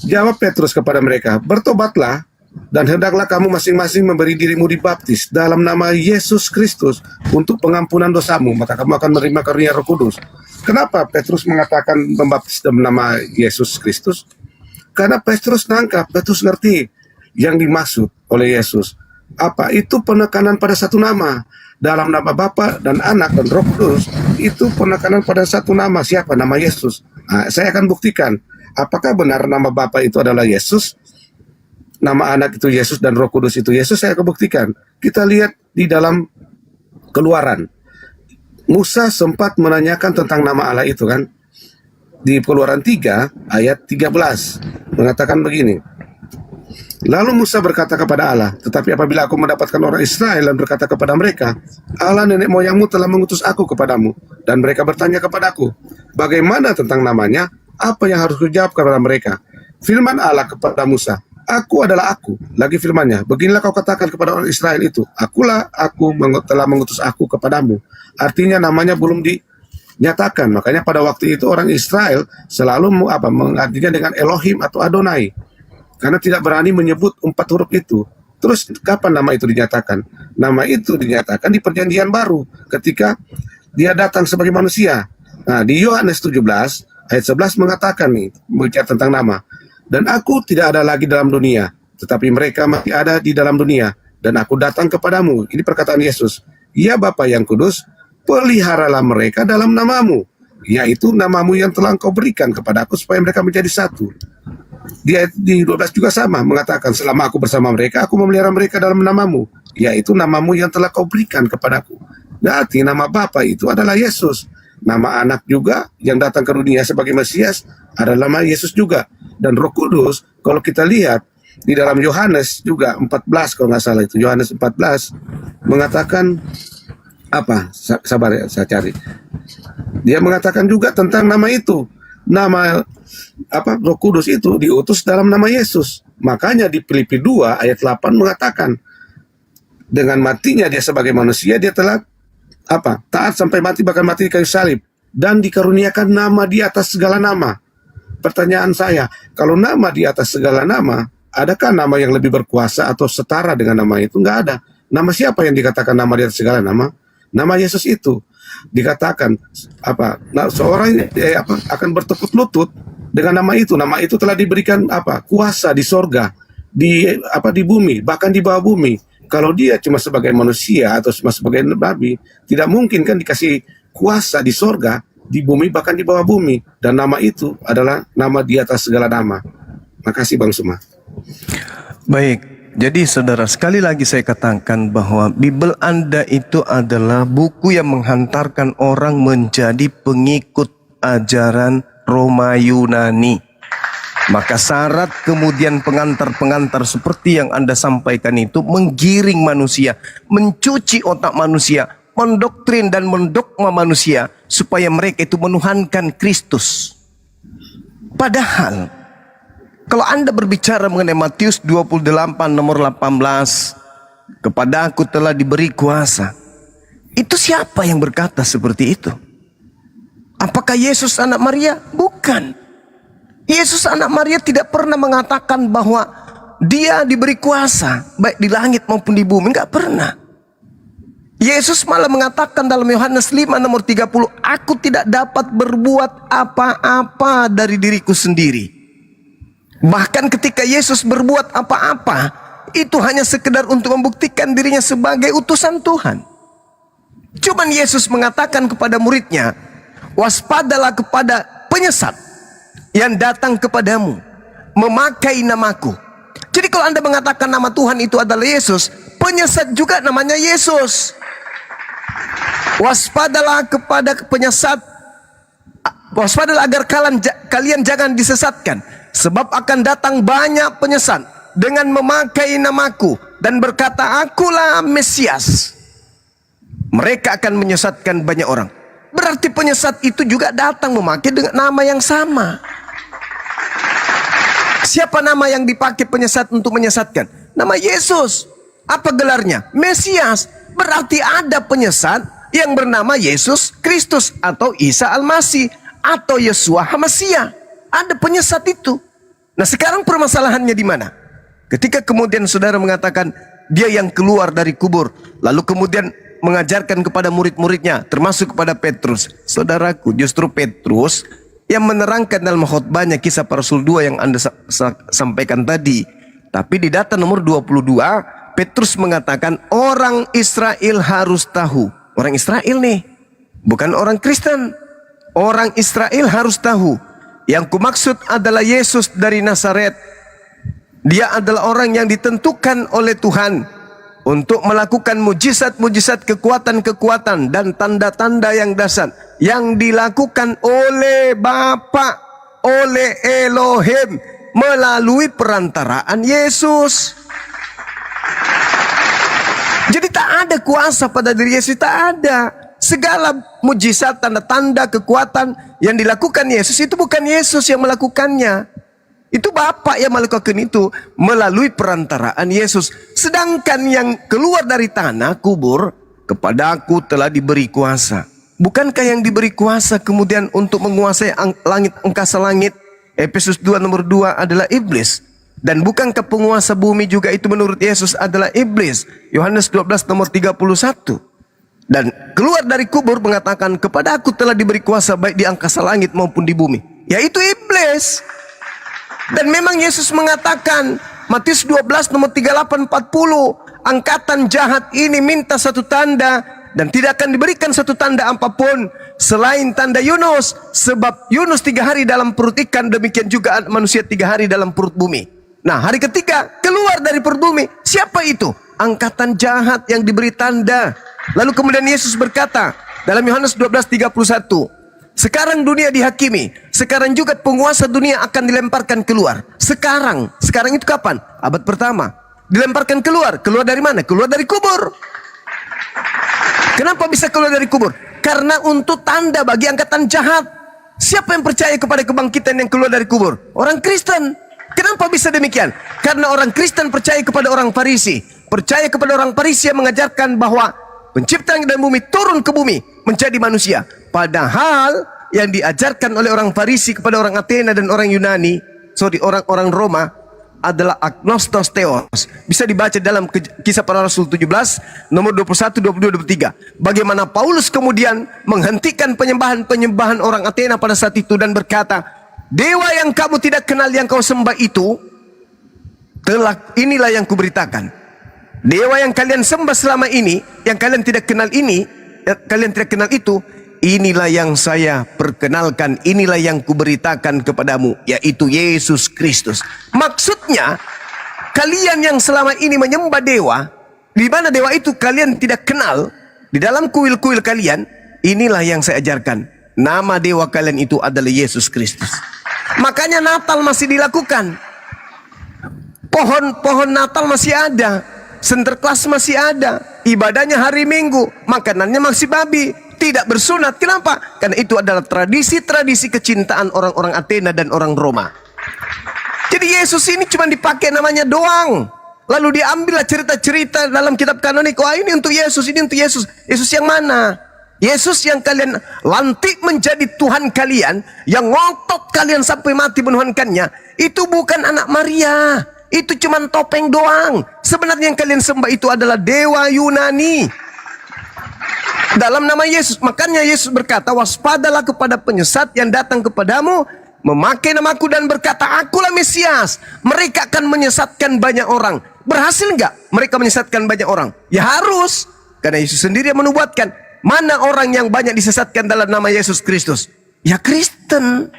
Jawab Petrus kepada mereka, bertobatlah dan hendaklah kamu masing-masing memberi dirimu dibaptis dalam nama Yesus Kristus untuk pengampunan dosamu, maka kamu akan menerima karunia Roh Kudus. Kenapa Petrus mengatakan membaptis dalam nama Yesus Kristus? Karena Petrus nangkap, Petrus ngerti yang dimaksud oleh Yesus. Apa itu? Penekanan pada satu nama, dalam nama Bapa dan Anak dan Roh Kudus. Itu penekanan pada satu nama. Siapa? Nama Yesus. Nah, saya akan buktikan apakah benar nama Bapa itu adalah Yesus nama anak itu Yesus dan Roh Kudus itu Yesus, saya kebuktikan. Kita lihat di dalam Keluaran. Musa sempat menanyakan tentang nama Allah itu kan. Di Keluaran 3 ayat 13 mengatakan begini. Lalu Musa berkata kepada Allah, tetapi apabila aku mendapatkan orang Israel dan berkata kepada mereka, Allah nenek moyangmu telah mengutus aku kepadamu. Dan mereka bertanya kepadaku, bagaimana tentang namanya? Apa yang harus kujawab kepada mereka? Firman Allah kepada Musa, aku adalah aku. Lagi firmannya, beginilah kau katakan kepada orang Israel itu, akulah aku telah mengutus aku kepadamu. Artinya namanya belum dinyatakan. Makanya pada waktu itu orang Israel selalu mengartinya dengan Elohim atau Adonai. Karena tidak berani menyebut 4 huruf itu. Terus kapan nama itu dinyatakan? Nama itu dinyatakan di perjanjian baru ketika dia datang sebagai manusia. Nah, di Yohanes 17 ayat 11 mengatakan nih, berbicara tentang nama. Dan aku tidak ada lagi dalam dunia, tetapi mereka masih ada di dalam dunia. Dan aku datang kepadamu. Ini perkataan Yesus. Ya Bapa yang kudus, peliharalah mereka dalam namamu, yaitu namamu yang telah engkau berikan kepada aku supaya mereka menjadi satu. Di ayat 12 juga sama, mengatakan selama aku bersama mereka, aku memelihara mereka dalam namamu, yaitu namamu yang telah kau berikan kepadaku. Berarti nama Bapa itu adalah Yesus. Nama anak juga yang datang ke dunia sebagai Mesias adalah nama Yesus juga. Dan Roh Kudus, kalau kita lihat di dalam Yohanes juga 14 kalau nggak salah itu, Yohanes 14 mengatakan apa? Sabar ya, saya cari. Dia mengatakan juga tentang nama itu. Nama Roh Kudus itu diutus dalam nama Yesus. Makanya di Filipi 2 ayat 8 mengatakan dengan matinya dia sebagai manusia, dia telah taat sampai mati, bahkan mati di kayu salib, dan dikaruniakan nama di atas segala nama. Pertanyaan saya, kalau nama di atas segala nama, adakah nama yang lebih berkuasa atau setara dengan nama itu? Enggak ada. Nama siapa yang dikatakan nama di atas segala nama? Nama Yesus itu dikatakan seorang akan bertekuk lutut dengan nama itu. Nama itu telah diberikan kuasa di sorga, di bumi, bahkan di bawah bumi. Kalau dia cuma sebagai manusia atau cuma sebagai nabi, tidak mungkin kan dikasih kuasa di sorga, di bumi, bahkan di bawah bumi. Dan nama itu adalah nama di atas segala nama. Makasih Bang Suma. Baik, jadi saudara, sekali lagi saya katakan bahwa Bible Anda itu adalah buku yang menghantarkan orang menjadi pengikut ajaran Roma Yunani. Maka syarat kemudian pengantar-pengantar seperti yang Anda sampaikan itu menggiring manusia, mencuci otak manusia, mendoktrin dan mendogma manusia supaya mereka itu menuhankan Kristus. Padahal kalau Anda berbicara mengenai Matius 28 nomor 18, kepada aku telah diberi kuasa. Itu siapa yang berkata seperti itu? Apakah Yesus anak Maria? Bukan. Yesus anak Maria tidak pernah mengatakan bahwa dia diberi kuasa baik di langit maupun di bumi. Enggak pernah. Yesus malah mengatakan dalam Yohanes 5 nomor 30, aku tidak dapat berbuat apa-apa dari diriku sendiri. Bahkan ketika Yesus berbuat apa-apa, itu hanya sekedar untuk membuktikan dirinya sebagai utusan Tuhan. Cuman Yesus mengatakan kepada muridnya, waspadalah kepada penyesat yang datang kepadamu, memakai namaku. Jadi kalau Anda mengatakan nama Tuhan itu adalah Yesus, penyesat juga namanya Yesus. Waspadalah kepada penyesat, waspadalah agar kalian jangan disesatkan, sebab akan datang banyak penyesat dengan memakai namaku dan berkata akulah Mesias. Mereka akan menyesatkan banyak orang. Berarti penyesat itu juga datang memakai dengan nama yang sama. Siapa nama yang dipakai penyesat untuk menyesatkan? Nama Yesus. Apa gelarnya? Mesias. Berarti ada penyesat yang bernama Yesus Kristus atau Isa Al-Masih atau Yeshua HaMasiah. Ada penyesat itu. Nah, sekarang permasalahannya di mana? Ketika kemudian saudara mengatakan dia yang keluar dari kubur, lalu kemudian mengajarkan kepada murid-muridnya, termasuk kepada Petrus. Saudaraku, justru Petrus yang menerangkan dalam khotbahnya kisah para Rasul 2 yang Anda sampaikan tadi. Tapi di data nomor 22, Petrus mengatakan orang Israel harus tahu. Orang Israel nih, bukan orang Kristen. Orang Israel harus tahu. Yang kumaksud adalah Yesus dari Nazaret. Dia adalah orang yang ditentukan oleh Tuhan untuk melakukan mujizat-mujizat, kekuatan-kekuatan dan tanda-tanda yang dahsyat yang dilakukan oleh Bapa, oleh Elohim melalui perantaraan Yesus. Jadi tak ada kuasa pada diri Yesus, tak ada. Segala mujizat, tanda-tanda, kekuatan yang dilakukan Yesus itu bukan Yesus yang melakukannya. Itu Bapa yang melakukan itu melalui perantaraan Yesus. Sedangkan yang keluar dari tanah kubur, kepadaku telah diberi kuasa. Bukankah yang diberi kuasa kemudian untuk menguasai langit, angkasa langit? Efesus 2 nomor 2 adalah iblis. Dan bukankah penguasa bumi juga itu menurut Yesus adalah iblis? Yohanes 12 nomor 31. Dan keluar dari kubur mengatakan, kepadaku telah diberi kuasa baik di angkasa langit maupun di bumi. Yaitu iblis. Dan memang Yesus mengatakan, Matius 12 nomor 38-40, angkatan jahat ini minta satu tanda, dan tidak akan diberikan satu tanda apapun selain tanda Yunus, sebab Yunus 3 hari dalam perut ikan, demikian juga manusia 3 hari dalam perut bumi. Nah, hari ketiga keluar dari perut bumi. Siapa itu? Angkatan jahat yang diberi tanda. Lalu kemudian Yesus berkata dalam Yohanes 12:31, sekarang dunia dihakimi, sekarang juga penguasa dunia akan dilemparkan keluar. Sekarang itu kapan? Abad pertama. Dilemparkan keluar. Keluar dari mana? Keluar dari kubur. Kenapa bisa keluar dari kubur? Karena untuk tanda bagi angkatan jahat. Siapa yang percaya kepada kebangkitan yang keluar dari kubur? Orang Kristen. Kenapa bisa demikian? Karena orang Kristen percaya kepada orang Farisi. Percaya kepada orang Farisi yang mengajarkan bahwa pencipta langit dan bumi turun ke bumi menjadi manusia. Padahal yang diajarkan oleh orang Farisi kepada orang Athena dan orang Yunani, orang Roma, adalah agnostos theos. Bisa dibaca dalam Kisah Para Rasul 17 nomor 21, 22, 23. Bagaimana Paulus kemudian menghentikan penyembahan orang Athena pada saat itu dan berkata, dewa yang kamu tidak kenal yang kau sembah itu, inilah yang kuberitakan. Dewa yang kalian sembah selama ini, yang kalian tidak kenal ini, kalian tidak kenal itu, inilah yang saya perkenalkan, inilah yang kuberitakan kepadamu, yaitu Yesus Kristus. Maksudnya, kalian yang selama ini menyembah dewa, di mana dewa itu kalian tidak kenal, di dalam kuil-kuil kalian, inilah yang saya ajarkan. Nama dewa kalian itu adalah Yesus Kristus. Makanya Natal masih dilakukan. Pohon Natal masih ada. Sinterklas masih ada. Ibadahnya hari Minggu. Makanannya masih babi. Tidak bersunat. Kenapa? Karena itu adalah tradisi-tradisi kecintaan orang-orang Athena dan orang Roma. Jadi Yesus ini cuma dipakai namanya doang. Lalu diambillah cerita-cerita dalam kitab kanonik. Wah, ini untuk Yesus, ini untuk Yesus. Yesus yang mana? Yesus yang kalian lantik menjadi Tuhan kalian, yang ngotot kalian sampai mati menuhankannya, itu bukan anak Maria. Itu cuma topeng doang. Sebenarnya yang kalian sembah itu adalah dewa Yunani dalam nama Yesus. Makanya Yesus berkata, waspadalah kepada penyesat yang datang kepadamu memakai namaku dan berkata, akulah Mesias. Mereka akan menyesatkan banyak orang. Berhasil enggak mereka menyesatkan banyak orang? Ya harus. Karena Yesus sendiri yang menubuatkan. Mana orang yang banyak disesatkan dalam nama Yesus Kristus? Ya Kristen.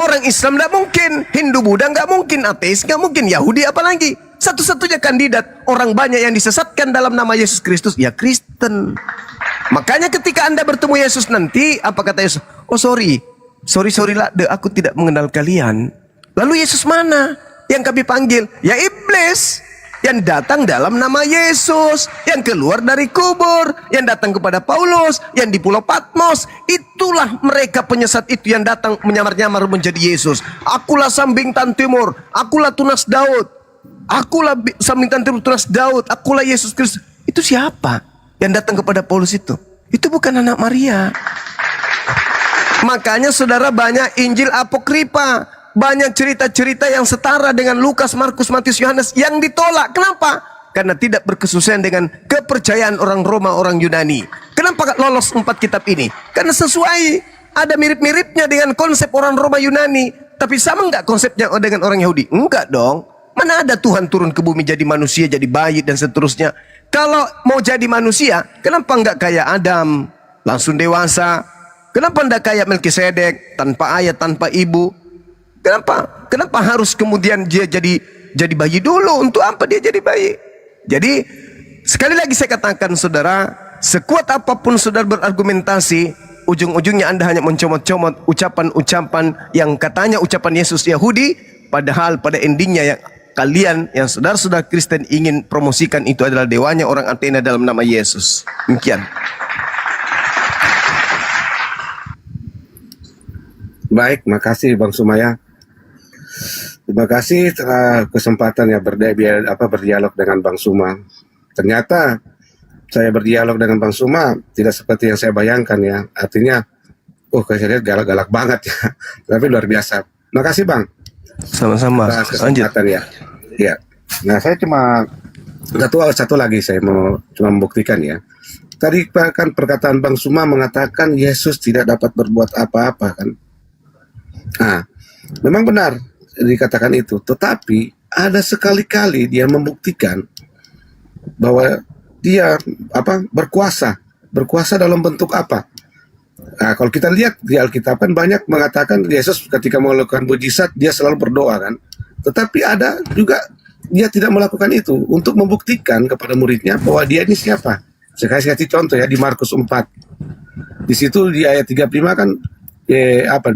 Orang Islam tidak mungkin, Hindu Buddha nggak mungkin, ateis nggak mungkin, Yahudi apalagi. Satu-satunya kandidat orang banyak yang disesatkan dalam nama Yesus Kristus, ya Kristen. Makanya ketika Anda bertemu Yesus nanti, apa kata Yesus? Oh sorry lah, aku tidak mengenal kalian. Lalu Yesus mana yang kami panggil? Ya iblis. Yang datang dalam nama Yesus, yang keluar dari kubur, yang datang kepada Paulus, yang di Pulau Patmos. Itulah mereka penyesat itu yang datang menyamar-nyamar menjadi Yesus. Akulah Sambingtan Timur, akulah Tunas Daud, akulah Sambingtan Timur Tunas Daud, akulah Yesus Kristus. Itu siapa yang datang kepada Paulus itu? Itu bukan anak Maria. Makanya saudara, banyak Injil apokripa, banyak cerita-cerita yang setara dengan Lukas, Markus, Matius, Yohanes yang ditolak. Kenapa? Karena tidak berkesesuaian dengan kepercayaan orang Roma, orang Yunani. Kenapa lolos 4 kitab ini? Karena sesuai, ada mirip-miripnya dengan konsep orang Roma, Yunani. Tapi sama enggak konsepnya dengan orang Yahudi? Enggak dong. Mana ada Tuhan turun ke bumi jadi manusia, jadi bayi dan seterusnya. Kalau mau jadi manusia, kenapa enggak kayak Adam, langsung dewasa? Kenapa enggak kayak Melkisedek, tanpa ayah, tanpa ibu? Kenapa harus kemudian dia jadi bayi dulu? Untuk apa dia jadi bayi? Jadi sekali lagi saya katakan saudara, sekuat apapun saudara berargumentasi, ujung-ujungnya Anda hanya mencomot-comot ucapan-ucapan yang katanya ucapan Yesus Yahudi, padahal pada endingnya yang kalian, yang saudara-saudara Kristen ingin promosikan itu adalah dewanya orang Athena dalam nama Yesus. Demikian. Baik, makasih Bang Sumaya. Terima kasih telah kesempatan ya berdialog dengan Bang Suma. Ternyata saya berdialog dengan Bang Suma tidak seperti yang saya bayangkan ya. Artinya, saya lihat galak-galak banget ya. Tapi luar biasa. Makasih Bang. Sama-sama. Atas kesempatan ya. Ya. Nah, saya cuma satu lagi saya mau cuma membuktikan ya. Tadi kan perkataan Bang Suma mengatakan Yesus tidak dapat berbuat apa-apa kan. Nah, memang benar dikatakan itu, tetapi ada sekali-kali dia membuktikan bahwa dia berkuasa dalam bentuk apa? Nah, kalau kita lihat di Alkitab kan banyak mengatakan Yesus ketika melakukan mujizat dia selalu berdoa kan, tetapi ada juga dia tidak melakukan itu untuk membuktikan kepada muridnya bahwa dia ini siapa. Saya kasih contoh ya di Markus 4. Di situ di ayat 35 kan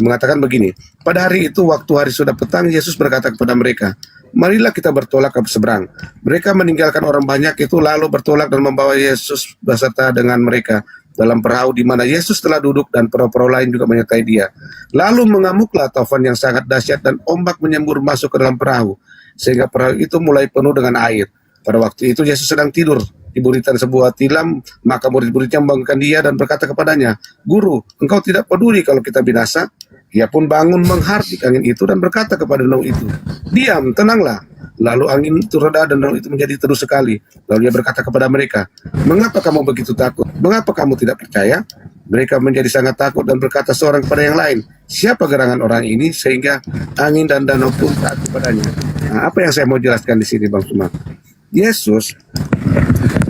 mengatakan begini, pada hari itu waktu hari sudah petang, Yesus berkata kepada mereka, marilah kita bertolak ke seberang. Mereka meninggalkan orang banyak itu lalu bertolak dan membawa Yesus beserta dengan mereka dalam perahu di mana Yesus telah duduk dan perahu-perahu lain juga menyertai dia. Lalu mengamuklah taufan yang sangat dahsyat dan ombak menyembur masuk ke dalam perahu sehingga perahu itu mulai penuh dengan air. Pada waktu itu Yesus sedang tidur di buritan sebuah tilam, maka murid-muridnya membangunkan dia dan berkata kepadanya, Guru, engkau tidak peduli kalau kita binasa? Ia pun bangun menghardik angin itu dan berkata kepada danau itu, diam, tenanglah. Lalu angin itu reda dan danau itu menjadi teduh sekali. Lalu ia berkata kepada mereka, mengapa kamu begitu takut? Mengapa kamu tidak percaya? Mereka menjadi sangat takut dan berkata seorang kepada yang lain, siapa gerangan orang ini sehingga angin dan danau pun taat kepadanya? Nah, apa yang saya mau jelaskan di sini Bang Suma? Yesus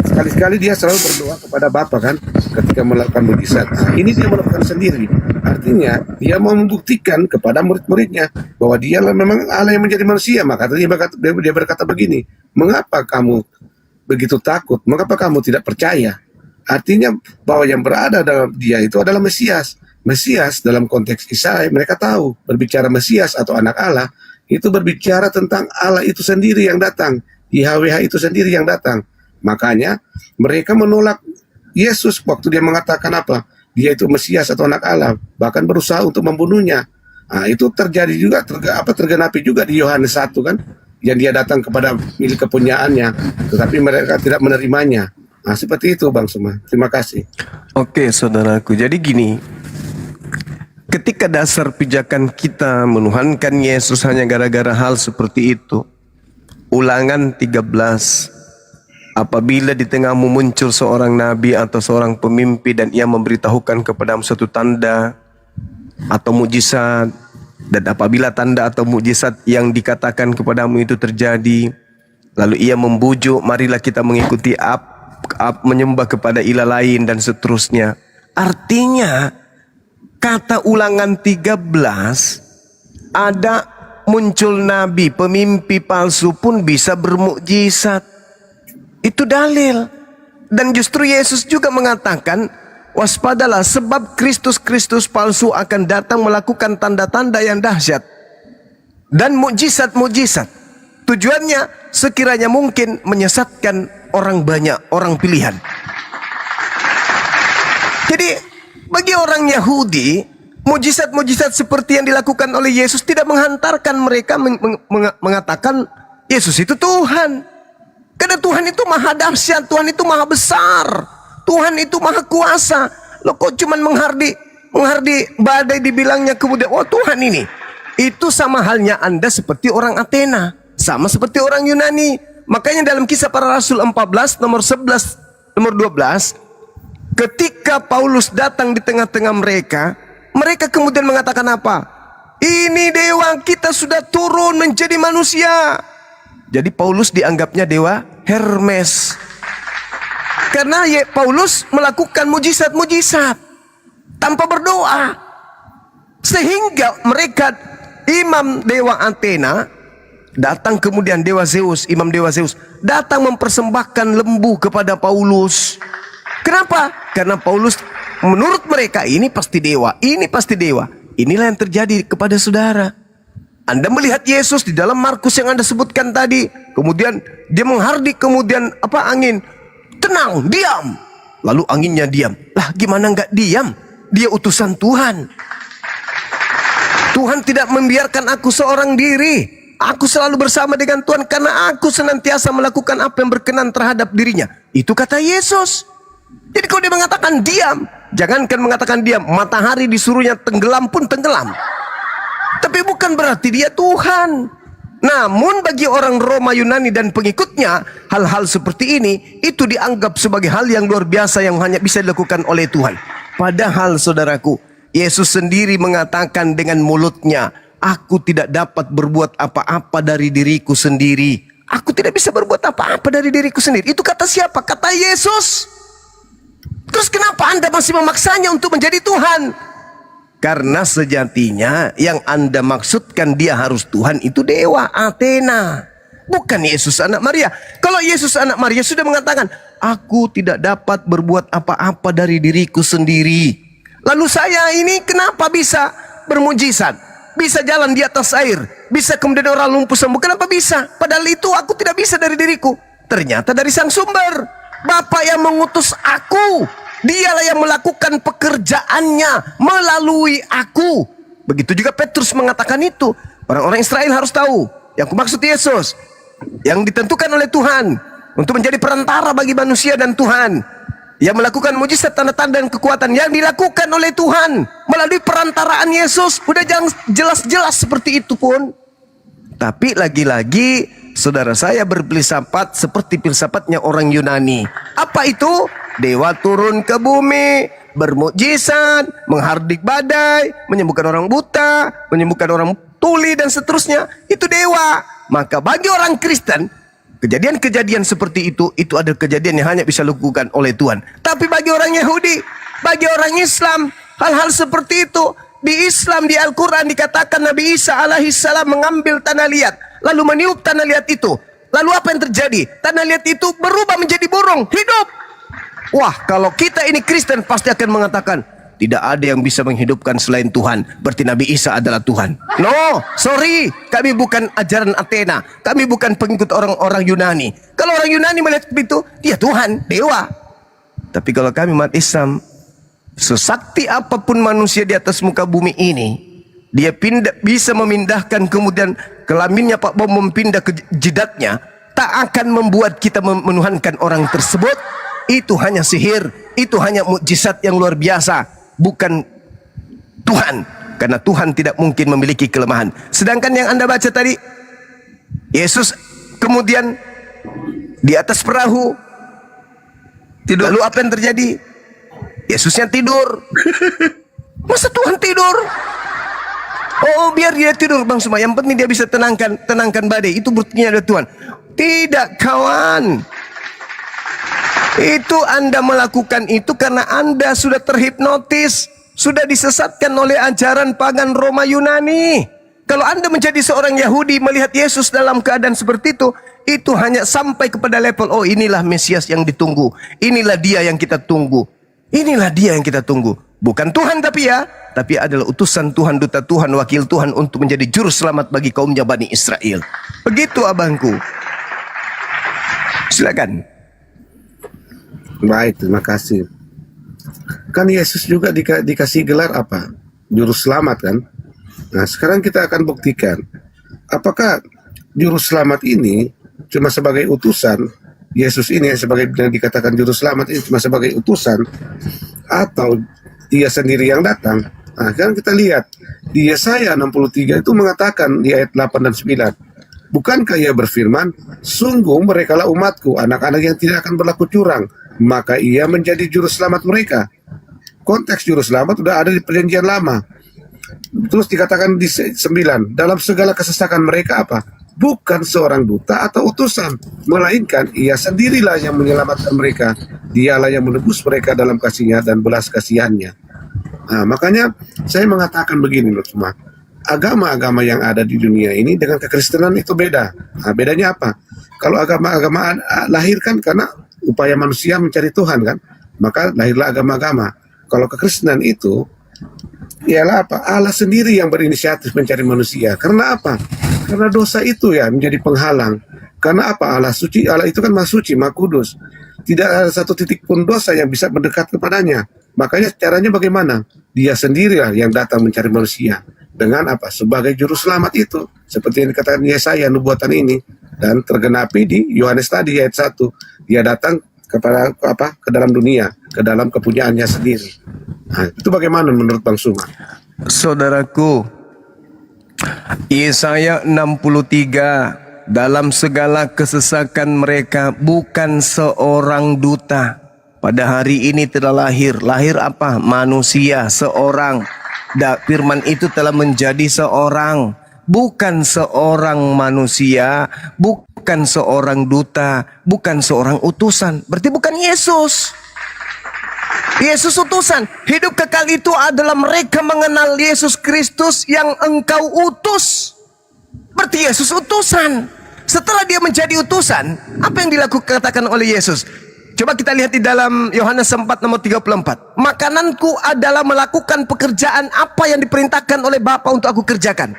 sekali-sekali dia selalu berdoa kepada Bapa kan ketika melakukan mujizat. Nah, ini dia melakukan sendiri. Artinya dia mau membuktikan kepada murid-muridnya bahwa dialah memang Allah yang menjadi manusia. Maka dia berkata begini, mengapa kamu begitu takut? Mengapa kamu tidak percaya? Artinya bahwa yang berada dalam dia itu adalah Mesias. Mesias dalam konteks Yesaya mereka tahu berbicara Mesias atau anak Allah itu berbicara tentang Allah itu sendiri yang datang. YHWH itu sendiri yang datang. Makanya mereka menolak Yesus waktu dia mengatakan apa? Dia itu Mesias atau anak Allah, bahkan berusaha untuk membunuhnya. Nah, itu terjadi juga tergenapi juga di Yohanes 1 kan, yang dia datang kepada milik kepunyaannya, tetapi mereka tidak menerimanya. Nah, seperti itu Bang Suma. Terima kasih. Oke, saudaraku. Jadi gini, ketika dasar pijakan kita menuhankan Yesus hanya gara-gara hal seperti itu, Ulangan 13, apabila di tengahmu muncul seorang nabi atau seorang pemimpi dan ia memberitahukan kepadamu suatu tanda atau mukjizat, dan apabila tanda atau mukjizat yang dikatakan kepadamu itu terjadi, lalu ia membujuk, marilah kita mengikuti menyembah kepada ilah lain dan seterusnya. Artinya kata Ulangan 13 ada muncul nabi, pemimpi palsu pun bisa bermukjizat. Itu dalil. Dan justru Yesus juga mengatakan, waspadalah sebab Kristus palsu akan datang melakukan tanda-tanda yang dahsyat dan mukjizat-mukjizat. Tujuannya sekiranya mungkin menyesatkan orang banyak, orang pilihan. Jadi bagi orang Yahudi, mujizat-mujizat seperti yang dilakukan oleh Yesus tidak menghantarkan mereka mengatakan Yesus itu Tuhan. Karena Tuhan itu maha dahsyat, Tuhan itu maha besar, Tuhan itu maha kuasa. Loh kok cuman menghardi badai dibilangnya kemudian, oh Tuhan ini. Itu sama halnya Anda seperti orang Athena, sama seperti orang Yunani. Makanya dalam Kisah Para Rasul 14 nomor 11 nomor 12, ketika Paulus datang di tengah-tengah mereka kemudian mengatakan apa? Ini dewa kita sudah turun menjadi manusia. Jadi Paulus dianggapnya dewa Hermes. Karena Paulus melakukan mujizat-mujizat tanpa berdoa. Sehingga mereka imam dewa Athena datang, kemudian dewa Zeus, imam dewa Zeus datang mempersembahkan lembu kepada Paulus. Kenapa? Karena Paulus menurut mereka ini pasti dewa, ini pasti dewa. Inilah yang terjadi kepada saudara. Anda melihat Yesus di dalam Markus yang Anda sebutkan tadi, kemudian dia menghardik, kemudian angin, tenang, diam. Lalu anginnya diam. Lah gimana nggak diam? Dia utusan Tuhan. Tuhan tidak membiarkan aku seorang diri. Aku selalu bersama dengan Tuhan karena aku senantiasa melakukan apa yang berkenan terhadap dirinya. Itu kata Yesus. Jadi kalau dia mengatakan diam, jangankan mengatakan diam, matahari disuruhnya tenggelam pun tenggelam. Tapi bukan berarti dia Tuhan. Namun bagi orang Roma, Yunani dan pengikutnya, hal-hal seperti ini itu dianggap sebagai hal yang luar biasa yang hanya bisa dilakukan oleh Tuhan. Padahal saudaraku, Yesus sendiri mengatakan dengan mulutnya, aku tidak dapat berbuat apa-apa dari diriku sendiri. Aku tidak bisa berbuat apa-apa dari diriku sendiri. Itu kata siapa? Kata Yesus. Terus kenapa Anda masih memaksanya untuk menjadi Tuhan? Karena sejatinya yang Anda maksudkan dia harus Tuhan itu dewa Athena, bukan Yesus anak Maria. Kalau Yesus anak Maria sudah mengatakan, aku tidak dapat berbuat apa-apa dari diriku sendiri. Lalu saya ini kenapa bisa bermujizat? Bisa jalan di atas air, bisa kemudian orang lumpuh sembuh. Kenapa bisa? Padahal itu aku tidak bisa dari diriku. Ternyata dari sang sumber, Bapa yang mengutus aku. Dialah yang melakukan pekerjaannya melalui aku. Begitu juga Petrus mengatakan itu. Orang-orang Israel harus tahu, yang kumaksud Yesus, yang ditentukan oleh Tuhan untuk menjadi perantara bagi manusia dan Tuhan, yang melakukan mujizat, tanda-tanda dan kekuatan yang dilakukan oleh Tuhan melalui perantaraan Yesus. Udah jelas-jelas seperti itu pun. Tapi lagi-lagi saudara saya berfilsafat seperti filsafatnya orang Yunani. Apa itu? Dewa turun ke bumi, bermukjizat, menghardik badai, menyembuhkan orang buta, menyembuhkan orang tuli dan seterusnya. Itu dewa. Maka bagi orang Kristen, kejadian-kejadian seperti itu adalah kejadian yang hanya bisa dilakukan oleh Tuhan. Tapi bagi orang Yahudi, bagi orang Islam, hal-hal seperti itu di Islam, di Al-Quran dikatakan Nabi Isa alaihissalam mengambil tanah liat, lalu meniup tanah liat itu. Lalu apa yang terjadi? Tanah liat itu berubah menjadi burung, hidup. Wah, kalau kita ini Kristen pasti akan mengatakan, tidak ada yang bisa menghidupkan selain Tuhan. Berarti Nabi Isa adalah Tuhan. No, sorry. Kami bukan ajaran Athena. Kami bukan pengikut orang-orang Yunani. Kalau orang Yunani melihat itu, dia Tuhan, dewa. Tapi kalau kami umat Islam, sesakti apapun manusia di atas muka bumi ini, dia bisa memindahkan kemudian kelaminnya Pak Bom mempindah ke jidatnya, tak akan membuat kita menuhankan orang tersebut. Itu hanya sihir, itu hanya mukjizat yang luar biasa, bukan Tuhan. Karena Tuhan tidak mungkin memiliki kelemahan. Sedangkan yang Anda baca tadi, Yesus kemudian di atas perahu tidur. Lalu apa yang terjadi? Yesusnya tidur. Masa Tuhan tidur? Oh, biar dia tidur Bang Suma. Yang penting dia bisa tenangkan badai. Itu buktinya ada Tuhan. Tidak, kawan. Itu Anda melakukan itu karena Anda sudah terhipnotis, sudah disesatkan oleh ajaran pagan Roma Yunani. Kalau Anda menjadi seorang Yahudi melihat Yesus dalam keadaan seperti itu hanya sampai kepada level, oh inilah Mesias yang ditunggu, inilah dia yang kita tunggu, inilah dia yang kita tunggu. Bukan Tuhan tapi adalah utusan Tuhan, duta Tuhan, wakil Tuhan untuk menjadi juru selamat bagi kaumnya Bani Israel. Begitu abangku. Silakan. Baik, terima kasih. Kan Yesus juga dikasih gelar apa? Juru selamat kan? Nah, sekarang kita akan buktikan apakah juru selamat ini cuma sebagai utusan, Yesus ini sebagai yang dikatakan juru selamat ini cuma sebagai utusan, atau dia sendiri yang datang. Nah, sekarang kita lihat di Yesaya 63 itu mengatakan di ayat 8 dan 9, bukankah ia berfirman, sungguh merekalah umatku, anak-anak yang tidak akan berlaku curang, maka ia menjadi juru selamat mereka. Konteks juru selamat sudah ada di perjanjian lama. Terus dikatakan di 9, dalam segala kesesakan mereka apa? Bukan seorang duta atau utusan, melainkan ia sendirilah yang menyelamatkan mereka. Dialah yang menebus mereka dalam kasihnya dan belas kasihannya. Nah, makanya saya mengatakan begini loh semua. agama-agama yang ada di dunia ini dengan kekristenan itu beda. Nah, bedanya apa? Kalau agama-agama lahir kan karena upaya manusia mencari Tuhan kan, maka lahirlah agama-agama. Kalau kekristenan itu ialah apa? Allah sendiri yang berinisiatif mencari manusia. Karena apa? Karena dosa itu ya menjadi penghalang. Karena apa? Allah suci, Allah itu kan maha suci, maha kudus. Tidak ada satu titik pun dosa yang bisa mendekat kepadanya. Makanya caranya bagaimana? Dia sendirilah yang datang mencari manusia. Dengan apa? Sebagai juru selamat itu. Seperti yang dikatakan Yesaya, nubuatan ini. Dan tergenapi di Yohanes tadi ayat 1. Dia datang kepada apa? Ke dalam dunia, ke dalam kepunyaannya sendiri. Nah, itu bagaimana menurut Bang Suma? Saudaraku, Yesaya 63, dalam segala kesesakan mereka bukan seorang duta. Pada hari ini telah lahir. Lahir apa? Manusia, seorang. Firman itu telah menjadi seorang. Bukan seorang manusia, bukan seorang duta, bukan seorang utusan. Berarti bukan Yesus. Yesus utusan. Hidup kekal itu adalah mereka mengenal Yesus Kristus yang engkau utus. Berarti Yesus utusan. Setelah dia menjadi utusan, apa yang katakan oleh Yesus? Coba kita lihat di dalam Yohanes 4 nomor 34. Makananku adalah melakukan pekerjaan apa yang diperintahkan oleh Bapa untuk aku kerjakan.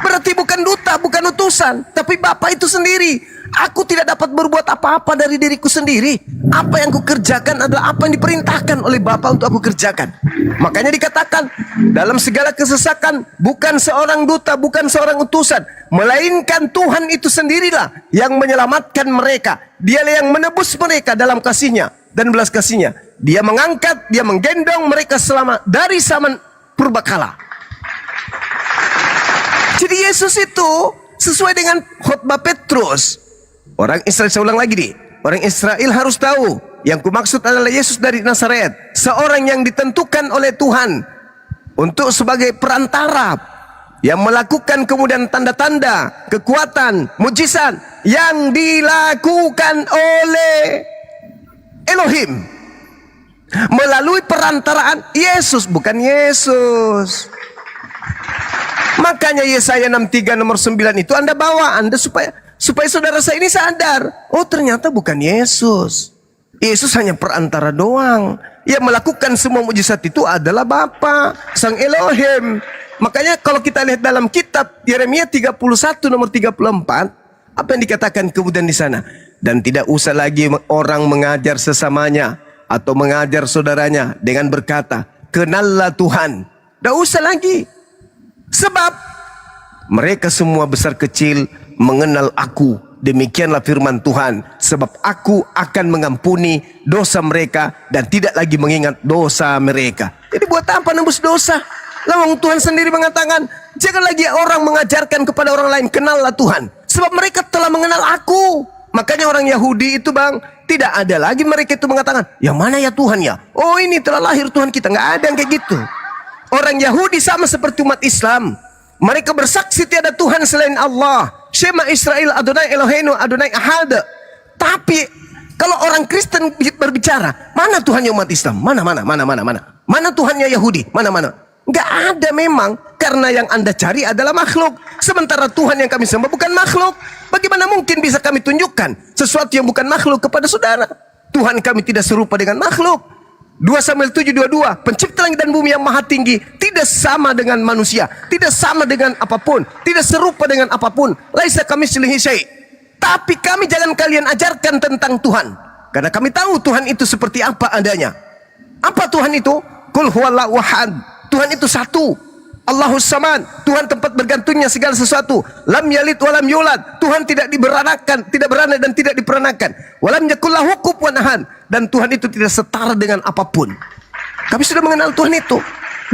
Berarti bukan duta, bukan utusan, tapi Bapa itu sendiri. Aku tidak dapat berbuat apa-apa dari diriku sendiri. Apa yang kukerjakan adalah apa yang diperintahkan oleh Bapa untuk aku kerjakan. Makanya dikatakan dalam segala kesesakan bukan seorang duta, bukan seorang utusan, melainkan Tuhan itu sendirilah yang menyelamatkan mereka. Dialah yang menebus mereka dalam kasih-Nya dan belas kasih-Nya. Dia mengangkat, dia menggendong mereka selama dari zaman purbakala. Jadi Yesus itu sesuai dengan khotbah Petrus. Orang Israel, saya ulang lagi nih. Orang Israel harus tahu yang kumaksud adalah Yesus dari Nazaret, seorang yang ditentukan oleh Tuhan untuk sebagai perantara yang melakukan kemudian tanda-tanda, kekuatan, mujizat yang dilakukan oleh Elohim melalui perantaraan Yesus, bukan Yesus. Makanya Yesaya 63 nomor 9 itu Anda bawa, Anda supaya saudara saya ini sadar, oh ternyata bukan Yesus. Yesus hanya perantara doang. Yang melakukan semua mujizat itu adalah Bapa, Sang Elohim. Makanya kalau kita lihat dalam kitab Yeremia 31 nomor 34, apa yang dikatakan kemudian di sana? Dan tidak usah lagi orang mengajar sesamanya atau mengajar saudaranya dengan berkata, kenallah Tuhan. Tidak usah lagi. Sebab mereka semua besar kecil mengenal aku. Demikianlah firman Tuhan. Sebab aku akan mengampuni dosa mereka dan tidak lagi mengingat dosa mereka. Jadi buat apa nembus dosa? Lawang Tuhan sendiri mengatakan, jangan lagi orang mengajarkan kepada orang lain, kenallah Tuhan. Sebab mereka telah mengenal aku. Makanya orang Yahudi itu bang, tidak ada lagi mereka itu mengatakan, yang mana ya Tuhan ya? Oh ini telah lahir Tuhan kita. Nggak ada yang kayak gitu. Orang Yahudi sama seperti umat Islam. Mereka bersaksi tiada Tuhan selain Allah. Shema Israel Adonai Eloheinu Adonai Ahad. Tapi kalau orang Kristen berbicara, mana Tuhannya umat Islam? Mana? Mana Tuhannya Yahudi? Mana? Nggak ada memang. Karena yang Anda cari adalah makhluk. Sementara Tuhan yang kami sembah bukan makhluk. Bagaimana mungkin bisa kami tunjukkan sesuatu yang bukan makhluk kepada saudara? Tuhan kami tidak serupa dengan makhluk. 2 Samuel 7:22, pencipta langit dan bumi yang maha tinggi tidak sama dengan manusia, tidak sama dengan apapun, tidak serupa dengan apapun. Laisa kamitslihi syai'. Tapi kami jangan kalian ajarkan tentang Tuhan, karena kami tahu Tuhan itu seperti apa adanya. Apa Tuhan itu? Qul huwallahu ahad. Tuhan itu satu. Allahus samad. Tuhan tempat bergantungnya segala sesuatu. Lam yalid walam yulad. Tuhan tidak diberanakan, tidak beranak dan tidak diperanakan. Walam yakul lahu kufuwan ahad. Dan Tuhan itu tidak setara dengan apapun. Kami sudah mengenal Tuhan itu.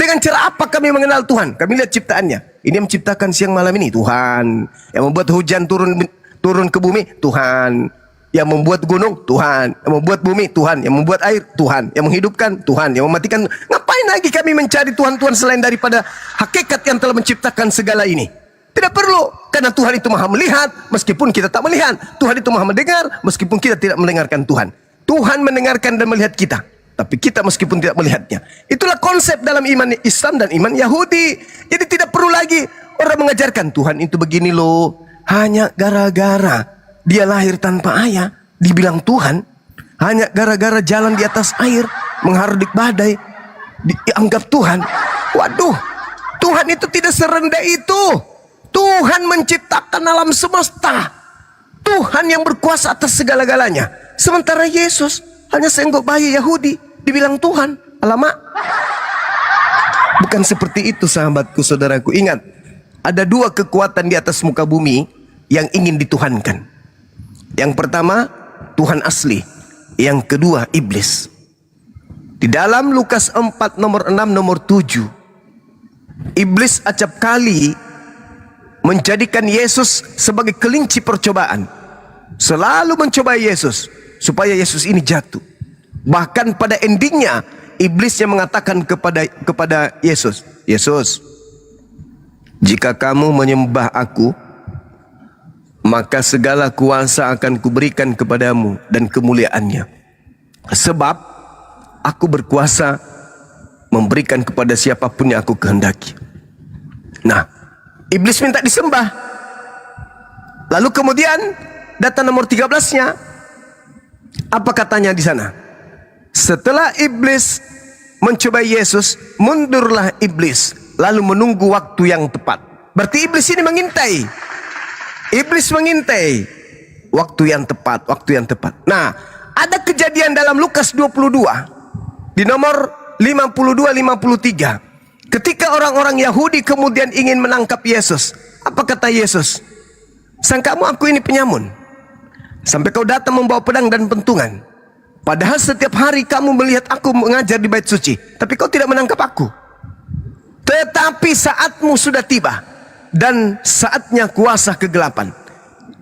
Dengan cara apa kami mengenal Tuhan? Kami lihat ciptaannya. Ini yang menciptakan siang malam ini Tuhan. Yang membuat hujan turun ke bumi Tuhan. Yang membuat gunung Tuhan. Yang membuat bumi Tuhan. Yang membuat air Tuhan. Yang menghidupkan Tuhan. Yang mematikan. Ngapain lagi kami mencari Tuhan-Tuhan selain daripada hakikat yang telah menciptakan segala ini? Tidak perlu. Karena Tuhan itu maha melihat meskipun kita tak melihat. Tuhan itu maha mendengar meskipun kita tidak mendengarkan Tuhan. Tuhan mendengarkan dan melihat kita. Tapi kita meskipun tidak melihatnya. Itulah konsep dalam iman Islam dan iman Yahudi. Jadi tidak perlu lagi orang mengajarkan Tuhan itu begini loh. Hanya gara-gara dia lahir tanpa ayah, dibilang Tuhan. Hanya gara-gara jalan di atas air, menghardik badai, dianggap Tuhan. Waduh, Tuhan itu tidak serendah itu. Tuhan menciptakan alam semesta. Tuhan yang berkuasa atas segala-galanya. Sementara Yesus hanya seenggok bayi Yahudi, dibilang Tuhan. Alamak. Bukan seperti itu sahabatku, saudaraku. Ingat, ada dua kekuatan di atas muka bumi yang ingin dituhankan. Yang pertama, Tuhan asli. Yang kedua, iblis. Di dalam Lukas 4 nomor 6 nomor 7, iblis acap kali menjadikan Yesus sebagai kelinci percobaan. Selalu mencoba Yesus supaya Yesus ini jatuh. Bahkan pada endingnya iblis yang mengatakan kepada Yesus, Yesus, jika kamu menyembah aku, maka segala kuasa akan kuberikan kepadamu dan kemuliaannya. Sebab aku berkuasa memberikan kepada siapapun yang aku kehendaki. Nah, iblis minta disembah. Lalu kemudian data nomor 13-nya, apa katanya di sana? Setelah iblis mencoba Yesus, mundurlah iblis lalu menunggu waktu yang tepat. Berarti iblis ini mengintai. Iblis mengintai waktu yang tepat, waktu yang tepat. Nah, ada kejadian dalam Lukas 22 di nomor 52-53. Ketika orang-orang Yahudi kemudian ingin menangkap Yesus, apa kata Yesus? Sangkamu aku ini penyamun, sampai kau datang membawa pedang dan pentungan. Padahal setiap hari kamu melihat aku mengajar di bait suci, tapi kau tidak menangkap aku. Tetapi saatmu sudah tiba, dan saatnya kuasa kegelapan.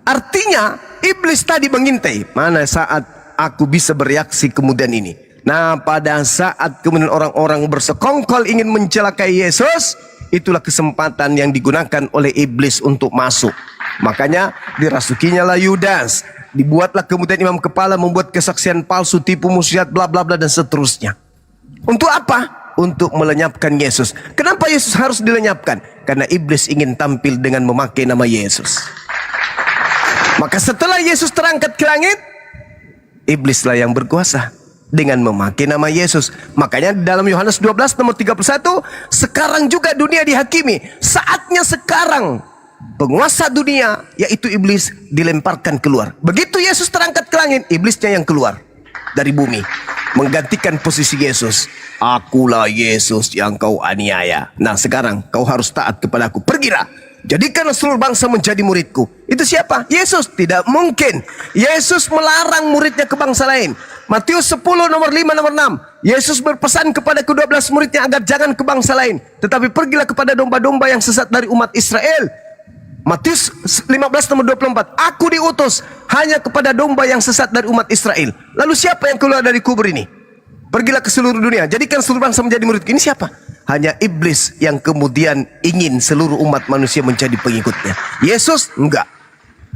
Artinya iblis tadi mengintai mana saat aku bisa bereaksi kemudian ini. Nah, pada saat kemudian orang-orang bersekongkol ingin mencelakai Yesus, itulah kesempatan yang digunakan oleh iblis untuk masuk. Makanya dirasukinya lah Yudas, dibuatlah kemudian imam kepala membuat kesaksian palsu, tipu musyiat, bla bla bla dan seterusnya. Untuk apa? Untuk melenyapkan Yesus. Kenapa Yesus harus dilenyapkan? Karena iblis ingin tampil dengan memakai nama Yesus. Maka setelah Yesus terangkat ke langit, iblislah yang berkuasa dengan memakai nama Yesus. Makanya dalam Yohanes 12 nomor 31, sekarang juga dunia dihakimi. Saatnya sekarang penguasa dunia, yaitu iblis, dilemparkan keluar. Begitu Yesus terangkat ke langit, iblisnya yang keluar dari bumi, menggantikan posisi Yesus. Akulah Yesus yang kau aniaya. Nah, sekarang kau harus taat kepadaku. Pergilah, jadikanlah seluruh bangsa menjadi muridku. Itu siapa? Yesus. Tidak mungkin Yesus melarang muridnya ke bangsa lain. Matius 10 nomor 5 nomor 6, Yesus berpesan kepada ke-12 muridnya agar jangan ke bangsa lain, tetapi pergilah kepada domba-domba yang sesat dari umat Israel. Matius 15 nomor 24, aku diutus hanya kepada domba yang sesat dari umat Israel. Lalu siapa yang keluar dari kubur ini? Pergilah ke seluruh dunia, jadikan seluruh bangsa menjadi murid. Ini siapa? Hanya iblis yang kemudian ingin seluruh umat manusia menjadi pengikutnya. Yesus enggak.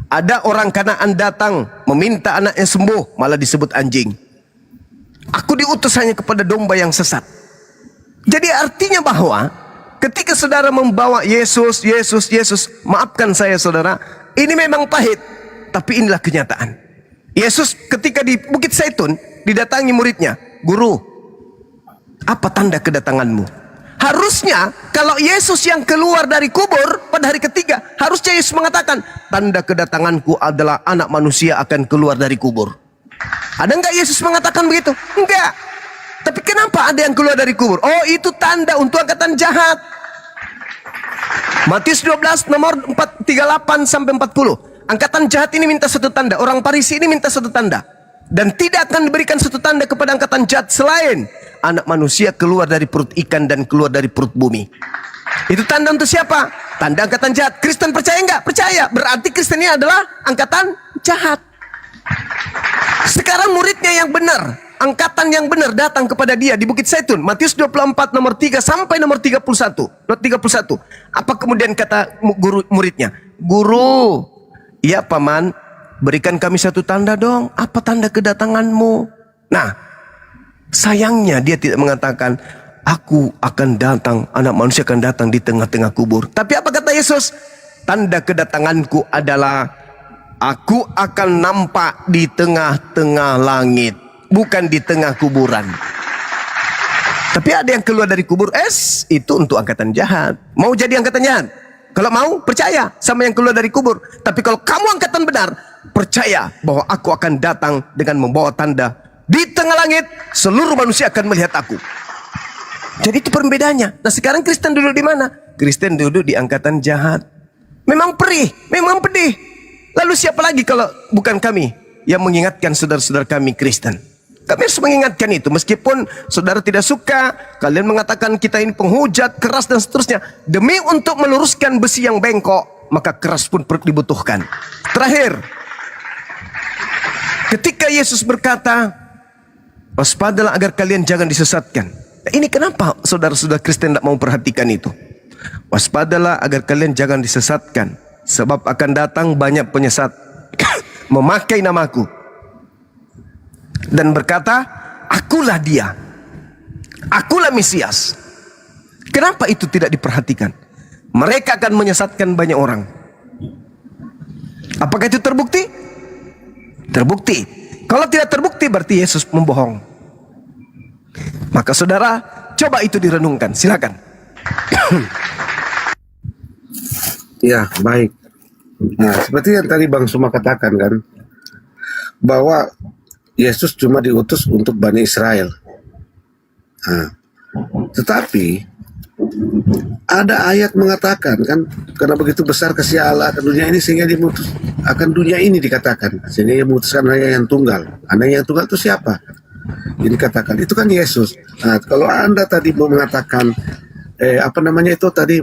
Ada orang Kanaan datang meminta anaknya sembuh, malah disebut anjing. Aku diutus hanya kepada domba yang sesat. Jadi artinya bahwa ketika saudara membawa Yesus, maafkan saya saudara, ini memang pahit, tapi inilah kenyataan. Yesus ketika di Bukit Zaitun didatangi muridnya, guru, apa tanda kedatanganmu? Harusnya kalau Yesus yang keluar dari kubur pada hari ketiga, harusnya Yesus mengatakan, tanda kedatanganku adalah anak manusia akan keluar dari kubur. Ada enggak Yesus mengatakan begitu? Enggak. Tapi kenapa ada yang keluar dari kubur? Oh, itu tanda untuk angkatan jahat. Matius 12 nomor 38 sampai 40. Angkatan jahat ini minta satu tanda, orang Farisi ini minta satu tanda. Dan tidak akan diberikan satu tanda kepada angkatan jahat selain anak manusia keluar dari perut ikan dan keluar dari perut bumi. Itu tanda untuk siapa? Tanda angkatan jahat. Kristen percaya enggak? Percaya. Berarti Kristen ini adalah angkatan jahat. Sekarang muridnya yang benar, angkatan yang benar datang kepada dia di Bukit Zaitun. Matius 24 nomor 3 sampai nomor 31. Apa kemudian kata guru muridnya? Guru, iya paman, berikan kami satu tanda dong. Apa tanda kedatanganmu? Nah, Sayangnya dia tidak mengatakan, aku akan datang, anak manusia akan datang di tengah-tengah kubur. Tapi apa kata Yesus? Tanda kedatanganku adalah aku akan nampak di tengah-tengah langit, bukan di tengah kuburan. Tapi ada yang keluar dari kubur, itu untuk angkatan jahat. Mau jadi angkatan jahat? Kalau mau, percaya sama yang keluar dari kubur. Tapi kalau kamu angkatan benar, percaya bahwa aku akan datang dengan membawa tanda. Di tengah langit, seluruh manusia akan melihat aku. Jadi itu perbedaannya. Nah sekarang Kristen duduk di mana? Kristen duduk di angkatan jahat. Memang perih, memang pedih. Lalu siapa lagi kalau bukan kami yang mengingatkan saudara-saudara kami Kristen? Kami harus mengingatkan itu. Meskipun saudara tidak suka, kalian mengatakan kita ini penghujat, keras dan seterusnya. Demi untuk meluruskan besi yang bengkok, maka keras pun dibutuhkan. Terakhir, ketika Yesus berkata, waspadalah agar kalian jangan disesatkan. Nah, ini kenapa saudara-saudara Kristen tidak mau perhatikan itu? Waspadalah agar kalian jangan disesatkan, sebab akan datang banyak penyesat memakai namaku dan berkata, akulah dia, akulah Mesias. Kenapa itu tidak diperhatikan? Mereka akan menyesatkan banyak orang. Apakah itu terbukti? Terbukti. Kalau tidak terbukti berarti Yesus membohong. Maka saudara, coba itu direnungkan. Silakan. Ya, baik. Nah, seperti yang tadi Bang Suma katakan kan, bahwa Yesus cuma diutus untuk Bani Israel. Nah, tetapi ada ayat mengatakan kan, karena begitu besar kasih Allah akan dunia ini sehingga dia memutus, akan dunia ini dikatakan sehingga dia memutuskan anaknya yang tunggal. Anaknya yang tunggal itu siapa? Ini katakan itu kan Yesus. Nah, kalau Anda tadi mau mengatakan apa namanya itu tadi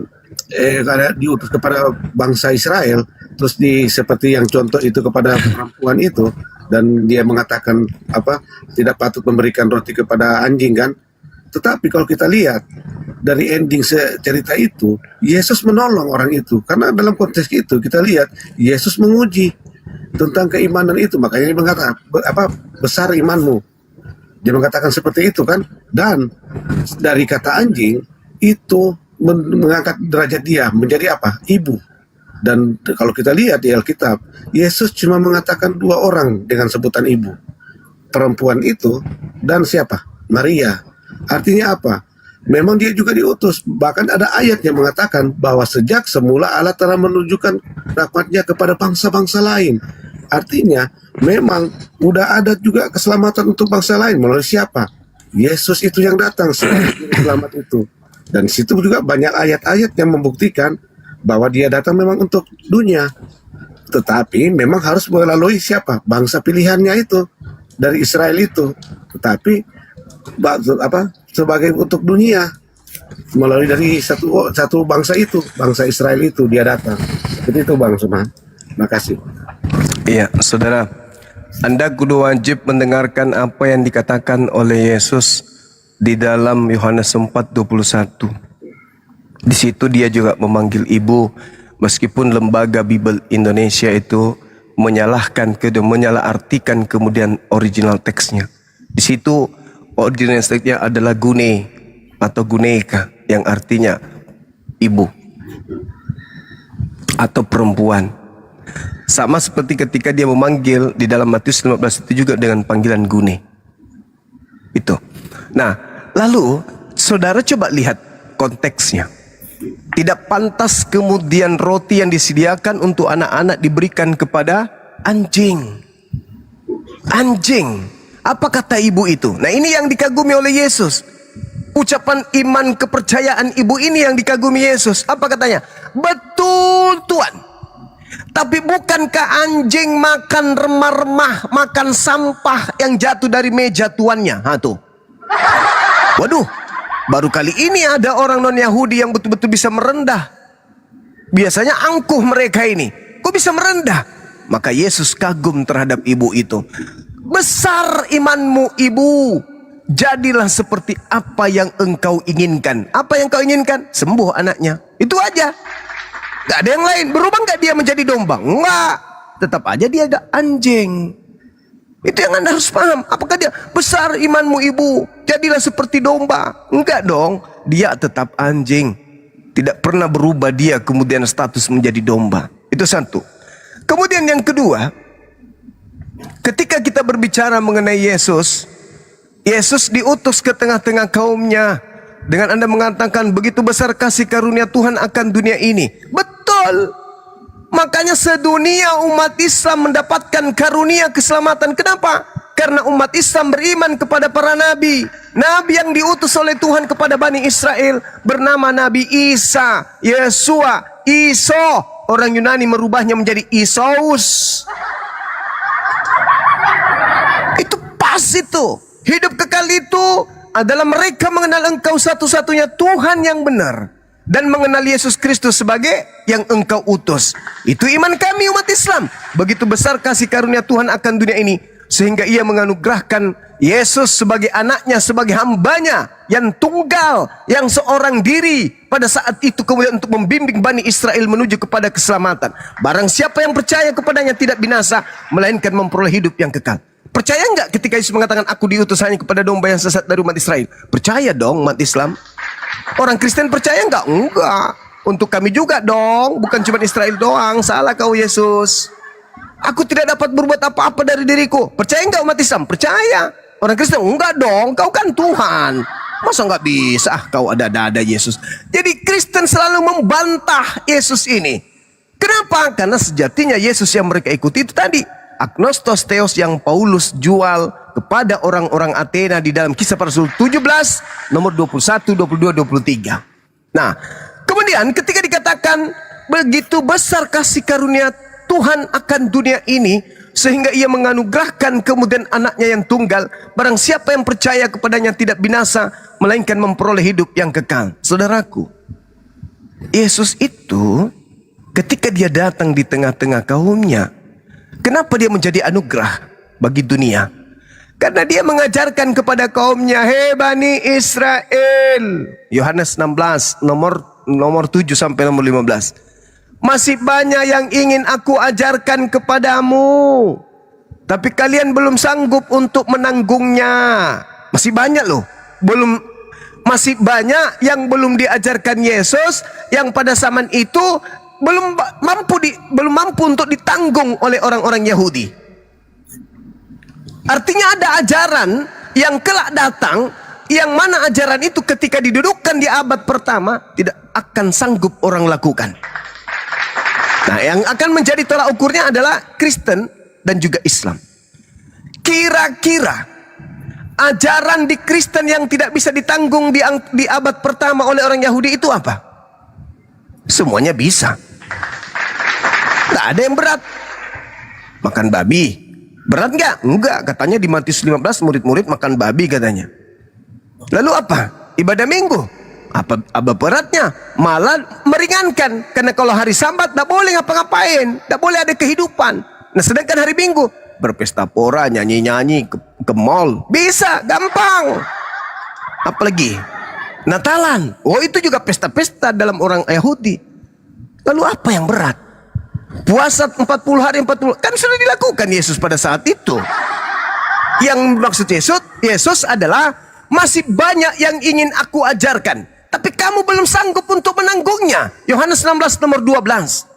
karena diutus kepada bangsa Israel, terus seperti yang contoh itu kepada perempuan itu, dan dia mengatakan apa, tidak patut memberikan roti kepada anjing kan. Tetapi kalau kita lihat dari ending cerita itu, Yesus menolong orang itu, karena dalam konteks itu kita lihat Yesus menguji tentang keimanan itu. Makanya dia mengatakan apa, besar imanmu, dia mengatakan seperti itu kan. Dan dari kata anjing itu mengangkat derajat dia menjadi apa, ibu. Dan kalau kita lihat di Alkitab, Yesus cuma mengatakan 2 orang dengan sebutan ibu. Perempuan itu dan siapa? Maria. Artinya apa? Memang dia juga diutus. Bahkan ada ayat yang mengatakan bahwa sejak semula Allah telah menunjukkan rahmat-Nya kepada bangsa-bangsa lain. Artinya memang udah ada juga keselamatan untuk bangsa lain melalui siapa? Yesus itu yang datang sebagai selamat itu. Dan situ juga banyak ayat-ayat yang membuktikan bahwa dia datang memang untuk dunia, tetapi memang harus melalui siapa? Bangsa pilihannya itu dari Israel itu. Tetapi apa? Sebagai untuk dunia melalui dari satu bangsa itu, bangsa Israel itu dia datang. Jadi itu Bang Suman. Makasih. Iya, saudara, Anda kudu wajib mendengarkan apa yang dikatakan oleh Yesus di dalam Yohanes 4:21. Di situ dia juga memanggil ibu, meskipun lembaga Bible Indonesia itu menyalahartikan kemudian original teksnya. Di situ original teksnya adalah gune atau guneka, yang artinya ibu atau perempuan. Sama seperti ketika dia memanggil di dalam Matius 15 itu juga dengan panggilan gune. Itu. Nah, lalu saudara coba lihat konteksnya. Tidak pantas kemudian roti yang disediakan untuk anak-anak diberikan kepada anjing. Anjing. Apa kata ibu itu? Nah, ini yang dikagumi oleh Yesus. Ucapan iman kepercayaan ibu ini yang dikagumi Yesus. Apa katanya? Betul Tuhan. Tapi bukankah anjing makan remah-remah, makan sampah yang jatuh dari meja tuannya? Tuh. Waduh. Baru kali ini ada orang non-Yahudi yang betul-betul bisa merendah. Biasanya angkuh mereka ini. Kok bisa merendah? Maka Yesus kagum terhadap ibu itu. Besar imanmu ibu. Jadilah seperti apa yang engkau inginkan. Apa yang kau inginkan? Sembuh anaknya. Itu aja. Gak ada yang lain. Berubah gak dia menjadi domba? Enggak. Tetap aja dia ada anjing. Itu yang Anda harus paham. Apakah dia besar imanmu ibu, jadilah seperti domba? Enggak dong, dia tetap anjing. Tidak pernah berubah dia kemudian status menjadi domba. Itu satu. Kemudian yang kedua, ketika kita berbicara mengenai Yesus, Yesus diutus ke tengah-tengah kaumnya. Dengan Anda mengatakan begitu besar kasih karunia Tuhan akan dunia ini. Betul. Makanya sedunia umat Islam mendapatkan karunia keselamatan. Kenapa? Karena umat Islam beriman kepada para nabi. Nabi yang diutus oleh Tuhan kepada Bani Israel bernama Nabi Isa, Yesua, Iso. Orang Yunani merubahnya menjadi Isos. Itu pas itu. Hidup kekal itu adalah mereka mengenal Engkau satu-satunya Tuhan yang benar. Dan mengenal Yesus Kristus sebagai yang Engkau utus. Itu iman kami umat Islam. Begitu besar kasih karunia Tuhan akan dunia ini, sehingga ia menganugerahkan Yesus sebagai anaknya, sebagai hambanya, yang tunggal, yang seorang diri. Pada saat itu kemudian untuk membimbing Bani Israel menuju kepada keselamatan. Barang siapa yang percaya kepadanya tidak binasa, melainkan memperoleh hidup yang kekal. Percaya enggak ketika Yesus mengatakan aku diutus hanya kepada domba yang sesat dari umat Israel? Percaya dong umat Islam. Orang Kristen percaya enggak? Enggak. Untuk kami juga dong, bukan cuma Israel doang. Salah kau Yesus. Aku tidak dapat berbuat apa-apa dari diriku. Percaya enggak umat Islam? Percaya. Orang Kristen enggak dong, kau kan Tuhan. Masa enggak bisa? Kau ada Yesus. Jadi Kristen selalu membantah Yesus ini. Kenapa? Karena sejatinya Yesus yang mereka ikuti itu tadi, agnostos theos yang Paulus jual kepada orang-orang Athena di dalam Kisah Para Rasul 17 nomor 21, 22, 23. Nah, kemudian ketika dikatakan begitu besar kasih karunia Tuhan akan dunia ini sehingga ia menganugerahkan kemudian anaknya yang tunggal, barang siapa yang percaya kepadanya tidak binasa melainkan memperoleh hidup yang kekal. Saudaraku, Yesus itu ketika dia datang di tengah-tengah kaumnya, kenapa dia menjadi anugerah bagi dunia? Karena dia mengajarkan kepada kaumnya, hei Bani Israel. Yohanes 16 nomor 7 sampai nomor 15. Masih banyak yang ingin aku ajarkan kepadamu, tapi kalian belum sanggup untuk menanggungnya. Masih banyak loh. Masih banyak yang belum diajarkan Yesus, yang pada zaman itu belum mampu untuk ditanggung oleh orang-orang Yahudi. Artinya ada ajaran yang kelak datang, yang mana ajaran itu ketika didudukkan di abad pertama tidak akan sanggup orang lakukan. Nah, yang akan menjadi tolak ukurnya adalah Kristen dan juga Islam. Kira-kira ajaran di Kristen yang tidak bisa ditanggung di abad pertama oleh orang Yahudi itu apa? Semuanya bisa. Tidak ada yang berat. Makan babi. Berat nggak? Enggak. Katanya di Matius 15 murid-murid makan babi katanya. Lalu apa? Ibadah minggu. Apa beratnya? Malah meringankan. Karena kalau hari Sabat tidak boleh ngapa-ngapain. Tidak boleh ada kehidupan. Nah sedangkan hari Minggu berpesta pora, nyanyi-nyanyi, ke mall. Bisa, gampang. Apalagi Natalan. Oh itu juga pesta-pesta dalam orang Yahudi. Lalu apa yang berat? Puasa 40 hari 40 kan sudah dilakukan Yesus pada saat itu. Yang maksud Yesus adalah masih banyak yang ingin aku ajarkan, tapi kamu belum sanggup untuk menanggungnya. Yohanes 16 nomor 12.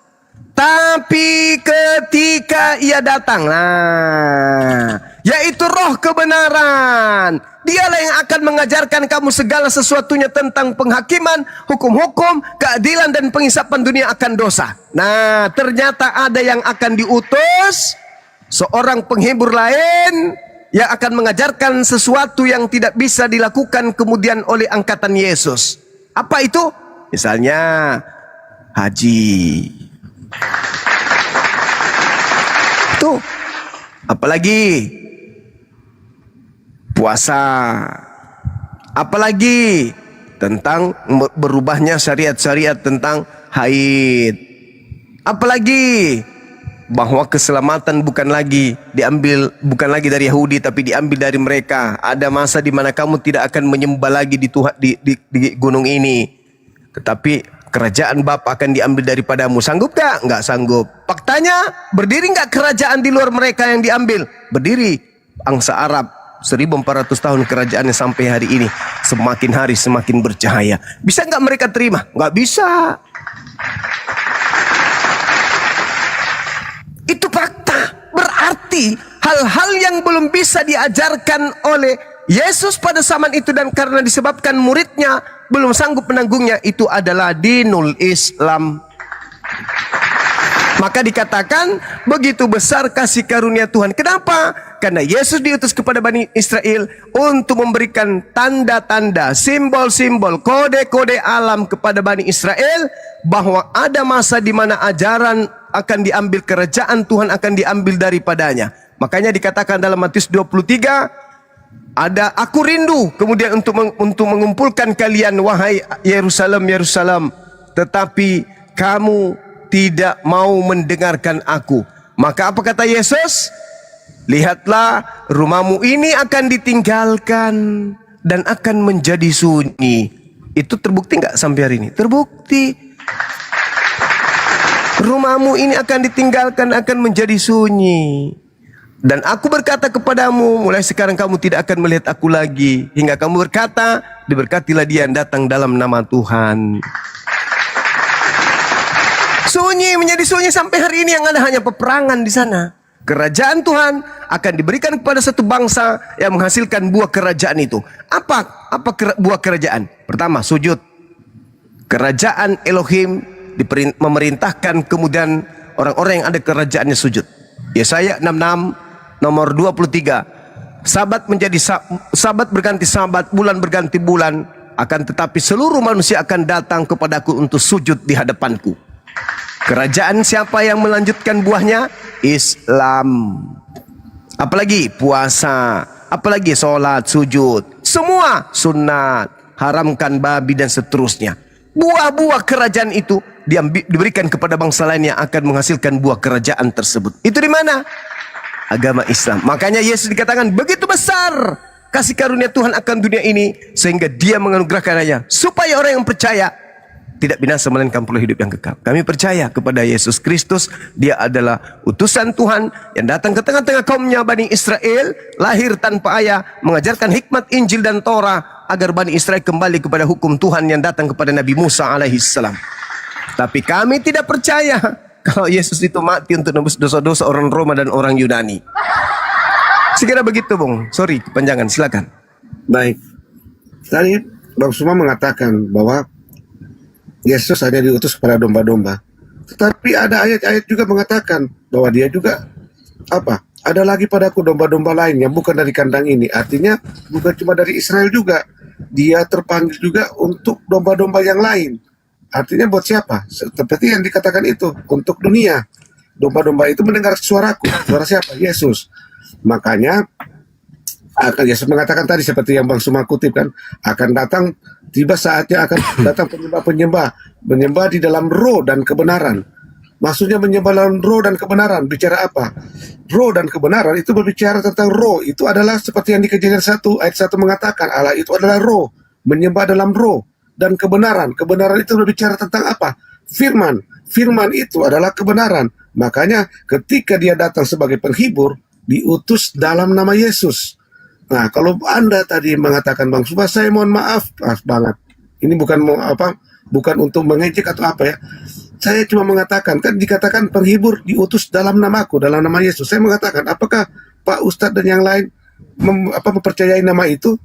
Tapi ketika ia datang, yaitu roh kebenaran, dialah yang akan mengajarkan kamu segala sesuatunya tentang penghakiman, hukum-hukum, keadilan dan pengisapan dunia akan dosa. Nah, ternyata ada yang akan diutus, seorang penghibur lain yang akan mengajarkan sesuatu yang tidak bisa dilakukan kemudian oleh angkatan Yesus. Apa itu? Misalnya haji. Itu. Apalagi puasa. Apalagi tentang berubahnya syariat-syariat tentang haid. Apalagi bahwa keselamatan bukan lagi dari Yahudi tapi diambil dari mereka. Ada masa di mana kamu tidak akan menyembah lagi di gunung ini, tetapi kerajaan Bapa akan diambil daripadamu. Sanggup gak? Nggak sanggup. Faktanya berdiri nggak kerajaan di luar mereka yang diambil? Berdiri. bangsa Arab 1400 tahun kerajaannya sampai hari ini semakin hari semakin bercahaya. Bisa nggak mereka terima? Nggak bisa. Itu fakta. Berarti hal-hal yang belum bisa diajarkan oleh Yesus pada zaman itu dan karena disebabkan muridnya belum sanggup menanggungnya, itu adalah dinul Islam. Maka dikatakan begitu besar kasih karunia Tuhan. Kenapa? Karena Yesus diutus kepada Bani Israel untuk memberikan tanda-tanda, simbol-simbol, kode-kode alam kepada Bani Israel bahwa ada masa di mana ajaran akan diambil, kerajaan Tuhan akan diambil daripadanya. Makanya dikatakan dalam Matius 23, ada aku rindu kemudian untuk mengumpulkan kalian wahai Yerusalem, Yerusalem, tetapi kamu tidak mau mendengarkan aku. Maka apa kata Yesus? Lihatlah, rumahmu ini akan ditinggalkan dan akan menjadi sunyi. Itu terbukti nggak sampai hari ini? Terbukti. Rumahmu ini akan ditinggalkan, akan menjadi sunyi. Dan aku berkata kepadamu, mulai sekarang kamu tidak akan melihat aku lagi, hingga kamu berkata, diberkatilah dia yang datang dalam nama Tuhan. Sunyi, menjadi sunyi sampai hari ini, yang ada hanya peperangan di sana. Kerajaan Tuhan akan diberikan kepada satu bangsa yang menghasilkan buah kerajaan itu. Apa buah kerajaan? Pertama, sujud. Kerajaan Elohim memerintahkan kemudian orang-orang yang ada kerajaannya sujud. Yesaya 66 nomor 23. Sabat menjadi sabat berganti sabat, bulan berganti bulan, akan tetapi seluruh manusia akan datang kepadaku untuk sujud di hadapanku. Kerajaan siapa yang melanjutkan buahnya? Islam. Apalagi puasa, apalagi sholat, sujud, semua sunat, haramkan babi dan seterusnya. Buah-buah kerajaan itu diberikan kepada bangsa lain yang akan menghasilkan buah kerajaan tersebut. Itu di mana? Agama Islam. Makanya Yesus dikatakan begitu besar kasih karunia Tuhan akan dunia ini sehingga dia menganugerahkannya supaya orang yang percaya tidak binasa melainkan peroleh hidup yang kekal. Kami percaya kepada Yesus Kristus. Dia adalah utusan Tuhan yang datang ke tengah-tengah kaumnya Bani Israel, lahir tanpa ayah, mengajarkan hikmat Injil dan Torah agar Bani Israel kembali kepada hukum Tuhan yang datang kepada Nabi Musa alaihissalam. Tapi kami tidak percaya kalau Yesus itu mati untuk nebus dosa-dosa orang Roma dan orang Yunani. Sekira begitu, Bung. Sorry, kepanjangan. Silakan. Baik. Tadi Bang Suma mengatakan bahwa Yesus hanya diutus kepada domba-domba. Tetapi ada ayat-ayat juga mengatakan bahwa dia juga ada lagi padaku domba-domba lain yang bukan dari kandang ini. Artinya bukan cuma dari Israel juga. Dia terpanggil juga untuk domba-domba yang lain. Artinya buat siapa? Seperti yang dikatakan itu, untuk dunia. Domba-domba itu mendengar suaraku. Suara siapa? Yesus. Makanya Yesus mengatakan tadi seperti yang Bang Suma kutip kan, akan datang, tiba saatnya akan datang menyembah di dalam roh dan kebenaran. Maksudnya menyembah dalam roh dan kebenaran. Bicara apa? Roh dan kebenaran itu berbicara tentang roh. Itu adalah seperti yang di Kejadian 1 ayat 1 mengatakan, Allah itu adalah roh, menyembah dalam roh dan kebenaran. Kebenaran itu berbicara tentang apa? Firman. Firman itu adalah kebenaran. Makanya ketika dia datang sebagai penghibur, diutus dalam nama Yesus. Nah, kalau Anda tadi mengatakan Bang Suma, saya mohon maaf banget. Ini bukan untuk mengejek atau apa ya. Saya cuma mengatakan, kan dikatakan penghibur diutus dalam namaku, dalam nama Yesus. Saya mengatakan, apakah Pak Ustadz dan yang lain mempercayai nama itu?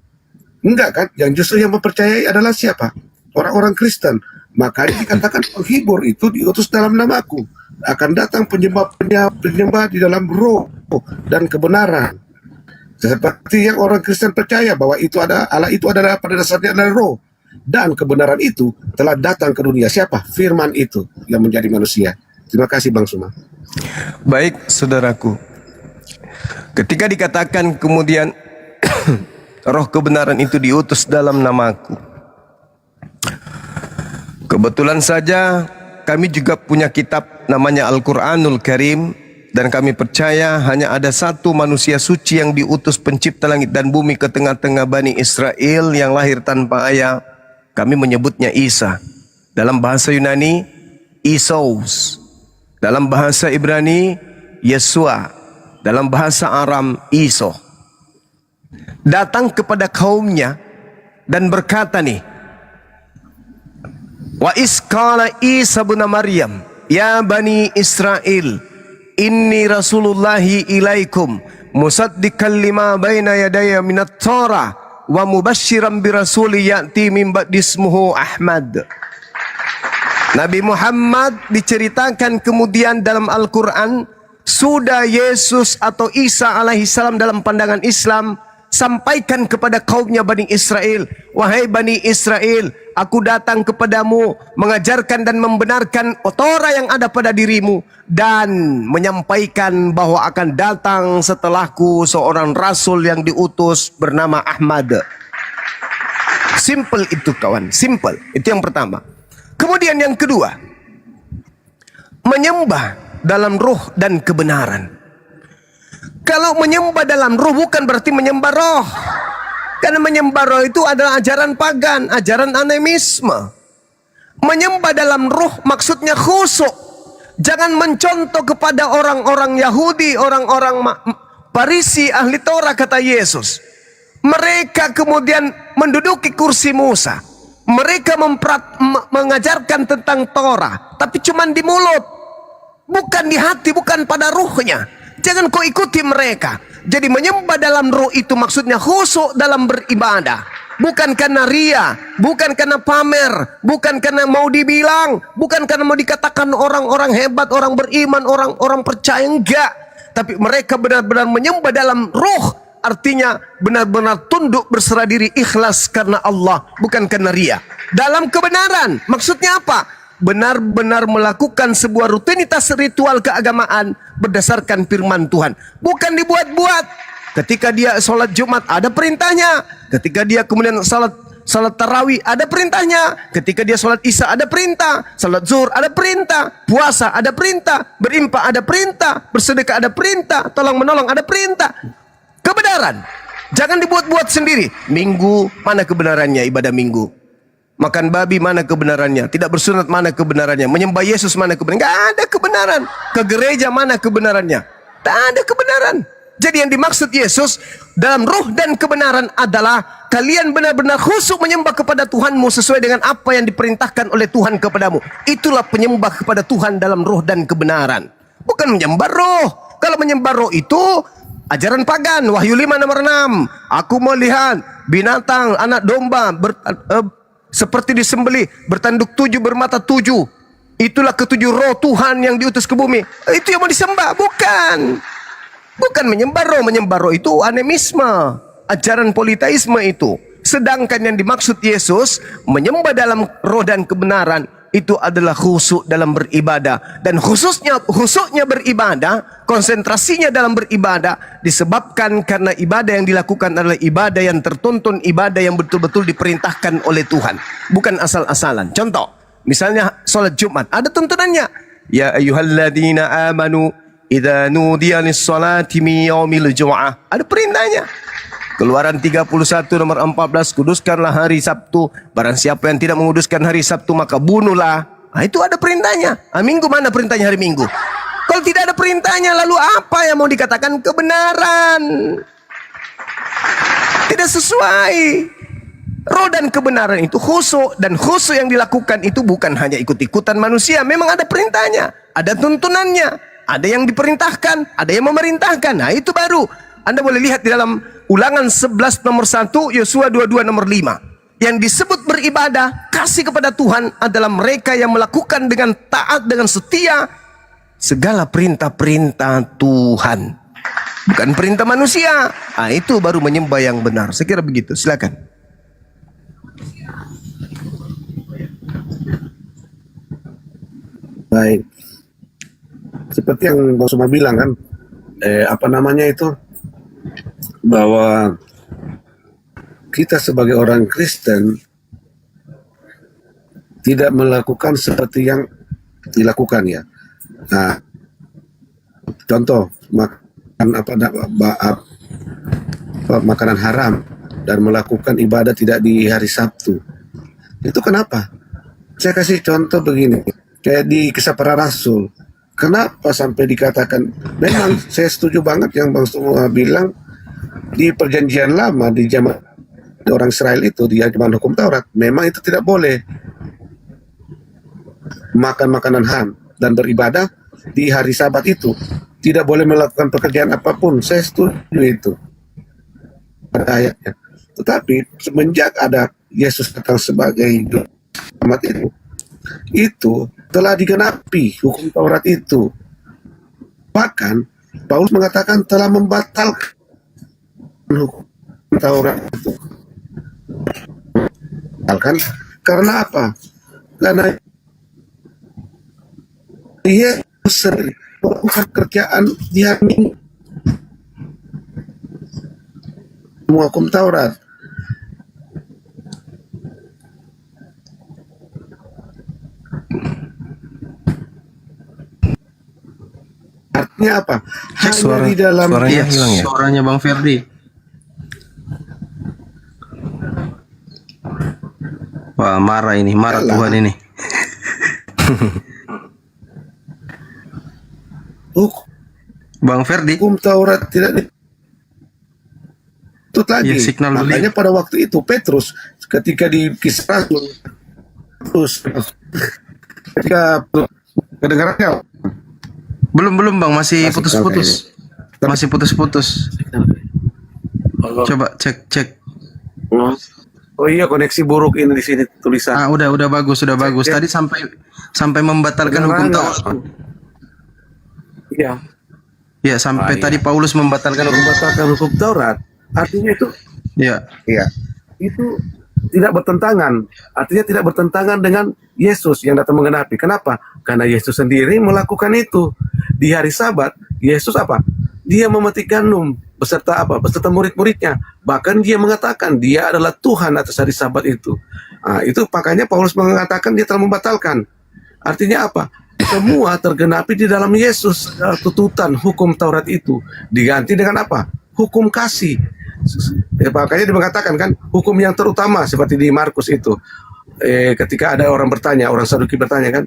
Enggak kan? Yang justru yang mempercayai adalah siapa? Orang-orang Kristen. Makanya dikatakan penghibur itu diutus dalam namaku. Akan datang penyembah di dalam roh dan kebenaran. Seperti yang orang Kristen percaya bahwa Allah itu adalah pada dasarnya adalah roh. Dan kebenaran itu telah datang ke dunia. Siapa? Firman itu yang menjadi manusia. Terima kasih Bang Suma. Baik, saudaraku. Ketika dikatakan kemudian roh kebenaran itu diutus dalam namaku. Kebetulan saja kami juga punya kitab namanya Al-Quranul Karim. Dan kami percaya hanya ada satu manusia suci yang diutus pencipta langit dan bumi ke tengah-tengah Bani Israel yang lahir tanpa ayah. Kami menyebutnya Isa. Dalam bahasa Yunani, Isos. Dalam bahasa Ibrani, Yesua. Dalam bahasa Aram, Iso. datang kepada kaumnya dan berkata nih, wa isqala Isa bin Maryam ya bani Israel inni rasulullahi ilaikum musaddiqan lima baina yadayya minat Torah wa mubasysyiran bi rasuli ya'ti min ba'di ismuhu Ahmad. Nabi Muhammad diceritakan kemudian dalam Al-Quran, sudah Yesus atau Isa alaihi salam dalam pandangan Islam sampaikan kepada kaumnya Bani Israel, wahai Bani Israel, aku datang kepadamu mengajarkan dan membenarkan Torah yang ada pada dirimu dan menyampaikan bahwa akan datang setelahku seorang rasul yang diutus bernama Ahmad. Simple itu kawan, simple. Itu yang pertama. Kemudian yang kedua, menyembah dalam ruh dan kebenaran. Kalau menyembah dalam ruh bukan berarti menyembah roh. Karena menyembah roh itu adalah ajaran pagan, ajaran animisme. Menyembah dalam ruh maksudnya khusyuk. Jangan mencontoh kepada orang-orang Yahudi, orang-orang Farisi, ahli Torah, kata Yesus. Mereka kemudian menduduki kursi Musa. Mereka mengajarkan tentang Torah, tapi cuma di mulut, bukan di hati, bukan pada ruhnya. Jangan kau ikuti mereka. Jadi menyembah dalam ruh itu maksudnya khusyuk dalam beribadah. Bukan karena ria, bukan karena pamer, bukan karena mau dibilang, bukan karena mau dikatakan orang-orang hebat, orang beriman, orang-orang percaya, enggak. Tapi mereka benar-benar menyembah dalam ruh. Artinya benar-benar tunduk berserah diri ikhlas karena Allah, bukan karena ria. Dalam kebenaran, maksudnya apa? Benar-benar melakukan sebuah rutinitas ritual keagamaan berdasarkan firman Tuhan. Bukan dibuat-buat. Ketika dia sholat Jumat ada perintahnya. Ketika dia kemudian salat tarawih ada perintahnya. Ketika dia sholat Isya ada perintah. Salat zuhur ada perintah. Puasa ada perintah. Berinfak ada perintah. Bersedekah ada perintah. Tolong menolong ada perintah. Kebenaran, jangan dibuat-buat sendiri. Minggu, mana kebenarannya ibadah minggu? Makan babi, mana kebenarannya? Tidak bersunat, mana kebenarannya? Menyembah Yesus, mana kebenarannya? Gak ada kebenaran. Ke gereja, mana kebenarannya? Tak ada kebenaran. Jadi yang dimaksud Yesus dalam ruh dan kebenaran adalah kalian benar-benar khusyuk menyembah kepada Tuhanmu sesuai dengan apa yang diperintahkan oleh Tuhan kepadamu. Itulah penyembah kepada Tuhan dalam ruh dan kebenaran. Bukan menyembah roh. Kalau menyembah roh itu ajaran pagan. Wahyu 5 nomor 6. Aku melihat binatang anak domba seperti disembelih, bertanduk 7, bermata 7. Itulah ketujuh roh Tuhan yang diutus ke bumi. Itu yang mau disembah, bukan. Bukan menyembah roh. Menyembah roh itu animisme, ajaran politeisme itu. Sedangkan yang dimaksud Yesus menyembah dalam roh dan kebenaran itu adalah khusyuk dalam beribadah. Dan khusyuknya beribadah, konsentrasinya dalam beribadah disebabkan karena ibadah yang dilakukan adalah ibadah yang tertuntun, ibadah yang betul-betul diperintahkan oleh Tuhan, bukan asal-asalan. Contoh, misalnya sholat Jumat ada tuntunannya. Ya ayyuhalladzina amanu idza nudiya lis-sholati min yaumil jumu'ah. Ada perintahnya. Keluaran 31 nomor 14, kuduskanlah hari Sabtu. Barang siapa yang tidak menguduskan hari Sabtu maka bunuhlah. Nah, itu ada perintahnya. Minggu mana perintahnya hari Minggu? Kalau tidak ada perintahnya, lalu apa yang mau dikatakan kebenaran? Tidak sesuai. Roh dan kebenaran itu khusyuk, dan khusyuk yang dilakukan itu bukan hanya ikut-ikutan manusia. Memang ada perintahnya, ada tuntunannya, ada yang diperintahkan, ada yang memerintahkan. Nah, itu baru. Anda boleh lihat di dalam Ulangan 11 nomor 1, Yosua 22 nomor 5. Yang disebut beribadah, kasih kepada Tuhan adalah mereka yang melakukan dengan taat, dengan setia segala perintah-perintah Tuhan. Bukan perintah manusia. Nah, itu baru menyembah yang benar. Saya kira begitu. Silakan. Baik. Seperti yang Bang Suma bilang kan, bahwa kita sebagai orang Kristen tidak melakukan seperti yang dilakukan ya. Nah, contoh makanan haram dan melakukan ibadah tidak di hari Sabtu. Itu kenapa? Saya kasih contoh begini, kayak di Kisah Para Rasul. Kenapa sampai dikatakan? Memang saya setuju banget yang Bang Suma bilang. di perjanjian lama, di zaman orang Israel itu, di zaman hukum Taurat, memang itu tidak boleh makan makanan ham dan beribadah di hari Sabat itu. Tidak boleh melakukan pekerjaan apapun. Saya setuju itu pada ayatnya. Tetapi semenjak ada Yesus datang sebagai Selamat itu telah digenapi hukum Taurat itu. Bahkan Paulus mengatakan telah membatalkan hukum Taurat itu. Batalkan karena apa? Karena dia sendiri melakukan kerjaan di hari Minggu. Hukum Taurat. Artinya apa? Hanya di dalam suaranya hilang ya? Suaranya Bang Ferdi. Wah, marah ini, marah Tuhan ini. Bang Ferdi. Hukum Taurat tidak ditut lagi. Ya, signal makanya pada waktu itu Petrus ketika di Kisah Rasul, ketika kedengarannya belum Bang, masih putus-putus. Masih putus-putus. Coba cek. Oh iya, koneksi buruk ini di sini tulisan. Ah, udah bagus. Tadi sampai membatalkan hukum Taurat. Iya. Ya, sampai tadi Paulus membatalkan hukum Taurat. Artinya itu Iya. itu tidak bertentangan. Artinya tidak bertentangan dengan Yesus yang datang menggenapi. Kenapa? Karena Yesus sendiri melakukan itu. Di hari Sabat, Yesus apa? Dia memetik gandum beserta murid-muridnya. Bahkan dia mengatakan dia adalah Tuhan atas hari Sabat itu. Nah, itu makanya Paulus mengatakan dia telah membatalkan. Artinya apa? Semua tergenapi di dalam Yesus. Tuntutan hukum Taurat itu diganti dengan apa? Hukum kasih. Makanya dia mengatakan kan hukum yang terutama seperti di Markus itu. Ketika ada orang bertanya, orang Saduki bertanya kan,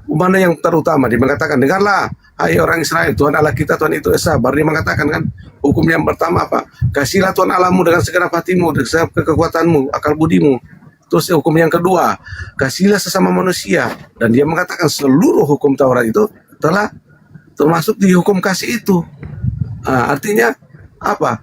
mana yang terutama? Dia mengatakan, dengarlah, hai orang Israel, Tuhan Allah kita, Tuhan itu Esa. Baru dia mengatakan kan, hukum yang pertama apa? Kasihlah Tuhan Allahmu dengan segenap hatimu, dengan segenap kekuatanmu, akal budimu. Terus hukum yang kedua, kasihlah sesama manusia. Dan dia mengatakan seluruh hukum Taurat itu telah termasuk di hukum kasih itu. Artinya apa?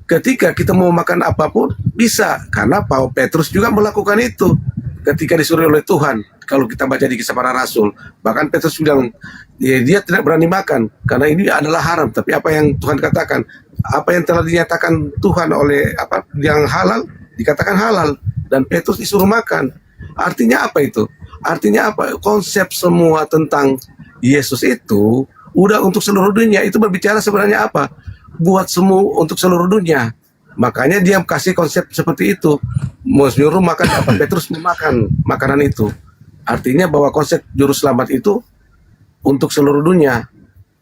Ketika kita mau makan apapun bisa, karena Petrus juga melakukan itu ketika disuruh oleh Tuhan. Kalau kita baca di Kisah Para Rasul, bahkan Petrus bilang dia tidak berani makan karena ini adalah haram. Tapi apa yang Tuhan katakan, apa yang telah dinyatakan Tuhan oleh yang halal dikatakan halal, dan Petrus disuruh makan. Artinya apa itu? Artinya apa? Konsep semua tentang Yesus itu udah untuk seluruh dunia. Itu berbicara sebenarnya apa? Buat semua untuk seluruh dunia. Makanya dia kasih konsep seperti itu. Menyuruh makan apa? Petrus memakan makanan itu. Artinya bahwa konsep juru selamat itu untuk seluruh dunia.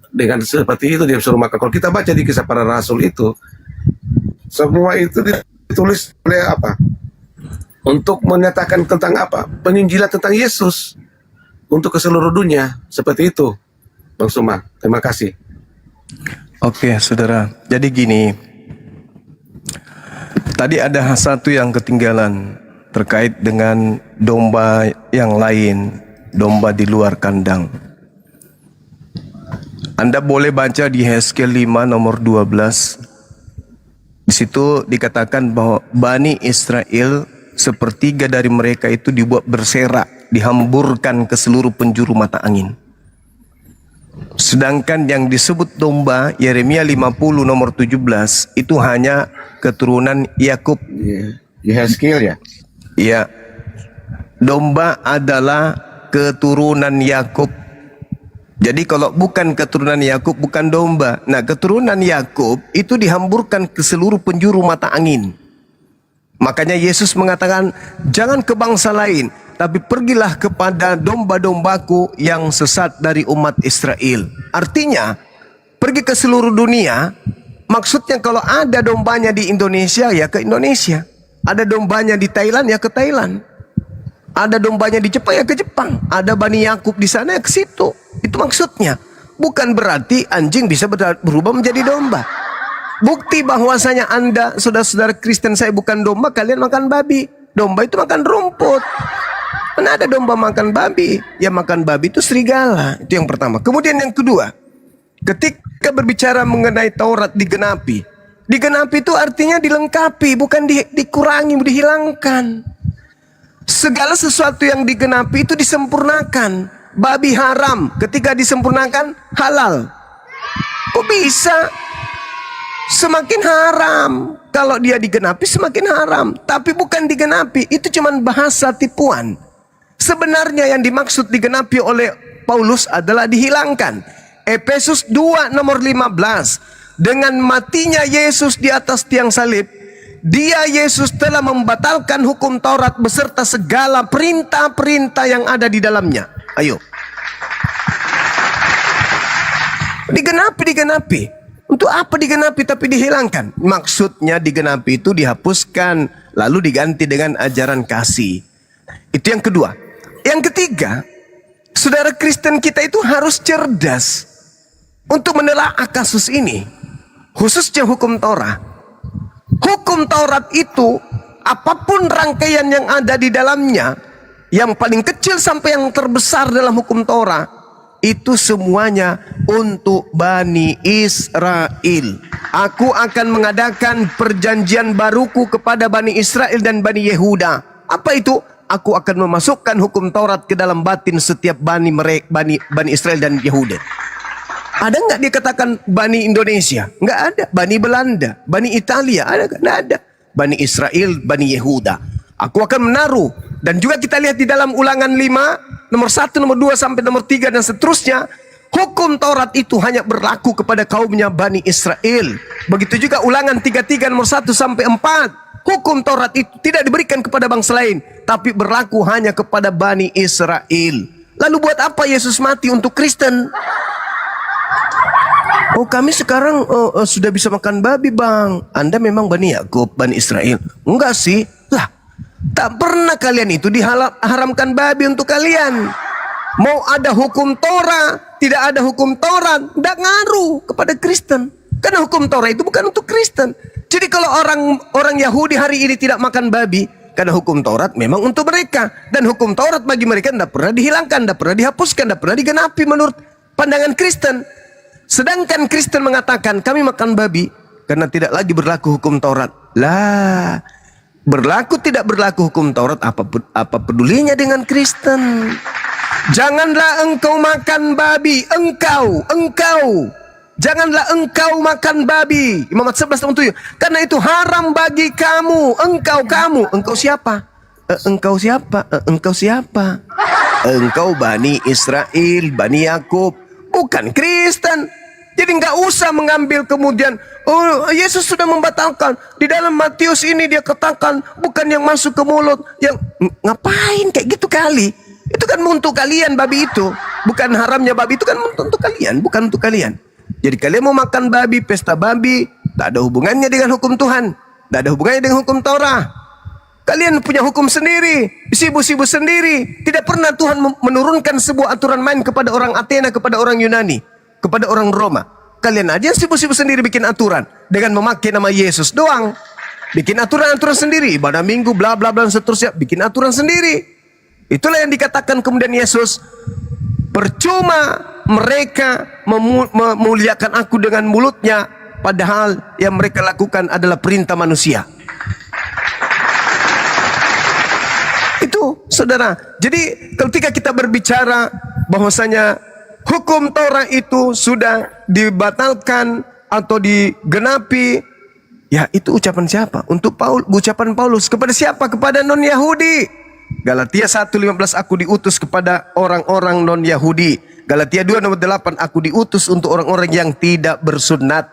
Dengan seperti itu dia suruh makan. Kalau kita baca di Kisah Para Rasul itu, semua itu ditulis oleh apa? Untuk menyatakan tentang apa? Penginjilan tentang Yesus untuk ke seluruh dunia. Seperti itu, Bang Suma. Terima kasih. Oke, saudara. Jadi gini, tadi ada satu yang ketinggalan terkait dengan domba yang lain, domba di luar kandang. Anda boleh baca di Hezkel 5 nomor 12. Di situ dikatakan bahwa Bani Israel sepertiga dari mereka itu dibuat berserak, dihamburkan ke seluruh penjuru mata angin. Sedangkan yang disebut domba Yeremia 50 nomor 17 itu hanya keturunan Yakub. Yehezkiel ya? Iya. Domba adalah keturunan Yakub. Jadi kalau bukan keturunan Yakub bukan domba. Nah, keturunan Yakub itu dihamburkan ke seluruh penjuru mata angin. Makanya Yesus mengatakan, jangan ke bangsa lain, tapi pergilah kepada domba-dombaku yang sesat dari umat Israel. Artinya, pergi ke seluruh dunia, maksudnya kalau ada dombanya di Indonesia, ya ke Indonesia. Ada dombanya di Thailand, ya ke Thailand. Ada dombanya di Jepang, ya ke Jepang. Ada Bani Yakub di sana, ya ke situ. Itu maksudnya. Bukan berarti anjing bisa berubah menjadi domba. Bukti bahwasanya Anda, saudara-saudara Kristen, saya bukan domba, kalian makan babi. Domba itu makan rumput. Mana ada domba makan babi? Yang makan babi itu serigala. Itu yang pertama. Kemudian yang kedua, ketika berbicara mengenai Taurat digenapi. Digenapi itu artinya dilengkapi, bukan dikurangi, dihilangkan. Segala sesuatu yang digenapi itu disempurnakan. Babi haram, ketika disempurnakan halal. Kok bisa? Semakin haram. Kalau dia digenapi semakin haram. Tapi bukan digenapi, itu cuma bahasa tipuan. Sebenarnya yang dimaksud digenapi oleh Paulus adalah dihilangkan. Efesus 2 nomor 15. Dengan matinya Yesus di atas tiang salib, dia Yesus telah membatalkan hukum Taurat beserta segala perintah-perintah yang ada di dalamnya. Ayo. Digenapi. Untuk apa digenapi tapi dihilangkan? Maksudnya digenapi itu dihapuskan, lalu diganti dengan ajaran kasih. Itu yang kedua. Yang ketiga, saudara Kristen kita itu harus cerdas untuk menelaah kasus ini. Khususnya hukum Taurat. Hukum Taurat itu, apapun rangkaian yang ada di dalamnya, yang paling kecil sampai yang terbesar dalam hukum Taurat, itu semuanya untuk Bani Israel. Aku akan mengadakan perjanjian baruku kepada Bani Israel dan Bani Yehuda. Apa itu? Aku akan memasukkan hukum Taurat ke dalam batin setiap Bani Israel dan Yehuda. Ada nggak dia katakan Bani Indonesia? Nggak ada. Bani Belanda, Bani Italia, ada nggak ada. Bani Israel, Bani Yehuda. Aku akan menaruh. Dan juga kita lihat di dalam Ulangan 5 nomor 1, nomor 2 sampai nomor 3 dan seterusnya. Hukum Taurat itu hanya berlaku kepada kaumnya Bani Israel. Begitu juga Ulangan 33 nomor 1 sampai 4. Hukum Taurat itu tidak diberikan kepada bangsa lain, tapi berlaku hanya kepada Bani Israel. Lalu buat apa Yesus mati untuk Kristen? Oh, kami sekarang sudah bisa makan babi, Bang. Anda memang Bani Yakub, Bani Israel? Enggak sih. Lah, tak pernah kalian itu diharamkan babi untuk kalian. Mau ada hukum Torah, tidak ada hukum Taurat, tidak ngaruh kepada Kristen. Karena hukum Taurat itu bukan untuk Kristen. Jadi kalau orang Yahudi hari ini tidak makan babi, karena hukum Taurat memang untuk mereka. Dan hukum Taurat bagi mereka tidak pernah dihilangkan, tidak pernah dihapuskan, tidak pernah digenapi menurut pandangan Kristen. Sedangkan Kristen mengatakan kami makan babi karena tidak lagi berlaku hukum Taurat. Lah, berlaku tidak berlaku hukum Taurat, apa pedulinya dengan Kristen? Janganlah engkau makan babi, engkau. Janganlah engkau makan babi. Imamat 11 tahun 7. Karena itu haram bagi kamu, engkau siapa? Engkau siapa? Engkau siapa? Engkau Bani Israel, Bani Yakub, bukan Kristen. Jadi nggak usah mengambil kemudian, oh Yesus sudah membatalkan. Di dalam Matius ini dia katakan bukan yang masuk ke mulut, yang ngapain kayak gitu kali? Itu kan untuk kalian babi itu. Bukan haramnya babi itu kan untuk kalian, bukan untuk kalian. Jadi kalian mau makan babi, pesta babi, tak ada hubungannya dengan hukum Tuhan, tak ada hubungannya dengan hukum Taurat. Kalian punya hukum sendiri, sibuk-sibuk sendiri. Tidak pernah Tuhan menurunkan sebuah aturan main kepada orang Athena, kepada orang Yunani, kepada orang Roma. Kalian aja sibuk-sibuk sendiri bikin aturan dengan memakai nama Yesus doang. Bikin aturan-aturan sendiri, ibadah minggu, bla bla bla dan seterusnya, bikin aturan sendiri. Itulah yang dikatakan kemudian Yesus, percuma mereka memuliakan aku dengan mulutnya, padahal yang mereka lakukan adalah perintah manusia. Itu, saudara. Jadi ketika kita berbicara bahwasanya hukum Taurat itu sudah dibatalkan atau digenapi, ya itu ucapan siapa? Untuk ucapan Paulus kepada siapa? Kepada non-Yahudi. Galatia 1:15, aku diutus kepada orang-orang non-Yahudi. Galatia 2:8, aku diutus untuk orang-orang yang tidak bersunat.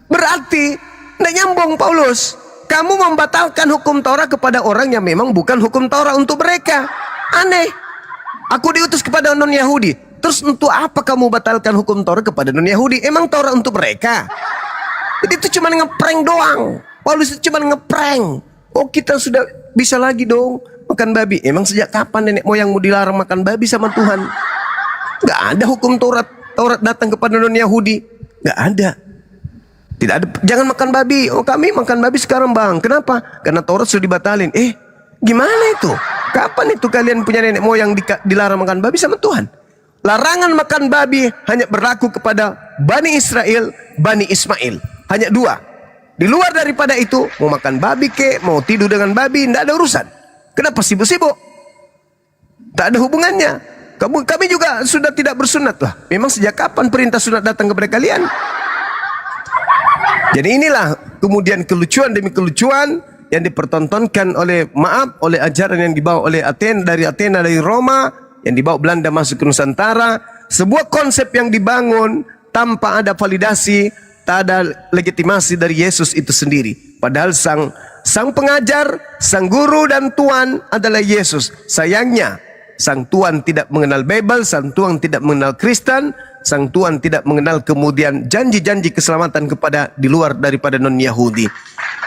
Berarti tidak nyambung Paulus. Kamu membatalkan hukum Taurat kepada orang yang memang bukan hukum Taurat untuk mereka. Aneh. Aku diutus kepada non-Yahudi. Terus untuk apa kamu batalkan hukum Taurat kepada non-Yahudi? Emang Taurat untuk mereka? Jadi itu cuma ngeprank doang. Paulus itu cuma ngeprank. Oh, kita sudah bisa lagi dong makan babi. Emang sejak kapan nenek moyangmu dilarang makan babi sama Tuhan? Gak ada hukum Taurat datang kepada non-Yahudi. Gak ada. Tidak ada, jangan makan babi. Oh, kami makan babi sekarang, Bang. Kenapa? Karena Taurat sudah dibatalin. Gimana itu? Kapan itu kalian punya nenek moyang dilarang makan babi sama Tuhan? Larangan makan babi hanya berlaku kepada Bani Israel, Bani Ismail. Hanya 2. Di luar daripada itu, mau makan babi mau tidur dengan babi, tidak ada urusan. Kenapa sibuk-sibuk? Tak ada hubungannya. Kami juga sudah tidak bersunat lah. Memang sejak kapan perintah sunat datang kepada kalian? Jadi inilah kemudian kelucuan demi kelucuan yang dipertontonkan oleh ajaran yang dibawa oleh Athena dari Roma, yang dibawa Belanda masuk ke Nusantara. Sebuah konsep yang dibangun tanpa ada validasi, tak ada legitimasi dari Yesus itu sendiri. Padahal sang pengajar, sang guru dan Tuhan adalah Yesus. Sayangnya sang Tuhan tidak mengenal Bible, sang Tuhan tidak mengenal Kristen, sang Tuhan tidak mengenal kemudian janji-janji keselamatan kepada di luar daripada non-Yahudi.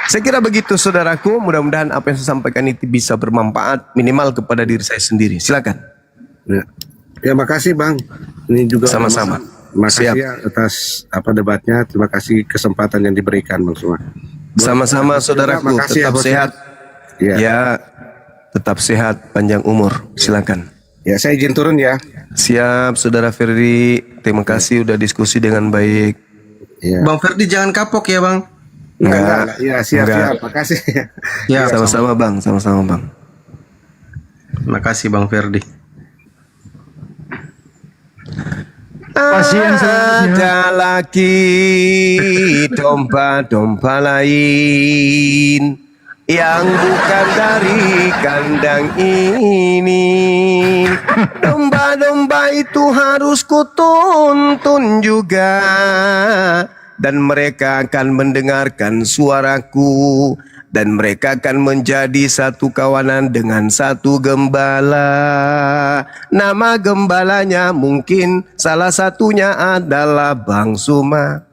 Saya kira begitu saudaraku, mudah-mudahan apa yang saya sampaikan itu bisa bermanfaat minimal kepada diri saya sendiri. Silakan. Ya, makasih Bang. Ini juga sama-sama. Makasih ya atas debatnya. Terima kasih kesempatan yang diberikan Bang semua. Sama-sama saudaraku, tetap sehat. Ya, tetap sehat, panjang umur. Silakan. Ya, saya izin turun ya. Siap, Saudara Ferdi. Terima kasih udah diskusi dengan baik. Ya. Bang Ferdi jangan kapok ya Bang. Enggak. Ya, siap. Makasih. Ya, sama-sama Bang, sama-sama Bang. Makasih Bang Ferdi. Ada lagi domba-domba lain yang bukan dari kandang ini. Domba-domba itu harus kutuntun juga, dan mereka akan mendengarkan suaraku, dan mereka akan menjadi satu kawanan dengan satu gembala. Nama gembalanya mungkin salah satunya adalah Bang Suma.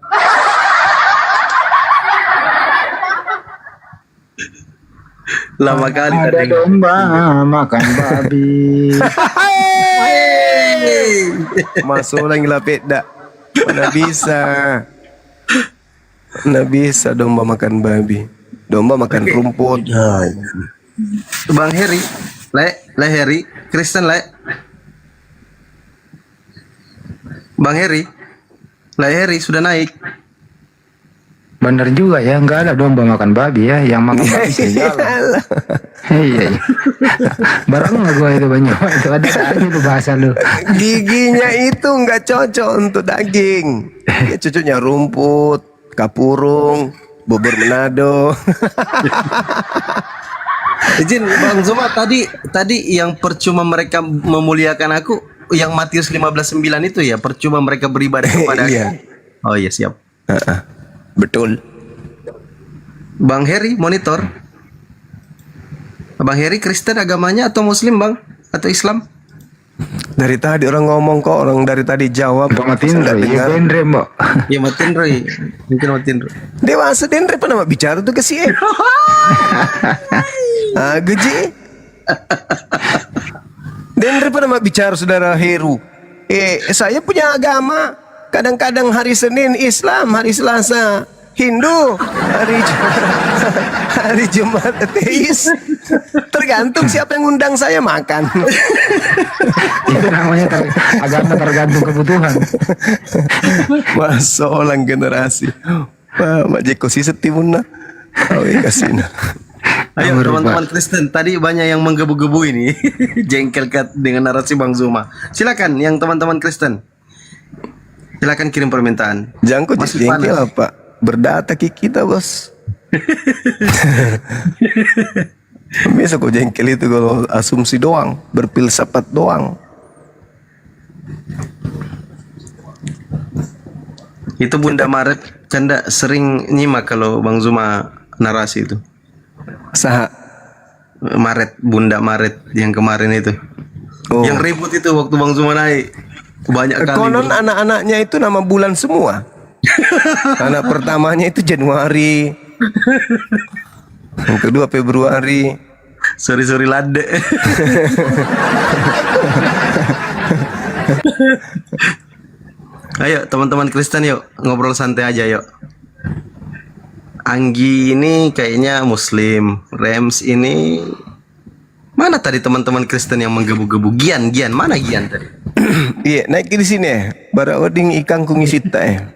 Lama kali Ada domba makan babi. Masuk lagi lah peda. Mana bisa domba makan babi. Domba makan rumput. Bang Heri, Heri, Kristen Bang Heri, Heri sudah naik. Bener juga ya, nggak ada domba makan babi ya, yang makan babi segala. Iya. Barang nggak gua itu banyak, itu ada aja itu bahasa lu. Giginya itu nggak cocok untuk daging. Ya, cocoknya rumput, kapurung, bubur Manado. Izin Bang Zuma, tadi yang percuma mereka memuliakan aku, yang Matius 15:9 itu ya, percuma mereka beribadah kepada aku. Oh iya, siap. Betul. Bang Heri monitor. Bang Heri Kristen agamanya atau Muslim Bang? Atau Islam? Dari tadi orang ngomong kok, orang dari tadi jawab. Matiin Roy, ya Dendre mbak. Ya matiin Roy, mungkin matiin Roy. Dewasa Dendre pernah bicara tuh ke si Geji. Dendre pernah bicara saudara Heru. Saya punya agama. Kadang-kadang hari Senin Islam, hari Selasa Hindu, hari Jumat ateis. Tergantung siapa yang undang saya makan. Itu namanya agama tergantung kebutuhan. Masuk orang generasi. Mak Jeko si setimuna. Kasih. Ayo teman-teman Kristen, tadi banyak yang menggebu-gebu ini. Jengkel dengan narasi Bang Zuma. Silakan yang teman-teman Kristen. Silakan kirim permintaan. Jangan kok jengkel apa? Berdata kita bos. Bisa kok jengkel itu kalau asumsi doang, berfilsafat doang. Itu Bunda Maret canda sering nyimak kalau Bang Zuma narasi itu. Saha Maret, Bunda Maret yang kemarin itu. Yang ribut itu waktu Bang Zuma naik. Banyak kali. Konon anak-anaknya itu nama bulan semua. Anak pertamanya itu Januari, yang kedua Februari. Sorry lade. Ayo teman-teman Kristen yuk ngobrol santai aja yuk. Anggi ini kayaknya Muslim. Rems ini mana tadi teman-teman Kristen yang menggebu-gebu? Gian, mana Gian tadi? Iya, naik di sini ya. Bara oding ikang kungisita ya.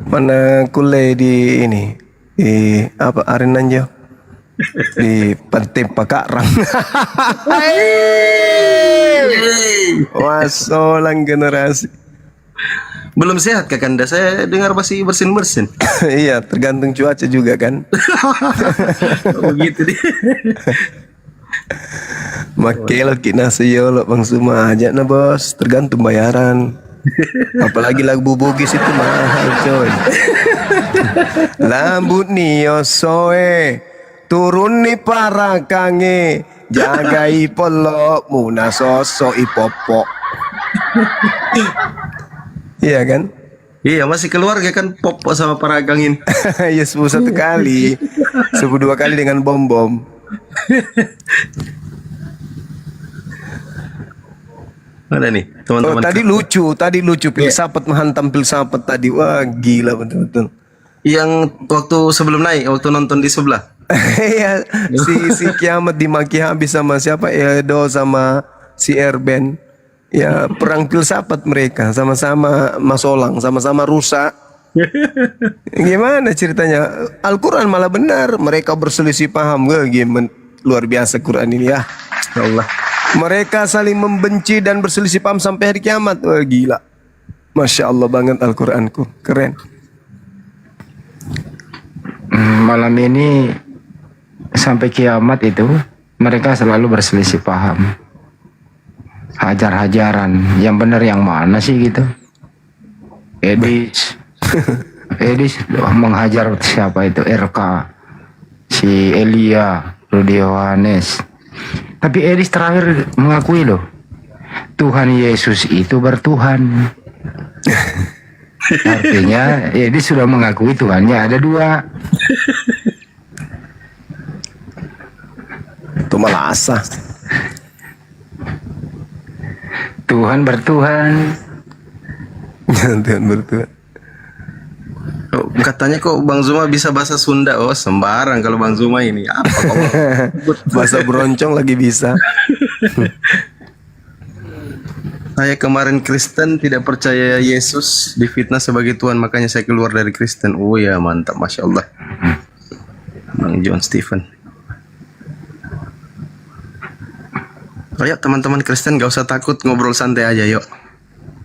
Mana kule di ini di apa Arenanjo di Pantai Pakarang. Wasolang generasi. Belum sehat Kakanda, saya dengar masih bersin-bersin. Iya, tergantung cuaca juga kan. Begitu deh. Makelo kita seyolo Bang Suma aja na bos, tergantung bayaran. Apalagi lagu Bugis itu mahal coy. Lambut nio soe, turun ni para kange, jagai polok muna sosok ipopo. Iya kan? Iya, masih keluarga kan Popo sama Paragangin. Ya 11 kali, 12 kali dengan bom-bom. Ada nih teman-teman. Tadi lucu filsafat menghantam filsafat tadi. Wah gila betul-betul. Yang waktu sebelum naik, waktu nonton di sebelah. Iya, si Kiamat dimaki habis sama siapa? Edo sama si Erben. Ya perang filsafat mereka, sama-sama masolang, sama-sama rusak. Gimana ceritanya? Al-Quran malah benar, mereka berselisih paham. Gimana luar biasa Quran ini ya. Allah. Mereka saling membenci dan berselisih paham sampai hari kiamat. Wah gila. Masya Allah banget Al-Quranku, keren. Malam ini sampai kiamat itu mereka selalu berselisih paham. Hajar-hajaran, yang benar yang mana sih gitu? Edis menghajar siapa itu? RK, si Elia, Rudi Yohanes. Tapi Edis terakhir mengakui loh, Tuhan Yesus itu bertuhan. Artinya Edis sudah mengakui Tuhannya ada 2. Itu malah asah. Tuhan bertuhan. Tuhan bertuhan. Oh, katanya kok Bang Zuma bisa bahasa Sunda. Oh sembarang kalau Bang Zuma ini apa kok? Bahasa beroncong lagi bisa. Saya kemarin Kristen, tidak percaya Yesus, difitnah sebagai Tuhan, makanya saya keluar dari Kristen. Oh ya mantap, Masya Allah. Bang John Stephen. Ayo teman-teman Kristen gak usah takut, ngobrol santai aja yuk.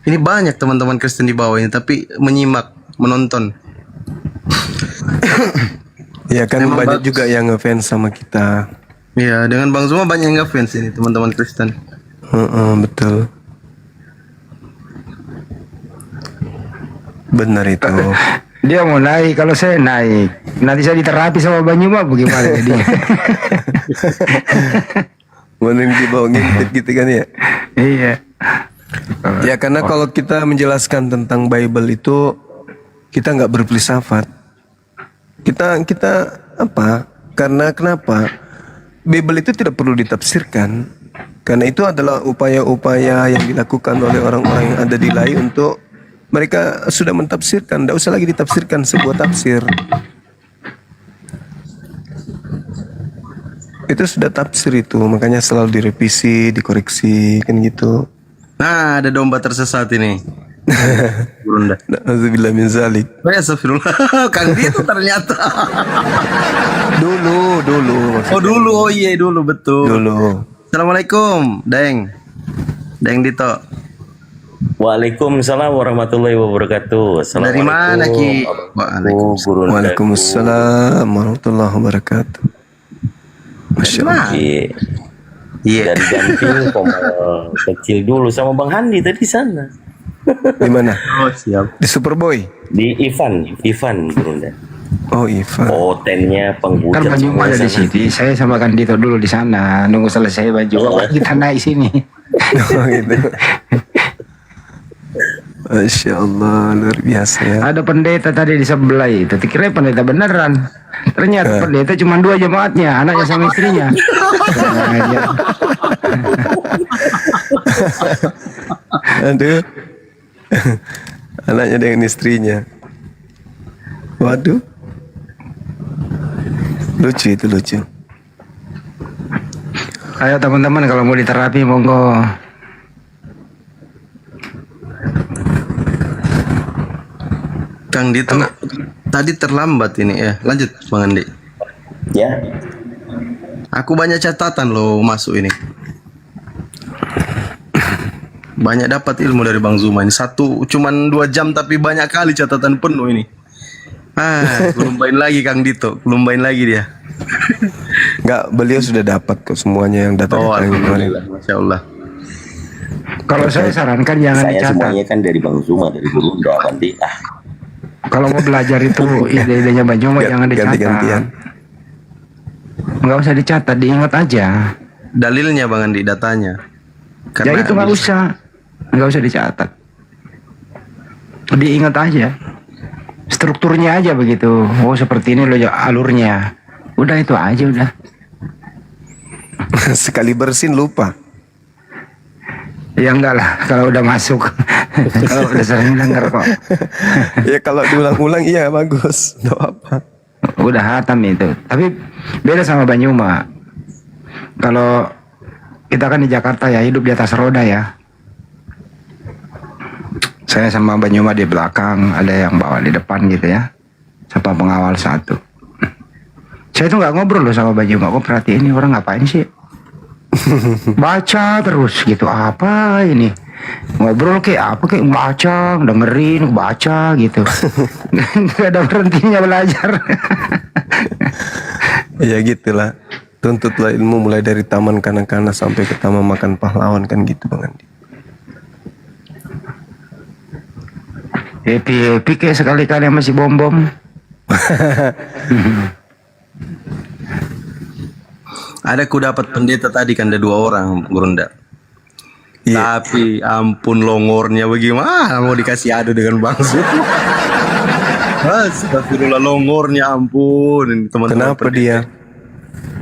Ini banyak teman-teman Kristen di bawah ini, tapi menyimak, menonton. Ya kan memang banyak juga yang ngefans sama kita. Ya dengan Bang Zuma banyak yang ngefans ini teman-teman Kristen. Betul. Benar itu. Dia mau naik, kalau saya naik. Nanti saya diterapi sama Banyuma bagaimana dia? Mana di bawah ngintip gitu kan ya? Iya. Ya karena kalau kita menjelaskan tentang Bible itu kita nggak berfilsafat. Kita apa? Karena kenapa? Bible itu tidak perlu ditafsirkan. Karena itu adalah upaya-upaya yang dilakukan oleh orang-orang yang ada di lain untuk mereka sudah mentafsirkan. Tidak usah lagi ditafsirkan sebuah tafsir. Itu sudah tafsir itu, makanya selalu direvisi, dikoreksi, kan gitu. Nah, ada domba tersesat ini. Burunda. Alhamdulillah min zalik. Astagfirullah. Kan itu ternyata. Dulu. Oh dulu, oh iya dulu betul. Dulu. Assalamualaikum, Deng Dito. Waalaikumsalam warahmatullahi wabarakatuh. Dari mana Ki? Waalaikumsalam warahmatullahi wabarakatuh. Masya Allah. Iya. Dari Gamping kecil dulu sama Bang Handi tadi sana. Di mana? Oh siap. Di Superboy. Di Ivan Burunda. Oh Ivan. Hotelnya penghujat. Kan Banyuma ada di sini. Saya sama Kandito dulu di sana. Nunggu selesai Banyuma kita naik sini. Oh gitu. Masya Allah, luar biasa ya. Ada pendeta tadi di sebelah itu. Kira pendeta beneran. Ternyata pendeta cuma 2 jemaatnya, anaknya sama istrinya. Aduh. Anaknya dengan istrinya. Waduh. Lucu itu, lucu. Ayo teman-teman kalau mau diterapi monggo. Kang Dito tadi terlambat ini ya. Lanjut Bang Andi. Ya. Aku banyak catatan loh masuk ini. Banyak dapat ilmu dari Bang Zuma ini. Cuman 2 jam tapi banyak kali catatan penuh ini. Kelumbain lagi Kang Dito, kelumbain lagi dia. Enggak, beliau sudah dapat kok semuanya yang datang. Alhamdulillah, Masya Allah. Kalau saya sarankan jangan Saya dicatat. semuanya kan dari Bang Zuma, dari Burunda nanti. Kalau mau belajar itu ide-idenya Bang Joma jangan dicatat. Ganti-gantian. Nggak usah dicatat, diingat aja. Dalilnya Bang Andi, datanya. Ya itu nggak usah dicatat. Diingat aja. Strukturnya aja begitu. Oh seperti ini loh alurnya. Udah itu aja udah. Sekali bersin lupa. Ya enggak lah kalau udah masuk. Kalau udah sering denger kok. Ya kalau diulang-ulang iya bagus. Nggak apa. Udah hatam itu. Tapi beda sama Banyuma. Kalau kita kan di Jakarta ya hidup di atas roda ya. Saya sama Banyuma di belakang, ada yang bawa di depan gitu ya. Sama pengawal satu. Saya tuh nggak ngobrol loh sama Banyuma. Kok perhatiin ini orang ngapain sih? Baca terus gitu. Apa ini? Ngobrol kayak apa kayak baca, dengerin, baca gitu. Gak ada berhentinya belajar. Ya gitulah. Tuntutlah ilmu mulai dari taman kanak-kanak sampai ke taman makan pahlawan kan gitu Bang Andi. Happy kayak sekali-kali masih bom-bom. Ada ku dapat pendeta tadi kan ada 2 orang Burunda. Tapi ampun longornya bagaimana mau dikasih adu dengan Bang Zuma. Astagfirullah longornya ampun teman-teman. Kenapa dia?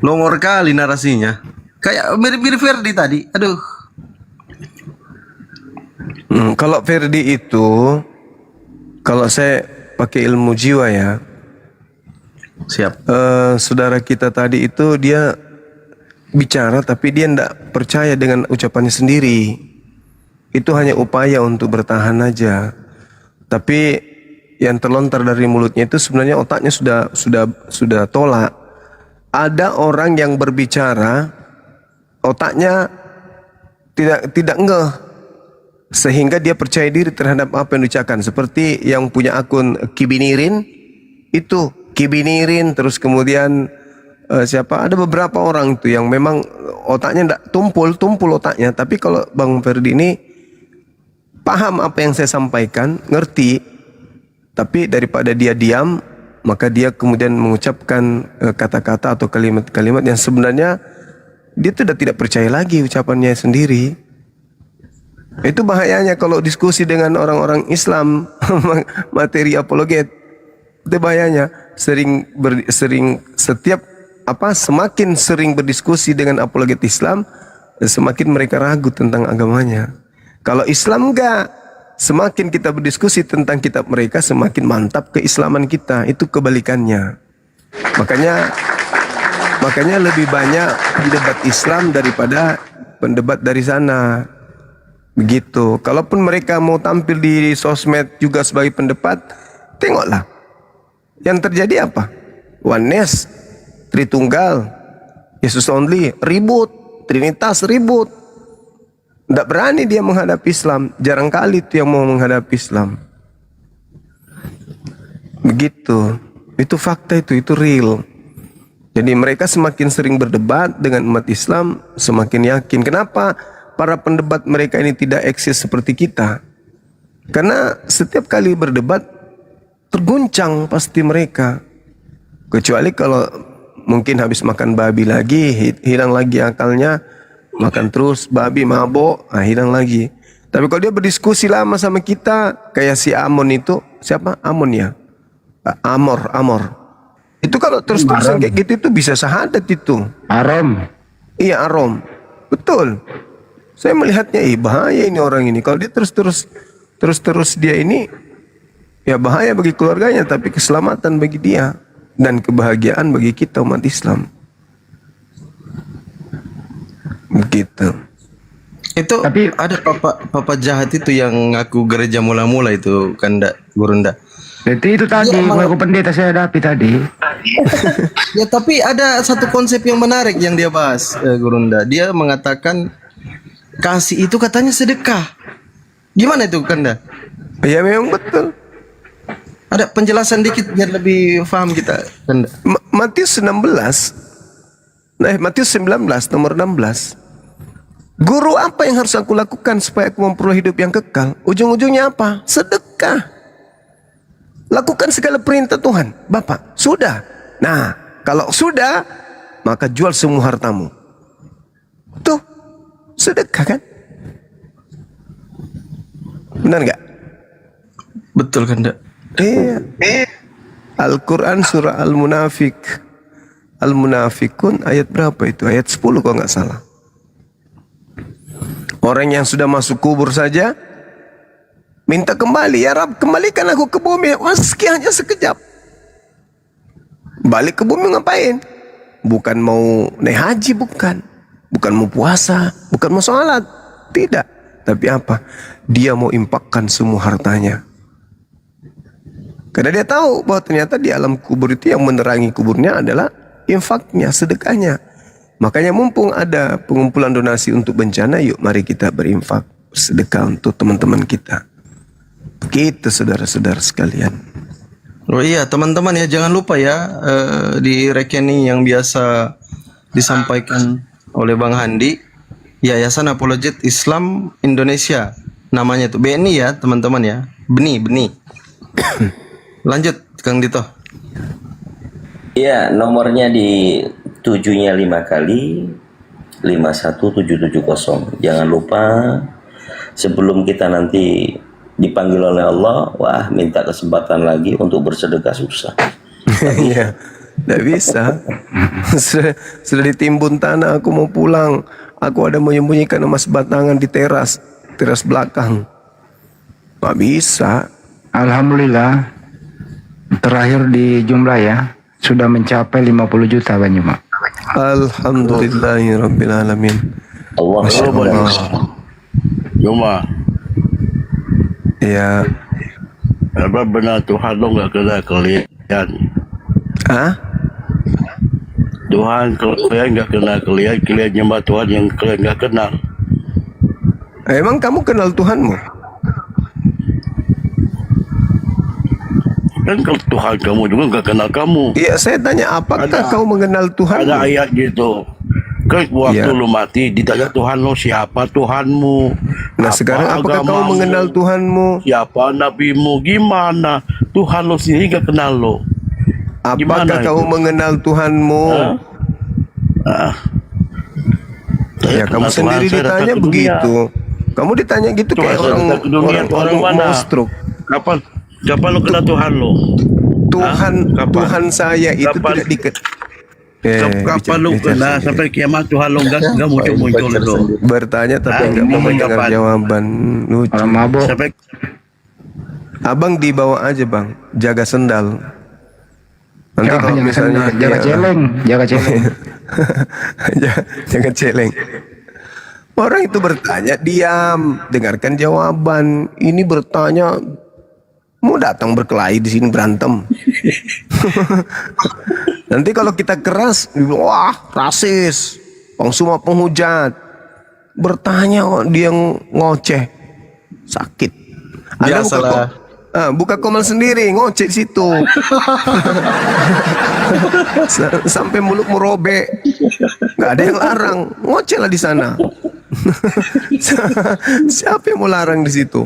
Longor kali narasinya. Kayak mirip-mirip Ferdi tadi. Aduh. Kalau Ferdi itu, kalau saya pakai ilmu jiwa ya. Siap. Saudara kita tadi itu dia bicara tapi dia tidak percaya dengan ucapannya sendiri. Itu hanya upaya untuk bertahan aja. Tapi yang terlontar dari mulutnya itu sebenarnya otaknya sudah tolak. Ada orang yang berbicara otaknya tidak ngeh sehingga dia percaya diri terhadap apa yang diucapkan, seperti yang punya akun Kibinirin itu Kibinirin, terus kemudian siapa, ada beberapa orang itu yang memang otaknya tidak tumpul otaknya, tapi kalau Bang Ferdi ini paham apa yang saya sampaikan, ngerti, tapi daripada dia diam maka dia kemudian mengucapkan kata-kata atau kalimat-kalimat yang sebenarnya dia sudah tidak percaya lagi ucapannya sendiri. Itu bahayanya kalau diskusi dengan orang-orang Islam materi apologet. Itu bahayanya. Semakin sering berdiskusi dengan apologet Islam, semakin mereka ragu tentang agamanya. Kalau Islam enggak, semakin kita berdiskusi tentang kitab mereka, semakin mantap keislaman kita. Itu kebalikannya. Makanya lebih banyak pendebat Islam daripada pendebat dari sana. Begitu. Kalaupun mereka mau tampil di sosmed juga sebagai pendebat, tengoklah. Yang terjadi apa? Oneness, Tritunggal, Yesus only, ribut, Trinitas ribut. Tidak berani dia menghadapi Islam. Jarang kali itu yang mau menghadapi Islam. Begitu. Itu fakta itu real. Jadi mereka semakin sering berdebat dengan umat Islam, semakin yakin. Kenapa para pendebat mereka ini tidak eksis seperti kita? Karena setiap kali berdebat terguncang pasti mereka. Kecuali kalau mungkin habis makan babi lagi, hilang lagi akalnya, makan terus babi mabok, hilang lagi. Tapi kalau dia berdiskusi lama sama kita, kayak si Amon itu, siapa? Amon ya? Amor. Itu kalau terus-terusan kayak gitu itu bisa syahadat itu. Arom. Iya Arom. Betul. Saya melihatnya bahaya ini orang ini. Kalau dia terus dia ini Ya bahaya bagi keluarganya, tapi keselamatan bagi dia dan kebahagiaan bagi kita umat Islam. Begitu. Itu tapi ada papa jahat itu yang ngaku gereja mula-mula itu kan Gurunda. Jadi itu tadi mengaku pendeta saya hadapi tadi. Ya tapi ada satu konsep yang menarik yang dia bahas, Gurunda. Dia mengatakan kasih itu katanya sedekah. Gimana itu Kanda? Ya memang betul. Ada penjelasan dikit biar lebih paham kita, Kanda. Matius 19 nomor 16. Guru, apa yang harus aku lakukan supaya aku memperoleh hidup yang kekal? Ujung-ujungnya apa? Sedekah. Lakukan segala perintah Tuhan. Bapak, sudah. Nah, kalau sudah, maka jual semua hartamu. Tuh, sedekah kan? Benar nggak? Betul kan, Dak? Iya. Al-Quran surah Al-Munafikun ayat berapa itu? Ayat 10 kalau nggak salah. Orang yang sudah masuk kubur saja minta kembali, ya Rab, kembalikan aku ke bumi. Meski hanya sekejap. Balik ke bumi ngapain? Bukan mau naik haji, bukan mau puasa, bukan mau sholat, tidak. Tapi apa? Dia mau impakkan semua hartanya. Karena dia tahu bahwa ternyata di alam kubur itu yang menerangi kuburnya adalah infaknya, sedekahnya. Makanya mumpung ada pengumpulan donasi untuk bencana, yuk mari kita berinfak, bersedekah untuk teman-teman kita. Begitu saudara-saudara sekalian. Oh iya teman-teman ya, jangan lupa ya di rekening yang biasa disampaikan oleh Bang Handi, Yayasan Apologet Islam Indonesia, namanya itu BNI ya teman-teman ya, Beni. Lanjut Kang Dito. Iya, nomornya di 7-nya 5 kali 51770. Jangan lupa sebelum kita nanti dipanggil oleh Allah, wah minta kesempatan lagi untuk bersedekah susah. Iya, tidak bisa. sudah ditimbun tanah, aku mau pulang. Aku ada menyembunyikan emas batangan di teras belakang. Gak bisa. Alhamdulillah terakhir di jumlah ya sudah mencapai 50 juta Banyuma. Alhamdulillahirabbil alamin. Masya Allah. Cuma ya apa benar Tuhan lo nggak kena kelihatan? Hah? Tuhan kalian nggak kena kalian nyembah Tuhan yang kalian nggak kenal. Emang kamu kenal Tuhanmu? Kan Tuhan kamu juga nggak kenal kamu. Iya, saya tanya apakah kau mengenal Tuhan? Ada ayat gitu. Kan waktu Ya. lu mati ditanya Tuhan lo siapa Tuhanmu? Nah sekarang apakah kau agamamu? mengenal Tuhanmu? Siapa nabimu? Gimana? Tuhan lo sendiri nggak kenal lo. Apakah kau mengenal Tuhanmu? Ya kamu sendiri ditanya begitu. Kamu ditanya gitu kayak orang mau stroke. Kapan lo kenal Tuhan lo? Tuhan saya itu tidak dikenal. Kapan lo kenal? Sampai kiamat Tuhan lo nggak muncul lo. Bertanya tapi nggak mau mendengar jawaban. Lucu. Sampai Abang dibawa aja bang, jaga sendal. Nanti kalau misalnya jaga celeng. Jangan celeng. Orang itu bertanya diam, dengarkan jawaban. Ini bertanya mau datang berkelahi di sini berantem. Nanti kalau kita keras, wah rasis, semua penghujat. Bertanya kok dia ngoceh, sakit. Anda buka komal sendiri, ngoceh di situ. Sampai mulut merobek. Nggak ada yang larang, ngoceh lah di sana. Siapa yang mau larang di situ?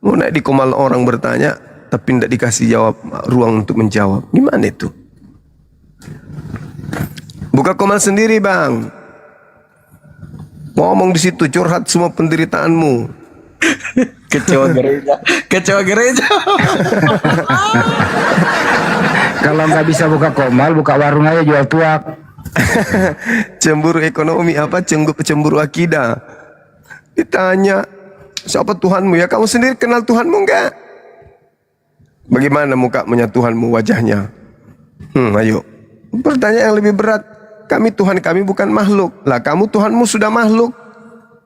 Mau naik di komal orang bertanya, tapi tidak dikasih jawab, ruang untuk menjawab. Gimana itu? Buka komal sendiri bang. Ngomong di situ, curhat semua penderitaanmu. Kecewa gereja. Kalau nggak bisa buka komal, buka warung aja jual tuak. Cemburu ekonomi apa? Cemburu akidah. Ditanya, siapa Tuhanmu? Ya kamu sendiri kenal Tuhanmu enggak? Bagaimana mukanya Tuhanmu, wajahnya? Ayo. Pertanyaan yang lebih berat. Kami Tuhan kami bukan makhluk. Lah kamu Tuhanmu sudah makhluk.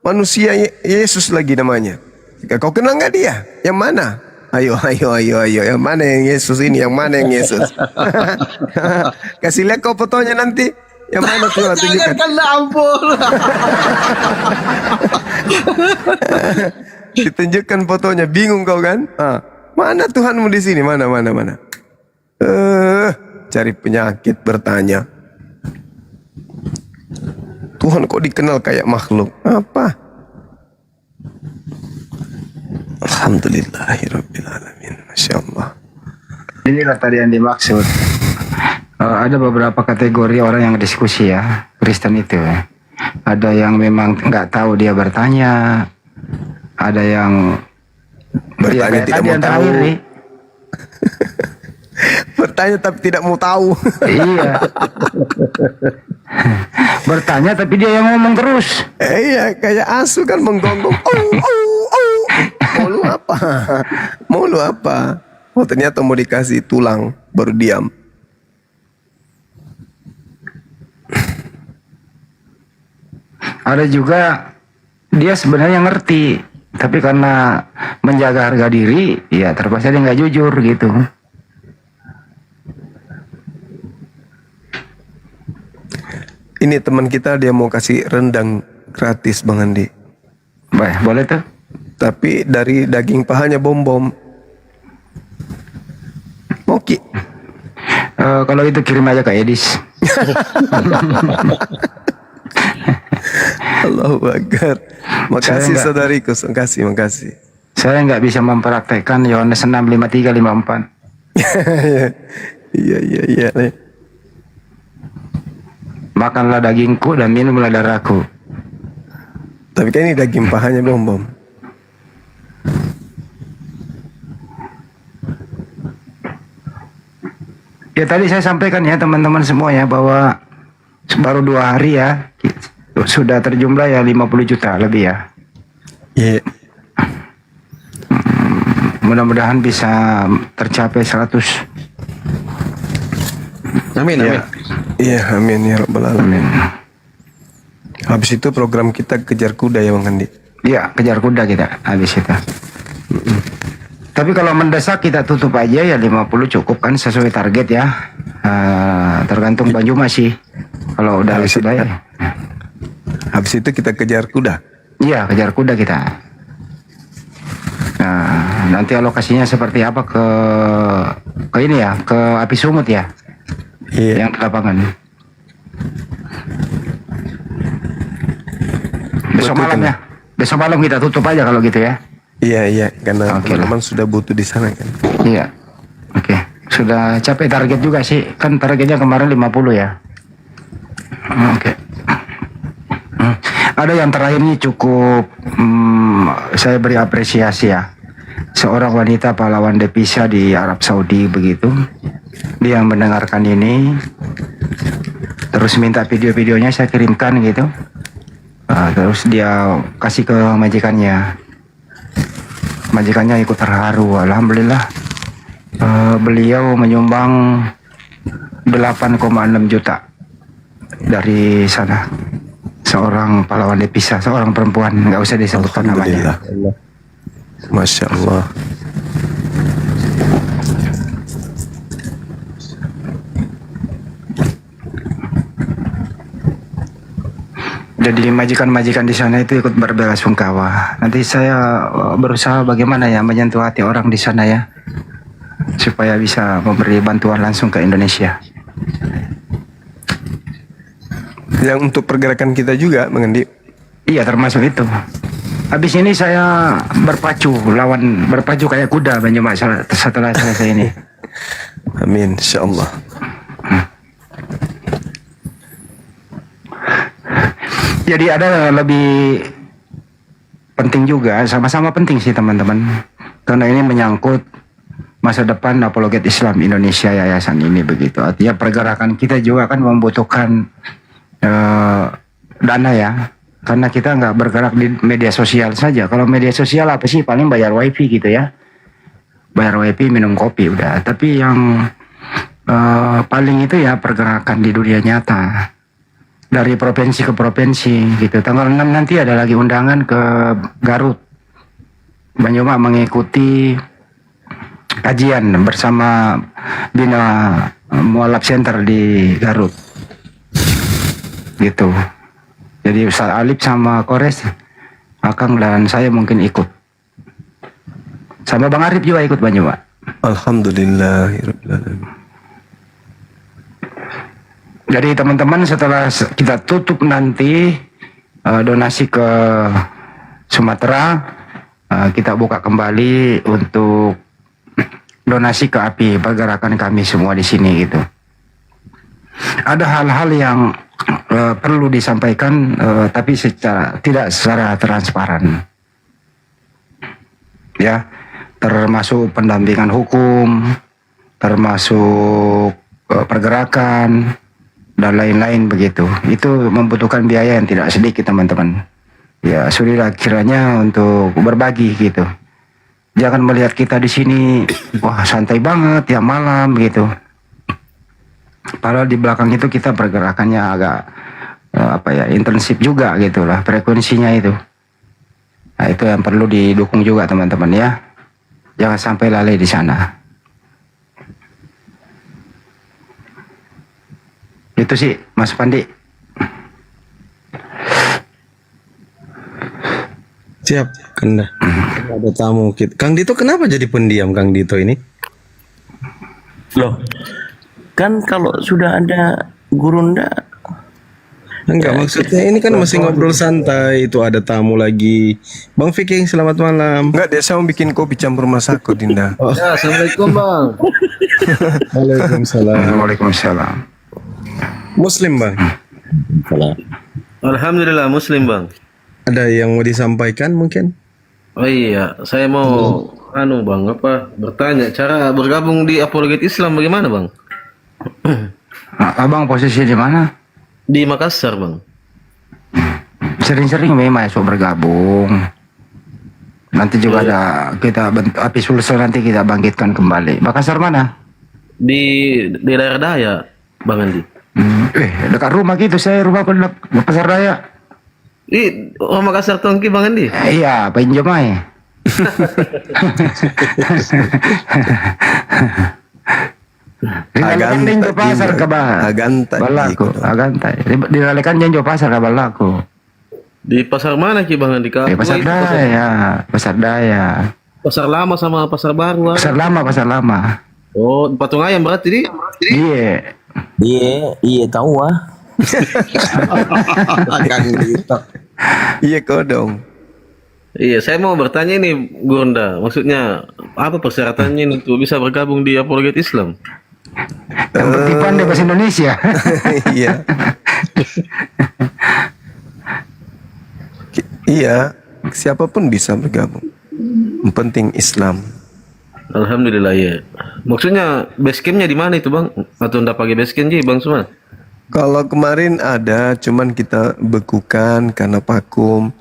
Manusia Yesus lagi namanya. Kau kenal nggak dia? Yang mana? Ayo. Yang mana yang Yesus ini? Yang mana yang Yesus? Kasih lihat kau fotonya nanti. Yang mana tuh? Tunjukkan. Ditunjukkan fotonya. Bingung kau kan? Mana Tuhanmu di sini? Mana? Cari penyakit bertanya. Tuhan kok dikenal kayak makhluk? Apa? Alhamdulillahirrabbilalamin. Masya Allah. Inilah tadi yang dimaksud. Ada beberapa kategori orang yang diskusi ya, Kristen itu ya. Ada yang memang nggak tahu dia bertanya. Ada yang bertanya tidak mau tahu. Bertanya tapi tidak mau tahu. Iya. Bertanya tapi dia yang ngomong terus. Iya, kayak asu kan menggonggong. Mau lu apa? Oh, ternyata mau dikasih tulang baru diam. Ada juga dia sebenarnya ngerti, tapi karena menjaga harga diri, ya terpaksa dia nggak jujur gitu. Ini teman kita dia mau kasih rendang gratis Bang Andi. Baik, boleh tuh. Tapi dari daging pahanya bom-bom. Moki. Kalau itu kirim aja ke Edis. Allahu Akbar. Makasih saudariku, makasih. Saya nggak bisa mempraktekkan Yohanes 6:53-54. Iya. Makanlah dagingku dan minumlah darahku. Tapi kan ini daging pahanya bom-bom. Ya tadi saya sampaikan ya teman-teman semua ya bahwa baru 2 hari ya sudah terjumlah ya 50 juta lebih ya. Iya. Mudah-mudahan bisa tercapai 100. Amin. Iya, amin ya rabbal alamin. Habis itu program kita kejar kuda ya Bang Andi. Iya, kejar kuda kita habis itu. Tapi kalau mendesak kita tutup aja ya 50 cukup kan sesuai target ya. Tergantung Bang Juma sih. Kalau udah sudah ya. Habis itu kita kejar kuda. Iya, kejar kuda kita. Nah, nanti alokasinya seperti apa ke ini ya, ke api sumut ya. Iya. Yang di lapangan. Besok malam ya. Besok malam kita tutup aja kalau gitu ya. Iya, karena teman-teman sudah butuh di sana kan. Iya. Oke. Sudah capai target juga sih. Kan targetnya kemarin 50 ya. Oke. Ada yang terakhir ini cukup saya beri apresiasi ya. Seorang wanita pahlawan devisa di Arab Saudi begitu. Dia mendengarkan ini terus minta video-videonya saya kirimkan gitu. Terus dia kasih ke majikannya. Majikannya ikut terharu. Alhamdulillah beliau menyumbang 8,6 juta dari sana. Seorang pahlawan devisa, seorang perempuan, nggak usah disebutkan namanya. Masya Allah. Jadi majikan-majikan di sana itu ikut berbelasungkawa. Nanti saya berusaha bagaimana ya menyentuh hati orang di sana ya, supaya bisa memberi bantuan langsung ke Indonesia. Yang untuk pergerakan kita juga, Bang Andi. Iya, termasuk itu. Habis ini saya berpacu kayak kuda Banyumas setelah selesai ini. Amin, insyaallah. Jadi ada lebih penting juga, sama-sama penting sih teman-teman. Karena ini menyangkut masa depan apologet Islam Indonesia yayasan ini begitu. Artinya pergerakan kita juga kan membutuhkan dana ya. Karena kita nggak bergerak di media sosial saja. Kalau media sosial apa sih, paling bayar wifi gitu ya. bayar WP, minum kopi udah. Tapi yang paling itu ya pergerakan di dunia nyata. Dari provinsi ke provinsi gitu. Tanggal 6 nanti ada lagi undangan ke Garut. Banyuma mengikuti kajian bersama Bina Mualaf Center di Garut. Gitu. Jadi Ustaz Alip sama Kores, Akang dan saya mungkin ikut. Sama Bang Arif juga ikut Banyuma. Alhamdulillah. Jadi teman-teman setelah kita tutup nanti donasi ke Sumatera, kita buka kembali untuk donasi ke API, pergerakan kami semua di sini gitu. Ada hal-hal yang perlu disampaikan tapi tidak secara transparan. Ya, termasuk pendampingan hukum, termasuk pergerakan dan lain-lain begitu. Itu membutuhkan biaya yang tidak sedikit teman-teman. Ya sudah kiranya untuk berbagi gitu. Jangan melihat kita di sini wah santai banget ya malam gitu. Padahal di belakang itu kita pergerakannya agak intensif juga gitu lah frekuensinya itu. Nah itu yang perlu didukung juga teman-teman ya. Jangan sampai lalai di sana. Itu sih Mas Pandi. Siap, Kanda. Ada tamu kita. Kang Dito kenapa jadi pendiam Kang Dito ini? Loh, kan kalau sudah ada Gurunda. Enggak, maksudnya ini kan masih ngobrol santai. Itu ada tamu lagi. Bang Viking, selamat malam. Enggak, dia saya mau bikin kopi campur masako, Dinda. Oh. Ya, assalamualaikum Bang. Waalaikumsalam. Waalaikumsalam. Muslim Bang. Alhamdulillah Muslim Bang. Ada yang mau disampaikan mungkin? Oh iya, saya mau Bang, bertanya cara bergabung di Apologet Islam bagaimana Bang? Abang posisi di mana? Di Makassar Bang. Sering-sering memang masuk bergabung. Nanti juga ada kita bentuk api sulsel nanti kita bangkitkan kembali. Makassar mana? Di daerah Daya Bang Andi. Dekat rumah gitu, saya rumah Pasar Daya. Di Makassar Tongki Bang Andi? Iya, Pinjamai. Dilalekan janjo pasar ke Agantai. Dilalekan janjo pasar ke Balaku. Di pasar mana Ki Bang Andi? Di Pasar Daya, Pasar Daya. Pasar Lama sama Pasar Baru. Pasar Lama. Oh, Patung Ayam berarti di? Iya tahu ah. Iya kodong. Iya, saya mau bertanya ini Gurunda, maksudnya apa persyaratannya untuk bisa bergabung di Apologet Islam? Yang penting pandai bahasa Indonesia. Iya. Iya, siapapun bisa bergabung. Yang penting Islam. Alhamdulillah ya. Maksudnya base campnya di mana itu Bang? Atau ndak pakai base camp sih Bang Suman? Kalau kemarin ada, cuman kita bekukan karena vakum,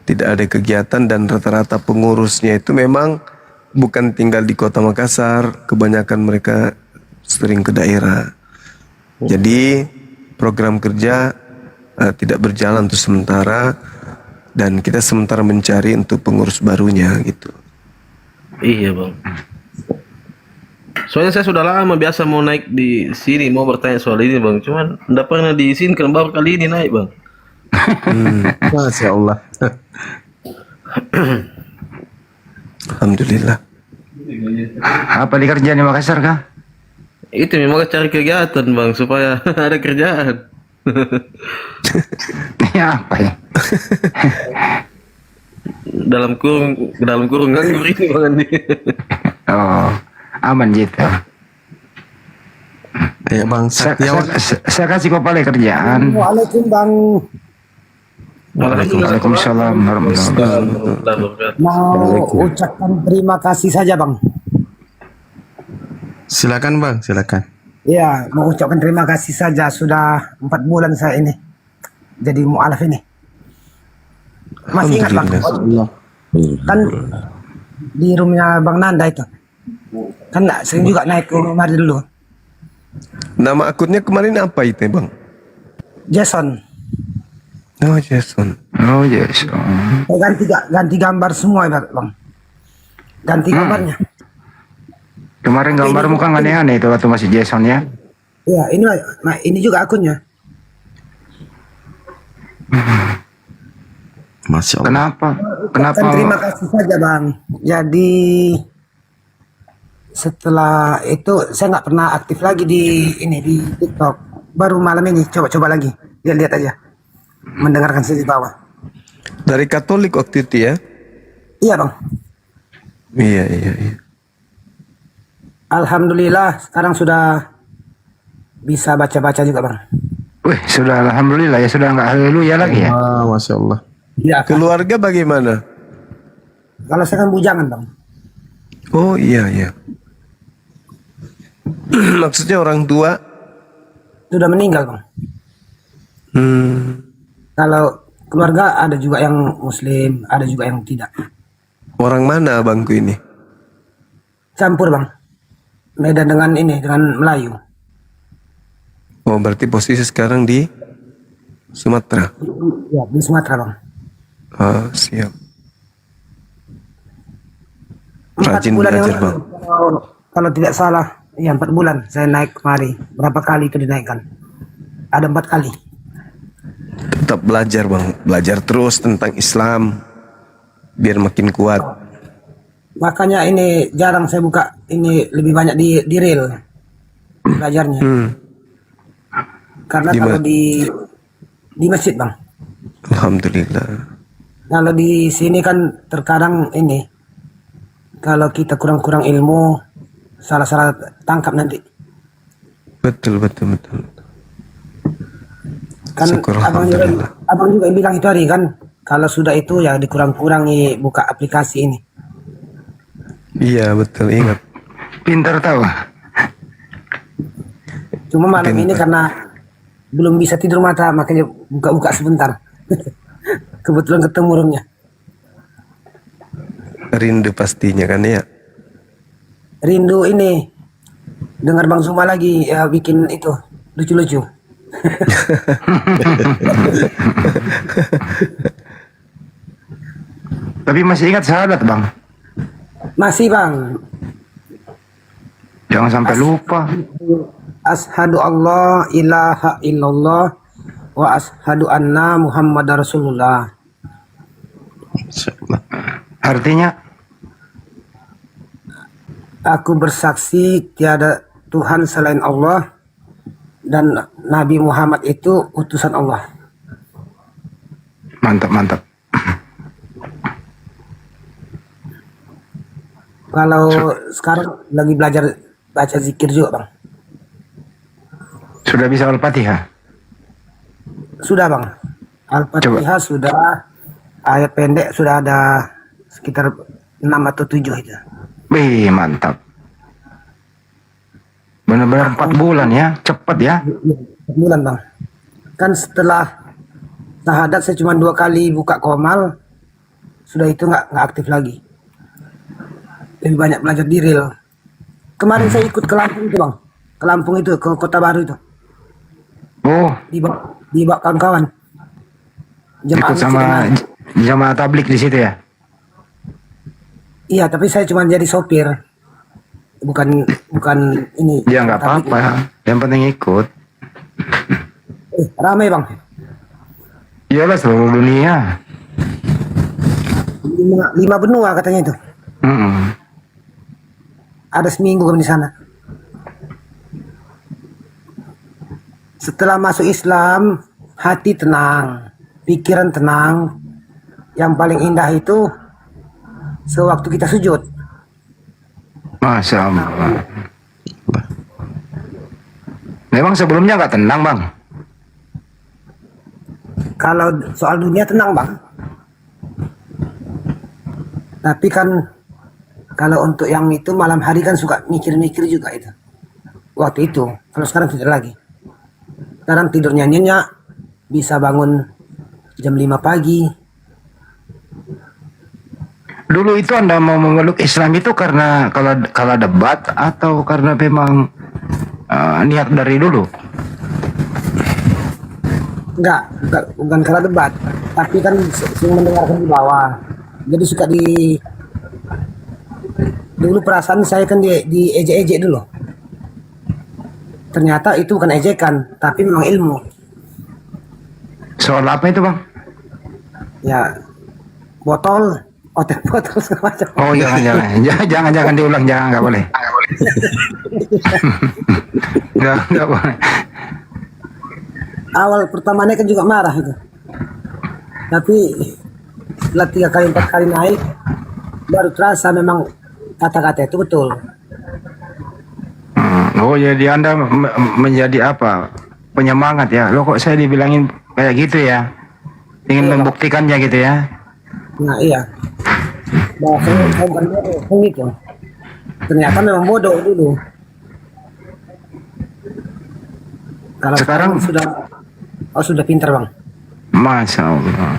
tidak ada kegiatan dan rata-rata pengurusnya itu memang bukan tinggal di Kota Makassar, kebanyakan mereka sering ke daerah. Jadi program kerja tidak berjalan untuk sementara dan kita sementara mencari untuk pengurus barunya gitu. Iya Bang. Soalnya saya sudah lama biasa mau naik di sini mau bertanya soal ini Bang, cuman enggak pernah diizinkan baru kali ini naik Bang. Masya Allah. Alhamdulillah. Apa dikerjain di Makassar kah? Itu memang cari kegiatan Bang supaya ada kerjaan. Ya apa ya? dalam kurung nganggur ini Bang Andi. Oh, aman gitu. Ya Bang, saya kasih kopale kerjaan. Waalaikumsalam Bang. Waalaikumsalam warahmatullahi wabarakatuh. Mau ucapkan terima kasih saja Bang. Silakan Bang, silakan. Ya, mau ucapkan terima kasih saja. Sudah 4 bulan saya ini jadi mu'alaf ini. Masih ingat Bang? Kan di rumahnya Bang Nanda itu. Kan sering juga naik ke rumah dulu. Nama akunnya kemarin apa itu bang? Jason. Oh Jason. Oh Jason. Ganti gambar semua ya bang. Ganti gambarnya. Kemarin gambarmu kan aneh-aneh itu waktu masih Jason ya. Ya ini juga akunnya. Masya Allah. Kenapa? Kenapa? Kan terima kasih saja bang. Jadi setelah itu saya nggak pernah aktif lagi di TikTok. Baru malam ini coba lagi. Lihat aja. Mendengarkan saya di bawah. Dari Katolik waktu itu ya? Iya bang. Iya. Alhamdulillah sekarang sudah bisa baca-baca juga bang. Wih, sudah alhamdulillah ya, sudah nggak haleluya lagi ya. Masya Allah. Ya, Keluarga bagaimana? kalau saya kan bujangan bang. Oh iya. Maksudnya orang tua? Sudah meninggal bang. Kalau keluarga ada juga yang muslim, ada juga yang tidak. Orang mana abangku ini? Campur bang. Medan dengan Melayu. Oh berarti posisi sekarang di Sumatera? Ya, di Sumatera bang. Ah siap. 4 Rajin bulan yang belajar bang. kalau tidak salah, ya 4 bulan saya naik kemari. Berapa kali itu dinaikkan? Ada 4 kali. Tetap belajar bang, belajar terus tentang Islam biar makin kuat. Makanya ini jarang saya buka, ini lebih banyak di reel belajarnya. Karena kalau di masjid bang. Alhamdulillah. Kalau di sini kan terkadang ini, kalau kita kurang ilmu, salah tangkap nanti. Betul. Kan Syukur, abang juga bilang itu hari kan, kalau sudah itu ya dikurang-kurangi buka aplikasi ini. Iya betul, ingat. Pintar tahu. Cuma malam ini karena belum bisa tidur mata, makanya buka-buka sebentar. Kebetulan ketemu roomnya. Rindu pastinya kan ya. Rindu ini dengar Bang Zuma lagi ya, bikin itu lucu-lucu. Tapi masih ingat syahadat bang? Masih bang. Jangan sampai lupa. Ashadu Allah ilaha illallah wa ashadu anna Muhammad Rasulullah. Artinya? Aku bersaksi tiada Tuhan selain Allah dan Nabi Muhammad itu utusan Allah. Mantap. Kalau sekarang lagi belajar baca zikir juga bang. Sudah bisa Al-Fatihah? Sudah bang. Al-Fatihah sudah, ayat pendek sudah ada sekitar 6 atau 7 itu. Wih, mantap. Benar-benar 4 bulan ya, cepat ya. 4 bulan bang. Kan setelah syahadat saya cuma 2 kali buka komal, sudah itu nggak aktif lagi. Lebih banyak belajar di reel. Kemarin saya ikut ke Lampung itu bang, ke Lampung itu, ke Kota Baru itu. Oh, di bawah kawan-kawan. Ikut sama jamaah tablik di situ ya? Iya, tapi saya cuma jadi sopir. Bukan ini. Ya nggak apa-apa, yang penting ikut. Ramai bang. Iyalah seluruh dunia. 5 benua katanya itu. Ada seminggu kami di sana. Setelah masuk Islam, hati tenang, pikiran tenang. Yang paling indah itu sewaktu kita sujud. Masya Allah. Memang sebelumnya nggak tenang bang? Kalau soal dunia tenang bang. Tapi kan kalau untuk yang itu malam hari kan suka mikir-mikir juga itu. Waktu itu, kalau sekarang tidak lagi. Sekarang tidurnya nyenyak, bisa bangun jam 5 pagi. Dulu itu Anda mau memeluk Islam itu karena kalau debat atau karena memang niat dari dulu? Bukan karena debat, tapi kan sering mendengarkan di bawah. Jadi suka dulu perasaan saya kan di ejek-ejek dulu. Ternyata itu bukan ejekan, tapi memang ilmu. Soal apa itu, Bang? Ya, botol segala macam. Oh, jangan diulang, nggak boleh. Nggak boleh. Awal pertamanya kan juga marah itu, tapi setelah 3 kali 4 kali naik baru terasa memang kata-kata itu betul. Oh, jadi Anda menjadi apa? Penyemangat ya. Loh, kok saya dibilangin kayak gitu ya? Ingin membuktikannya gitu ya? Nah iya, saya bukan bodoh gitu. Ternyata memang bodoh dulu. Kalau sekarang sudah pintar, Bang. Masya Allah.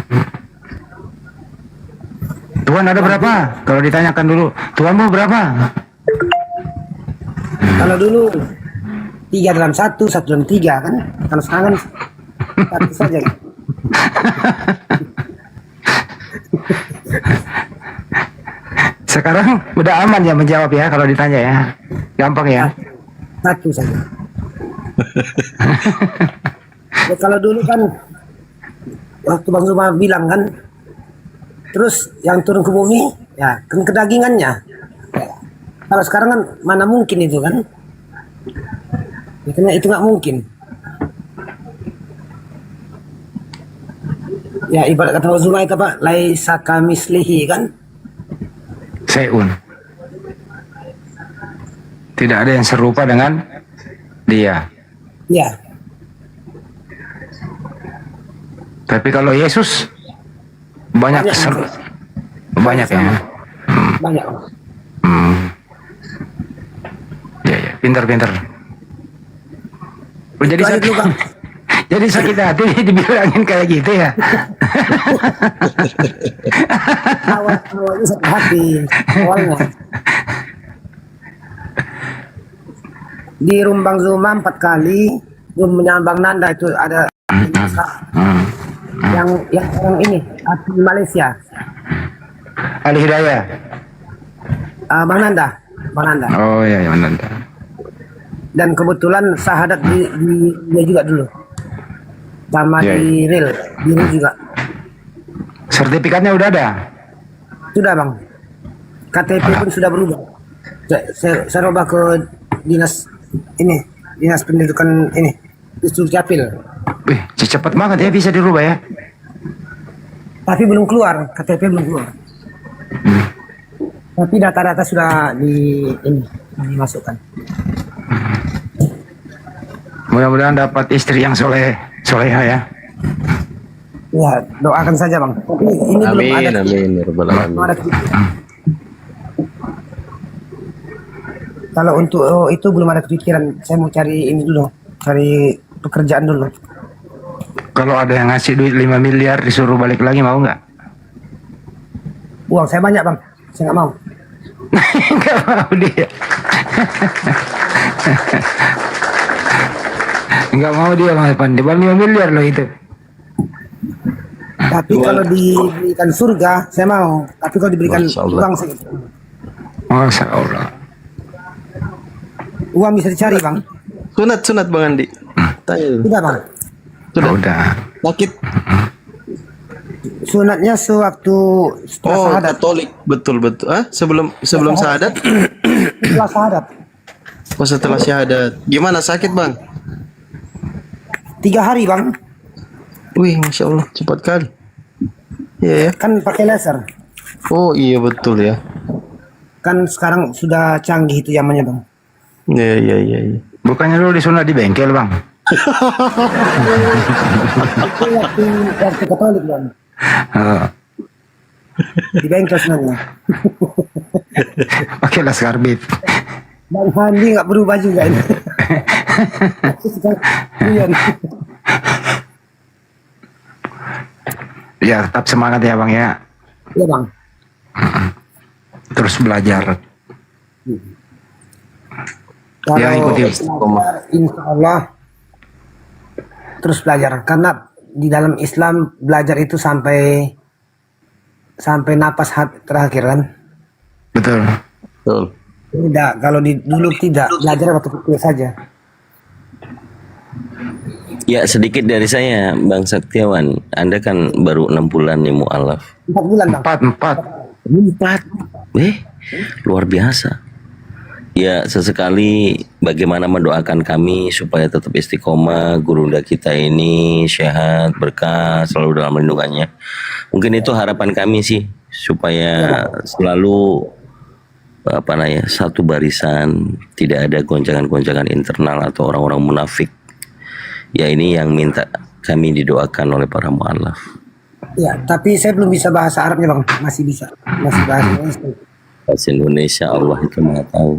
Tuhan ada berapa? Kalau ditanyakan dulu, Tuhanmu berapa? Kalau dulu 3 dalam 1, 1 dalam 3 kan. Kalau sekarang satu saja. Sekarang udah aman ya menjawab ya kalau ditanya ya. Gampang ya. Satu saja. Ya, kalau dulu kan waktu Bang Zuma bilang kan, terus yang turun ke bumi ya kan kedagingannya. Kalau sekarang kan mana mungkin itu kan? Ya, karena itu nggak mungkin. Ya ibarat kata Bang Zuma itu apa? Laisa kamislihi kan? Seun. Tidak ada yang serupa dengan dia. Ya. Tapi kalau Yesus banyak banyak ya. Banyak. Ya, pintar. Oh, jadi jadi sakit hati dibilangin kayak gitu ya. Awalnya sakit hati awalnya. Di Rumbang Zuma 4 kali, menyambang Nanda itu ada yang orang ini di Malaysia. Ali Hidayah. Bang Nanda. Oh iya, Bang Nanda. Dan kebetulan sahadat dia juga dulu. Sama di Ril juga. Sertifikatnya udah ada? Sudah, Bang. KTP pun sudah berubah. Saya rubah ke dinas pendidikan ini, Distrik Capil. Wih, cepat banget ya bisa dirubah ya. Tapi belum keluar, KTP belum keluar. Tapi data-data sudah dimasukkan. Mudah-mudahan dapat istri yang soleha ya. Ya, doakan saja, Bang. Tapi ini belum ada. Amin, ya rabbal alamin. Belum ada kepikiran. Kalau untuk itu belum ada kepikiran. Saya mau cari ini dulu, cari pekerjaan dulu. Kalau ada yang ngasih duit 5 miliar disuruh balik lagi mau nggak? Uang saya banyak, Bang. Saya nggak mau. Nggak mau dia. Nggak mau dia, Bang Evan. Dia 5 miliar loh itu. Tapi kalau diberikan surga, saya mau. Tapi kalau diberikan uang, saya Masya Allah. Uang bisa dicari, Bang. Sunat Bang Andi. Tanya dulu. Sudah, Bang. Sudah. Sakit. Sunatnya sewaktu setelah sahadat. Katolik. Betul. Sebelum sahadat? Setelah sahadat. Oh, setelah syahadat. Gimana sakit, Bang? 3 hari, Bang. Wih, Masya Allah, cepat kali. Iya ya. Kan pakai laser. Oh iya betul ya. Kan sekarang sudah canggih itu zamannya, Bang. Iya. Bukannya lu disunat di bengkel, Bang? Itu waktu Katolik, Bang. Di bengkel sebenarnya. Pakai laskar bit. Bang Handi nggak berubah juga ini. Ya tetap semangat ya, Bang ya. Iya, Bang. Terus belajar. Kalau Ya, ikuti belajar, insya Allah terus belajar, karena di dalam Islam belajar itu sampai napas terakhir kan. Betul. Betul. Tidak, kalau dulu tidak, belajar waktu kecil saja. Ya, sedikit dari saya, Bang Saktiawan. Anda kan baru 6 bulan nih mu'alaf. 4 bulan Bang. 4. Luar biasa. Ya, sesekali bagaimana mendoakan kami supaya tetap istiqomah, gurunda kita ini sehat, berkah, selalu dalam lindungannya. Mungkin itu harapan kami sih, supaya selalu satu barisan, tidak ada goncangan-goncangan internal atau orang-orang munafik. Ya, ini yang minta kami didoakan oleh para mu'alaf. Ya, tapi saya belum bisa bahasa Arabnya Bang, masih bisa. Masih bahasa Indonesia. Bahasa Indonesia Allah itu Maha tahu.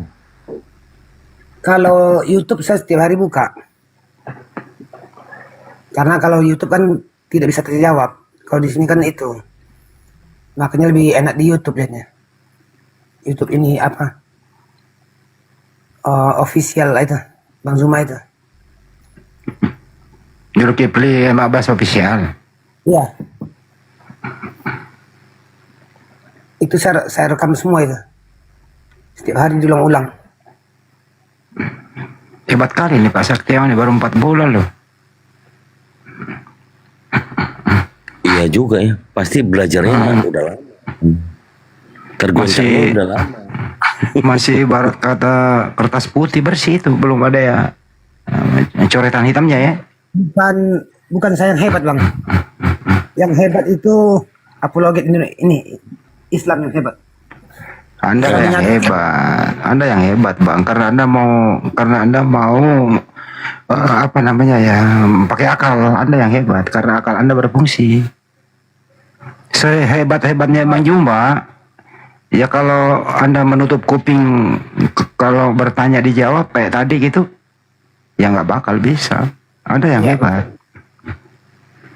Kalau YouTube saya setiap hari buka. Karena kalau YouTube kan tidak bisa terjawab. Kalau di sini kan itu. Makanya lebih enak di YouTube lihatnya. YouTube ini apa? Official itu. Bang Zuma itu. Zulkifli Ma'bas official. Iya. Itu saya rekam semua itu. Setiap hari diulang-ulang. Hebat kali nih Pak Saktiawan, baru 4 bulan loh. Iya juga ya, pasti belajarnya udah lama. Tergoncangnya udah lama. Masih ibarat kata kertas putih bersih itu, belum ada ya coretan hitamnya ya. Bukan saya yang hebat Bang. Yang hebat itu apologet ini Islam yang hebat. Anda yang hebat Bang, karena Anda mau pakai akal. Anda yang hebat karena akal Anda berfungsi. Sehebat-hebatnya Bang Jumba, ya kalau Anda menutup kuping kalau bertanya dijawab kayak tadi gitu, ya nggak bakal bisa. Anda yang hebat.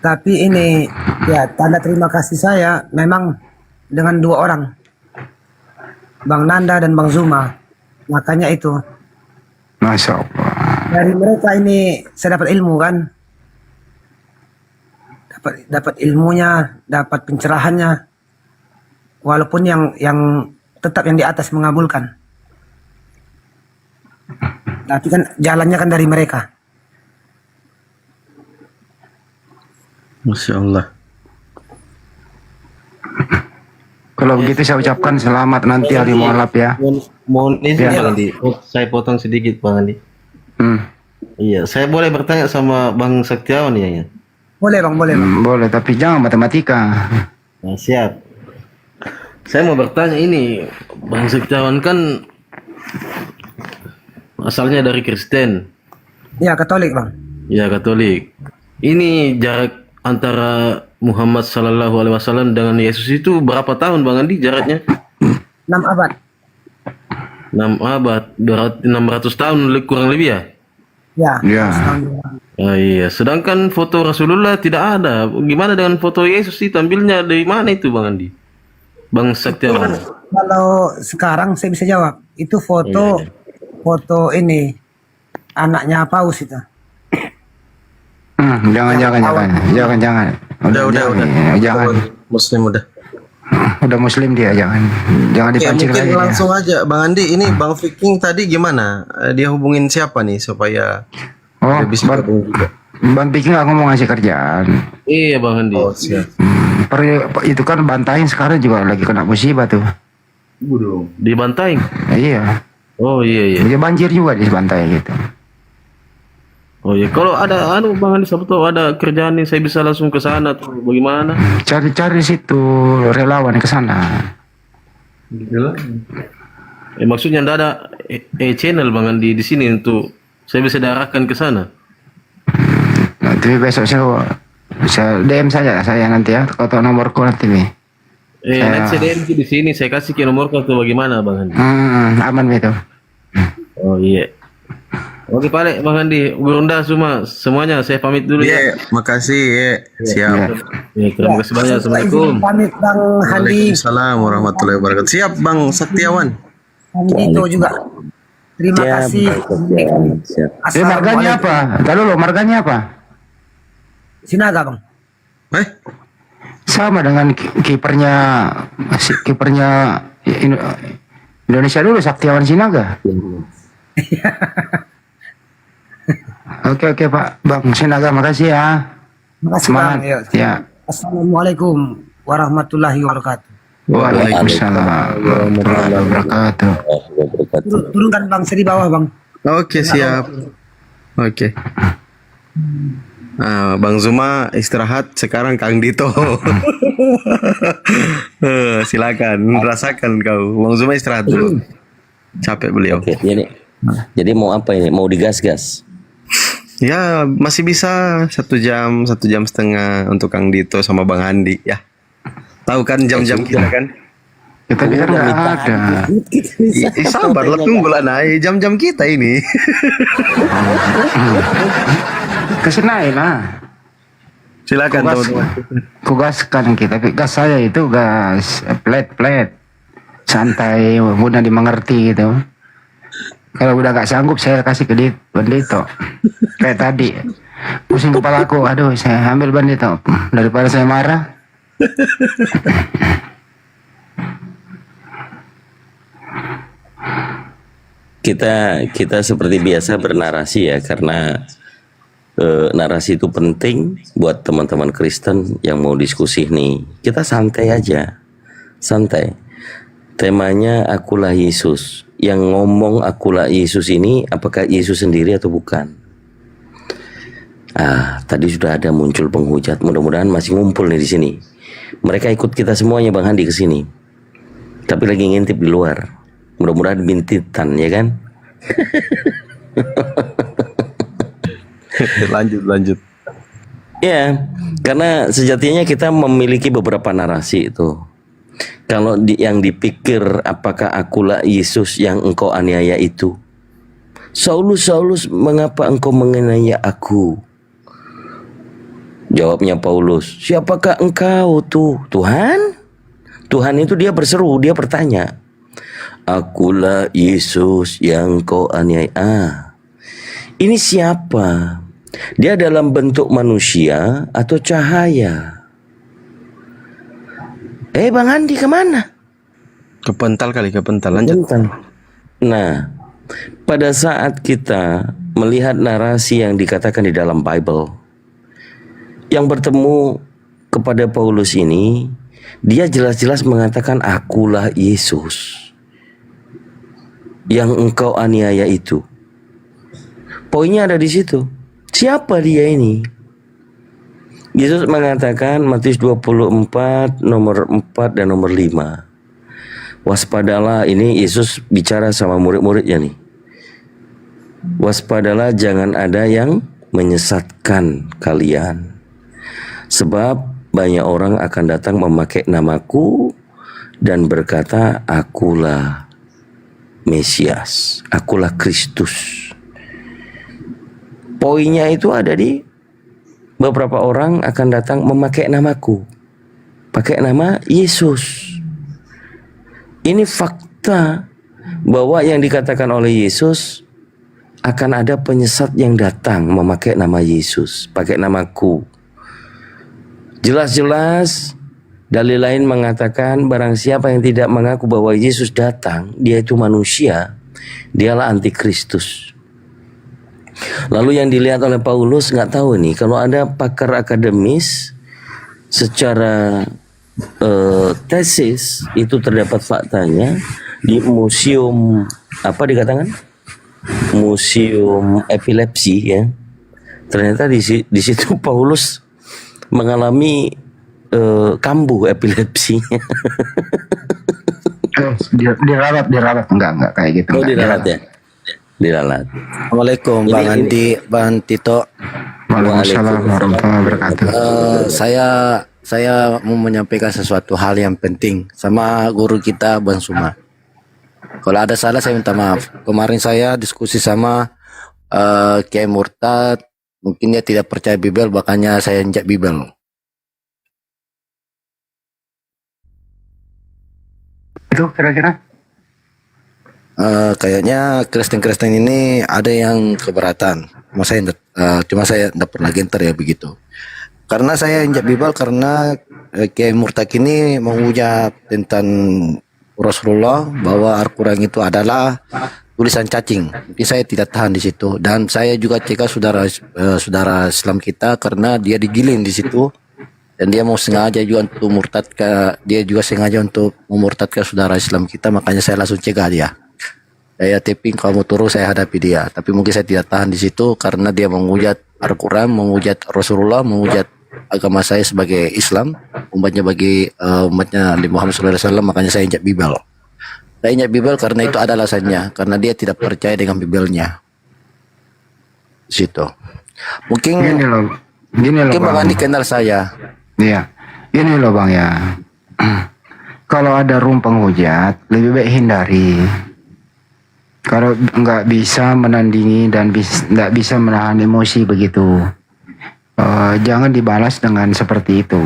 Tapi ini ya tanda terima kasih saya memang dengan 2 orang, Bang Nanda dan Bang Zuma. Makanya itu. Masya Allah. Dari mereka ini saya dapat ilmu kan. Dapat ilmunya, dapat pencerahannya. Walaupun yang tetap yang di atas mengabulkan. Tapi kan jalannya kan dari mereka. Masya Allah. Kalau begitu saya ucapkan selamat nanti hari mualaf ya. Mohon izin Ya. Bang Andi, saya potong sedikit Bang Andi. Iya, saya boleh bertanya sama Bang Saktiawan ya? Boleh Bang, boleh Bang. Boleh, tapi jangan matematika. Nah, siap. Saya mau bertanya ini, Bang Saktiawan kan asalnya dari Kristen. Ya, Katolik Bang. Ya, Katolik. Ini jarak antara Muhammad Sallallahu Alaihi Wasallam dengan Yesus itu berapa tahun Bang Andi jaraknya? 6 abad. 6 abad, berarti 600 tahun kurang lebih ya? Ya. Ya. Oh iya, sedangkan foto Rasulullah tidak ada. Gimana dengan foto Yesus sih? Tampilnya dari mana itu Bang Andi? Bang Saktiawan. Kalau sekarang saya bisa jawab. Itu foto foto ini anaknya Paus itu. Jangan. Jangan. Muslim udah. Udah Muslim dia, jangan Oke, dipancing mungkin lagi. langsung aja Bang Andi, ini Bang Viking tadi gimana? Dia hubungin siapa nih supaya dia bisa gabung juga? Bang Viking aku mau ngasih kerjaan. Iya Bang Andi. Oh, siap. Itu kan Bantaing sekarang juga lagi kena musibah tuh. Di Bantaing? Iya. Oh iya. Dia banjir juga di Bantaing gitu. Oh iya, kalau ada Bang Andi siapa tahu ada kerjaan nih saya bisa langsung ke sana tuh bagaimana? Cari situ relawan ke sana. Maksudnya ndak ada channel Bang Andi di sini untuk saya bisa diarahkan ke sana. Nanti besok saya DM saja saya nanti ya, atau nomorku nanti nih. Nanti saya DM di sini saya kasih ke nomorku atau bagaimana Bang Andi? Aman itu. Oh iya. Oke, balik Bang Andi, Gurunda semua, semuanya saya pamit dulu ya. Makasih, siap. Ya, terima kasih banyak. Assalamualaikum. Pamit Bang Handi. Waalaikumsalam warahmatullahi wabarakatuh. Siap Bang Saktiawan. Dito juga. Terima kasih. Marganya apa? Entar dulu, marganya apa? Sinaga Bang. Sama dengan kipernya Indonesia dulu, Saktiawan Sinaga. Oke Pak Bang Sinaga, makasih ya. Makasih Semangat. Bang. Ya. Assalamualaikum warahmatullahi wabarakatuh. Waalaikumsalam warahmatullahi wabarakatuh. Turunkan Bang, saya di bawah Bang. Oke, siap. Oke. Bang Zuma istirahat, sekarang Kang Dito. Silakan, rasakan kau. Bang Zuma istirahat dulu. Capek beliau. Oke, jadi mau apa ini? Mau digas-gas? Ya, masih bisa 1 jam, 1,5 jam untuk Kang Dito sama Bang Handi ya. Tahu kan jam-jam kita kan? Kita kan nggak ada. Sabarlah, tunggulah naik jam-jam kita ini. Kesenai lah. Silakan teman-teman. Kugaskan kita, tapi gas saya itu gas plat, santai, mudah dimengerti gitu. Kalau udah nggak sanggup saya kasih ke Bandito. Kayak tadi, pusing kepalaku, aduh saya ambil Bandito daripada saya marah. Kita seperti biasa bernarasi ya, karena narasi itu penting buat teman-teman Kristen yang mau diskusi nih. Kita santai aja, santai. Temanya akulah Yesus. Yang ngomong akulah Yesus ini apakah Yesus sendiri atau bukan? Tadi sudah ada muncul penghujat. Mudah-mudahan masih ngumpul nih di sini. Mereka ikut kita semuanya Bang Handi ke sini. Tapi lagi ngintip di luar. Mudah-mudahan bintitan ya kan? Lanjut. Ya, karena sejatinya kita memiliki beberapa narasi itu. Kalau yang dipikir apakah akulah Yesus yang engkau aniaya itu? Saulus, mengapa engkau menganiaya aku? Jawabnya Paulus, siapakah engkau tuh? Tuhan? Tuhan itu dia berseru, dia bertanya. Akulah Yesus yang kau aniaya. Ini siapa? Dia dalam bentuk manusia atau cahaya? Bang Andi kemana? Kepental lanjut. Nah, pada saat kita melihat narasi yang dikatakan di dalam Bible, yang bertemu kepada Paulus ini, dia jelas-jelas mengatakan akulah Yesus yang engkau aniaya itu. Poinnya ada di situ. Siapa dia ini? Yesus mengatakan Matius 24 nomor 4 dan nomor 5. Waspadalah, ini Yesus bicara sama murid-muridnya nih. Waspadalah jangan ada yang menyesatkan kalian. Sebab banyak orang akan datang memakai namaku dan berkata akulah Mesias, akulah Kristus. Poinnya itu ada di beberapa orang akan datang memakai namaku, pakai nama Yesus. Ini fakta bahwa yang dikatakan oleh Yesus akan ada penyesat yang datang memakai nama Yesus, pakai namaku. Jelas-jelas dalil lain mengatakan barang siapa yang tidak mengaku bahwa Yesus datang, dia itu manusia, dialah antikristus. Lalu yang dilihat oleh Paulus, nggak tahu nih, kalau ada pakar akademis secara tesis itu terdapat faktanya di museum apa dikatakan museum epilepsi ya, ternyata di situ Paulus mengalami kambuh epilepsi. Diralat enggak kayak gitu. Oh, diralat ya. Diralat. Assalamualaikum Bang Andi, Bang Tito. Waalaikumsalam warahmatullahi wabarakatuh. Saya mau menyampaikan sesuatu hal yang penting sama guru kita Bang Suma. Kalau ada salah saya minta maaf. Kemarin saya diskusi sama Kiai Murtad mungkin dia tidak percaya Bible, makanya saya injak Bible. Itu kira-kira? Kayaknya Kristen-Kristen ini ada yang keberatan. Cuma saya tidak pernah genter ya begitu. Karena saya injak Bible karena Kiai Murtad ini menghujat tentang Rasulullah bahwa Al-Quran itu adalah tulisan cacing. Mungkin saya tidak tahan di situ, dan saya juga cek saudara Islam kita karena dia digiling di situ, dan dia mau sengaja juga untuk sengaja untuk memurtadkan saudara Islam kita, makanya saya langsung cegah dia. Saya taping, kamu turun saya hadapi dia. Tapi mungkin saya tidak tahan di situ karena dia menghujat Al-Quran, menghujat Rasulullah, menghujat agama saya sebagai Islam, umatnya Nabi Muhammad SAW, makanya saya injak Bible. Saya injak Bible karena itu ada alasannya, karena dia tidak percaya dengan Bible-nya. Situ. Mungkin Bang Andi kenal saya. Iya, ini loh Bang ya. Kalau ada room penghujat, lebih baik hindari. Kalau nggak bisa menandingi dan nggak bisa menahan emosi begitu, jangan dibalas dengan seperti itu,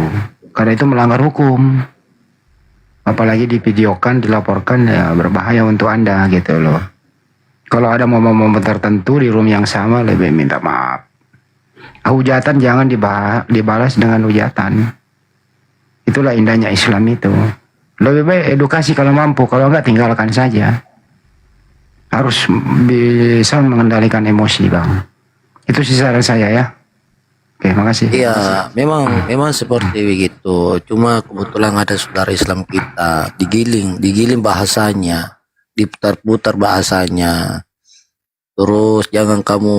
karena itu melanggar hukum. Apalagi divideokan, dilaporkan, ya berbahaya untuk Anda gitu loh. Kalau ada momen-momen tertentu di room yang sama, lebih minta maaf. Hujatan jangan dibalas dengan hujatan. Itulah indahnya Islam itu. Lebih baik edukasi kalau mampu, kalau enggak tinggalkan saja. Harus bisa mengendalikan emosi Bang. Itu sih saran saya ya. Oke, makasih. Iya, memang seperti begitu. Cuma kebetulan ada saudara Islam kita digiling bahasanya, diputar-putar bahasanya. Terus jangan kamu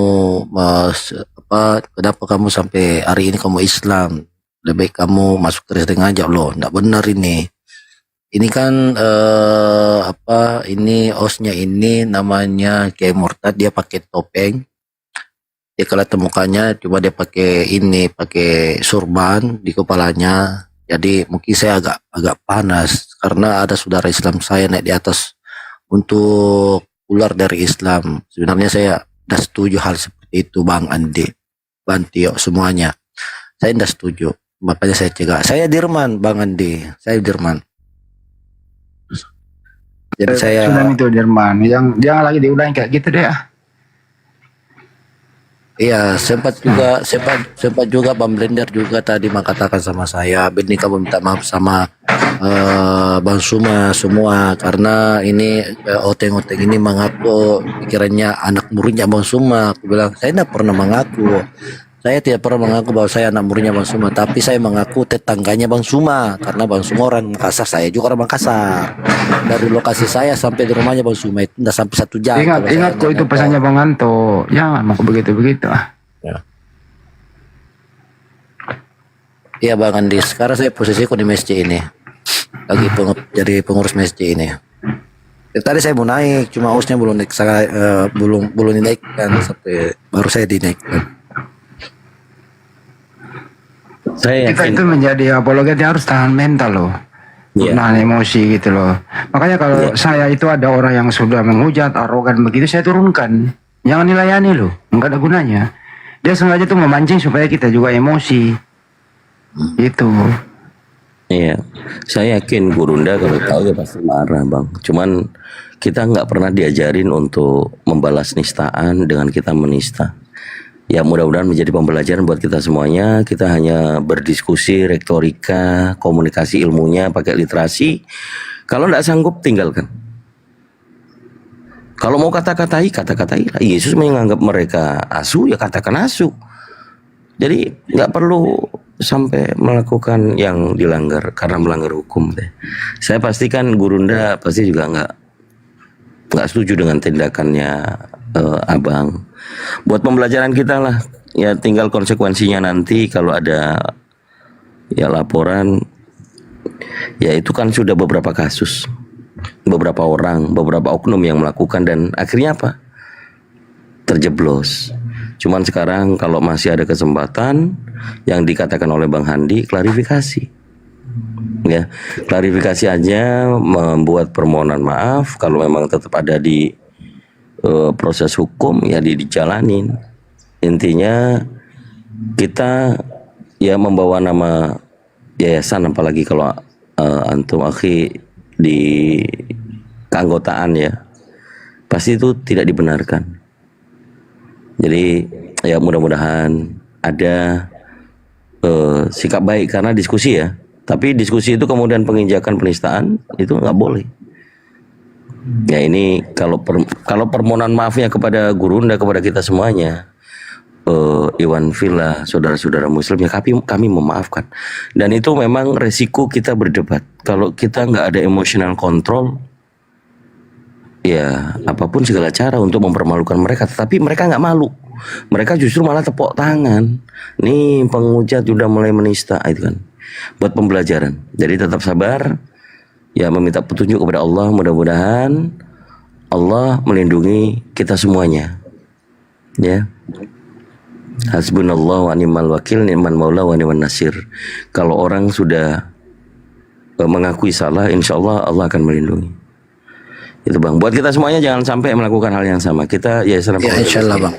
kenapa kamu sampai hari ini kamu Islam? Lebih baik kamu masuk Kristen aja loh. Enggak benar ini. Ini kan ini hostnya ini namanya Kiai Murtad, dia pakai topeng. Dia kelihatan mukanya cuma dia pakai surban di kepalanya. Jadi mungkin saya agak panas karena ada saudara Islam saya naik di atas untuk keluar dari Islam. Sebenarnya saya tidak setuju hal seperti itu Bang Andi, Bang Tio, semuanya. Saya tidak setuju. Makanya saya cegah. Saya Dirman Bang Andi, saya Dirman. Jadi saya sudah itu Jerman, jangan lagi diulangi kayak gitu deh. Iya, sempat juga Bang Blender juga tadi mengatakan sama saya, Beni kamu minta maaf sama Bang Suma semua karena ini oteng-oteng ini mengaku pikirannya anak muridnya Bang Suma. Aku bilang saya tidak pernah mengaku. Saya tidak pernah mengaku bahwa saya anak muridnya Bang Suma, tapi saya mengaku tetangganya Bang Suma karena Bang Suma orang Makassar, saya juga orang Makassar. Dari lokasi saya sampai di rumahnya Bang Suma itu tidak sampai 1 jam. Ingat kok itu pesannya Bang Anto, jangan mau begitu ah. Iya Bang Andi, sekarang saya posisiku di masjid ini, lagi jadi pengurus masjid ini. Tadi saya mau naik, cuma hostnya belum naik, belum dinaikkan sampai baru saya dinaikkan. Kita itu menjadi apologet harus tahan mental loh, nahan emosi gitu loh. Makanya kalau saya itu ada orang yang sudah menghujat, arogan begitu, saya turunkan. Jangan dilayani loh, nggak ada gunanya. Dia sengaja tuh memancing supaya kita juga emosi. Itu. Iya, saya yakin Gurunda kalau tahu dia pasti marah Bang. Cuman kita nggak pernah diajarin untuk membalas nistaan dengan kita menista. Ya mudah-mudahan menjadi pembelajaran buat kita semuanya. Kita hanya berdiskusi, retorika, komunikasi ilmunya, pakai literasi. Kalau nggak sanggup tinggalkan. Kalau mau kata-katai lah. Yesus menganggap mereka asu, ya katakan asu. Jadi nggak perlu sampai melakukan yang dilanggar karena melanggar hukum deh. Saya pastikan Gurunda pasti juga nggak setuju dengan tindakannya Abang. Buat pembelajaran kita lah, ya tinggal konsekuensinya nanti kalau ada ya laporan, ya itu kan sudah beberapa kasus, beberapa orang, beberapa oknum yang melakukan dan akhirnya apa? Terjeblos. Cuman sekarang kalau masih ada kesempatan yang dikatakan oleh Bang Handi, klarifikasi. Ya, klarifikasi aja, membuat permohonan maaf kalau memang tetap ada di proses hukum ya dijalanin. Intinya kita ya membawa nama yayasan, apalagi kalau antum akhi di keanggotaan ya, pasti itu tidak dibenarkan. Jadi ya mudah-mudahan ada sikap baik karena diskusi ya. Tapi diskusi itu kemudian penginjakan penistaan itu nggak boleh. Ya ini kalau permohonan maafnya kepada Gurunda, kepada kita semuanya, Iwan Villa, saudara-saudara Muslim ya, kami memaafkan. Dan itu memang resiko kita berdebat. Kalau kita nggak ada emotional control, ya apapun segala cara untuk mempermalukan mereka. Tetapi mereka nggak malu. Mereka justru malah tepuk tangan. Nih penghujat sudah mulai menista, itu kan. Buat pembelajaran. Jadi tetap sabar. Ya meminta petunjuk kepada Allah. Mudah-mudahan Allah melindungi kita semuanya. Ya. Hasbunallah wa ni'mal wakil, ni'mal maula wa ni'man nasir. Kalau orang sudah mengakui salah, insya Allah Allah akan melindungi. Itu Bang. Buat kita semuanya jangan sampai melakukan hal yang sama. Kita ya insya Allah Bang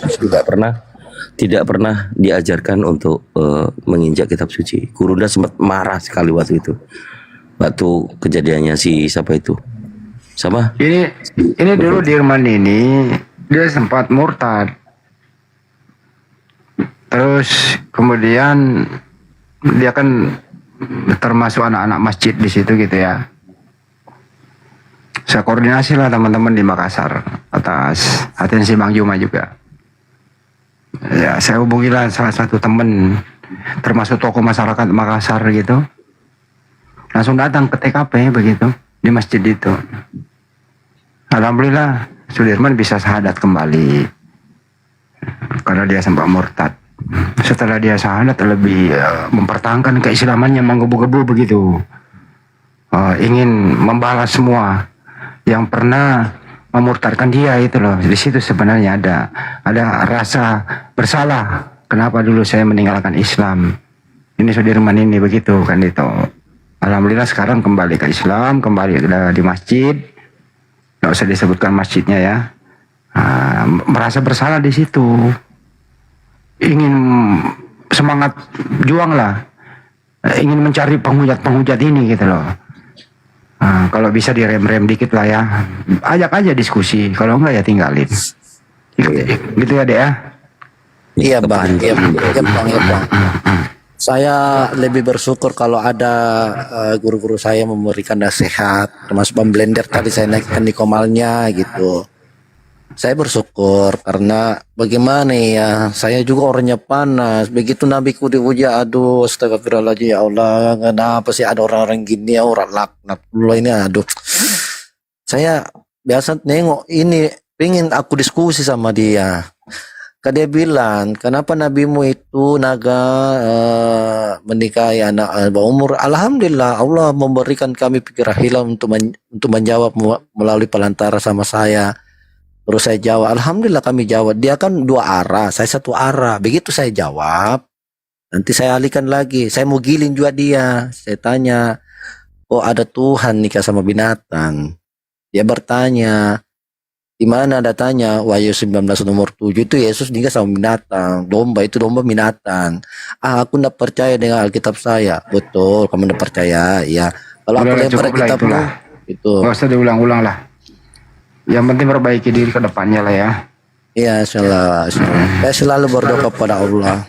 tidak pernah diajarkan untuk menginjak kitab suci. Gurunda sempat marah sekali waktu itu. Waktu kejadiannya si siapa itu? Sama? Ini dulu Dirman ini dia sempat murtad. Terus kemudian dia kan termasuk anak-anak masjid di situ gitu ya. Saya koordinasi lah teman-teman di Makassar atas atensi Bang Juma juga. Ya saya hubungilah salah satu teman termasuk tokoh masyarakat Makassar gitu. Langsung datang ke TKP begitu di masjid itu. Alhamdulillah Sudirman bisa syahadat kembali karena dia sempat murtad. Setelah dia syahadat lebih mempertahankan keislamannya, menggebu-gebu begitu. Ingin membalas semua yang pernah memurtadkan dia itu loh. Di situ sebenarnya ada rasa bersalah. Kenapa dulu saya meninggalkan Islam? Ini Sudirman ini begitu kan itu. Alhamdulillah sekarang kembali ke Islam, kembali di masjid. Nggak usah disebutkan masjidnya ya. Merasa bersalah di situ. Ingin semangat juang lah. Ingin mencari penghujat ini gitu loh. Kalau bisa direm-rem dikit lah ya. Ajak aja diskusi. Kalau enggak ya tinggalin. Gitu ya Dek ya. Iya Bang, iya Bang. Saya lebih bersyukur kalau ada guru-guru saya memberikan nasihat, termasuk Bang Blender tadi saya naikkan di komalnya gitu. Saya bersyukur karena bagaimana ya, saya juga orangnya panas. Begitu nabiku dipuja, aduh astagfirullahaladzim ya Allah, kenapa sih ada orang-orang gini ya, orang laknat dulu ini, aduh. Saya biasa nengok ini, pengen aku diskusi sama dia. Kan dia bilang, kenapa nabimu itu naga menikahi anak umur? Alhamdulillah Allah memberikan kami pikiran hilang untuk menjawab melalui pelantara sama saya. Terus saya jawab, alhamdulillah kami jawab. Dia kan dua arah, saya satu arah. Begitu saya jawab, nanti saya alihkan lagi. Saya mau giling juga dia. Saya tanya, oh ada Tuhan nikah sama binatang? Dia bertanya, di mana datanya? Wahyu 19 nomor 7 itu Yesus nikah sama binatang. Domba itu domba binatang. Aku tidak percaya dengan Alkitab saya. Betul, kamu tidak percaya. Ya, kalau aku lempar kitabmu itu. Nggak usah diulang-ulang lah. Yang penting perbaiki diri ke depannya lah ya. Iya, insyaallah. Saya selalu berdoa kepada Allah.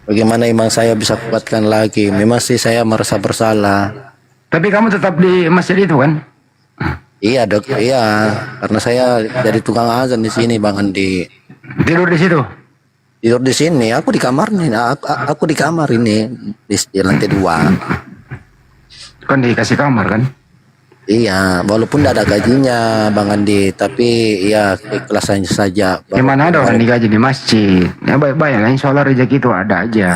Bagaimana iman saya bisa kuatkan lagi? Memang sih saya merasa bersalah. Tapi kamu tetap di masjid itu kan? Iya dok, iya. Karena saya jadi tukang azan di sini Bang Andi. Tidur di situ? Tidur di sini. Aku di kamar nih. Aku di kamar ini di lantai 2. Kan dikasih kamar kan? Iya, walaupun tidak ada gajinya Bang Andi, tapi ya keikhlasannya saja. Gimana ada orang digaji di masjid? Ya baik-baik lah, insya Allah rezeki itu ada aja.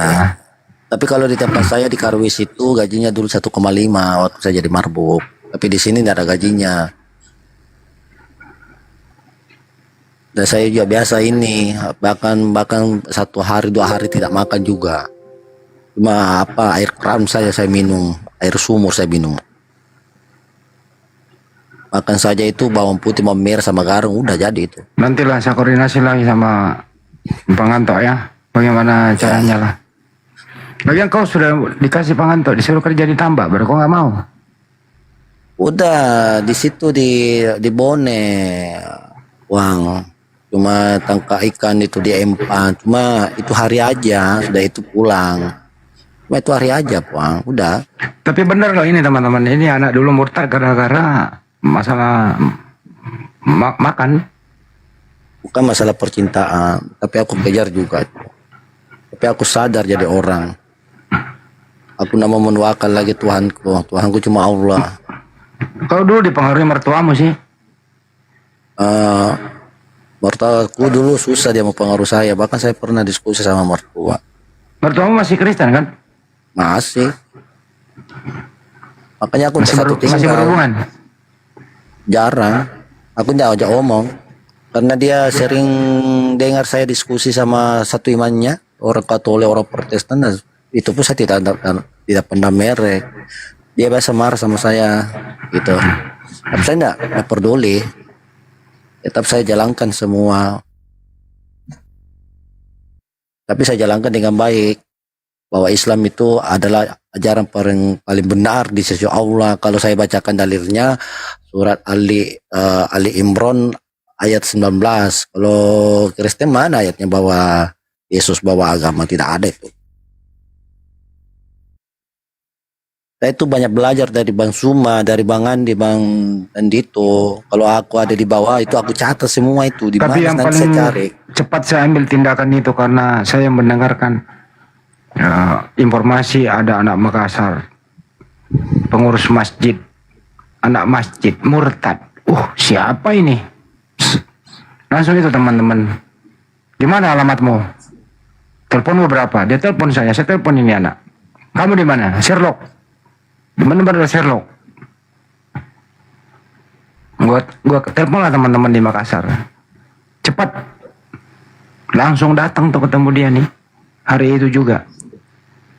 Tapi kalau di tempat saya di Karwis itu gajinya dulu 1,5 waktu saya jadi marbuk. Tapi di sini tidak ada gajinya. Dan saya juga biasa ini, bahkan 1 hari 2 hari tidak makan juga. Cuma air kran saya minum, air sumur saya minum. Makan saja itu bawang putih, bawang merah sama garam, udah jadi itu. Nantilah saya koordinasi lagi sama pengantok ya. Bagaimana caranya lah. Lagian kau sudah dikasih pengantok, disuruh kerja di tambak, baru kau nggak mau. Udah di situ di Bone uang, cuma tangkap ikan itu di empang, cuma itu hari aja, sudah itu pulang. Cuma itu hari aja, Bang. Udah. Tapi benar loh ini teman-teman, ini anak dulu murtad gara-gara masalah makan. Bukan masalah percintaan, tapi aku kejar juga. Tapi aku sadar jadi orang. Aku nak mau mendoakan lagi Tuhanku. Tuhanku cuma Allah. Kau dulu dipengaruhi mertuamu sih? Mertuaku dulu susah dia mau pengaruh saya. Bahkan saya pernah diskusi sama mertua. Mertuamu masih Kristen kan? Masih. Makanya aku Masih satu tinggal. masih berhubungan? Jarang. Aku tidak ajak omong. Karena dia sering dengar saya diskusi sama satu imannya, orang Katolik, orang Protestan. Itu pun saya tidak pernah merek. Dia biasa marah sama saya gitu. Tapi saya tidak peduli. Tetap saya jalankan semua. Tapi saya jalankan dengan baik. Bahwa Islam itu adalah ajaran paling benar di sisi Allah. Kalau saya bacakan dalilnya surat Ali Imran ayat 19. Kalau Kristen mana ayatnya bahwa Yesus bawa agama? Tidak ada itu. Saya itu banyak belajar dari Bang Suma, dari Bang Andi, Bang Andito. Kalau aku ada di bawah itu aku catat semua itu. Di Tapi mana yang nanti paling saya cari. cepat saya ambil tindakan itu karena saya mendengarkan informasi ada anak Makassar, pengurus masjid, anak masjid murtad. Siapa ini? Langsung itu teman-teman. Di mana alamatmu? Teleponmu berapa? Dia telepon saya telepon ini anak. Kamu di mana? Sherlock. Di mana berada Sherlock? Gua telepon lah teman-teman di Makassar. Cepat. Langsung datang tuh ketemu dia nih. Hari itu juga.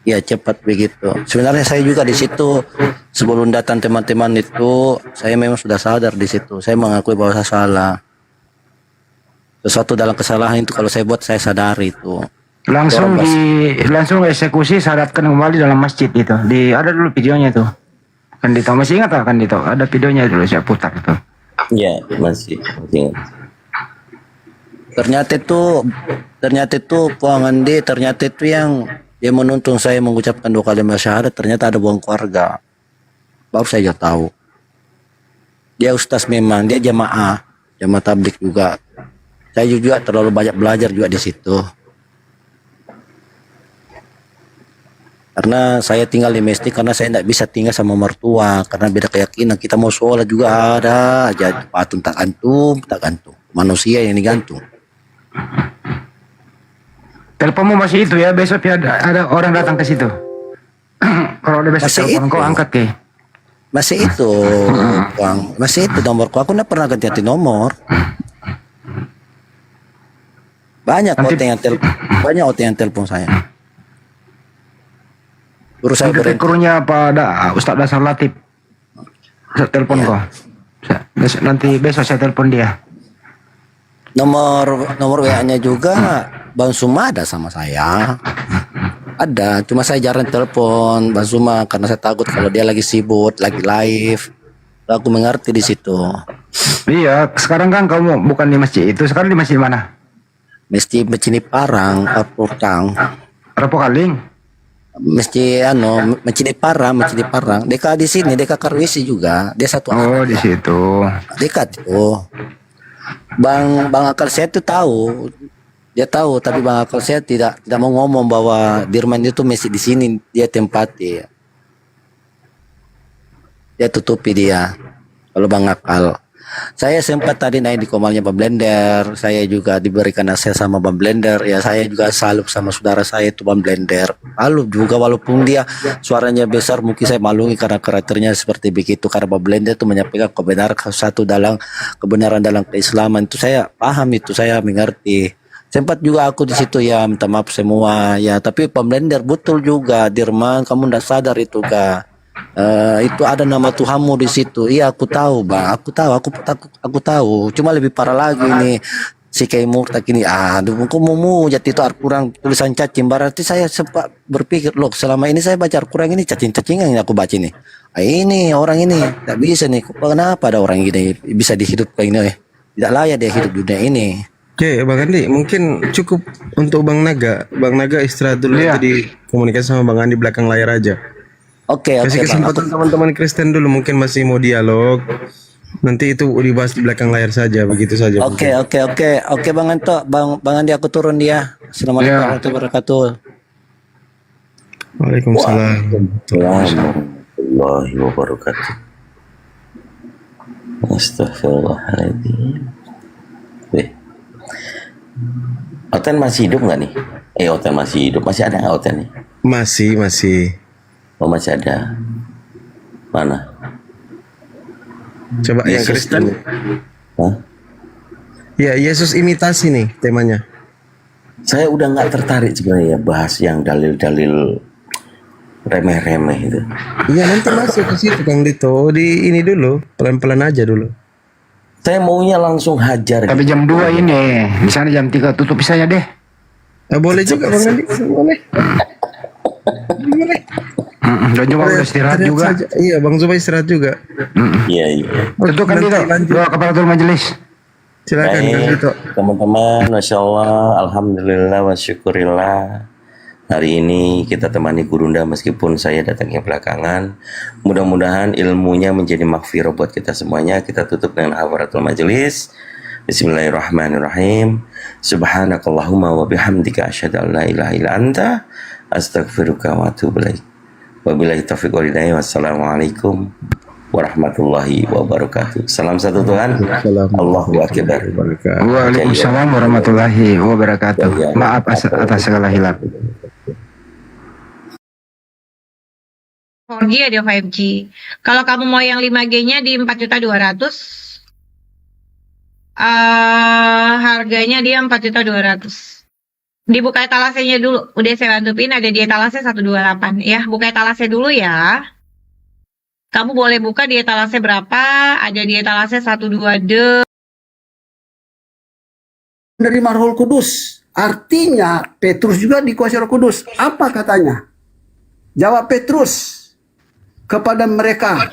Ya cepat begitu. Sebenarnya saya juga di situ sebelum datang teman-teman itu saya memang sudah sadar di situ. Saya mengakui bahwa saya salah. Sesuatu dalam kesalahan itu kalau saya buat saya sadari itu. Langsung eksekusi syaratkan kembali dalam masjid itu. Ada dulu videonya tuh. Kan Dito masih ingat kan Dito? Ada videonya dulu saya putar itu. Iya, masih ingat. Ternyata itu Puang Andi, ternyata itu yang dia menuntun saya mengucapkan 2 kalimat syahadat, ternyata ada buang keluarga. Baru saya tahu. Dia ustaz memang, dia jamaah tablik juga. Saya juga terlalu banyak belajar juga di situ. Karena saya tinggal di masjid karena saya tidak bisa tinggal sama mertua karena beda keyakinan. Kita mau sholat juga ada aja patung tak gantung. Manusia yang digantung. Teleponmu masih itu ya, besok ya ada orang datang ke situ. Kalau ada besok telepon kau angkat ke. Masih itu, Bang. Masih itu nomorku. Aku tidak pernah ganti nomor. Banyak orang yang telepon saya. Guru saya gurunya pada Ustaz Dasar Latif. Saya telepon kau. Nanti besok saya telepon dia. Nomor WA-nya juga Bang Suma ada sama saya. Ada, cuma saya jarang telepon Bang Suma karena saya takut kalau dia lagi sibuk, lagi live. Aku mengerti di situ. Iya, sekarang kan kamu bukan di masjid itu, sekarang di masjid mana? Masjid Ciniparang, Rapokaling. Masjid Parang. Dekat di sini, dekat Karwisi juga. Dia satu. Oh, di situ. Dekat itu. Bang Akal saya itu tahu. Dia tahu, tapi Bang Akal saya tidak mau ngomong bahwa Dirman itu masih di sini dia tempati. Dia tutupi dia. Kalau Bang Akal. Saya sempat tadi naik di komalnya Bang Blender. Saya juga diberikan akses sama Bang Blender. Ya saya juga salut sama saudara saya itu Bang Blender. Salut juga walaupun dia suaranya besar mungkin saya malungi karena karakternya seperti begitu. Karena Bang Blender itu menyampaikan kebenaran dalam keislaman itu saya paham itu, saya mengerti. Sempat juga aku di situ ya minta maaf semua ya. Tapi Bang Blender betul juga Dirman kamu tidak sadar itu kah? itu ada nama Tuhanmu di situ. Iya, aku tahu, Bang. Aku tahu. Cuma lebih parah lagi nih si Kiai Murtad ini. Aduh, kok mau jati itu Al-Quran tulisan cacing. Berarti saya sempat berpikir, loh, selama ini saya baca Al-Quran ini cacing-cacingan yang aku baca ini. Ini orang ini tak bisa nih. Kenapa ada orang gini bisa dihidupkan ini? Tidak layak dia hidup di dunia ini. Oke, Bang Andi, mungkin cukup untuk Bang Naga. Bang Naga istirahat dulu tadi komunikasi sama Bang Andi belakang layar aja. Oke, Kasih Bang. kesempatan teman-teman Kristen dulu, mungkin masih mau dialog. Nanti itu dibahas di belakang layar saja, begitu saja. Oke, Bang Anto, Bang Andi aku turun dia. Assalamualaikum warahmatullahi wabarakatuh. Waalaikumsalam. Warahmatullahi wabarakatuh. Astagfirullahaladzim. Oten masih hidup nggak nih? Oten masih hidup. Masih ada nggak Oten nih? Masih. Oh, masih ada. Mana? Coba yang Yesus Kristen. Hah? Ya, Yesus imitasi nih temanya. Saya udah nggak tertarik sebenarnya bahas yang dalil-dalil remeh-remeh itu. Iya, nanti masuk ke situ Kang Dito. Di ini dulu, pelan-pelan aja dulu. Saya maunya langsung hajar. Tapi jam 2 ini, di sana jam 3 tutup saja deh. Boleh juga Bang Andi, boleh. Dan juga udah istirahat juga. Saja. Iya, Bang Zuba istirahat juga. Iya. Tentu kan Dito, doa keparatul majelis. Silakan Kang Dito. Teman-teman, Masya Allah, Alhamdulillah wa syukurillah. Hari ini kita temani Gurunda meskipun saya datangnya belakangan. Mudah-mudahan ilmunya menjadi maghfirah buat kita semuanya. Kita tutup dengan hafaratul majelis. Bismillahirrahmanirrahim. Subhanakallahumma wa bihamdika asyhadu an la ilaha illa anta astaghfiruka wa atubu ilaik. Wabillahi taufiq wal hidayah. Wassalamualaikum warahmatullahi wabarakatuh. Salam satu Tuhan. Allahu akbar. Waalaikumsalam warahmatullahi wabarakatuh. Maaf atas segala hilaf. 4G ada 5G. Kalau kamu mau yang 5G-nya di 4.200.000, harganya dia 4.200.000. Dibuka etalasenya dulu. Udah saya bantuin, ada di etalase 128 ya. Buka etalase dulu ya. Kamu boleh buka di etalase berapa? Ada di etalase 122. Menerima Roh Kudus. Artinya Petrus juga dikuasai Roh Kudus. Apa katanya? Jawab Petrus kepada mereka,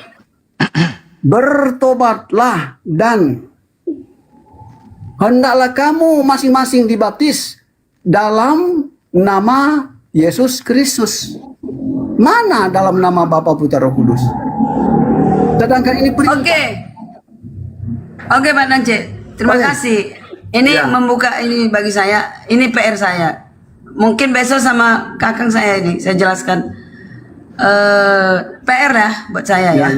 bertobatlah dan hendaklah kamu masing-masing dibaptis dalam nama Yesus Kristus. Mana dalam nama Bapa, Putra, Roh Kudus? Sedangkan ini Oke Pak Nance, terima kasih. Ini membuka ini bagi saya, ini PR saya. Mungkin besok sama kakang saya ini saya jelaskan. PR ya buat saya ya.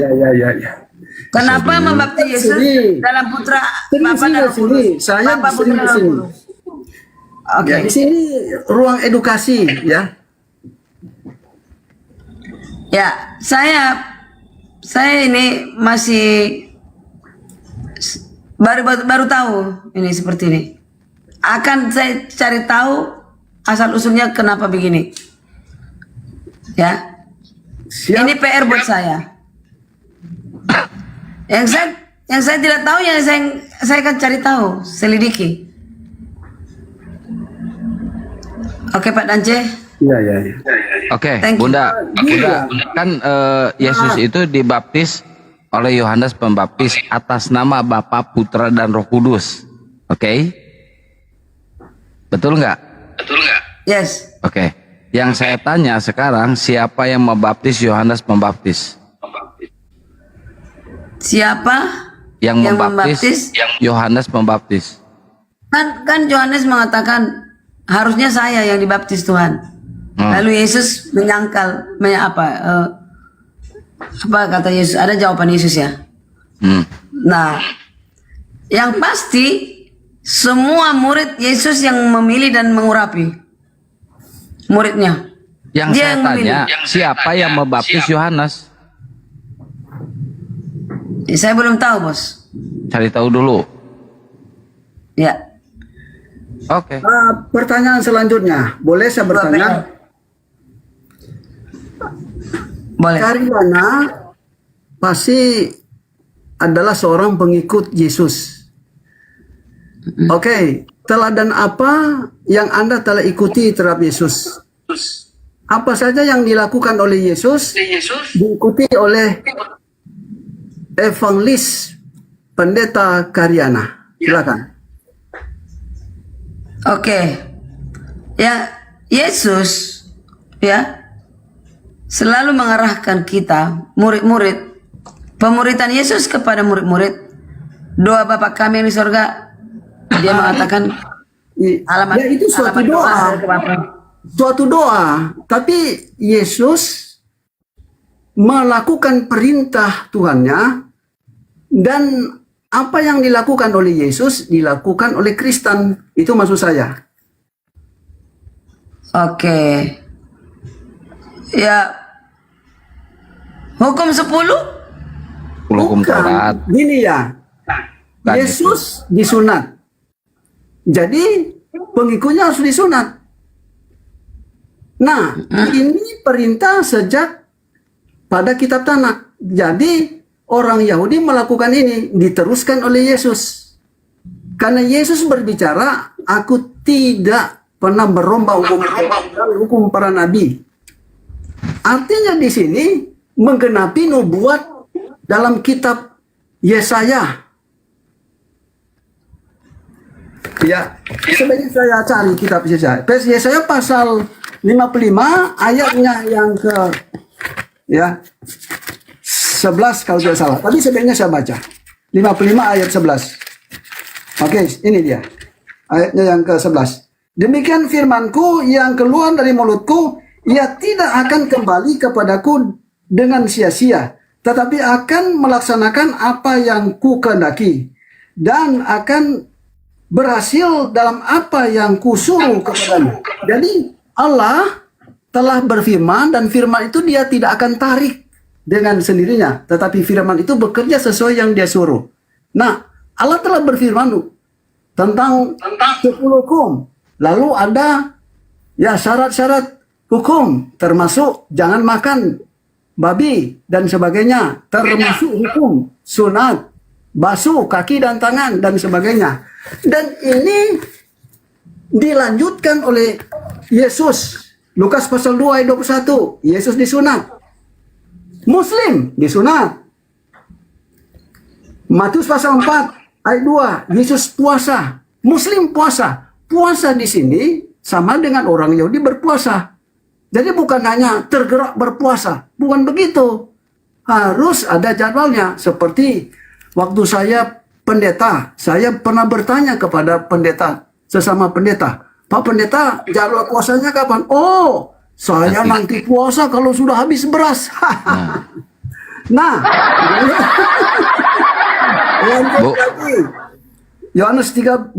Kenapa membaptis Yesus dalam Putra Bapa dan Roh Kudus? Saya Bapa, di Putra, sini. Roh Kudus. Oke. Ya, di sini ruang edukasi ya. Ya, saya ini masih baru tahu ini seperti ini. Akan saya cari tahu asal usulnya kenapa begini. Ya. Ini PR buat saya. Yang saya tidak tahu yang saya akan cari tahu, selidiki. Oke Pak Dance. Iya. Oke, Thank you. Bunda, kan Yesus itu dibaptis oleh Yohanes Pembaptis atas nama Bapa, Putra, dan Roh Kudus. Oke? Betul nggak? Yes. Oke. Yang saya tanya sekarang, siapa yang membaptis Yohanes Pembaptis? Siapa Yang membaptis Yohanes Pembaptis. Kan Yohanes mengatakan harusnya saya yang dibaptis Tuhan. Lalu Yesus menyangkal, apa kata Yesus? Ada jawaban Yesus ya. Nah, yang pasti semua murid Yesus yang memilih dan mengurapi muridnya. Yang Dia saya yang tanya, memilih. siapa yang membaptis Yohanes? Saya belum tahu bos. Cari tahu dulu. Ya. Oke. Pertanyaan selanjutnya, boleh saya bertanya? Boleh. Karyana pasti adalah seorang pengikut Yesus. Oke, teladan apa yang Anda telah ikuti terhadap Yesus? Apa saja yang dilakukan oleh Yesus diikuti oleh evangelis pendeta Karyana. Silakan. Oke. Ya, Yesus ya selalu mengarahkan kita murid-murid, pemuridan Yesus kepada murid-murid. Doa Bapa kami yang di sorga, dia mengatakan alamat, Ya, itu suatu alamat doa. ke Bapa. Suatu doa, tapi Yesus melakukan perintah Tuhannya, dan apa yang dilakukan oleh Yesus dilakukan oleh Kristen. Itu maksud saya. Oke. Ya. Hukum 10? Hukum Taurat. Gini ya, Kan Yesus disunat, jadi pengikutnya harus disunat. Nah, ini perintah sejak pada kitab Tanakh. Jadi orang Yahudi melakukan ini diteruskan oleh Yesus. Karena Yesus berbicara, aku tidak pernah berubah hukum para nabi. Artinya di sini menggenapi nubuat dalam kitab Yesaya. Ya, sebenarnya saya cari kitab Yesaya. Yesaya pasal 55 ayatnya yang ke 11 kalau tidak salah. Tapi sebenarnya saya baca 55 ayat 11. Oke, ini dia ayatnya yang ke 11. Demikian firmanku yang keluar dari mulutku, ia tidak akan kembali kepadaku dengan sia-sia, tetapi akan melaksanakan apa yang ku kehendaki dan akan berhasil dalam apa yang kusuruh kepadamu. Jadi Allah telah berfirman, dan firman itu dia tidak akan tarik dengan sendirinya, tetapi firman itu bekerja sesuai yang dia suruh. Nah, Allah telah berfirman tentang 10 hukum. Lalu ada ya syarat-syarat hukum, termasuk jangan makan babi dan sebagainya, termasuk hukum sunat, basuh kaki dan tangan dan sebagainya. Dan ini dilanjutkan oleh Yesus. Lukas pasal 2 ayat 21, Yesus disunat. Muslim disunat. Matius pasal 4 ayat 2, Yesus puasa. Muslim puasa. Puasa di sini sama dengan orang Yahudi berpuasa. Jadi bukan hanya tergerak berpuasa, bukan begitu. Harus ada jadwalnya. Seperti waktu saya pendeta, saya pernah bertanya kepada pendeta, sesama pendeta, Pak Pendeta, jadwal puasanya kapan? Oh, saya nanti puasa kalau sudah habis beras. Nah, lanjut lagi. Yohanes 13,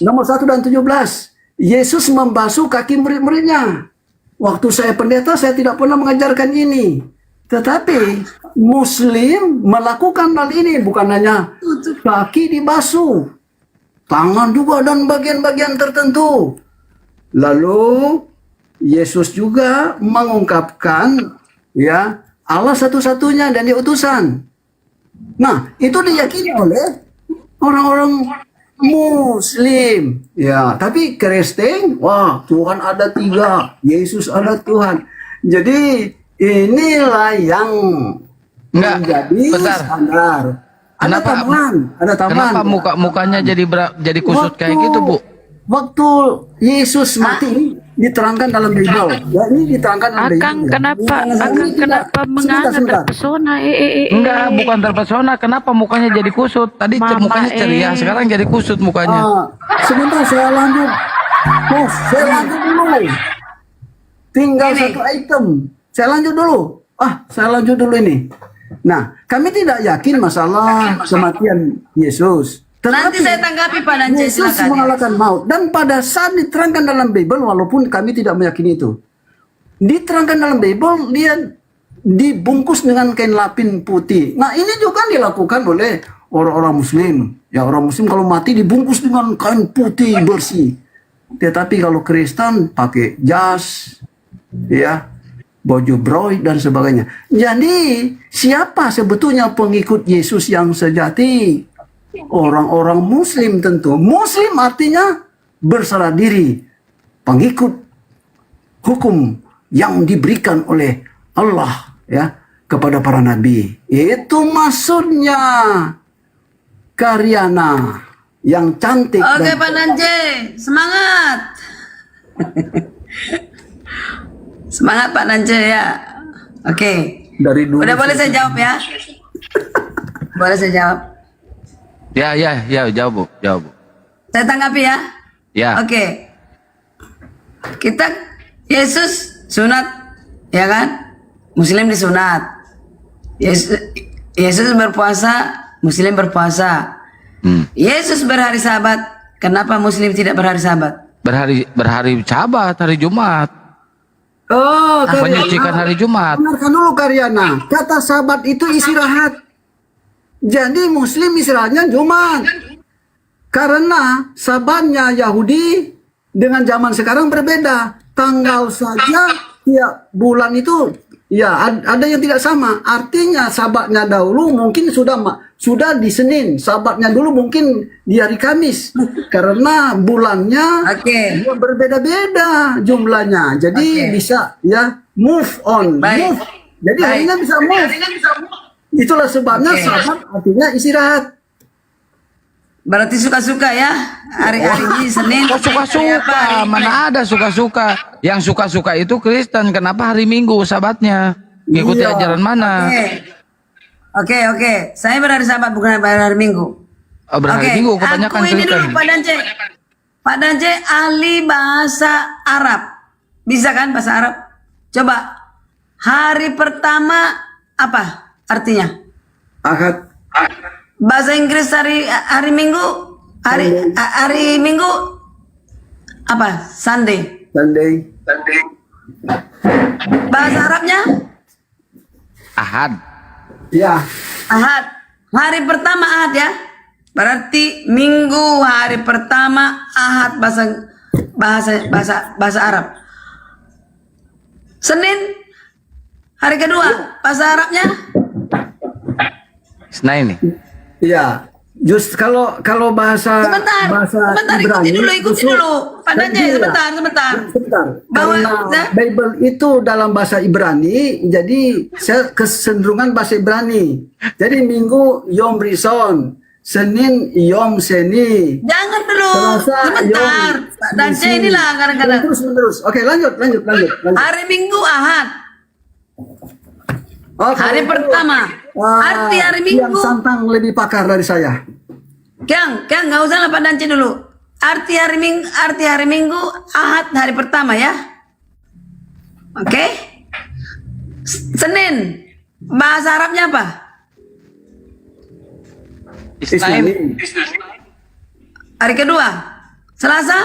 nomor 1 dan 17. Yesus membasuh kaki murid-muridnya. Waktu saya pendeta, saya tidak pernah mengajarkan ini. Tetapi Muslim melakukan hal ini, bukan hanya kaki dibasuh, tangan juga dan bagian-bagian tertentu. Lalu Yesus juga mengungkapkan ya Allah satu-satunya dan dia utusan. Nah, itu diyakini oleh orang-orang Muslim, ya. Tapi Kristen, wah, Tuhan ada 3, Yesus ada Tuhan. Jadi inilah yang menjadi standar. Ada tambahan. Kenapa mukanya jadi kusut kayak gitu, Bu? Waktu Yesus mati diterangkan dalam Bible. Ya, ini diterangkan dalam Bible. Kenapa menganggap terpesona? Enggak, bukan terpesona. Kenapa mukanya jadi kusut? Tadi mukanya ceria, sekarang jadi kusut mukanya. Sebentar, saya lanjut. Saya lanjut dulu. Tinggal satu item. Saya lanjut dulu. Saya lanjut dulu ini. Nah, kami tidak yakin masalah kematian Yesus. Nanti saya tanggapi Pak Dance, Yesus silakan. mengalahkan maut. Dan pada saat diterangkan dalam Bible, walaupun kami tidak meyakini itu, diterangkan dalam Bible, dia dibungkus dengan kain lapin putih. Nah, ini juga dilakukan oleh orang-orang Muslim. Ya, orang Muslim kalau mati dibungkus dengan kain putih bersih. Tetapi kalau Kristen pakai jas, ya, Bojobroi dan sebagainya. Jadi siapa sebetulnya pengikut Yesus yang sejati? Orang-orang Muslim tentu. Muslim artinya berserah diri, pengikut hukum yang diberikan oleh Allah ya kepada para nabi. Itu maksudnya Karyana yang cantik. Oke Pak Nanje, semangat. Semangat Pak Nanje ya. Oke. Dari dulu. Udah boleh saya jawab ya? Boleh saya jawab? Ya, jawab Bu, jawab Bu. Saya tanggapi ya? Ya. Oke. Kita Yesus sunat, ya kan? Muslim disunat. Yesus berpuasa, Muslim berpuasa. Yesus berhari Sabat, kenapa Muslim tidak berhari Sabat? Berhari Sabat, hari Jumat. Oh, menyucikan hari Jumat. Dengarkan dulu Karyana. Kata Sabat itu istirahat. Jadi Muslim istirahatnya Jumat. Karena Sabatnya Yahudi dengan zaman sekarang berbeda. Tanggal saja tiap bulan itu ya ada yang tidak sama. Artinya Sabatnya dahulu mungkin sudah di Senin. Sabatnya dulu mungkin di hari Kamis. Karena bulannya berbeda-beda jumlahnya. Jadi bisa ya move on. Move. Jadi harinya bisa move. Itulah sebabnya Sabat artinya istirahat. Berarti suka-suka ya hari-hari ini Senin. Kok suka-suka? Mana ada suka-suka? Yang suka-suka itu Kristen. Kenapa hari Minggu Sabatnya? Ngikuti ajaran mana? Oke. Saya berhari Sabat bukan berhari Minggu. Berhari Minggu kebanyakan aku ini Kristen. dulu Pak Dance ahli bahasa Arab. Bisa kan bahasa Arab? Coba hari pertama apa artinya? Ahad. Bahasa Inggris hari Minggu, hari Minggu apa? Sunday. Bahasa Arabnya? Ahad. Ya. Ahad. Hari pertama Ahad ya. Berarti Minggu hari pertama Ahad bahasa Arab. Senin hari kedua bahasa Arabnya? Senin nih. Iya. Just kalau bahasa sebentar ikuti dulu. Pak Nanje sebentar. Karena Bible itu dalam bahasa Ibrani, jadi saya kecenderungan bahasa Ibrani. Jadi Minggu Yom Rishon, Senin Yom Seni. Jangan dulu. Selasa, sebentar. Pak Nanje inilah kadang-kadang. Terus. Oke, lanjut. Hari Minggu Ahad. Hari pertama. Arti hari Minggu. Yang Santang lebih pakar dari saya. Kang, nggak usah lah Pak Dance dulu. Arti hari Minggu Ahad hari pertama ya. Oke. Senin bahasa Arabnya apa? Isnin. Hari kedua. Selasa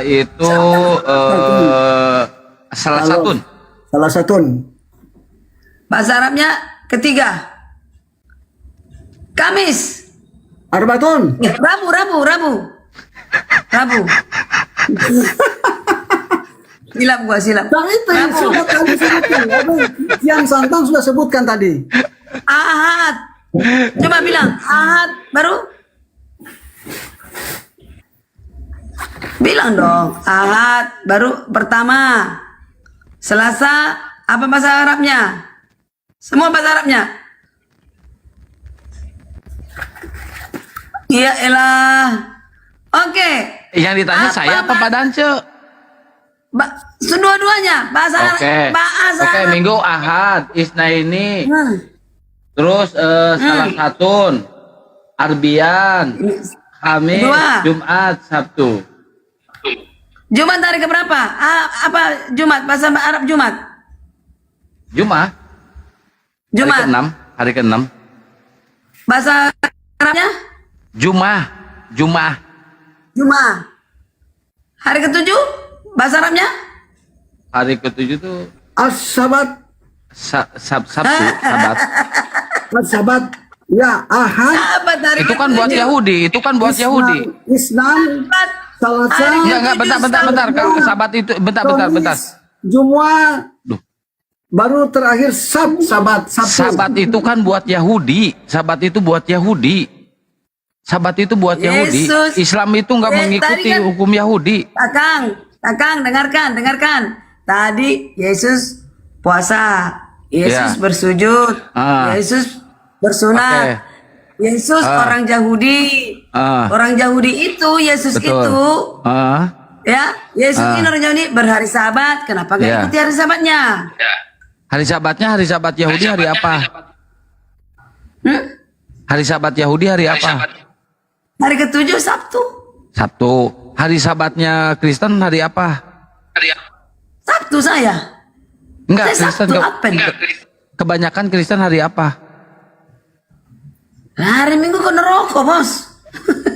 itu Salasatun. Bahasa Arabnya ketiga. Kamis. Arbatun. Rabu. Silap. Itu yang sudah kami sebutkan. Yang Santang sudah sebutkan tadi. Ahad. Coba bilang Ahad baru. Bilang dong. Ahad baru pertama. Selasa apa bahasa Arabnya? Semua bahasa Arabnya. Iya elah. Oke. Yang ditanya saya apa Pak Dance? Dua-duanya bahasa bahasa Oke, Arab. Minggu Ahad, Isnaini. Terus Salasatun, Arbian, Kamis, Jumat, Sabtu. Jumat hari keberapa? Apa Jumat? Bahasa Arab Jumat? Jumat. Hari ke-6. Bahasa Arabnya? Jumah. Hari ke-7 bahasa Arabnya? Hari ke-7 itu As-Sabat. Sabat. Sabat. Ya, Ahad. Itu kan buat Yahudi. Isnan. Enggak, bentar. Kalau Sabat itu, bentar. Jumat. Baru terakhir Sabat. Sabtu. Sabat itu kan buat Yahudi. Sabat itu buat Yahudi. Yesus. Islam itu nggak mengikuti tadi kan- hukum Yahudi. Kakang, dengarkan. Tadi Yesus puasa, Yesus Ya. bersujud, Yesus bersunat, Oke. Yesus orang Yahudi. Orang Yahudi itu, Yesus Betul. itu, ya, Yesus ini orang Yahudi berhari Sabat. Kenapa nggak Ya. ikuti hari Sabatnya? Hari Sabat Yahudi hari apa? Hari Sabat Yahudi hari apa? Hari ke-7 Sabtu. Sabtu. Hari Sabatnya Kristen hari apa? Sabtu saya. Enggak, Saya Kristen. Sabtu Advent. Kebanyakan Kristen hari apa? Hari Minggu ke neraka, Bos.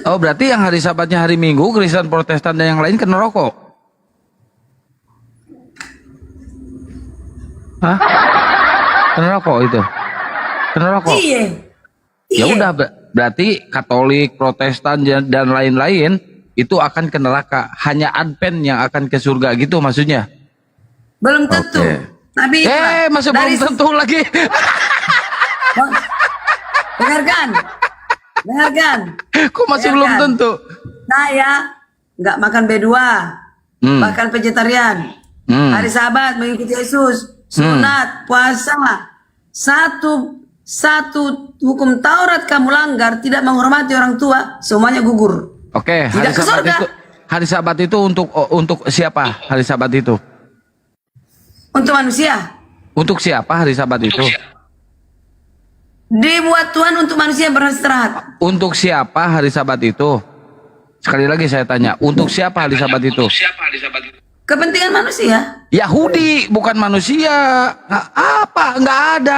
Oh, berarti yang hari Sabatnya hari Minggu, Kristen Protestan dan yang lain kena rokok. Hah? Kena rokok itu? Kena rokok? Iya. Ya udah, berarti Katolik, Protestan dan lain-lain itu akan ke neraka. Hanya Advent yang akan ke surga gitu maksudnya. Belum tentu. Nabi masih belum tentu lagi. Dengarkan. Kok masih belum tentu? Saya nggak makan B2, bahkan vegetarian. Hari Sabat mengikuti Yesus, sunat, puasa. Satu hukum Taurat kamu langgar, tidak menghormati orang tua, semuanya gugur. Oke, Tidak ke surga. hari Sabat itu untuk siapa? Hari Sabat itu Untuk manusia. untuk siapa hari Sabat itu? Dibuat Tuhan untuk manusia beristirahat. Untuk siapa hari Sabat itu? Sekali lagi saya tanya, untuk siapa hari Sabat itu? Kepentingan manusia. Yahudi, bukan manusia. Nggak ada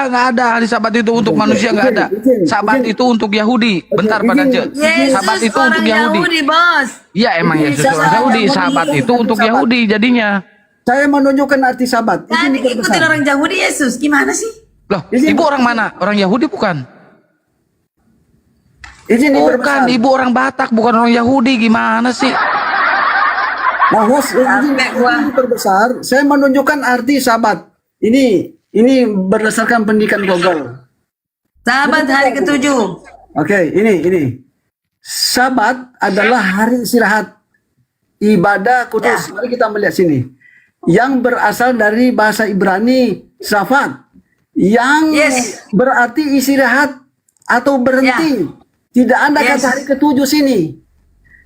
hari Sabat itu untuk manusia, nggak ada. Sabat itu untuk Yahudi. Bentar Pak Dace. Sabat Yesus itu untuk orang Yahudi. Yahudi, Bos. Iya emang Yesus orang Yahudi. Sabat itu untuk Yahudi jadinya. Saya menunjukkan arti Sabat. Jadi ikutin orang Yahudi Yesus. Gimana sih? Loh, ibu orang mana? Orang Yahudi bukan? Bukan, ibu orang Batak, bukan orang Yahudi. Gimana sih? Nah, Mas, ini berbesar. Saya menunjukkan arti Sabat. Ini berdasarkan pendidikan Google. Sabat hari ke-7. Oke, ini. Sabat adalah hari istirahat, ibadah kudus. Mari kita melihat sini. Yang berasal dari bahasa Ibrani Safat, yang berarti istirahat atau berhenti. Tidak ada kata hari ke-7 sini.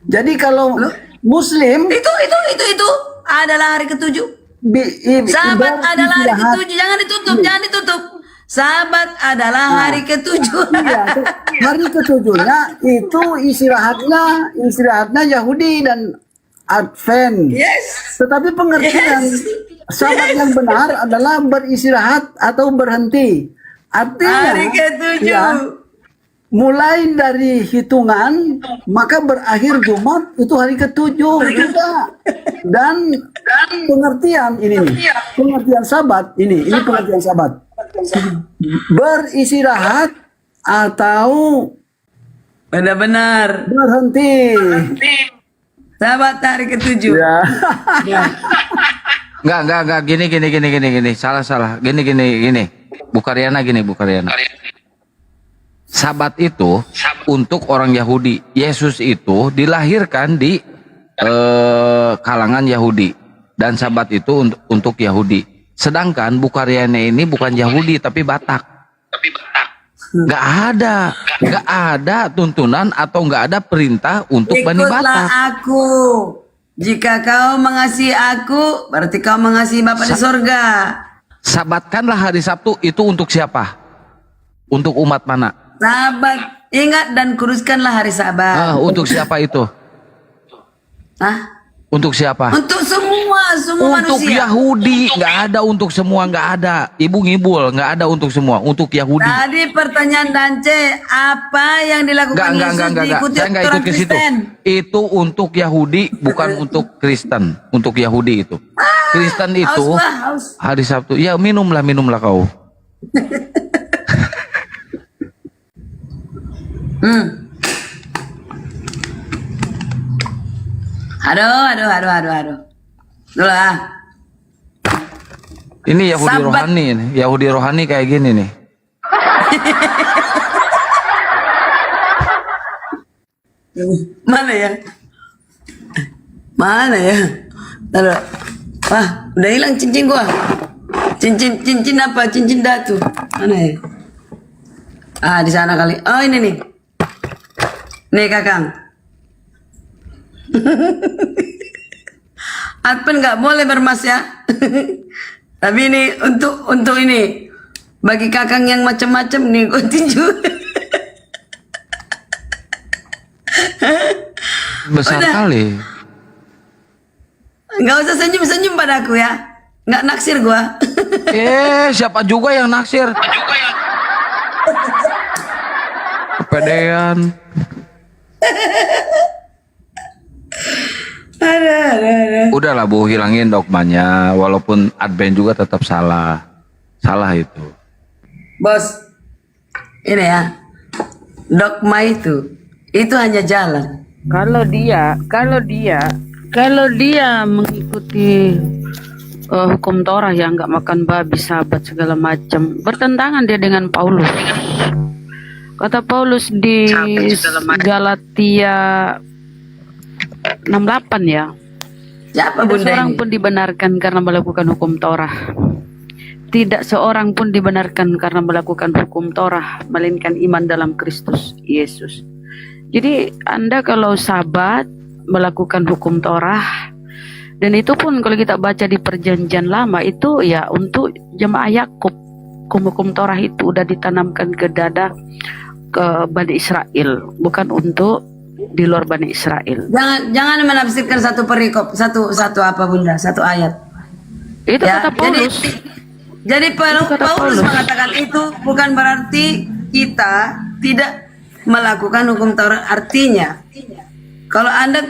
Jadi kalau Muslim itu adalah hari ke-7. Sabat adalah hari ke-7. Jangan ditutup. Sabat adalah hari ke-7. Iya, hari ke-7-nya itu istirahatnya Yahudi dan Advent. Tetapi pengertian Sabat yang benar adalah beristirahat atau berhenti. Artinya hari ke-7. Mulai dari hitungan maka berakhir Jumat itu hari ke-7 juga. Dan pengertian pengertian Sabat ini pengertian Sabat. Beristirahat atau benar-benar berhenti. Sabat hari ke-7. Enggak. Gini. Salah. Gini. Bukaryana. Sabat itu untuk orang Yahudi. Yesus itu dilahirkan di kalangan Yahudi. Dan Sabat itu untuk Yahudi. Sedangkan Bukaryana ini bukan Yahudi tapi Batak. Nggak ada tuntunan atau nggak ada perintah untuk Bani Batak. Ikutlah aku. Jika kau mengasihi aku, berarti kau mengasihi Bapa di sorga. Sabatkanlah hari Sabtu itu untuk siapa? Untuk umat mana? Sabat, ingat dan kuduskanlah hari Sabat. Untuk siapa itu? Untuk siapa? Untuk semua Untuk manusia. Yahudi, nggak ada untuk semua, nggak ada. Ibu ngibul, nggak ada untuk semua, untuk Yahudi. Tadi pertanyaan Dance, apa yang dilakukan Yesus diikuti Saya nggak orang ikut ke situ. Kristen? Itu untuk Yahudi, bukan untuk Kristen. Untuk Yahudi itu. Kristen itu haus. hari Sabtu. Ya minumlah kau. Aduh. Dulu ah. Ini Yahudi Sabat. rohani ini. Yahudi rohani kayak gini nih. Mana ya? Taruh. Wah, udah hilang cincin gua. Cincin apa? Cincin datu. Mana ya? Ah, di sana kali. Oh, ini nih. Nih, Kakang. Advent nggak boleh bermas ya. Tapi ini untuk ini bagi Kakang yang macam-macam nih gua tinju. Besar Udah. kali. Nggak usah senyum-senyum padaku ya. Nggak naksir gua. Siapa juga yang naksir? Kepedean. Udahlah Bu, hilangin dogmanya. Walaupun Advent juga tetap salah. Salah itu. Bos, ini ya. Dogma itu hanya jalan. Kalau dia mengikuti hukum Torah yang nggak makan babi, sabat segala macam, bertentangan dia dengan Paulus. Kata Paulus di Galatia 68 ya. Siapa Tidak bunda seorang ini? pun dibenarkan karena melakukan hukum Torah. Tidak seorang pun dibenarkan karena melakukan hukum Torah, melainkan iman dalam Kristus Yesus. Jadi Anda kalau sabat melakukan hukum Torah, dan itu pun kalau kita baca di Perjanjian Lama itu ya untuk jemaah Yakub, hukum Torah itu udah ditanamkan ke dada ke Bani Israel, bukan untuk di luar Bani Israel. Jangan menafsirkan satu perikop, satu apa bunda, satu ayat. Itu kata Paulus. Jadi Paulus mengatakan itu bukan berarti kita tidak melakukan hukum Taurat. Artinya, kalau Anda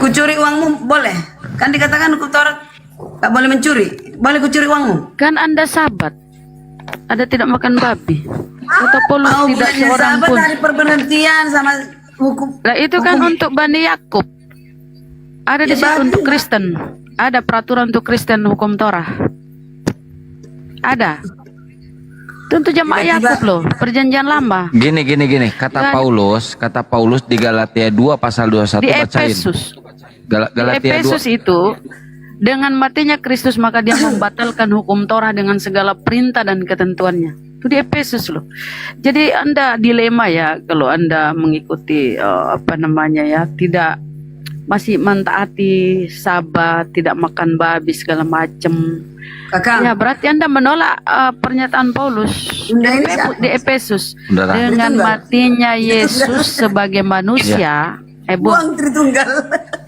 kucuri uangmu boleh, kan dikatakan hukum Taurat nggak boleh mencuri, boleh kucuri uangmu. Kan Anda sabat, Anda tidak makan babi. Kata Paulus tidak seorang pun. Dari perberhentian sama hukum. Nah itu kan untuk Bani Yakub. Ada di situ untuk Kristen. Ada peraturan untuk Kristen hukum Torah. Ada. Tentu jemaah Yakub loh, Perjanjian Lama. Gini. Kata Paulus di Galatia 2 pasal 21 Di bacain. Efesus. Di Galatia 2. Efesus itu dengan matinya Kristus maka dia membatalkan hukum Torah dengan segala perintah dan ketentuannya. Itu di Efesus loh. Jadi Anda dilema ya kalau Anda mengikuti tidak masih mentaati sabat, tidak makan babi segala macam. Ya berarti Anda menolak pernyataan Paulus di Efesus. Dengan matinya Yesus sebagai manusia,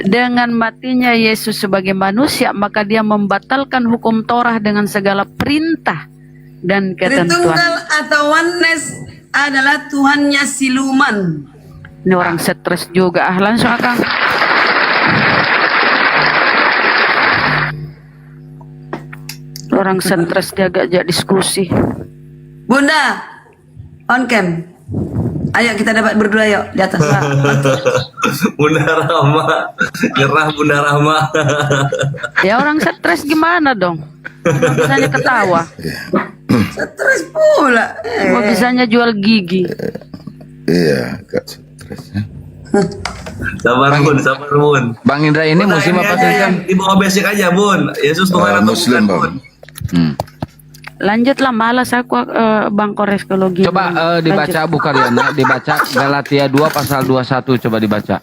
dengan matinya Yesus sebagai manusia, maka dia membatalkan hukum Torah dengan segala perintah dan ketentuan. Tritunggal atau oneness adalah Tuhannya siluman. Ini orang stres juga. Langsung Akang. Orang stres dia agak diskusi. Bunda, on cam. Ayo kita dapat berdua yuk di atas. Bunda Rahma, nyerah Bunda Rahma. Ya orang stres gimana dong? Bisanya ketawa. Stres pula. Bisanya jual gigi. Iya, agak stres ya. Sabar Bun. Bang Indra ini musim apa sih kan? Di bawah basic aja Bun. Yesus Tuhan atau Muslim, bukan Bun? Lanjutlah, malas aku Bang Kores kalau gitu. Coba dibaca Bu Karyana, dibaca Galatia 2 pasal 21, coba dibaca.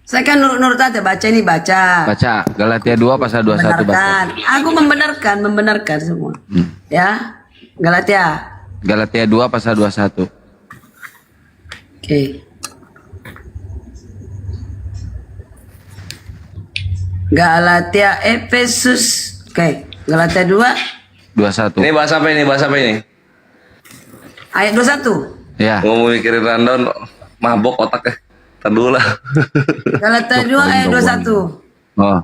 Saya kan nurut aja baca ini baca. Baca Galatia 2 pasal 21 baca. Aku membenarkan semua. Ya. Galatia 2 pasal 21. Oke. Galatia Efesus. Oke, Galatia 2 21. Ini bahasa apa ini? ayat 21. Ya. Mau mikirin rundown mabok otaknya. Ntar dulu lah. Galatia 2 ayat 21. Oh.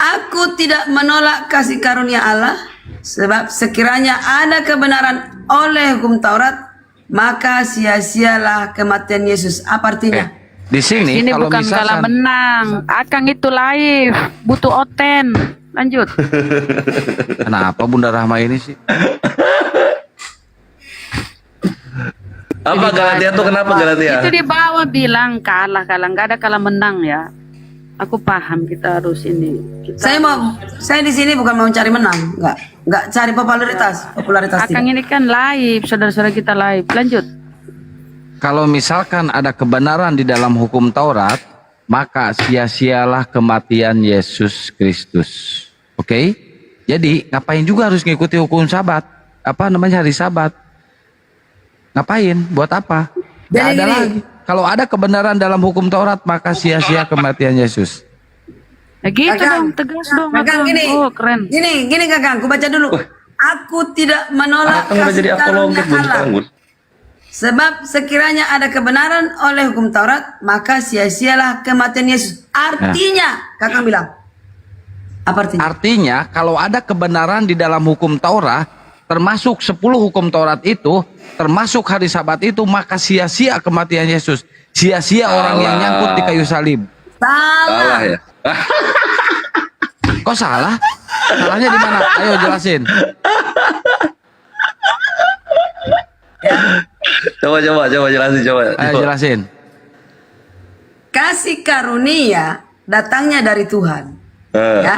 Aku tidak menolak kasih karunia Allah, sebab sekiranya ada kebenaran oleh hukum Taurat, maka sia-sialah kematian Yesus. Apa artinya? Di sini Ini kalau bukan kalah misalkan menang. Akang itu live, butuh oten. Lanjut. kenapa Bunda Rahma ini sih? Apa Galatia tuh kenapa Galatia? Itu di bawah bilang kalah, nggak ada kalah menang ya. Aku paham kita harus ini. Saya di sini bukan mau cari menang, nggak cari popularitas Akang tidak. ini kan live, saudara-saudara kita live. Lanjut. Kalau misalkan ada kebenaran di dalam hukum Taurat, maka sia-sialah kematian Yesus Kristus. Oke? Jadi ngapain juga harus ngikuti hukum Sabat? Apa namanya hari Sabat? Ngapain? Buat apa? Gak ada lagi. Kalau ada kebenaran dalam hukum Taurat, maka sia-sia kematian Yesus. Ya gitu Kakang, dong, tegas dong. Kakang, Akang. gini, Oh, keren. gini Kakang, aku baca dulu. Aku tidak menolak Akang udah jadi kasih apologet karunia Allah. Bun. Sebab sekiranya ada kebenaran oleh hukum Taurat, maka sia-sialah kematian Yesus. Artinya, Kakang bilang, apa artinya? Artinya, kalau ada kebenaran di dalam hukum Taurat, termasuk 10 hukum Taurat itu, termasuk hari Sabat itu, maka sia-sia kematian Yesus. Sia-sia orang yang nyangkut di kayu salib. Salah. Ya. Kok salah? Salahnya di mana? Ayo jelasin. Coba jelasin coba. Ayo jelasin. Kasih karunia datangnya dari Tuhan. Ya.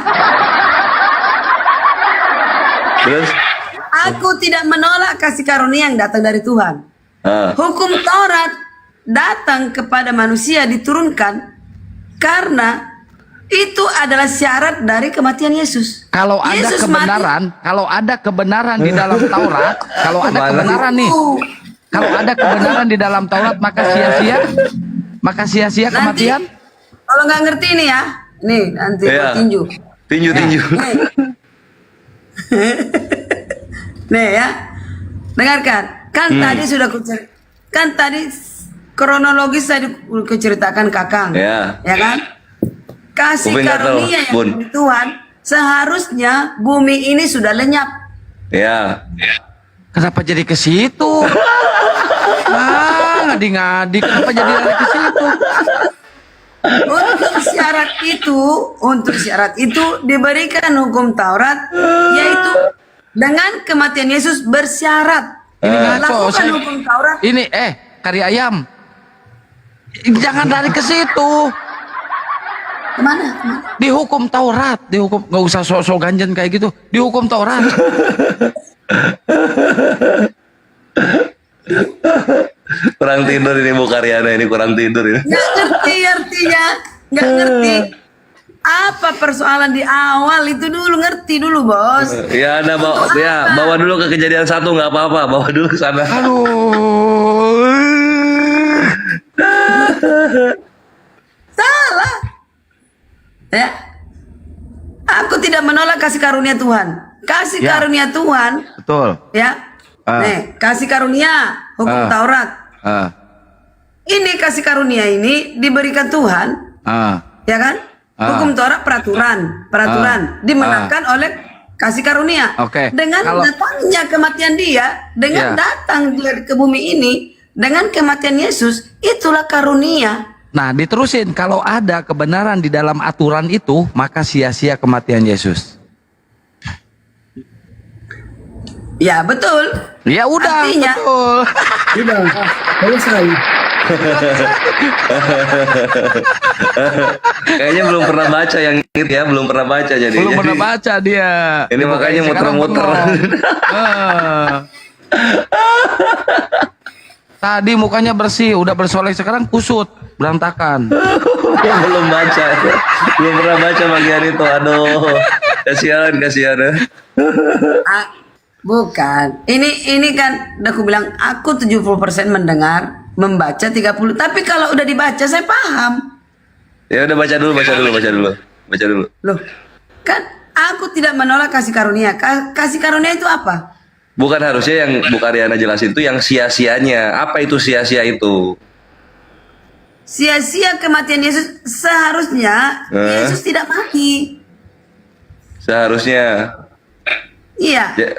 Terus? Aku tidak menolak kasih karunia yang datang dari Tuhan. Hukum Taurat datang kepada manusia diturunkan karena itu adalah syarat dari kematian Yesus. Kalau ada Yesus kebenaran di dalam Taurat, kalau ada kebenaran nih, kalau ada kebenaran di dalam Taurat, maka sia-sia kematian. Kalau nggak ngerti nih ya, nih nanti Iya. tinju. Tinju. Nih ya, dengarkan. Kan tadi sudah kan tadi kronologis saya kuceritakan Kakang, Ya. ya kan? Kasih Bumi nggak tahu, karunia yang Bun. dari Tuhan, seharusnya bumi ini sudah lenyap. Ya. Kenapa jadi ke situ? Ngadi-ngadi, kenapa jadi lari ke situ? Untuk syarat itu diberikan hukum Taurat, yaitu dengan kematian Yesus bersyarat. Ini ngaco, Lakukan hukum Taurat. Ini kari ayam. Jangan lari ke situ. Kemana? Di hukum Taurat, nggak usah sok-sok ganjen kayak gitu. Di hukum Taurat. Kurang tidur ini Bu Karyana, ini kurang tidur ini. Nggak ngerti artinya, nggak ngerti. Apa persoalan di awal itu dulu, ngerti dulu bos. Ya Anda bawa dulu ke kejadian 1 nggak apa-apa, bawa dulu ke sana. Salah. Ya. Aku tidak menolak kasih karunia Tuhan. Kasih Ya. karunia Tuhan, Betul. ya. Nih, kasih karunia hukum Taurat. Ini kasih karunia ini diberikan Tuhan, ya kan? Hukum Taurat peraturan dimenangkan oleh kasih karunia. Oke, Dengan kalau- datangnya kematian dia, dengan Ya. datang dia ke bumi ini, dengan kematian Yesus, itulah karunia. Nah, diterusin. Kalau ada kebenaran di dalam aturan itu, maka sia-sia kematian Yesus. Ya betul. Ya udah, Artinya- betul. Sudah, selesai. Kayaknya belum pernah baca yang ini ya, belum pernah baca jadi. Belum pernah baca dia. Ini makanya Sekarang muter-muter. bengong. Tadi mukanya bersih, udah bersolek, sekarang kusut, berantakan. Belum baca. Belum pernah baca bagian itu. Aduh. Kasihan ya. Bukan. Ini kan udah aku bilang aku 70% mendengar, membaca 30. Tapi kalau udah dibaca saya paham. Ya udah baca dulu. Loh, kan aku tidak menolak kasih karunia. Kasih karunia itu apa? Bukan harusnya yang Bu Karyana jelasin itu yang sia-sianya. Apa itu sia-sia itu? Sia-sia kematian Yesus, seharusnya Yesus tidak mati. Seharusnya. Iya. Ya,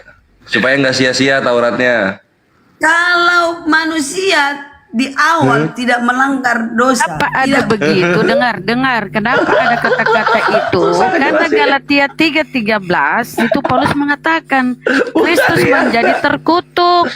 supaya nggak sia-sia Tauratnya. Kalau manusia di awal tidak melanggar dosa. Apa ada begitu? Dengar. Kenapa ada kata-kata itu? Karena Galatia 3:13 itu Paulus mengatakan Kristus menjadi terkutuk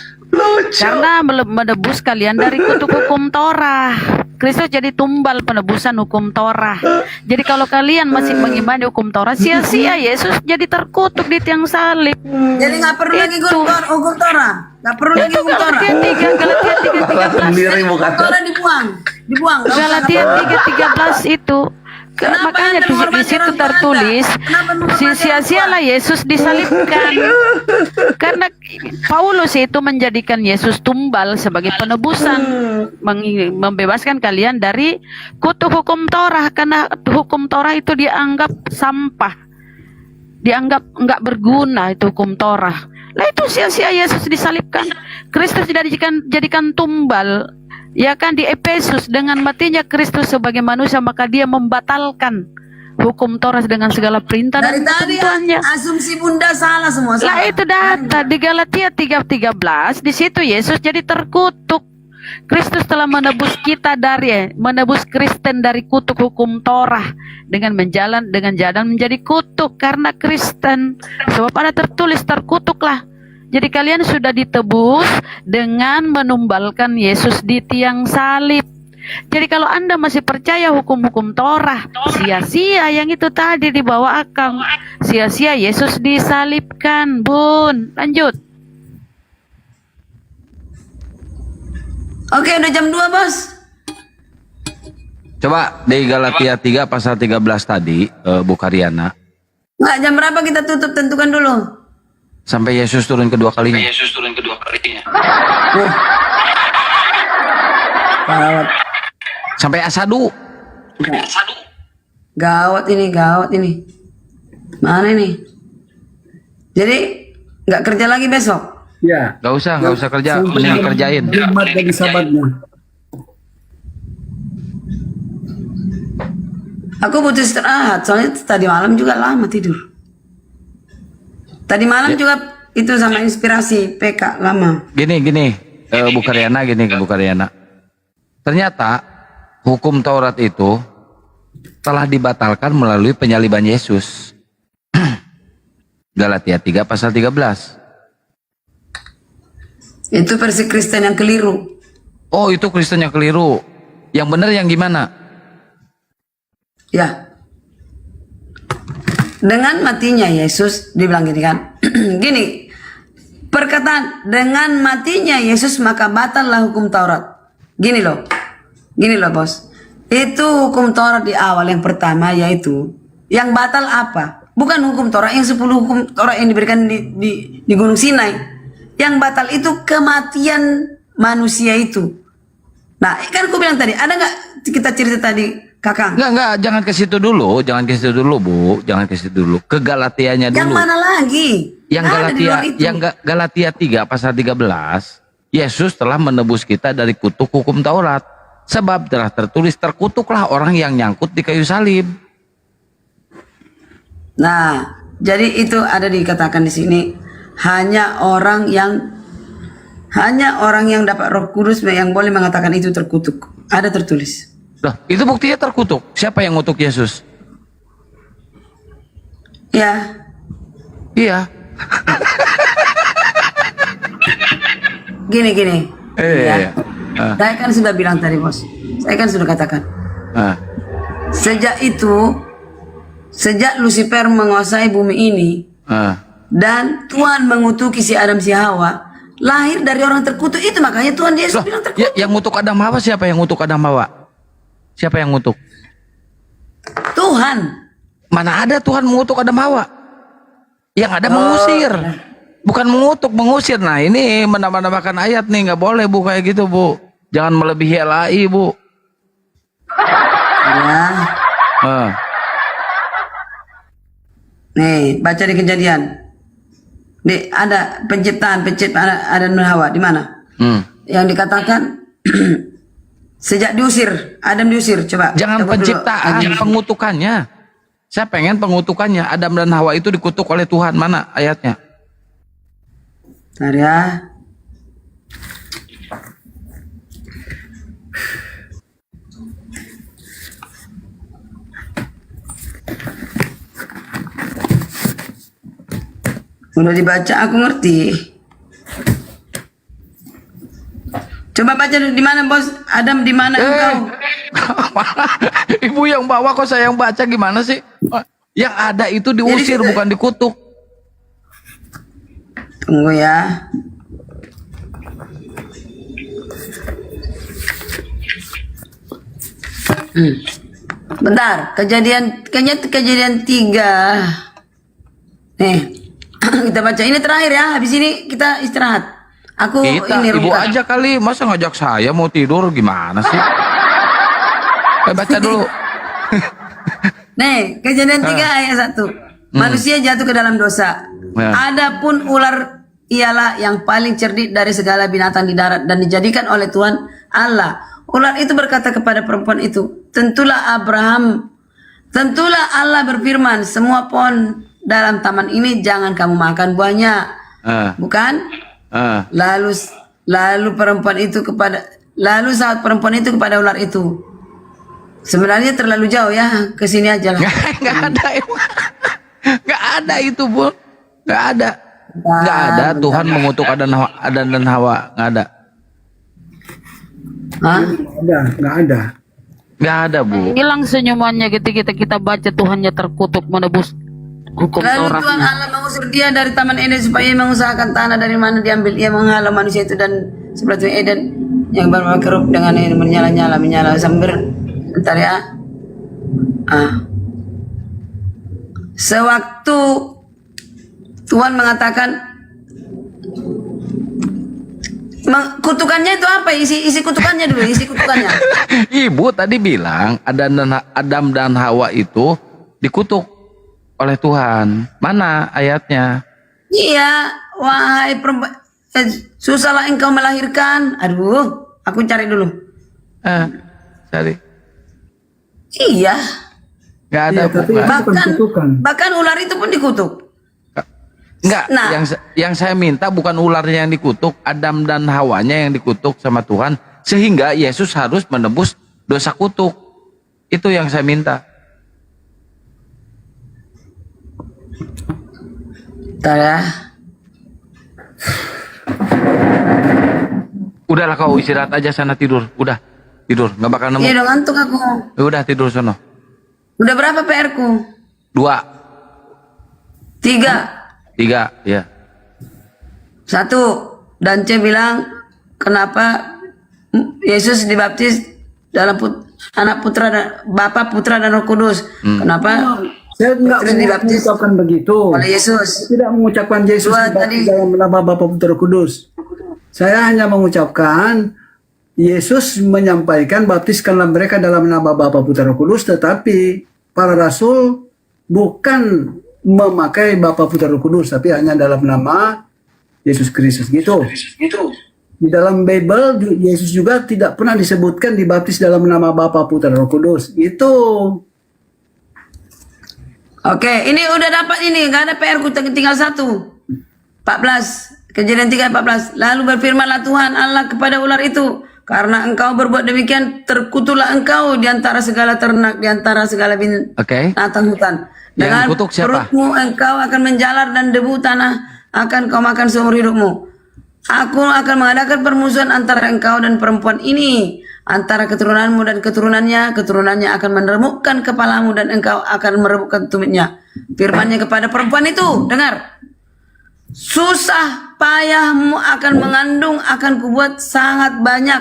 karena menebus kalian dari kutuk hukum Torah. Kristus jadi tumbal penebusan hukum Torah. Jadi kalau kalian masih mengimani hukum Torah, sia-sia Yesus jadi terkutuk di tiang salib. Jadi nggak perlu lagi hukum Torah. Nggak perlu lagi hukum Torah. Galatia 3:13. Hukum Torah dibuang. Nggak usah, Galatia 3:13 itu. Makanya di situ tertulis sia-sialah Yesus disalibkan. Karena Paulus itu menjadikan Yesus tumbal sebagai penebusan, membebaskan kalian dari kutuk hukum Torah, karena hukum Torah itu dianggap sampah, dianggap enggak berguna itu hukum Torah. Lah itu sia-sia Yesus disalibkan. Kristus dijadikan tumbal. Ya kan, di Efesus, dengan matinya Kristus sebagai manusia maka dia membatalkan hukum Torah dengan segala perintah dari dan tadi ketentuannya. asumsi bunda salah semua. Lah itu data di Galatia 3:13, di situ Yesus jadi terkutuk. Kristus telah menebus kita menebus Kristen dari kutuk hukum Torah dengan jalan menjadi kutuk karena Kristen. Sebab ada tertulis terkutuklah. Jadi kalian sudah ditebus dengan menumbalkan Yesus di tiang salib. Jadi kalau Anda masih percaya hukum-hukum Torah, sia-sia yang itu tadi dibawa akal. Sia-sia Yesus disalibkan, Bun. Lanjut. Oke, udah jam 2, Bos. Coba di Galatia 3 pasal 13 tadi, Bu Karyana. Nggak, jam berapa kita tutup, tentukan dulu. Sampai Yesus turun kedua kalinya. Gawat. Sampai asadu. Gawat ini. Mana ini? Jadi nggak kerja lagi besok? Ya. Gak usah kerja, mending dikerjain. Jumat dari Sabatnya. Aku butuh istirahat, soalnya tadi malam juga lama tidur. Tadi malam juga itu sama inspirasi PK lama. Gini, Bu Karyana, Bu Karyana. Ternyata hukum Taurat itu telah dibatalkan melalui penyaliban Yesus. Galatia 3 pasal 13. Itu versi Kristen yang keliru. Oh, itu Kristen yang keliru. Yang benar yang gimana? Ya. Dengan matinya Yesus, dibilang gini kan. Gini, perkataan dengan matinya Yesus maka batallah hukum Taurat. Gini loh Bos. Itu hukum Taurat di awal yang pertama, yaitu yang batal apa? Bukan hukum Taurat yang 10 hukum Taurat yang diberikan di Gunung Sinai. Yang batal itu kematian manusia itu. Nah, kan aku bilang tadi, ada nggak kita cerita tadi, Kakang? Enggak, jangan ke situ dulu, Bu. Jangan ke situ dulu. Ke Galatianya dulu. Yang mana lagi? Yang Galatia 3 pasal 13, Yesus telah menebus kita dari kutuk hukum Taurat. Sebab telah tertulis, terkutuklah orang yang nyangkut di kayu salib. Nah, jadi itu ada dikatakan di sini, hanya orang yang dapat Roh Kudus yang boleh mengatakan itu terkutuk. Ada tertulis. Loh, itu buktinya terkutuk. Siapa yang ngutuk Yesus? Ya. Iya. Gini. Ya. Saya kan sudah bilang tadi, Bos. Saya kan sudah katakan. Sejak Lucifer menguasai bumi ini, dan Tuhan mengutuki si Adam si Hawa, lahir dari orang terkutuk itu, makanya Tuhan Yesus bilang terkutuk. Yang ngutuk Adam Hawa siapa yang ngutuk Adam Hawa? Siapa yang ngutuk? Tuhan. Mana ada Tuhan mengutuk Adam Hawa? Yang ada mengusir. Bukan mengutuk, mengusir. Nah, ini menambah-nambahkan ayat nih, nggak boleh Bu kayak gitu, Bu. Jangan melebihi LAI, Bu. Ya. Nih, baca di Kejadian. Ada penciptaan ada Nun Hawa di mana? Yang dikatakan sejak diusir, Adam diusir. Coba. Jangan penciptaan, pengutukannya. Saya pengen pengutukannya. Adam dan Hawa itu dikutuk oleh Tuhan. Mana ayatnya? Bentar ya. Udah dibaca, aku ngerti. Coba baca di mana, Bos? Adam, di mana engkau? Ibu yang bawa, kok saya yang baca, gimana sih? Yang ada itu diusir, bukan dikutuk. Tunggu ya. Bentar, kejadian 3. Nih, kita baca ini terakhir ya. Habis ini kita istirahat. Aku ini Ibu rumput. aja kali, masa ngajak saya mau tidur, gimana sih? Baca dulu. Nih, kejadian 3 ayat 1. Manusia jatuh ke dalam dosa. Ya. Adapun ular ialah yang paling cerdik dari segala binatang di darat dan dijadikan oleh Tuhan Allah. Ular itu berkata kepada perempuan itu, tentulah Allah berfirman, semua pohon dalam taman ini jangan kamu makan buahnya. Bukan? Lalu saat perempuan itu kepada ular itu. Sebenarnya terlalu jauh ya, ke sini aja lah. Nggak ada, nggak ada itu, Bu. Nggak ada. Nggak ada. Tuhan mengutuk Adan dan Hawa. Nggak ada. Hah? Nggak ada. Nggak ada, Bu. Hilang senyumannya ketika kita baca Tuhannya terkutuk menebus hukum Lalu Taurat. Tuhan Allah mengusir dia dari taman Eden supaya ia mengusahakan tanah dari mana diambil. Ia menghalau manusia itu dan sebelah Eden yang berkeruk dengan ini menyala sambil. Bentar ya. Sewaktu Tuhan mengatakan kutukannya itu apa? Isi kutukannya dulu, isi kutukannya. Ibu tadi bilang Adam dan Hawa itu dikutuk oleh Tuhan. Mana ayatnya? Iya, wahai perempuan, susahlah engkau melahirkan. Aduh, aku cari dulu. Cari. Iya. Nggak ada. Bahkan ular itu pun dikutuk. Enggak, yang saya minta bukan ularnya yang dikutuk, Adam dan Hawanya yang dikutuk sama Tuhan, sehingga Yesus harus menebus dosa kutuk. Itu yang saya minta. Bentar ya. Udahlah kau istirahat aja sana, tidur. Udah, tidur, nggak bakal nemu. Iya dong, ngantuk aku. Udah tidur sono. Udah berapa PR-ku? 2. 3. Ya. 1. Dan C bilang, kenapa Yesus dibaptis dalam anak putra dan Bapa, Putra dan Roh Kudus? Kenapa? Saya tidak mengucapkan begitu. Oleh Yesus. Saya tidak mengucapkan Yesus dibaptis dalam nama Bapa, Putra, Roh Kudus. Saya hanya mengucapkan Yesus menyampaikan baptiskanlah mereka dalam nama Bapa, Putra, Roh Kudus, tetapi para rasul bukan memakai Bapa, Putra, Roh Kudus, tapi hanya dalam nama Yesus Kristus gitu. Di dalam Bible Yesus juga tidak pernah disebutkan dibaptis dalam nama Bapa, Putra, Roh Kudus. Itu. Oke, ini udah dapat ini, nggak ada PR-ku, tinggal 1. 14. Kejadian 3:14. Lalu berfirmanlah Tuhan Allah kepada ular itu, karena engkau berbuat demikian, terkutuklah engkau di antara segala ternak, di antara segala binatang hutan. Dengan perutmu engkau akan menjalar dan debu tanah akan kau makan seumur hidupmu. Aku akan mengadakan permusuhan antara engkau dan perempuan ini, antara keturunanmu dan keturunannya akan meneremukkan kepalamu dan engkau akan merebutkan tumitnya. Firman-Nya kepada perempuan itu, dengar. Susah payahmu akan mengandung akan kubuat sangat banyak.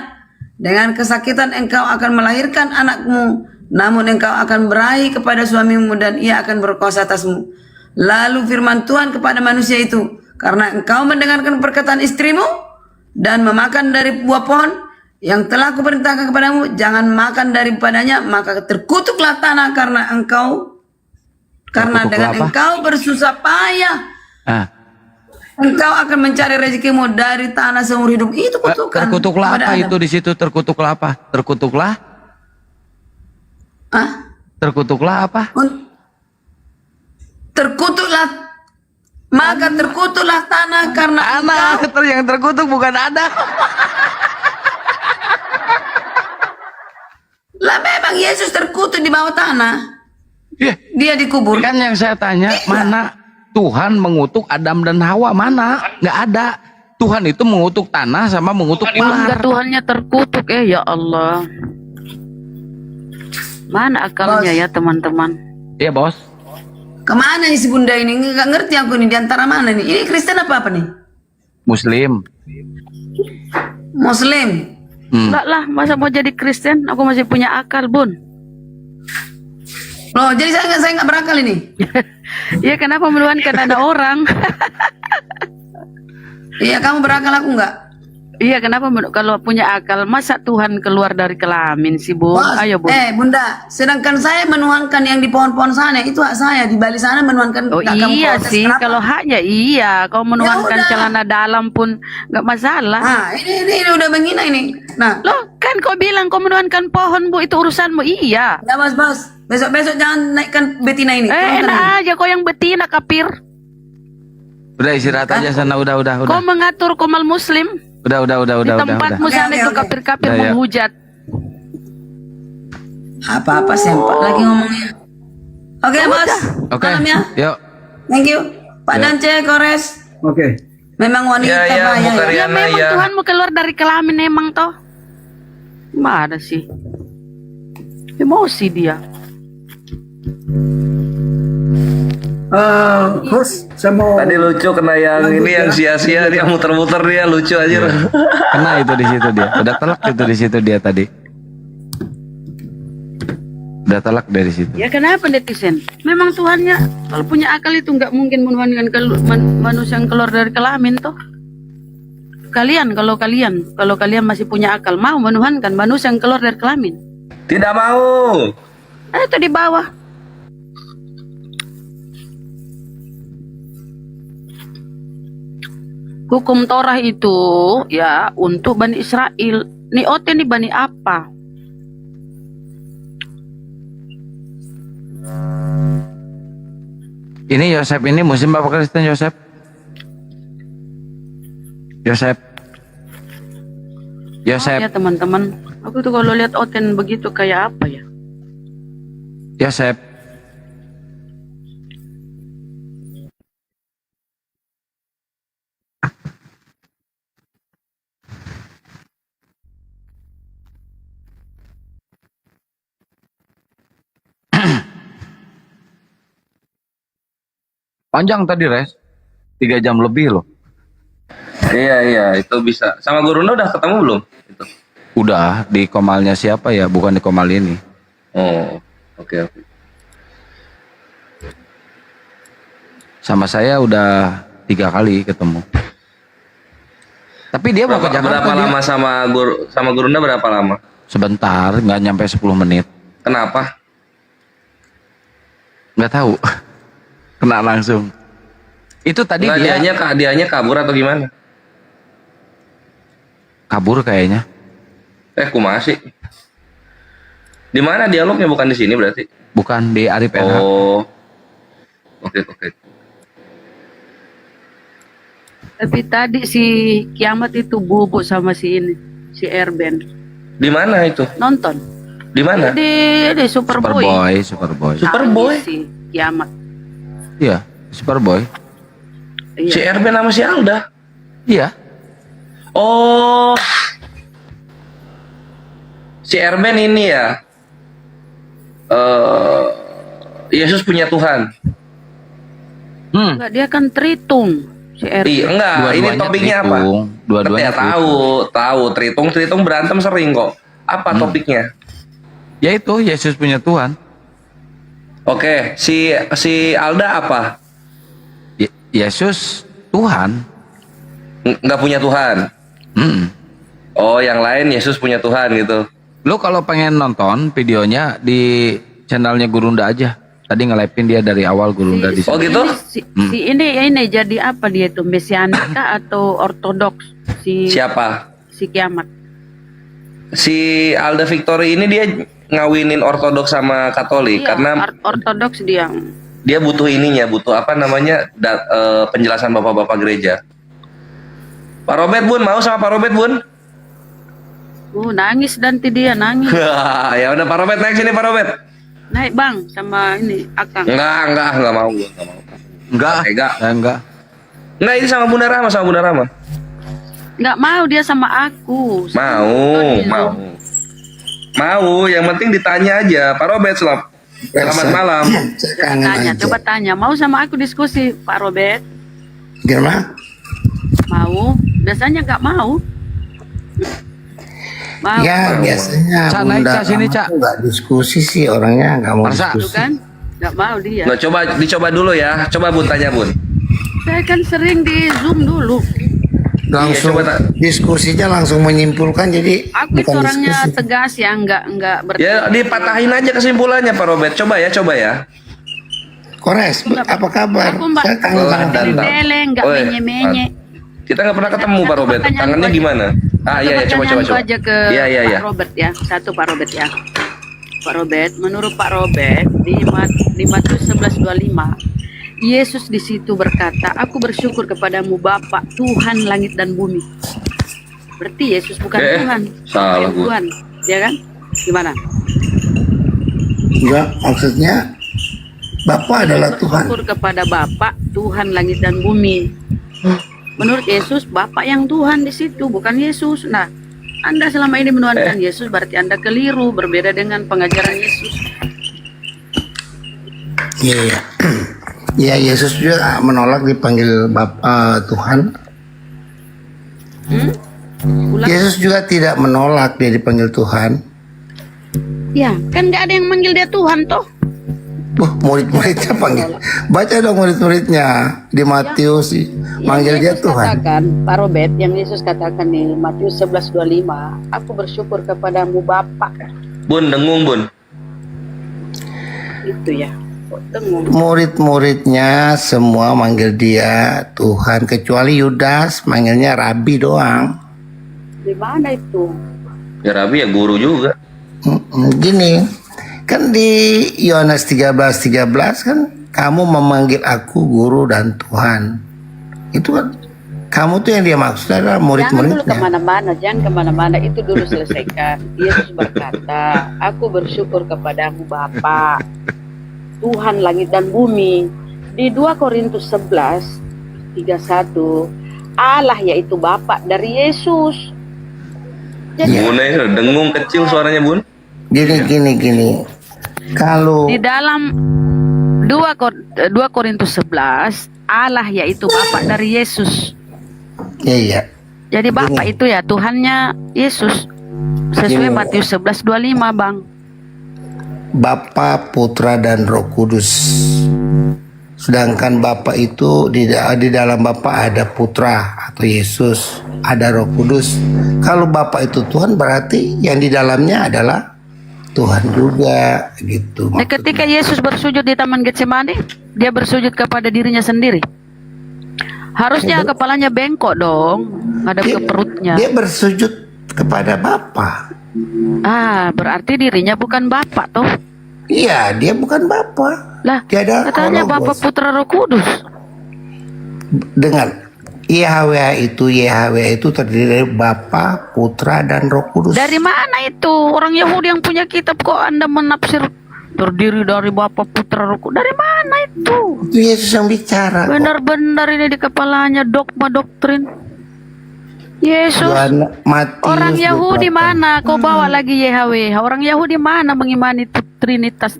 Dengan kesakitan engkau akan melahirkan anakmu, namun engkau akan berahi kepada suamimu dan ia akan berkuasa atasmu. Lalu firman Tuhan kepada manusia itu, karena engkau mendengarkan perkataan istrimu dan memakan dari buah pohon yang telah kuperintahkan kepadamu, jangan makan daripadanya, maka terkutuklah tanah karena dengan engkau bersusah payah. Engkau akan mencari rezekimu dari tanah seumur hidup. Itu kutukan. Terkutuklah apa itu di situ? Terkutuklah apa? Terkutuklah? Terkutuklah apa? Terkutuklah. Maka terkutuklah tanah karena engkau. Yang terkutuk bukan ada. Lah memang Yesus terkutuk di bawah tanah. Dia dikubur. Kan yang saya tanya, mana Tuhan mengutuk Adam dan Hawa, mana? Nggak ada. Tuhan itu mengutuk tanah sama mengutuk Enggak, ular. Tuhannya terkutuk ya Allah. Mana akalnya ya teman-teman? Iya bos. Kemana nih si bunda ini? Nggak ngerti aku nih, di antara mana nih? Ini Kristen apa nih? Muslim. Muslim. Enggak lah, masa mau jadi Kristen? Aku masih punya akal, Bun. Loh, jadi saya nggak berakal ini? Iya, kenapa menuhankan ada orang? Iya, kamu berakal, aku nggak? Iya, kenapa kalau punya akal, masa Tuhan keluar dari kelamin sih, Bun? Bos, Ayo, Bun. bunda, sedangkan saya menuhankan yang di pohon-pohon sana, itu hak saya. Di Bali sana menuhankan. Oh nggak kamu iya protes, sih, kenapa? kalau haknya iya. Kau menuhankan udah. celana dalam pun nggak masalah. Nah, ini udah menghina ini. Nah, Loh, kan kau bilang kau menuhankan pohon, Bu, itu urusanmu. Iya. ya bos. Besok jangan naikkan betina ini. Turunkan ini. Enak aja kau yang betina, kapir. Udah istirahat aja sana, udah. Kau mengatur komal muslim. Udah. Di tempatmu sana itu kapir-kapir Udah, ya. menghujat. Apa-apa sempak lagi ngomongnya. Oke, bos. Oke. Malam ya. Yuk. Thank you. Pak Dance, Kores. Oke. Memang wanita bahaya. Ya memang Tuhanmu keluar dari kelamin emang toh. Mana sih? Emosi dia. Host, saya mau Tadi lucu kena yang ini yang sia-sia dia muter-muter dia lucu aja. Kena itu di situ dia. Udah telak itu di situ dia tadi. Udah telak dari situ. Ya kenapa netizen? Memang Tuhannya kalau punya akal itu nggak mungkin menuhankan manusia yang keluar dari kelamin toh. Kalau kalian masih punya akal mau menuhankan manusia yang keluar dari kelamin. Tidak mau. Itu di bawah. Hukum Torah itu ya untuk Bani Israel. Nih ote nih Bani apa? Ini Yosef ini Muslim apa Kristen Yosef? Yosef. Ya teman-teman, aku tuh kalau lihat oten begitu kayak apa ya? Yosef. Panjang tadi Res, 3 jam lebih loh. Iya itu bisa. Sama Gurunda udah ketemu belum? Itu. Udah di komalnya siapa ya, bukan di komal ini. Oh, oke. Sama saya udah 3 kali ketemu. Tapi dia mau ke Jakarta. Berapa lama sama Gurunda berapa lama? Sebentar, nggak nyampe 10 menit. Kenapa? Nggak tahu. Kena langsung. Itu tadi dianya kabur atau gimana? Kabur kayaknya. Kumasi. Di mana dialognya, bukan di sini berarti? Bukan di Arif NH. Oh. Oke. Tapi tadi si Kiamat itu bubuk sama si Erben. Di mana itu? Nonton. Di mana? Di Superboy. Superboy. Si Kiamat. Iya, Superboy. Iya. Si Erben sama si Alda. Iya. Oh. Si Erben ini ya. Yesus punya Tuhan. Enggak, dia kan Tritung. Si Erben. Iya, enggak. Ini topiknya apa? Dua-duanya tahu. Tritung berantem sering kok. Apa topiknya? Ya itu Yesus punya Tuhan. Oke, si Alda apa? Yesus Tuhan. Nggak punya Tuhan. Oh, yang lain Yesus punya Tuhan gitu. Lu kalau pengen nonton videonya di channelnya Gurunda aja. Tadi nge-live-in dia dari awal Gurunda di sini. Oh gitu? Si ini jadi apa dia itu? Mesianika atau ortodoks? Siapa? Si Kiamat. Si Alda Victory ini dia ngawinin ortodoks sama Katolik karena ortodoks dia butuh butuh apa namanya penjelasan bapak-bapak gereja. Pak Robert Bun mau sama Pak Robert Bun? Nangis nanti dia nangis. Ya udah Pak Robert naik sini Pak Robert. Naik Bang sama ini Akang. Enggak mau gua, enggak mau. Enggak. Enggak. Enggak, ini sama Bunda Rama. Nggak mau dia sama aku. Mau, yang penting ditanya aja. Pak Robert, selamat malam. Tanya, coba tanya. Mau sama aku diskusi, Pak Robert? Gimana? Mau? Biasanya nggak mau. Mau. Ya biasanya Cak, naik, Cak, sini, Cak. nggak diskusi sih orangnya, nggak mau Itu diskusi. kan? Nggak mau dia. Nah, dicoba dulu ya. Coba Bun tanya Bun. Saya kan sering di Zoom dulu. Langsung diskusinya langsung menyimpulkan, jadi Aku itu bukan orangnya diskusi. tegas ya, nggak Ya dipatahin aja kesimpulannya Pak Robert. Coba ya. Kores, apa kabar? Aku mbak Saya kangen bele, nggak Oh, menye-menye. Kita nggak pernah ketemu Pak Robert. Tangannya gimana? Iya, coba. Pertanyaanku aja ke Iya. Pak Robert ya. Satu Pak Robert ya. Pak Robert, menurut Pak Robert di Matius 11:25, Yesus di situ berkata, "Aku bersyukur kepadamu Bapa, Tuhan langit dan bumi." Berarti Yesus bukan Tuhan. Salah Bukan gue. Tuhan, ya kan? Gimana? Enggak, maksudnya Bapak adalah Tuhan. Bersyukur kepada Bapa, Tuhan langit dan bumi. Menurut Yesus, Bapak yang Tuhan di situ, bukan Yesus. Nah, Anda selama ini menuhankan Yesus, berarti Anda keliru, berbeda dengan pengajaran Yesus. Iya. Ya Yesus juga menolak dipanggil Bapak Tuhan. Yesus juga tidak menolak dia dipanggil Tuhan. Ya, kan nggak ada yang manggil dia Tuhan toh. Murid-muridnya panggil. Baca dong murid-muridnya di Matius, manggil dia Yesus Tuhan. katakan, Pak Robert, yang Yesus katakan di Matius 11:25, "Aku bersyukur kepadamu Bapa." Bun, dengung Bun. Itu ya. Dengung. Murid-muridnya semua manggil dia Tuhan, kecuali Yudas manggilnya Rabi doang. Di mana itu? Ya Rabi ya guru juga. Gini, kan di Yohanes 13:13 kan kamu memanggil aku guru dan Tuhan. Itu kan kamu tuh yang dia maksud adalah Jangan dulu murid-muridnya. kemana-mana, itu dulu selesaikan. Yesus berkata, "Aku bersyukur kepadamu Bapa, Tuhan langit dan bumi." Di 2 Korintus 11:31, Allah yaitu Bapa dari Yesus. Jadi Bun, dengung kecil suaranya Bun. Gini. Kalau di dalam 2 Korintus 11, Allah yaitu Bapa dari Yesus. iya. Jadi Bapa itu ya Tuhannya Yesus. Sesuai Gini. Matius 11:25, Bang. Bapa, Putra dan Roh Kudus. Sedangkan Bapa itu di dalam Bapa ada Putra atau Yesus, ada Roh Kudus. Kalau Bapa itu Tuhan, berarti yang di dalamnya adalah Tuhan juga gitu. Nah, ketika Yesus bersujud di Taman Getsemani, dia bersujud kepada dirinya sendiri. Harusnya kepalanya bengkok dong, ngadap ke perutnya. Dia bersujud kepada Bapa. Berarti dirinya bukan Bapa toh? Iya, dia bukan Bapa. Lah, Dia katanya Bapa, Putra, Roh Kudus. Dengan YHWH itu terdiri dari Bapa, Putra dan Roh Kudus. Dari mana itu? Orang Yahudi yang punya kitab kok Anda menafsir terdiri dari Bapa, Putra, Roh Kudus. Dari mana itu? Itu Yesus yang bicara. Benar-benar ini di kepalanya dogma doktrin. Yesus. Orang Yahudi mana? Kau bawa lagi YHWH. Orang Yahudi mana mengimani Trinitas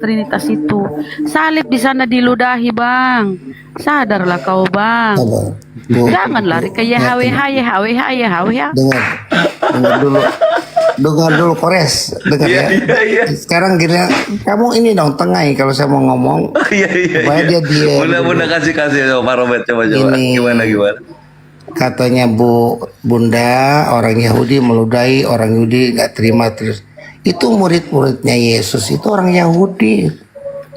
itu? Salib di sana diludahi, Bang. Sadarlah kau, Bang. Jangan lari ke YHWH. Dengar dulu Kores, dengar ya. Sekarang gini, kamu ini dong tengahi kalau saya mau ngomong. Supaya dia Bunda kasih Pak Robert coba. Ini. Gimana? Katanya Bunda, orang Yahudi meludahi, orang Yahudi nggak terima terus. Itu murid-muridnya Yesus, itu orang Yahudi.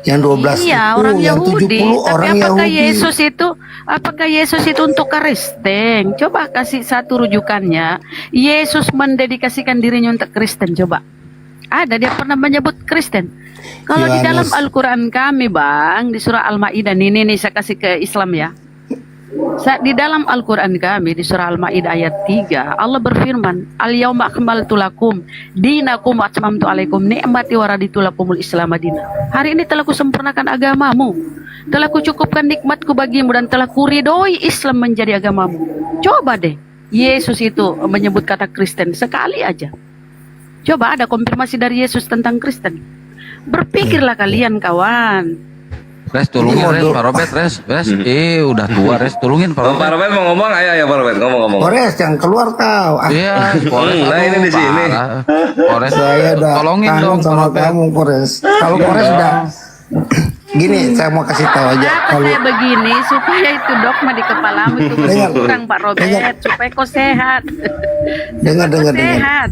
Yang 12 Iya, itu, orang yang Yahudi. 70 Tapi orang apakah Yahudi. apakah Yesus itu untuk Kristen? Coba kasih satu rujukannya. Yesus mendedikasikan dirinya untuk Kristen, coba. Ada dia pernah menyebut Kristen. Kalau di dalam Al-Quran kami, Bang, di surah Al-Maidah ini saya kasih ke Islam ya. Di dalam Al-Quran kami di surah Al-Maidah ayat 3, Allah berfirman, "Al-yauma akmaltu lakum dinakum wa atmamtu alaikum ni'mati wa raditu lakumul Islam madina." Hari ini telah kusempurnakan agamamu Telah kucukupkan nikmatku bagimu dan telah kuridoi Islam menjadi agamamu. Coba deh, Yesus itu menyebut kata Kristen sekali aja. Coba ada konfirmasi dari Yesus tentang Kristen. Berpikirlah kalian kawan. Res, tolongin Res, Pak Robert, Res, udah tua Res, tolongin Pak Robert. Pak Robert mau ngomong, ayo Pak Robert ngomong. Kores jangan keluar kau. Iya, Kores, Nah ini di sini. Kores, Saya udah tolongin kangen dong, sama Pak Robert. kamu Kores. Kalau Kores udah gini, saya mau kasih tahu aja. Kenapa Kalau saya begini supaya itu dogma di kepalamu itu kurang Pak Robert, supaya kau sehat. dengar. Sehat.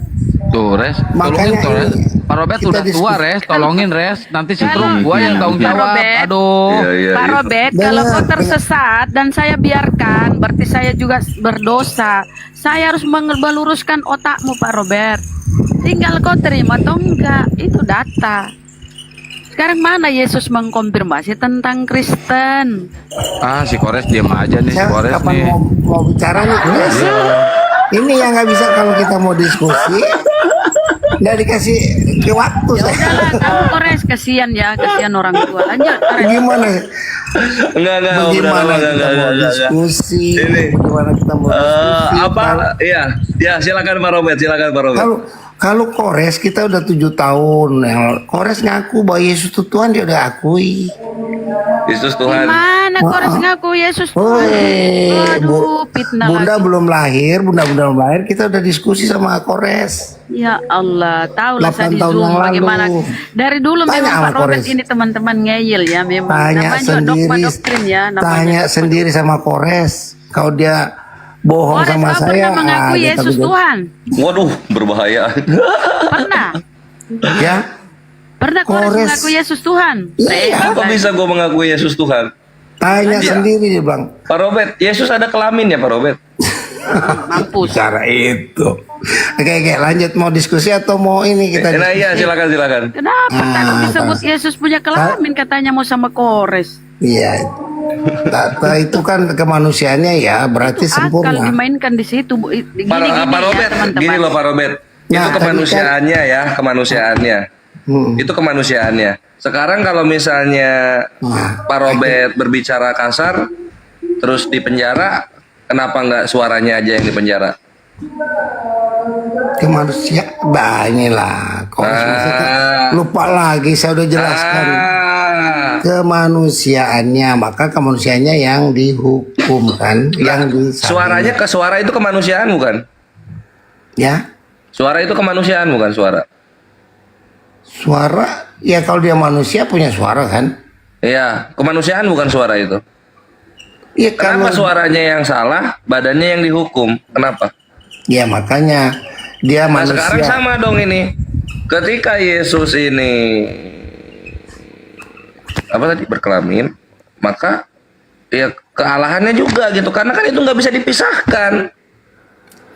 Tuh Res, tolongin tuh Res. Pak Robert udah tua Res, tolongin Res. Nanti setrum gua yang tanggung Pak jawab. Robert, Aduh. Pak Robert, kalau kau tersesat dan saya biarkan, berarti saya juga berdosa. Saya harus meluruskan otakmu, Pak Robert. Tinggal kau terima atau enggak, itu data. Sekarang mana Yesus mengkonfirmasi tentang Kristen? Ah, si Kores diam aja nih, si Kores kapan nih. mau bicara nih Kores? Ini yang nggak bisa kalau kita mau diskusi. Nggak dikasih ke waktu Ya udahlah, kamu Kores, kasihan ya, kasihan orang tua. Lanjut, Kores. Gimana? Enggak, Bagaimana kita mau diskusi? Bagaimana kita mau diskusi? Apa? Iya, silakan Pak Robert, Kalau Kores kita udah 7 tahun, Kores ngaku bahwa Yesus itu Tuhan, dia udah akui. Yesus Tuhan. Mana Kores ngaku Yesus Tuhan? Aduh, fitnah Bunda lagi. belum lahir, kita udah diskusi sama Kores. Ya Allah, tahulah saya 8 di tahun Zoom yang lalu. bagaimana. Dari dulu Tanya memang sama Pak Robert Kores. ini teman-teman ngeyel ya memang. Tanya Namanya sendiri, dogma-doktrin ya. tanya sendiri sama Kores. Kalau dia bohong Kores, sama kau saya, pernah mengaku dia Yesus tapi- Tuhan? Waduh, berbahaya. Pernah? Ya, Pernah Kores Kores. mengaku Yesus Tuhan? Apa bisa gue mengakui Yesus Tuhan? tanya Iya. sendiri dia Bang. Pak Robert, Yesus ada kelamin ya Pak Robert? Mampus. Cara itu. Oke, lanjut mau diskusi atau mau ini kita? Nah iya, silakan. Kenapa tadi disebut Yesus punya kelamin katanya mau sama Kores? Iya. Data itu kan kemanusiaannya ya, berarti Akal sempurna. dimainkan di situ. Gini Pak Robert, teman-teman. gini loh Pak Robert. Nah, Itu kemanusiaannya ya, kemanusiaannya. Itu kemanusiaannya. Sekarang kalau misalnya Pak Robert berbicara kasar, terus di penjara, kenapa nggak suaranya aja yang di penjara? Kemanusiaan, banyak lah. Lupa lagi, saya udah jelaskan. Kemanusiaannya, maka kemanusiaannya yang dihukum kan, yang Suaranya ke suara itu kemanusiaan bukan? Ya. Suara itu kemanusiaan bukan suara? Suara, ya kalau dia manusia punya suara kan? Iya, kemanusiaan bukan suara itu. Iya, Kenapa suaranya yang salah, badannya yang dihukum? Kenapa? Ya makanya dia Nah manusia. sekarang sama dong ini. Ketika Yesus ini berkelamin, maka ya kealahannya juga gitu. Karena kan itu nggak bisa dipisahkan.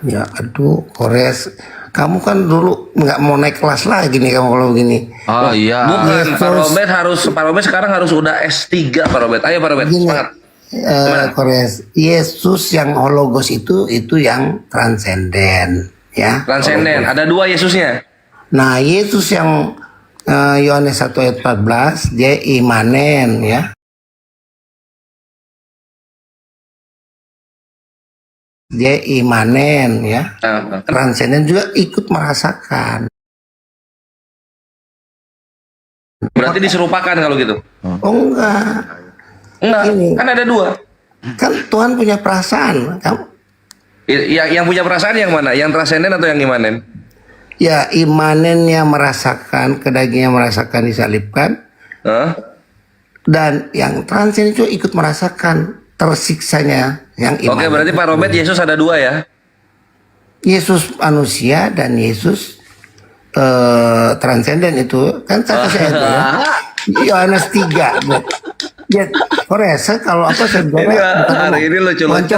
Ya aduh, Kores, kamu kan dulu nggak mau naik kelas lagi nih kamu kalau begini. Oh iya. Bukan, Pak Robert sekarang harus udah S3 Pak Robert. Ayo Pak Robert, semangat. Kores, Yesus yang hologos itu yang transenden, ya. Transenden. Ada 2 Yesusnya. Nah, Yesus yang Yohanes 1 ayat 14 dia imanen, ya. Dia imanen, ya. Transenden juga ikut merasakan. Berarti diserupakan kalau gitu. Oh enggak. Kan ada 2. Kan Tuhan punya perasaan. Yang punya perasaan yang mana? Yang transenden atau yang imanen? Ya, imanennya merasakan, kedagingnya merasakan disalibkan. Dan yang transenden itu ikut merasakan tersiksanya yang imanen. Oke, berarti Pak Robert Yesus ada 2 ya? Yesus manusia dan Yesus transenden itu kan saya kasih ayat ya. Yohanes 3. Ya, Kores, kalau apa saya hari ini lucu-lucu.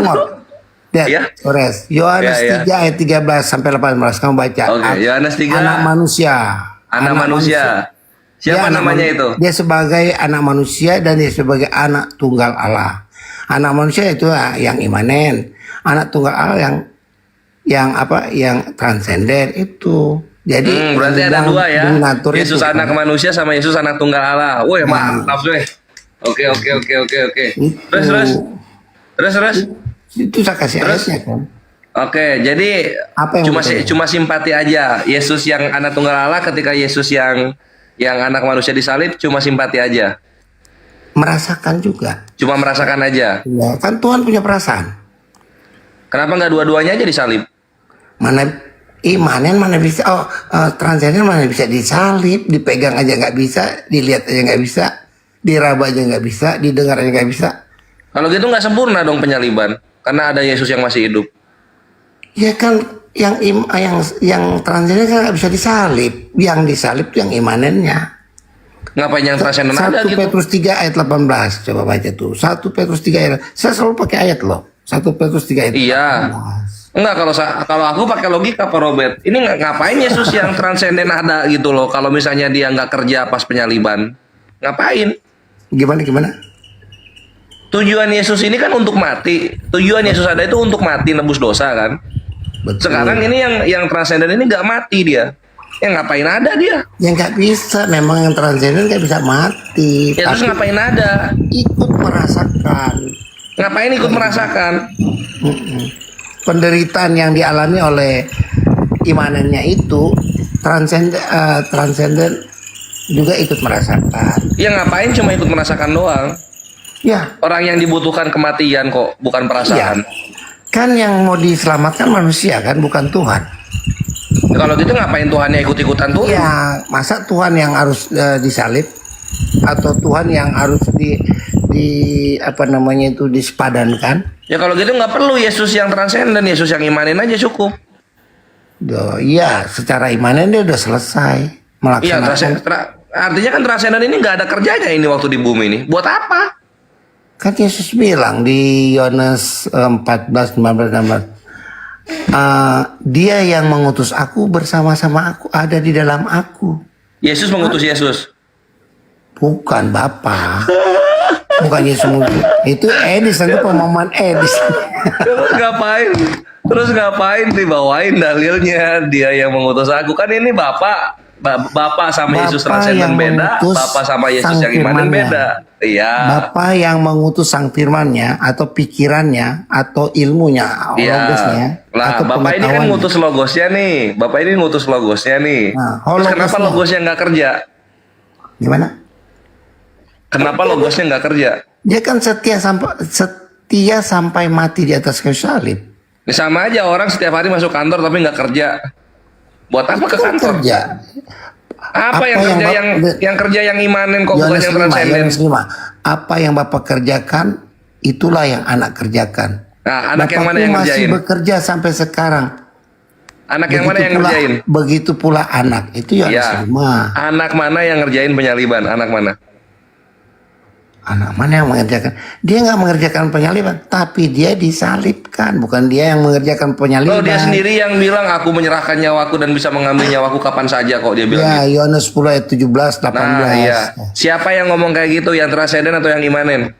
Kores, Yohanes 3 ayat 13 sampai 18 kamu baca. Oke, Yohanes 3. Anak manusia. Anak manusia. Siapa namanya itu? Dia sebagai anak manusia dan dia sebagai anak tunggal Allah. Anak manusia itu yang imanen, anak tunggal Allah yang transenden itu. Jadi berarti ada 2 ya. Yesus Yesus anak manusia sama Yesus anak tunggal Allah. Woi, mantap deh. Oke. Terus. Itu saya kasih ayatnya kan. Oke, jadi Apa yang betul? cuma simpati aja. Yesus yang anak tunggal Allah ketika Yesus yang anak manusia disalib cuma simpati aja. Merasakan juga. Cuma merasakan aja. Ya, kan Tuhan punya perasaan. Kenapa nggak dua-duanya aja disalib? Mana imanen mana bisa, transenden mana bisa disalib, dipegang aja nggak bisa, dilihat aja nggak bisa, diraba aja nggak bisa, didengar aja nggak bisa. Kalau gitu nggak sempurna dong penyaliban, karena ada Yesus yang masih hidup. Ya kan yang transenden kan nggak bisa disalib, yang disalib tuh yang imanennya. Ngapain yang transenden ada 1 gitu? Petrus 3 ayat 18, coba baca tuh. 1 Petrus 3 ayat, saya selalu pakai ayat loh. 1 Petrus 3 ayat. Iya. Enggak, kalau aku pakai logika Pak Robert. Ini ngapain Yesus yang transenden ada gitu loh. Kalau misalnya dia nggak kerja pas penyaliban. Ngapain? Gimana? Tujuan Yesus ini kan untuk mati. Tujuan Yesus ada itu untuk mati, nebus dosa kan. Betul. Sekarang ini yang transenden ini nggak mati dia. Ya ngapain ada dia? Ya nggak bisa, memang yang transenden nggak bisa mati. Ya terus Tapi ngapain ada? ikut merasakan. Ngapain ikut merasakan? Penderitaan yang dialami oleh imanannya itu, transenden juga ikut merasakan. Ya ngapain cuma ikut merasakan doang? Ya. Orang yang dibutuhkan kematian kok, bukan perasaan. Ya. Kan yang mau diselamatkan manusia kan, bukan Tuhan. Ya, kalau gitu ngapain Tuhannya ikut-ikutan tuh? Ya, masa Tuhan yang harus disalib atau Tuhan yang harus disepadankan? Ya kalau gitu nggak perlu Yesus yang transenden, Yesus yang imanin aja cukup. Iya, secara imanen dia udah selesai Iya, melaksanakan. artinya kan transenden ini nggak ada kerjanya ini waktu di bumi ini. Buat apa? Kan Yesus bilang di Yohanes 14, 15, 16. Dia yang mengutus aku bersama-sama aku, ada di dalam aku. Yesus mengutus Yesus. Bukan Bapa. Bukan Yesus mengutus. Itu Edison, itu pemahaman Edison. Terus ngapain dibawain dalilnya dia yang mengutus aku? Kan ini Bapak sama Yesus transenden beda, Bapak sama Yesus yang imanin beda. Iya. Bapa yang mengutus sang firman-Nya atau pikirannya atau ilmunya, logosnya, Lah, atau Bapak ini kan pengetahuannya. ngutus logosnya nih. Bapak ini ngutus logosnya nih. Nah, Terus kenapa logosnya nggak kerja? Gimana? Kenapa logosnya nggak kerja? Dia kan setia sampai mati di atas kayu salib. Ya, sama aja orang setiap hari masuk kantor tapi nggak kerja. Buat apa ke kantor? Kerja. Apa yang kerja yang kerja yang imanen kok bukan yang transenden? Yohanes 5. Apa yang Bapak kerjakan, itulah yang anak kerjakan. Nah, anak yang Bapakku mana yang masih ngerjain? bekerja sampai sekarang. Anak yang mana yang ngerjain? Begitu pula anak. Itu Yohanes 5. Anak mana yang ngerjain penyaliban? Anak mana? Anak mana yang mengerjakan? Dia nggak mengerjakan penyaliban, tapi dia disalibkan, bukan dia yang mengerjakan penyaliban. Oh, dia sendiri yang bilang aku menyerahkan nyawaku dan bisa mengambil nyawaku kapan saja kok dia bilang. Ya, Gitu. Yohanes 10 ayat 17, 18. Nah, iya. Siapa yang ngomong kayak gitu? Yang transenden atau yang imanen?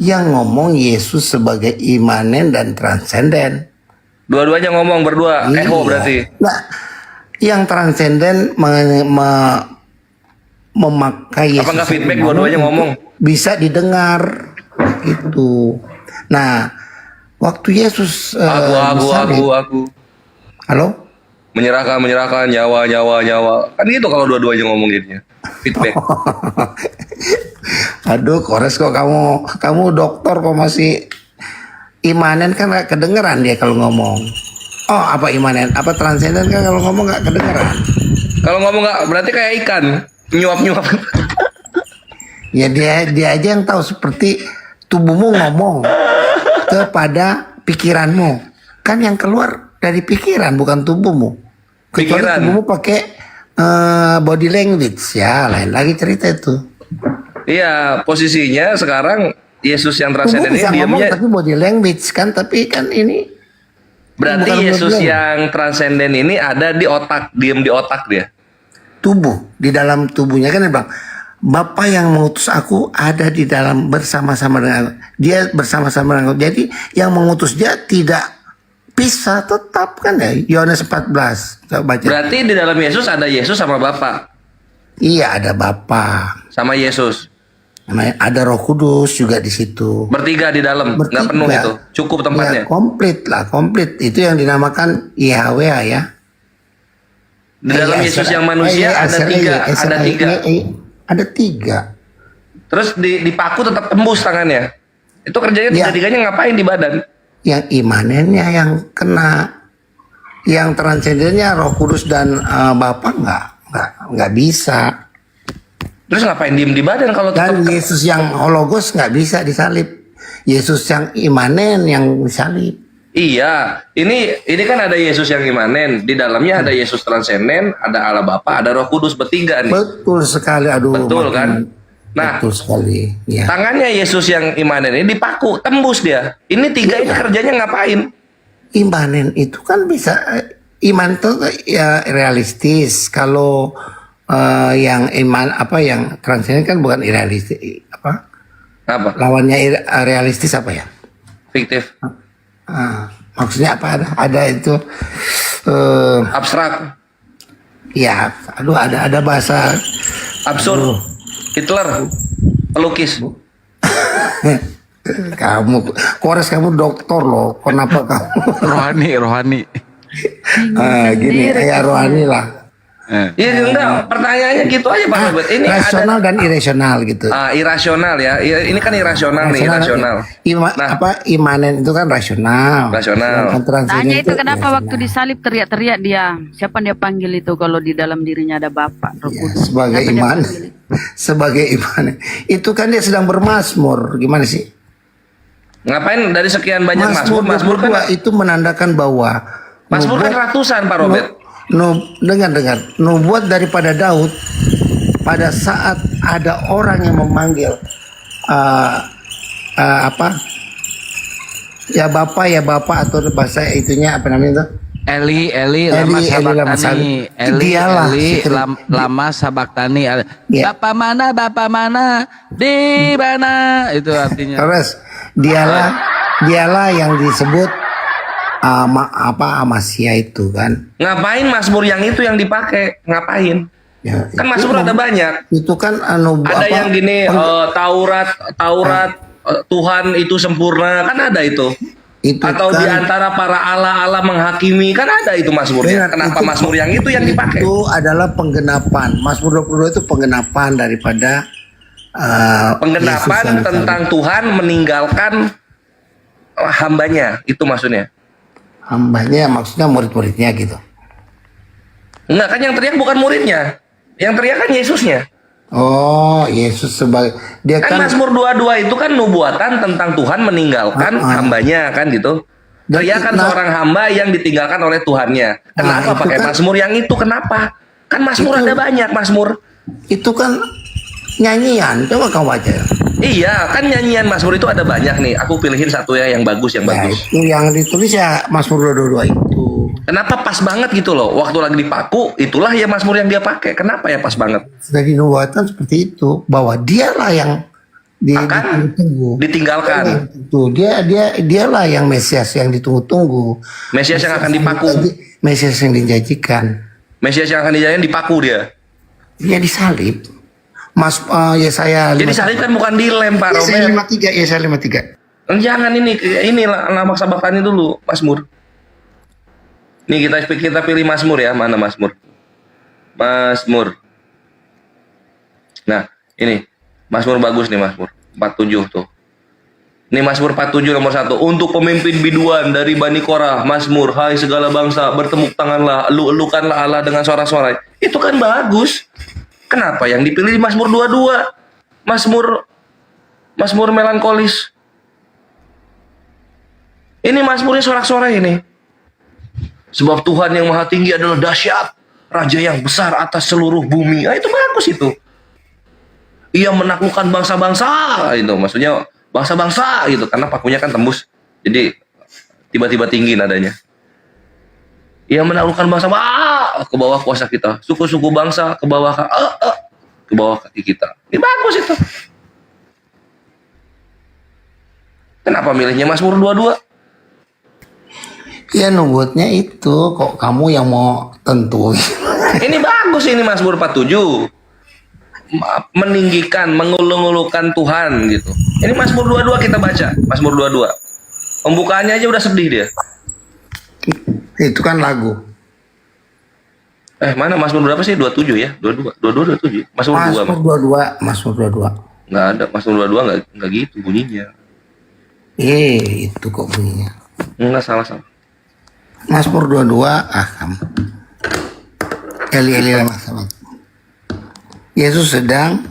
Yang ngomong Yesus sebagai imanen dan transenden. Dua-duanya ngomong berdua. Iya. Echo berarti. Nah, yang transenden memakai Yesus. Apa nggak feedback dua-duanya ngomong? Bisa didengar gitu. Nah, waktu Yesus Aku. Halo? Menyerahkan nyawa. Kan gitu kalau dua-duanya ngomong jadinya. Feedback. Aduh, Kores kok kamu dokter kok masih imanen kan gak kedengeran dia kalau ngomong. Oh, apa imanen? Apa transenden kan kalau ngomong gak kedengeran? Kalau ngomong nggak berarti kayak ikan nyuap. Ya dia aja yang tahu, seperti tubuhmu ngomong kepada pikiranmu. Kan yang keluar dari pikiran bukan tubuhmu. Kecuali Pikiran. tubuhmu pakai body language, ya lain lagi cerita itu. Iya, posisinya sekarang Yesus yang Tubuh transenden ini bisa ngomong diamnya. tapi body language kan, tapi kan ini Berarti bukan Yesus body language. yang transenden ini ada di otak, diem di otak dia. Tubuh, di dalam tubuhnya kan dia bilang, Bapa yang mengutus aku ada di dalam bersama-sama dengan aku. Dia bersama-sama dengan aku. Jadi yang mengutus dia tidak bisa, tetap kan ya. Yohanes 14. Coba baca. Berarti di dalam Yesus ada Yesus sama Bapa. Iya, ada Bapa. Sama Yesus. Ada Roh Kudus juga di situ. Bertiga di dalam, nggak penuh itu. Cukup tempatnya. Ya, komplit lah, komplit. Itu yang dinamakan Yahweh ya. Di dalam Yesus yang manusia ada tiga, ada tiga. Ada tiga. Terus dipaku tetap tembus tangannya. Itu kerjanya tiga-tiganya ngapain di badan? Yang imanennya yang kena, yang transendennya Roh Kudus dan Bapa nggak bisa. Terus ngapain diem di badan kalau dan Yesus yang hologos nggak bisa disalib. Yesus yang imanen yang disalib. Iya, ini kan ada Yesus yang imanen, di dalamnya ada Yesus transenden, ada Allah Bapa, ada Roh Kudus, bertiga nih. Betul sekali, aduh. Betul kan? Nah, betul sekali. Ya. Tangannya Yesus yang imanen ini dipaku, tembus dia. Ini tiga ini kerjanya ngapain? Imanen itu kan bisa, iman itu ya realistis. Kalau yang iman yang transenden kan bukan realistis, apa? Lawannya realistis apa ya? Fiktif. Maksudnya apa? Ada itu abstrak. Ya, aduh ada bahasa absurd. Hitler, pelukis. Kamu, Kores kamu dokter loh. Kenapa kamu? rohani. Gini, ya rohani lah. Iya enggak, pertanyaannya gitu aja Pak Robert. Ini rasional dan irasional gitu. Irasional ya. Ini kan irasional nih, irasional. Imanen itu kan rasional. Rasional. Tanya itu kenapa waktu disalib teriak-teriak dia? Siapa dia panggil itu kalau di dalam dirinya ada Bapa, Roh Kudus? Sebagai iman. Sebagai iman. Itu kan dia sedang bermazmur. Gimana sih? Ngapain dari sekian banyak mazmur kan itu menandakan bahwa mazmur kan ratusan Pak Robert. Dengar nubuat daripada Daud pada saat ada orang yang memanggil ya Bapak atau bahasa itunya apa namanya itu Eli lama sabaktani. Bapak mana di mana itu artinya. Terus dialah yang disebut Amasia itu kan. Ngapain mazmur yang itu yang dipakai? Ngapain? Ya, kan mazmur ada banyak. Itu kan ada yang gini Taurat Tuhan itu sempurna kan ada itu. Atau kan, diantara para Allah menghakimi kan ada itu mazmurnya. Kenapa mazmur yang itu yang dipakai? Itu adalah penggenapan. Mazmur 22 itu penggenapan daripada penggenapan tentang Tuhan meninggalkan hambanya, itu maksudnya. Hambanya maksudnya murid-muridnya gitu. Enggak kan yang teriak bukan muridnya. Yang teriak kan Yesusnya. Oh, Yesus sebagai dia kan Mazmur 22 itu kan nubuatan tentang Tuhan meninggalkan hambanya kan gitu. Teriakan seorang hamba yang ditinggalkan oleh Tuhannya. Kenapa pakai Mazmur yang itu? Kenapa? Kan Mazmur ada banyak Mazmur. Itu kan nyanyian. Coba kau baca. Iya, kan nyanyian Mazmur itu ada banyak nih. Aku pilihin satu ya yang bagus, bagus. Itu yang ditulis ya Mazmur 22 itu. Kenapa pas banget gitu loh? Waktu lagi dipaku, itulah ya Mazmur yang dia pakai. Kenapa ya pas banget? Dari nubuatan seperti itu, bahwa dialah yang ditinggalkan. Itu dialah yang Mesias yang ditunggu-tunggu. Mesias yang akan dipaku. Mesias yang dijanjikan. Mesias yang akan dijanjikan dipaku dia. Dia disalib. Yesaya 53. Jadi salib kan bukan dilem Pak Robert. Yesaya 53. Jangan ini lama sabaktani dulu Mazmur. Nih kita pilih Mazmur ya, mana Mazmur? Mazmur. Nah, ini Mazmur bagus nih Mazmur 47 tuh. Ini Mazmur 47 nomor 1. Untuk pemimpin biduan dari Bani Korah, Mazmur, hai segala bangsa, bertepuk tanganlah, elu-elukanlah Allah dengan sorak-sorai. Itu kan bagus. Kenapa yang dipilih di Mazmur 22? Mazmur melankolis. Ini Mazmurnya sorak-sorai ini. Sebab Tuhan yang maha tinggi adalah dahsyat, Raja yang besar atas seluruh bumi. Nah, itu bagus itu. Ia menaklukkan bangsa-bangsa, itu maksudnya bangsa-bangsa gitu, karena pakunya kan tembus. Jadi tiba-tiba tinggi nadanya. Ia menaklukkan bangsa ke bawah kuasa kita, suku-suku bangsa ke bawah kaki kita. Ini bagus itu. Kenapa milihnya Mazmur 22? Ya nubuatnya itu kok kamu yang mau tentu. Ini bagus ini Mazmur 47. meninggikan, mengulung-ulungkan Tuhan gitu. Ini Mazmur 22 kita baca, Mazmur 22. Pembukaannya aja udah sedih dia. Itu kan lagu. Mana Mazmur berapa sih? 27 ya? 22, 27. Mazmur 2. Mazmur 22. Nggak ada, Mazmur 22 nggak gitu bunyinya. Itu kok bunyinya. Enggak, salah. Mazmur 22, kamu. Eli lama sama. Yesus sedang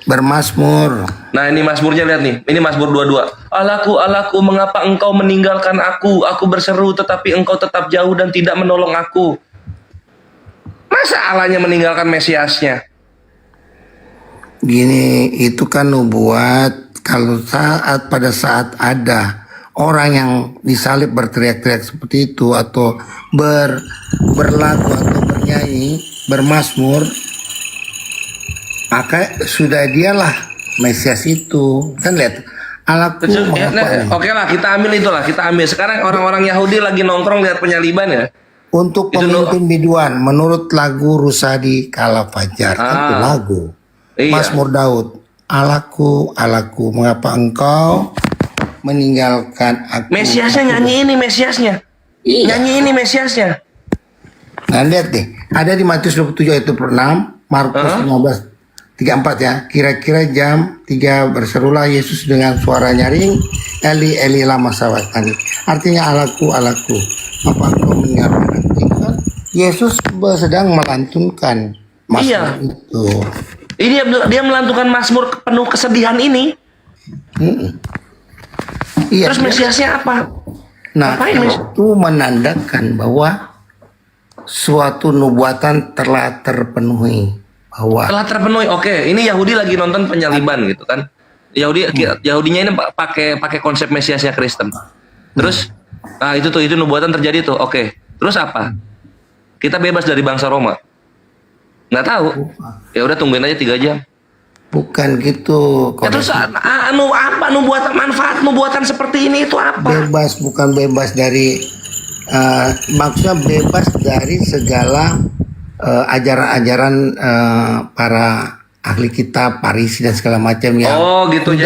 bermasmur. Nah, ini Mazmurnya, lihat nih. Ini Mazmur 22. Allahku, Allahku, mengapa engkau meninggalkan aku? Aku berseru tetapi engkau tetap jauh dan tidak menolong aku. Masa Allahnya meninggalkan Mesiasnya? Gini, itu kan nubuat. Kalau pada saat ada orang yang disalib berteriak-teriak seperti itu, atau berlagu atau bernyanyi, bermasmur, maka sudah dialah Mesias itu. Kan lihat, Allahku Oke lah, kita ambil itulah, kita ambil. Sekarang orang-orang Yahudi lagi nongkrong lihat penyaliban ya. Untuk pemimpin biduan, menurut lagu Rusadi Kala Fajar, kan itu lagu. Iya. Mazmur Daud, Allahku, Allahku, mengapa engkau meninggalkan aku? Mesiasnya nyanyi ini, Mesiasnya. Iya. Nyanyi ini Mesiasnya. Nah, lihat deh, ada di Matius 27 ayat 6, Markus 15:34 ya. Kira-kira jam 3 berserulah Yesus dengan suara nyaring, Eli Eli lama sabachthani. Artinya, Allahku, Allahku, apa engkau meninggalkan aku? Yesus sedang melantunkan Mazmur itu. Ini dia melantunkan Mazmur penuh kesedihan ini. Iya. Terus Mesiasnya apa? Nah, itu menandakan bahwa suatu nubuatan telah terpenuhi. Telah terpenuhi. Oke, ini Yahudi lagi nonton penyaliban gitu kan. Yahudinya ini pakai konsep Mesiasnya Kristen. Terus itu nubuatan terjadi tuh. Oke. Terus apa? Kita bebas dari bangsa Roma. Nggak tahu. Ya udah tungguin aja 3 jam. Bukan gitu. Ya, terus apa nubuatan, manfaat nubuatan seperti ini itu apa? Bebas, bukan bebas dari maksudnya bebas dari segala ajaran-ajaran para ahli kitab, Farisi dan segala macam yang gitu.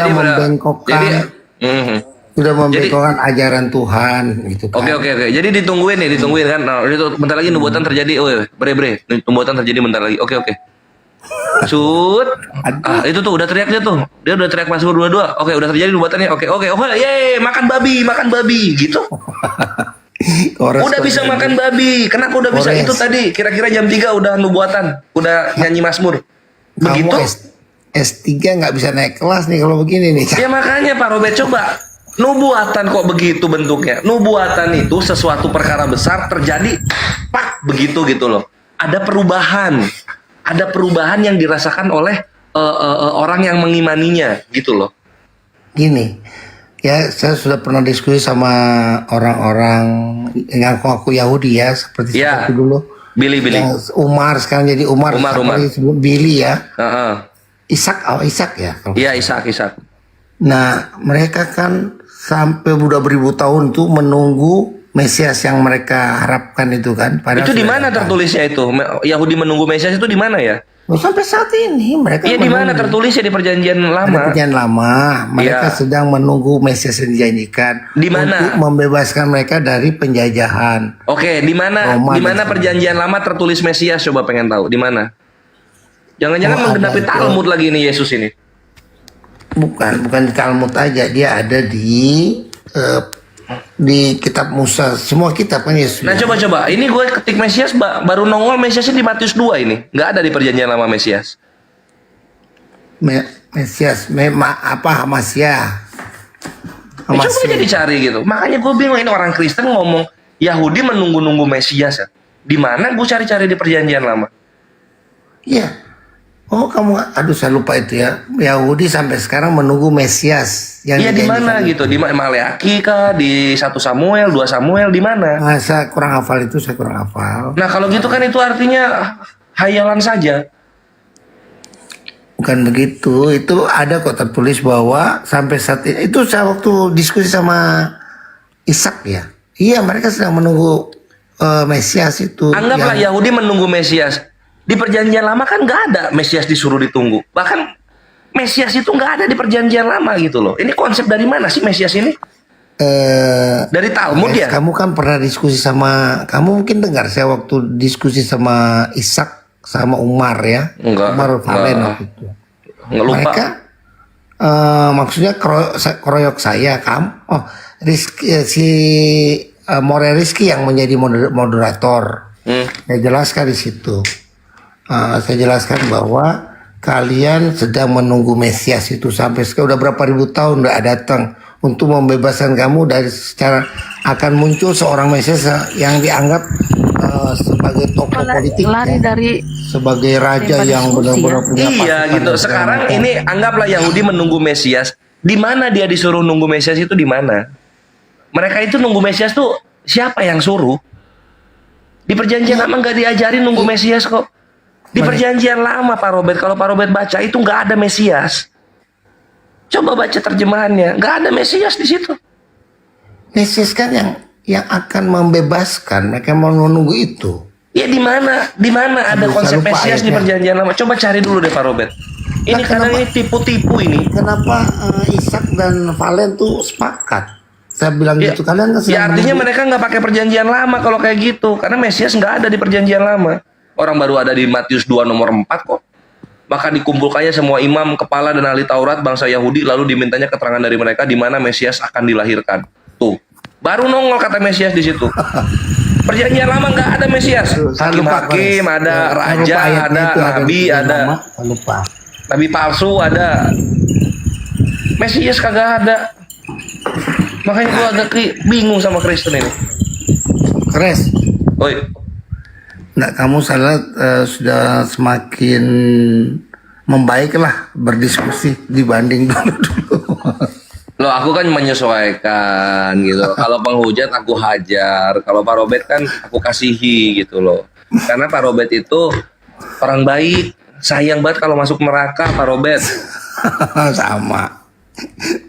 sudah membengkokkan ajaran Tuhan gitu kan. Oke. Jadi ditungguin kan. Nah, itu bentar lagi nubuatan terjadi. Bre. Nubuatan terjadi bentar lagi. Oke. Itu tuh udah teriak dia tuh. Dia udah teriak Mazmur 22. Oke, udah terjadi nubuatannya. Oke. Yeay, makan babi gitu. Udah bisa makan babi. Kenapa udah bisa itu tadi? Kira-kira jam 3 udah nubuatan, udah nyanyi Mazmur. Begitu? S3 nggak bisa naik kelas nih kalau begini nih. Ya makanya Pak Robert, coba. Nubuatan kok begitu bentuknya? Nubuatan itu sesuatu perkara besar terjadi, begitu gitu loh. Ada perubahan yang dirasakan oleh orang yang mengimaninya gitu loh. Gini, ya saya sudah pernah diskusi sama orang-orang yang ngaku Yahudi ya, seperti dulu. Billy. Yang Umar sekarang jadi Umar. Sebelum Billy ya. Ishak ya. Iya, Ishak. Nah, mereka kan sampai udah beribu tahun tuh menunggu Mesias yang mereka harapkan itu kan. Itu di mana tertulisnya itu? Yahudi menunggu Mesias itu di mana ya? Sampai saat ini mereka. Iya, di mana tertulisnya? Di Perjanjian Lama. Di Perjanjian Lama, mereka sedang menunggu Mesias yang dijanjikan. Di mana? Untuk membebaskan mereka dari penjajahan. Oke, di mana Perjanjian Lama tertulis Mesias? Coba pengen tahu di mana? Jangan-jangan menggenapi Talmud lagi ini Yesus ini. Bukan di Talmud aja, dia ada di kitab Musa, semua kitab kan Yesus. Nah coba, ini gue ketik Mesias baru nongol Mesiasnya di Matius 2 ini, nggak ada di Perjanjian Lama Mesias. Hamasya. Coba aja dicari gitu. Makanya gue bingung, ini orang Kristen ngomong Yahudi menunggu-nunggu Mesias ya. Di mana gue cari-cari di Perjanjian Lama? Iya. Saya lupa itu ya. Yahudi sampai sekarang menunggu Mesias. Iya, di mana gitu? Di Maleaki kah? Di 1 Samuel, 2 Samuel, di mana? Saya kurang hafal itu, Nah, kalau gitu kan itu artinya hayalan saja. Bukan begitu. Itu ada kok tertulis bahwa sampai saat ini, itu saya waktu diskusi sama Ishak ya. Iya, mereka sedang menunggu Mesias itu. Anggaplah Yahudi menunggu Mesias. Di perjanjian lama kan nggak ada Mesias disuruh ditunggu. Bahkan Mesias itu nggak ada di perjanjian lama gitu loh. Ini konsep dari mana sih Mesias ini? Dari Talmud ya? Kamu kan pernah diskusi sama, kamu mungkin dengar saya waktu diskusi sama Ishak sama Umar ya. Enggak. Umar Valen waktu itu. Nggak lupa. Mereka maksudnya keroyok saya, si More Rizky yang menjadi moderator. Saya jelaskan di situ. Saya jelaskan bahwa kalian sedang menunggu Mesias itu sampai sekarang udah berapa ribu tahun udah datang untuk membebaskan kamu dari secara akan muncul seorang Mesias yang dianggap sebagai tokoh politik, lari dari sebagai raja yang benar-benar punya Iya gitu. Sekarang ini anggaplah Yahudi menunggu Mesias. Di mana dia disuruh nunggu Mesias itu di mana? Mereka itu nunggu Mesias tuh siapa yang suruh? Di perjanjian lama nggak diajarin nunggu Mesias kok. Di perjanjian lama Pak Robert, kalau Pak Robert baca itu nggak ada Mesias. Coba baca terjemahannya, nggak ada Mesias di situ. Mesias kan yang akan membebaskan, mereka mau menunggu itu. Ya di mana ada konsep Mesias di perjanjian lama? Coba cari dulu deh Pak Robert. Ini kadang ini tipu-tipu ini. Kenapa Ishak dan Valen tuh sepakat? Saya bilang gitu, kalian kan Ya artinya mereka nggak pakai perjanjian lama kalau kayak gitu, karena Mesias nggak ada di perjanjian lama. Orang baru ada di Matius 2 nomor 4 kok. Maka dikumpulkannya semua imam, kepala dan ahli Taurat bangsa Yahudi, lalu dimintanya keterangan dari mereka di mana Mesias akan dilahirkan. Tuh, baru nongol kata Mesias di situ. Perjanjian lama nggak ada Mesias. Hakim ada, raja ada, nabi ada, nabi palsu ada, Mesias kagak ada. Makanya gua agak bingung sama Kristen ini. Kres. Oi. Nggak, kamu salah, sudah semakin membaik lah berdiskusi dibanding dulu. Loh, aku kan menyesuaikan gitu. Kalau penghujat aku hajar, kalau Pak Robert kan aku kasihi gitu loh. Karena Pak Robert itu orang baik, sayang banget kalau masuk neraka Pak Robert. Sama.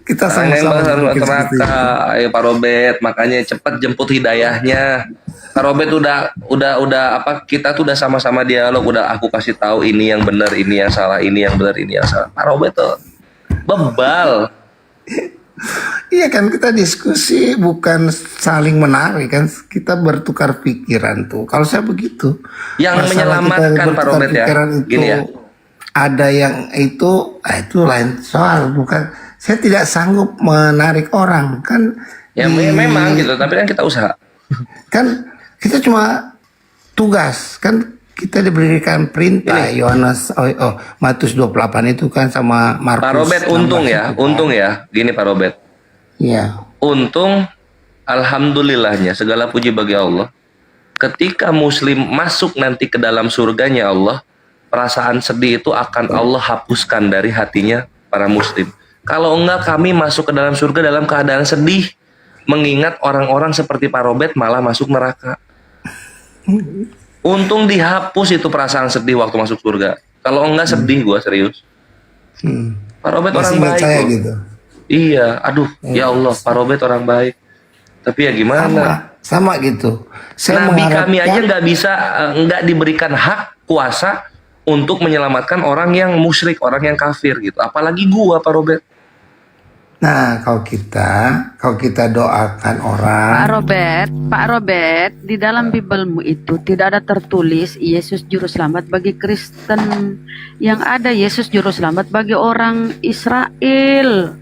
Kita sama-sama sama-sama neraka, ayo Pak Robert, makanya cepat jemput hidayahnya. Pak Robert udah apa, kita tuh udah sama-sama dialog, udah aku kasih tahu ini yang benar, ini yang salah, ini yang benar, ini yang salah. Pak Robert tuh bebal. Iya kan, kita diskusi bukan saling menarik kan, kita bertukar pikiran tuh. Kalau saya begitu. Yang menyelamatkan Pak Robert ya, gini ya. Ada yang itu lain soal, bukan. Saya tidak sanggup menarik orang kan. Ya memang gitu, tapi kan kita usaha. Kan kita cuma tugas, kan kita diberikan perintah Yohanes Matius 28 itu kan sama Markus. Pak Robert untung ya, gini Pak Robert. Iya. Untung, alhamdulillahnya segala puji bagi Allah. Ketika Muslim masuk nanti ke dalam surganya Allah, perasaan sedih itu akan Allah hapuskan dari hatinya para Muslim. Kalau enggak, kami masuk ke dalam surga dalam keadaan sedih, mengingat orang-orang seperti Pak Robert malah masuk neraka. Untung dihapus itu perasaan sedih waktu masuk surga. Kalau enggak sedih gua serius. Pak Robert orang baik. Saya gitu. Iya, aduh, ya Allah, Pak Robert orang baik. Tapi ya gimana? Sama gitu. Nabi kami aja nggak bisa, nggak diberikan hak kuasa untuk menyelamatkan orang yang musyrik, orang yang kafir gitu. Apalagi gua, Pak Robert. Nah, kalau kita doakan orang. Pak Robert, di dalam Bibelmu itu tidak ada tertulis Yesus juru selamat bagi Kristen. Yang ada Yesus juru selamat bagi orang Israel.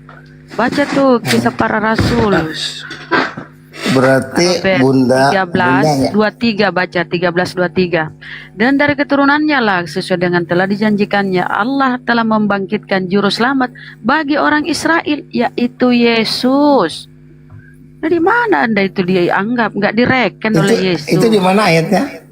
Baca tuh Kisah Para Rasul. Berarti Bunda 13:23 baca 13:23. Dan dari keturunannya lah sesuai dengan telah dijanjikannya Allah telah membangkitkan juru selamat bagi orang Israel, yaitu Yesus. Nah, di mana Anda itu dianggap nggak direken oleh Yesus? Itu di mana ayatnya?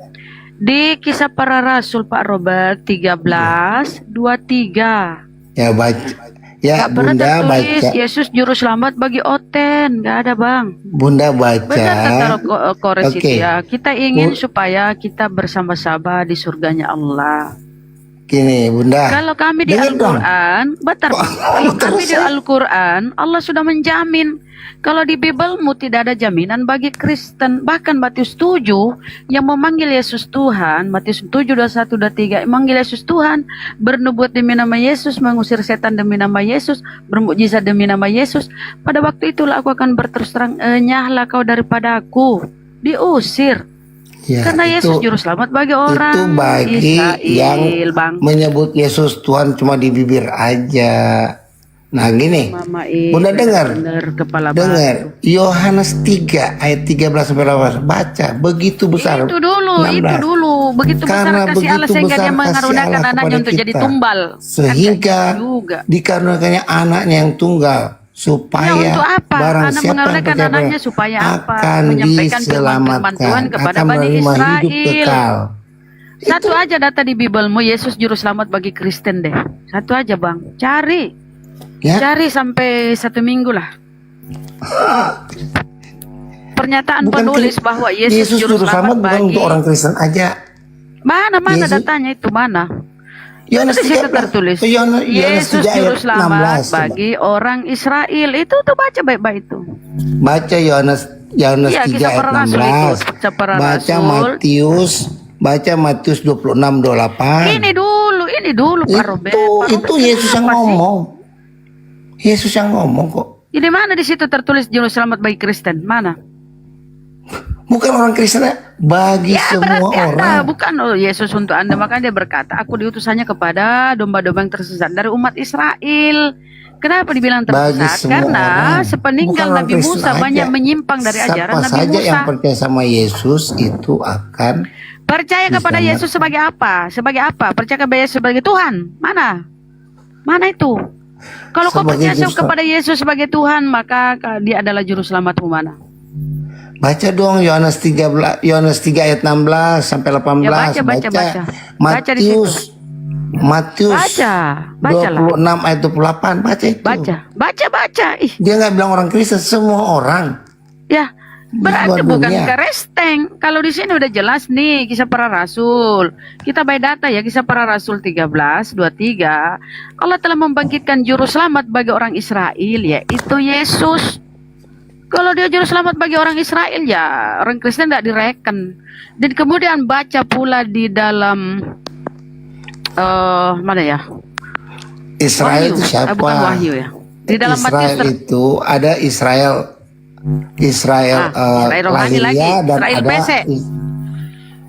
Di Kisah Para Rasul Pak Robert 13:23. Ya baca. Ya, Gak pernah Bunda tertulis baca. Yesus juru selamat bagi Oten, nggak ada bang. Bunda baca. Benar kata Koresia, Oke. kita ingin supaya kita bersama-sama di surganya Allah. Gini, Bunda. Kalau kami di Dengar dong. Al-Quran, bentar. Kalau kami di Al-Quran, Allah sudah menjamin. Kalau di Bibelmu tidak ada jaminan bagi Kristen. Bahkan Matius 7 yang memanggil Yesus Tuhan, Matius 7, 21, 23, memanggil Yesus Tuhan, bernubuat demi nama Yesus, mengusir setan demi nama Yesus, bermukjizat demi nama Yesus. Pada waktu itulah aku akan berterus terang, nyahlah kau daripada aku. Diusir. Ya, Karena Yesus juru selamat bagi orang itu bagi Israel, yang Bang. menyebut Yesus Tuhan cuma di bibir aja. Nah gini, Mama Bunda dengar, bener kepala dengar Yohanes 3 ayat 13 sampai 18, baca begitu besar. Itu dulu, 16. begitu Karena besar kasih Allah begitu sehingga besar dia kasih mengaruniakan Allah anaknya kepada untuk jadi kita, tumbal. sehingga juga. dikaruniakannya anaknya yang tunggal supaya Ya, untuk apa? barang Anak siapa yang mengaruniakan percaya anaknya supaya apa? akan Menyampaikan firman-firman Tuhan diselamatkan, kepada akan Bani menerima hidup Israel. kekal. Satu aja data di Bibelmu, Yesus juru selamat bagi Kristen deh. Satu aja Bang, cari. Ya. Cari sampai 1 minggu lah. Pernyataan Bukan penulis bahwa Yesus juru selamat bukan bagi untuk orang Kristen aja. mana Yesus- datanya itu mana? Yohanes Itu di situ 13. tertulis. Yohanes Yesus 3 juru ayat selamat 16, coba. bagi orang Israel. Itu tuh baca baik-baik itu. Baca Yohanes Iya, 3 kisah ayat para rasul itu. 16. Kisah para Baca rasul. Matius 26 28. Ini dulu Pak Robert. Itu Yesus yang ngomong. Yesus yang ngomong kok. Ini mana di situ tertulis juru selamat bagi Kristen? Mana? Bukan orang Kristen, bagi semua berarti orang. Anda, bukan Yesus untuk Anda. Makanya dia berkata, aku diutusannya kepada domba-domba yang tersesat dari umat Israel. Kenapa dibilang Bagi tersesat? semua Karena orang. sepeninggal Bukan orang Nabi Kristen Musa aja. banyak menyimpang dari ajaran Siapa Nabi saja Musa. yang percaya sama Yesus itu akan Percaya kepada diselamatkan. Yesus sebagai apa? Sebagai apa? Percaya kepada Yesus sebagai Tuhan? Mana? Mana itu? Kalau kau Sebagai percaya juru selamat. kepada Yesus sebagai Tuhan, maka dia adalah juru selamatmu mana? Baca dong Yohanes 3 ayat 16 sampai 18. Ya, baca. Baca di situ. Matius Bacalah. 26 ayat 28. Baca itu. Baca. Ih, Dia nggak bilang orang Kristen, semua orang. ya. Berarti seluruh bukan dunia. keresteng. Kalau di sini udah jelas nih kisah para rasul. Kita by data ya, kisah para rasul 13:23. Allah telah membangkitkan juru selamat bagi orang Israel, yaitu Yesus. Kalau dia juru selamat bagi orang Israel, ya orang Kristen tidak direken. Dan kemudian baca pula di dalam mana ya? Israel itu siapa? Bukan Wahyu ya. Di dalam Israel Matius itu ada Israel Israel rohani lagi, lahiriah dan Israel ada pesek.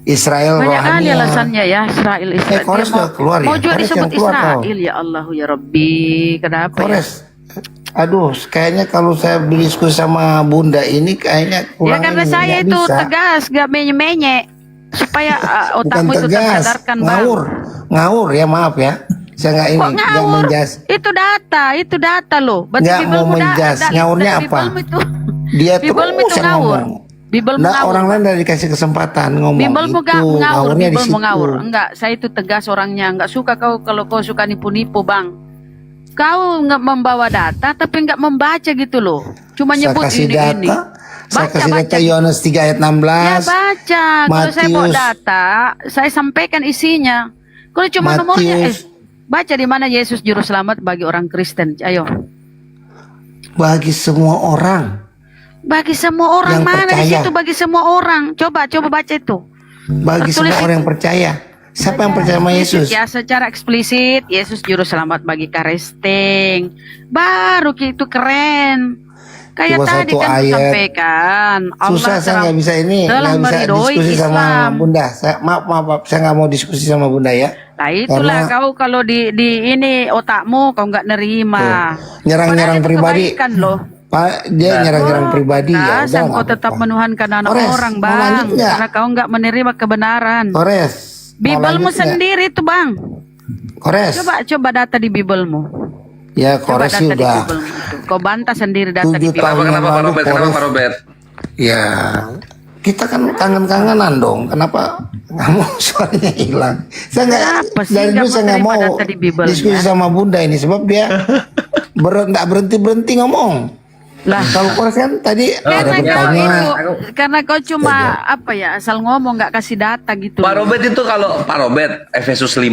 Israel Banyak kali rohani. alasannya ya, Israel. Kores Dia udah keluar ya? mau juga Kores disebut yang keluar Israel, ya Allah ya Rabbi. Kenapa ya? Kores. Aduh, kayaknya kalau saya berdiskusi sama Bunda ini kayaknya Ya kurang karena ini, saya nggak itu bisa. tegas, gak menye-menye. Supaya Bukan otakmu itu tegas, tersadarkan, Bang. ngawur ya, maaf ya. Saya nggak ini, Kok nggak ngawur? menjas. Itu data loh. Berarti Nggak mau Bibelmu menjas. Ngawurnya apa? Bibelmu itu, Dia Bibelmu terus itu yang ngawur. ngomong. Bibelmu Nah, ngawur. orang lain udah dikasih kesempatan ngomong Bibelmu itu, gak ngawur, ngawurnya di Bibelmu situ. ngawur. Enggak, saya itu tegas orangnya. Enggak suka kalau kau suka nipu-nipu, Bang. Kau nggak membawa data tapi nggak membaca gitu loh. Cuma Saya nyebut kasih ini. data, saya Baca, kasih data baca. Yohanes 3 ayat 16. Ya baca. Kalau saya bawa Matius. data, saya sampaikan isinya. Kalau cuma nomornya, baca di mana Yesus juru selamat bagi orang Kristen. Ayo. Bagi semua orang. Bagi semua orang Yang mana di percaya. situ bagi semua orang. Coba baca itu. Bagi Tertulis semua orang yang percaya. Siapa yang percaya sama Yesus? Ya secara eksplisit Yesus juru selamat bagi karesteng. Baru itu keren. Kayak Cuma tadi satu kan ayat. disampaikan. Susah, saya nggak bisa ini, telah nggak bisa meridhoi diskusi sama Islam. Bunda. Maaf, saya nggak mau diskusi sama Bunda ya. Nah itulah Karena- kau kalau di ini otakmu kau nggak nerima. Nyerang-nyerang pribadi. Kebaikan loh. Pak, dia nyerang-nyerang pribadi ya. Dasar Udah, kau nggak tetap apa-apa. menuhankan anak Kores, orang mau lanjut bang. nggak? Karena kau nggak menerima kebenaran. Kores. mau Bibelmu lanjut nggak? sendiri tuh bang. Kores. Coba data di Bibelmu. Ya, Coba Kores data di sudah. Bibelmu itu. Kau bantah sendiri data di 7 Bibelmu. tahun yang Kenapa Pak lalu Robert? Kenapa Kores. Pak Robert? Ya, kita kan kangen-kangenan dong. Kenapa kamu suaranya hilang? Saya nggak Kenapa sih dari nggak dulu saya nggak menerima mau data di Bibelnya? diskusi sama Bunda ini sebab dia nggak berhenti ngomong. Lah, kalau Kores kan tadi ada pertanyaan. karena kau cuma apa ya asal ngomong nggak kasih data gitu. Pak Robert itu kalau Pak Robert Efesus 5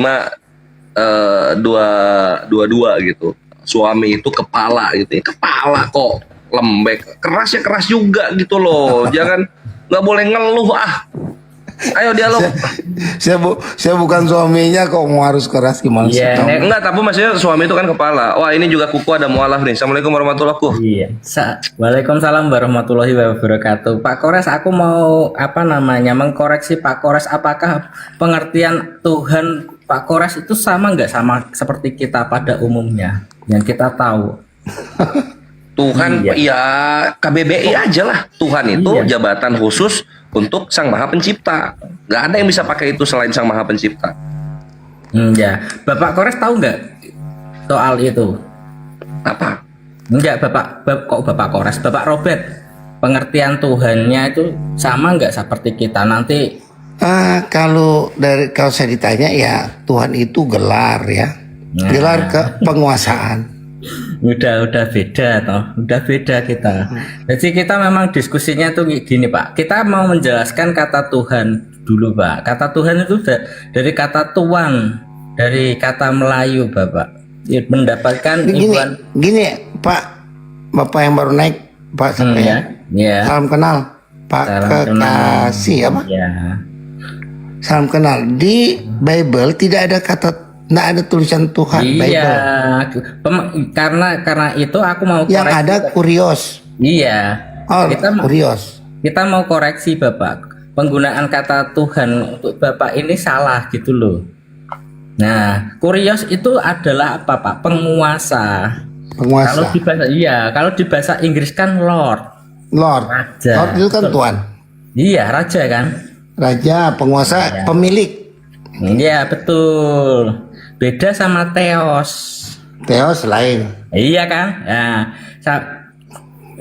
dua gitu. Suami itu kepala gitu ya. Kepala kok lembek, kerasnya keras juga gitu loh. Jangan, nggak boleh ngeluh ah. Ayo dialog. Saya bukan suaminya kok mau harus keras gimana sih? Enggak, tapi maksudnya suami itu kan kepala. Wah, ini juga kuku ada mualaf nih. Assalamualaikum warahmatullahi wabarakatuh. Iya. Waalaikumsalam warahmatullahi wabarakatuh. Pak Kores, aku mau mengkoreksi Pak Kores, apakah pengertian Tuhan Pak Kores itu sama nggak sama seperti kita pada umumnya yang kita tahu? Tuhan ya KBBI aja lah. Tuhan itu jabatan khusus untuk Sang Maha Pencipta. Nggak ada yang bisa pakai itu selain Sang Maha Pencipta. Ya, Bapak Kores tahu nggak soal itu? Apa? Enggak, kok Bapak Kores, Bapak Robert, pengertian Tuhannya itu sama nggak seperti kita nanti? Kalau saya ditanya ya Tuhan itu gelar ya, gelar penguasaan. Udah beda toh, udah beda kita. Jadi kita memang diskusinya tuh gini Pak. Kita mau menjelaskan kata Tuhan dulu Pak. Kata Tuhan itu dari kata tuan, dari kata Melayu Bapak. Mendapatkan gini Pak, Bapak yang baru naik Pak sampai ya. Salam kenal Pak Kekasih apa? Ya. Salam kenal. Di Bible tidak ada kata, nggak ada tulisan Tuhan. Iya, karena itu aku mau koreksi. Yang ada kurios. Iya. Kurios. Kita mau koreksi Bapak. Penggunaan kata Tuhan untuk Bapak ini salah gitu loh. Nah, kurios itu adalah apa Pak? Penguasa. Penguasa. Kalau di bahasa Inggris kan Lord. Raja. Lord itu kan Tuan. Iya, raja kan? Raja, penguasa, pemilik. Iya, betul. Beda sama Theos. Theos lain. Iya kan? Nah,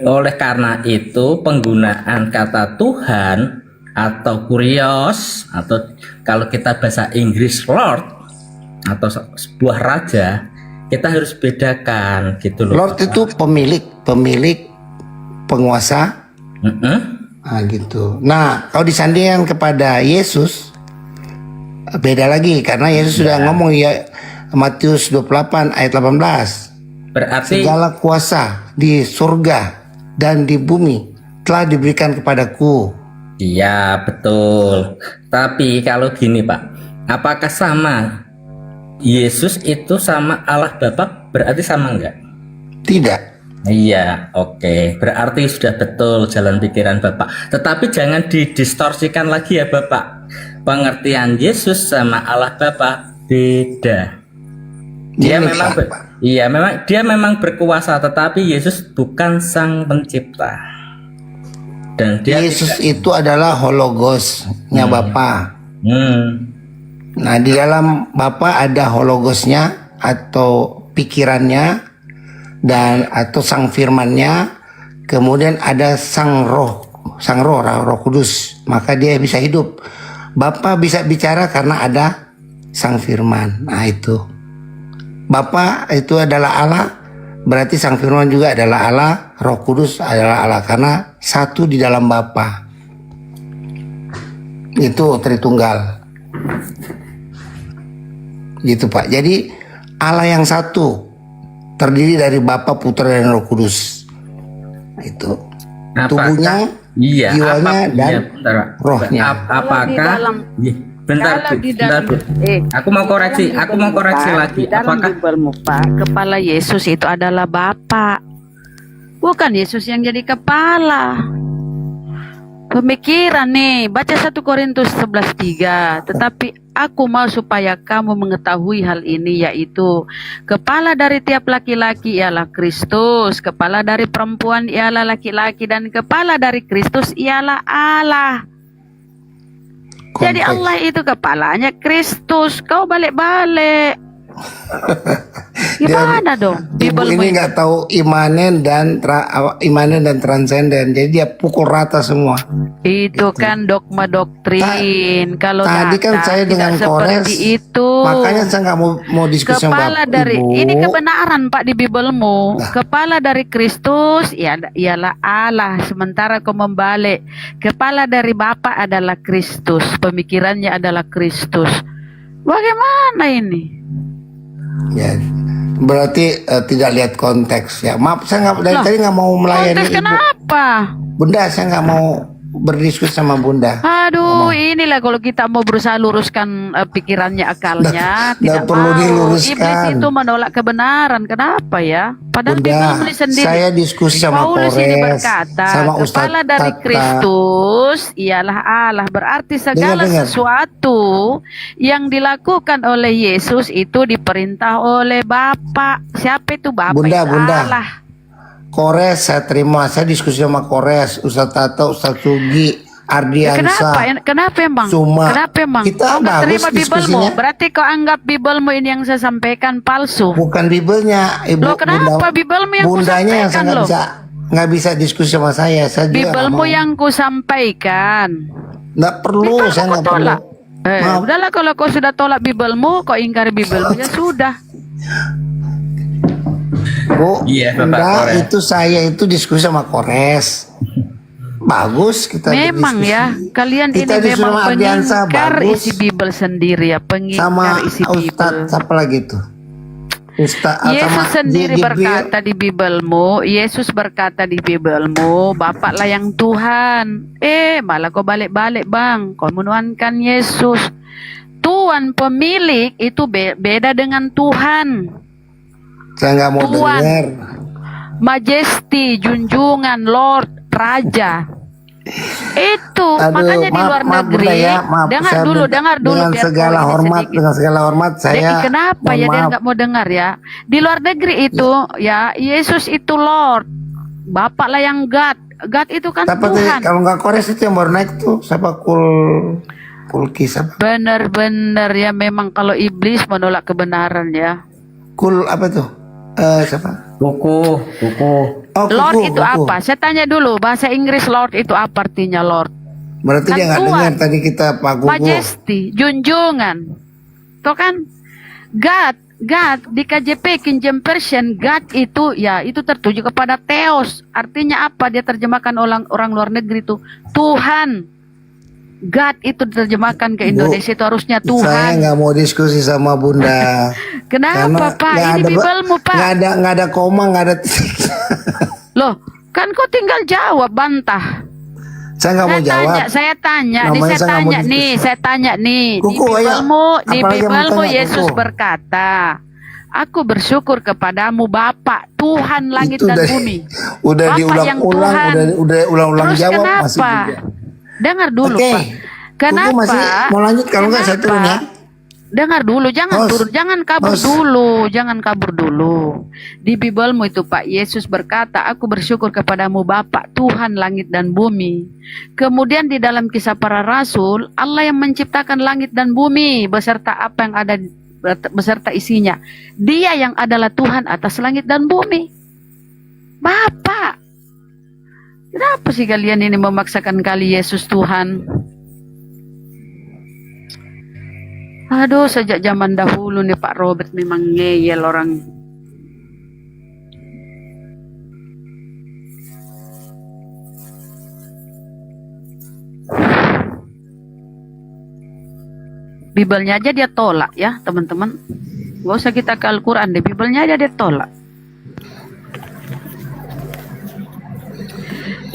oleh karena itu penggunaan kata Tuhan atau kurios atau kalau kita bahasa Inggris Lord atau sebuah raja, kita harus bedakan gitu loh. Lord itu pemilik, penguasa. Nah, gitu. Nah, kalau disandingkan kepada Yesus beda lagi karena Yesus sudah ngomong ya, Matius 28 ayat 18. Berarti segala kuasa di surga dan di bumi telah diberikan kepadaku. Iya, betul. Tapi kalau gini Pak, apakah sama Yesus itu sama Allah Bapa? Berarti sama enggak? Tidak. Iya, oke. Berarti sudah betul jalan pikiran Bapak. Tetapi jangan didistorsikan lagi ya Bapak. Pengertian Yesus sama Allah Bapa beda. Dia memang berkuasa, tetapi Yesus bukan sang pencipta. Dan Yesus itu adalah hologosnya Bapa. Nah, di dalam Bapa ada hologosnya atau pikirannya dan atau sang firmannya, kemudian ada sang roh kudus, maka dia bisa hidup. Bapa bisa bicara karena ada sang firman. Nah, itu Bapa itu adalah Allah, berarti sang firman juga adalah Allah, Roh Kudus adalah Allah karena satu di dalam Bapa. Itu Tritunggal. Gitu Pak. Jadi Allah yang satu terdiri dari Bapa, Putra dan Roh Kudus. Nah, itu tubuhnya, jiwanya dan rohnya. Apakah aku mau koreksi lagi. Apakah Bibelmu Pak, kepala Yesus itu adalah Bapa, bukan Yesus yang jadi kepala? Pemikiran nih, baca 1 Korintus 11:3. Tetapi aku mau supaya kamu mengetahui hal ini, yaitu kepala dari tiap laki-laki ialah Kristus, kepala dari perempuan ialah laki-laki, dan kepala dari Kristus ialah Allah. Jadi Allah itu kepalanya Kristus. Kau balik-balik. Gimana dong? Ibu ini nggak tahu imanen dan transenden, jadi dia pukul rata semua. Itu kan dogma doktrin. Kalau tadi kan saya dengan Kores itu, makanya saya nggak mau diskusi sama kepala dari Ibu. Ini kebenaran Pak di Bibelmu. Kepala dari Kristus ialah Allah, sementara kau membalik. Kepala dari Bapa adalah Kristus, pemikirannya adalah Kristus. Bagaimana ini? Ya, berarti tidak lihat konteks ya. Maaf, saya nggak dari Loh, tadi nggak mau melayani konteks ibu. kenapa? Bunda, saya nggak mau berdiskusi sama Bunda. Aduh, inilah kalau kita mau berusaha luruskan pikirannya, akalnya, tidak perlu mau. diluruskan. Iblis itu menolak kebenaran. Kenapa ya? Padahal Bunda, Bible sendiri. saya diskusi sama Paulus ini Kores, berkata, sama kepala Ustadz dari Tata. Kristus ialah Allah. Berarti segala Dengar. sesuatu yang dilakukan oleh Yesus itu diperintah oleh Bapa. Siapa itu Bapa? Bunda, Itu Bunda. Allah. Kores saya terima, saya diskusi sama Kores, Ustadz Tata, Ustadz Sugi, Ya, Ardiansa. kenapa emang? Cuma Kenapa emang? kita Kau nggak bagus terima Biblemu? diskusinya. Berarti kau anggap Biblemu ini yang saya sampaikan palsu. Bukan Biblenya, Ibu. Loh, kenapa Biblemu yang Bundanya yang kusampaikan, saya loh? nggak bisa diskusi sama saya. Saya juga nggak Biblemu mau. yang kusampaikan. Nggak perlu, saya nggak perlu. Tolak. Maaf. Udahlah kalau kau sudah tolak Biblemu, kau ingkari Biblemu ya sudah. Bu, Iya, Bapak enggak, Kores. itu saya itu diskusi sama Kores. Bagus kita Memang berdiskusi. ya, kalian Kita ini disuruh memang sama Ardiansa, pengingkar bagus. isi Bible sendiri ya, pengingkar Sama isi Bible. Ustadz siapa lagi tuh? Yesus sendiri Jibril. berkata di Biblemu, Yesus berkata di Biblemu, Bapak lah yang Tuhan. Malah kau balik-balik bang, kau menuhankan Yesus. Tuhan pemilik itu beda dengan Tuhan. Saya nggak mau Tuhan, dengar. Majesty, junjungan, Lord, Raja. Itu Aduh, makanya di luar maaf, negeri. Bunda ya, maaf. dengar Saya dulu. dengan biar segala kau ini hormat, sedikit. dengan segala hormat saya. Deki, kenapa mohon ya dia maaf. nggak mau dengar ya? Di luar negeri itu ya Yesus itu Lord, Bapak lah yang God. God itu kan Siapa tadi? Tuhan. Kalau nggak Kores itu yang baru naik tuh siapa Kulki siapa? Benar-benar ya, memang kalau iblis menolak kebenaran ya. Apa tuh? Siapa? Kuku. Oh, Lord Kuku, itu Kuku. apa? Saya tanya dulu, bahasa Inggris Lord itu apa artinya Lord? Berarti Kan dia nggak Tuhan. dengar tadi kita Pak Kuku. Majesty, junjungan. Tuh kan? God di KJP King James Version, God itu ya itu tertuju kepada Theos. Artinya apa? Dia terjemahkan orang luar negeri itu Tuhan. God itu diterjemahkan ke Indonesia itu harusnya Saya Tuhan. nggak mau diskusi sama Bunda. Kenapa Pak? nggak Ini ada Biblemu Pak. nggak ada koma, nggak ada titik. Loh, kan kau tinggal jawab, bantah. Saya nggak mau jawab. Saya tanya, Namanya saya nggak mau saya tanya nih. Kuku, Di ayo. Biblemu, di Apalagi yang mau Biblemu tanya, Yesus Kuku? berkata, Aku bersyukur kepadamu Bapa, Tuhan langit Itu dan udah- bumi. Udah Bapak yang diulang-ulang, Tuhan. udah ulang-ulang Terus jawab kenapa? masih juga. Dengar dulu Oke. Pak. Kenapa? Kuku masih mau lanjut, kalau nggak saya turun ya. Dengar dulu, jangan Host. turun, jangan kabur Host. dulu, jangan kabur dulu. Di Biblemu itu Pak, Yesus berkata, Aku bersyukur kepadamu Bapa, Tuhan langit dan bumi. Kemudian di dalam Kisah Para Rasul, Allah yang menciptakan langit dan bumi beserta apa yang ada beserta isinya. Dia yang adalah Tuhan atas langit dan bumi. Bapak, kenapa sih kalian ini memaksakan kali Yesus Tuhan? Aduh, sejak zaman dahulu nih Pak Robert memang ngeyel orang. Bibelnya aja dia tolak ya teman-teman. Gak usah kita ke Al-Quran deh, Bibelnya aja dia tolak.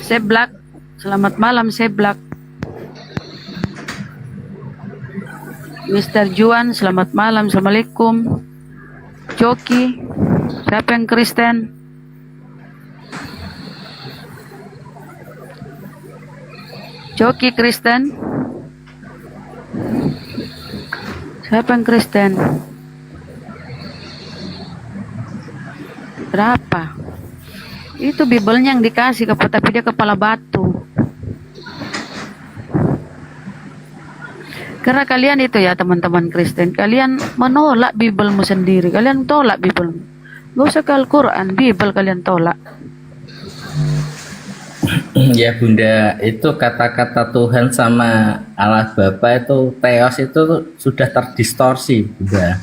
Seblak, selamat malam Seblak. Mr. Juan, selamat malam, Assalamualaikum. Joki, siapa yang Kristen? Joki Kristen. Siapa yang Kristen? Berapa? Itu Bibelnya yang dikasih tapi dia kepala batu. Karena kalian itu ya teman-teman Kristen, kalian menolak Bibelmu sendiri, kalian tolak Bibelmu. Gak usah ke Al-Quran, Bibel kalian tolak. Ya Bunda, itu kata-kata Tuhan sama Allah Bapa itu Theos itu sudah terdistorsi Bunda.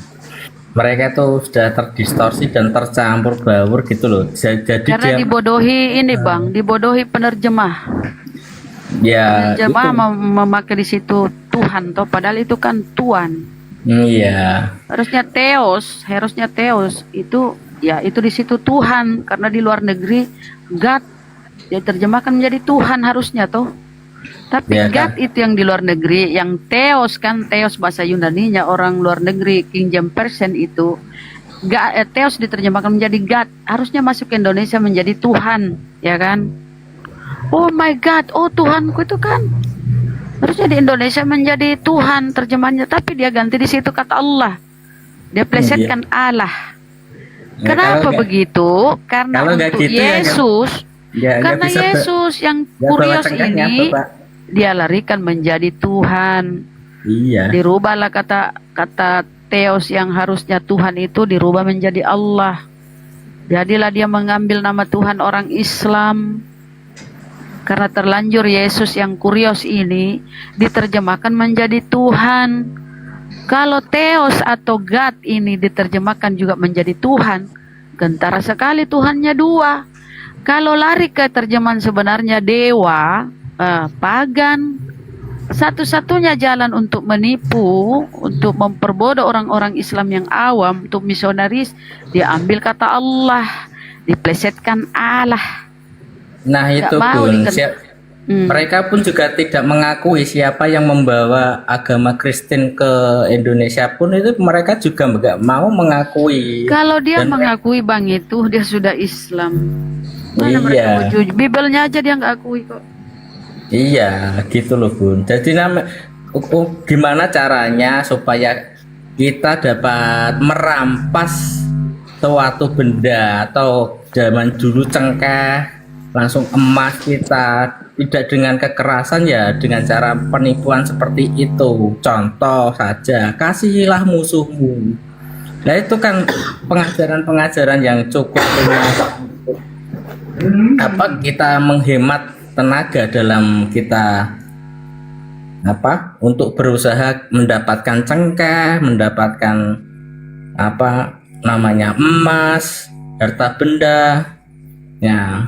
Mereka itu sudah terdistorsi dan tercampur baur gitu loh. Jadi Karena dia dibodohi ini bang, dibodohi penerjemah. ya Penerjemah itu, memakai di situ Tuhan toh, padahal itu kan Tuhan. Iya. Harusnya Theos itu ya itu di situ Tuhan, karena di luar negeri God dia terjemahkan menjadi Tuhan harusnya toh. Tapi Ya, God itu yang di luar negeri, yang Theos kan, Theos bahasa Yunaninya orang luar negeri, King James Version itu Theos diterjemahkan menjadi God, harusnya masuk ke Indonesia menjadi Tuhan, ya kan? Oh my God, oh Tuhanku itu kan harusnya di Indonesia menjadi Tuhan terjemahannya, tapi dia ganti di situ kata Allah, dia plesetkan Allah. Ya, Kenapa kalau nggak- begitu? Karena kalau nggak untuk gitu ya, Yesus, nggak karena bisa Yesus yang nggak bawa kurios cengkehnya ini tuh, Pak. dia larikan menjadi Tuhan. Iya. Dirubahlah kata Theos yang harusnya Tuhan itu dirubah menjadi Allah. Jadilah dia mengambil nama Tuhan orang Islam. Karena terlanjur Yesus yang kurios ini diterjemahkan menjadi Tuhan. Kalau Theos atau God ini diterjemahkan juga menjadi Tuhan, gentara sekali Tuhannya dua. Kalau lari ke terjemahan sebenarnya dewa, pagan, satu-satunya jalan untuk menipu, untuk memperbodoh orang-orang Islam yang awam, untuk misionaris, dia ambil kata Allah, diplesetkan Allah. Nah Nggak itu mau pun Hmm. mereka pun juga tidak mengakui siapa yang membawa agama Kristen ke Indonesia pun, itu mereka juga nggak mau mengakui. Kalau dia Dan- mengakui bang itu dia sudah Islam. Mana mereka mau Iya, jujur? Bibelnya aja dia nggak akui kok. iya gitu loh Bun. Jadi gimana caranya supaya kita dapat merampas suatu benda, atau zaman dulu cengkeh langsung emas kita, tidak dengan kekerasan ya, dengan cara penipuan seperti itu. Contoh saja, kasihilah musuhmu. Nah itu kan pengajaran-pengajaran yang cukup kita menghemat tenaga dalam kita untuk berusaha mendapatkan cengkeh, mendapatkan emas, harta benda, ya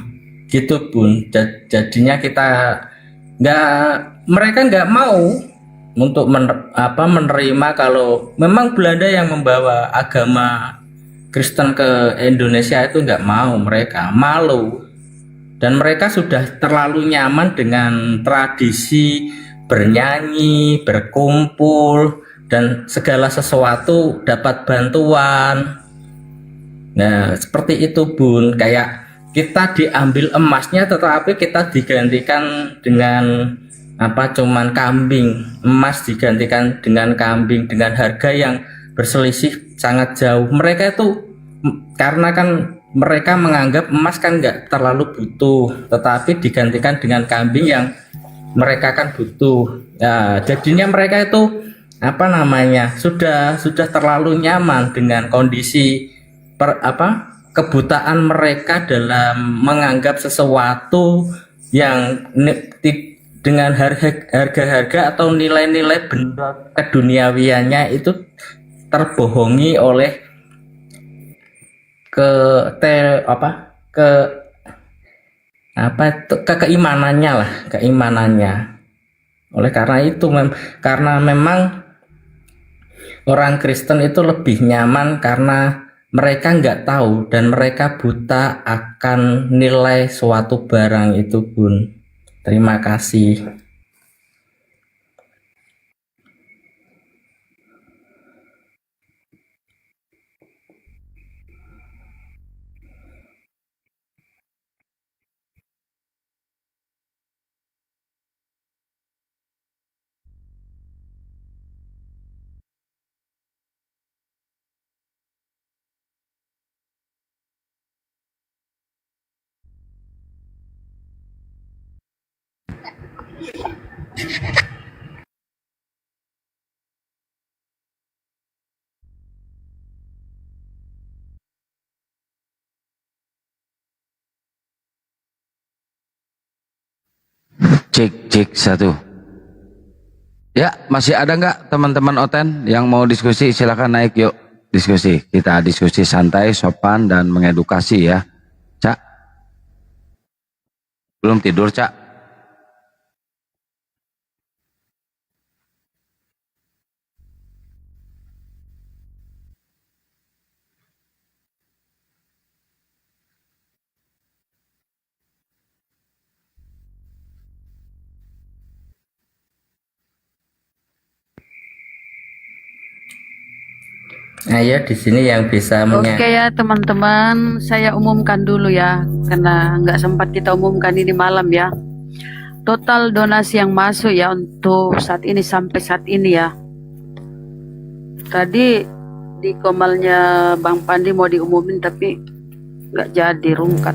gitu Bun. Jadinya kita mereka nggak mau untuk menerima kalau memang Belanda yang membawa agama Kristen ke Indonesia. Itu nggak mau, mereka malu, dan mereka sudah terlalu nyaman dengan tradisi bernyanyi, berkumpul, dan segala sesuatu dapat bantuan. Nah seperti itu Bun, kayak kita diambil emasnya tetapi kita digantikan dengan cuman kambing. Emas digantikan dengan kambing dengan harga yang berselisih sangat jauh. Mereka itu karena kan mereka menganggap emas kan nggak terlalu butuh, tetapi digantikan dengan kambing yang mereka kan butuh. Ya, jadinya mereka itu sudah terlalu nyaman dengan kondisi kebutaan mereka dalam menganggap sesuatu yang dengan harga-harga atau nilai-nilai benda keduniawiannya itu terbohongi oleh keimanannya. Oleh karena itu karena memang orang Kristen itu lebih nyaman karena mereka nggak tahu dan mereka buta akan nilai suatu barang itu Bun. Terima kasih. Cek satu. Ya, masih ada nggak teman-teman Oten yang mau diskusi? Silakan naik yuk diskusi. Kita diskusi santai, sopan, dan mengedukasi ya. Cak, belum tidur Cak? Ayo di sini yang bisa Oke ya teman-teman, saya umumkan dulu ya, karena nggak sempat kita umumkan ini malam ya. Total donasi yang masuk ya untuk saat ini sampai saat ini ya. Tadi di komalnya Bang Pandi mau diumumin tapi nggak jadi, rungkat.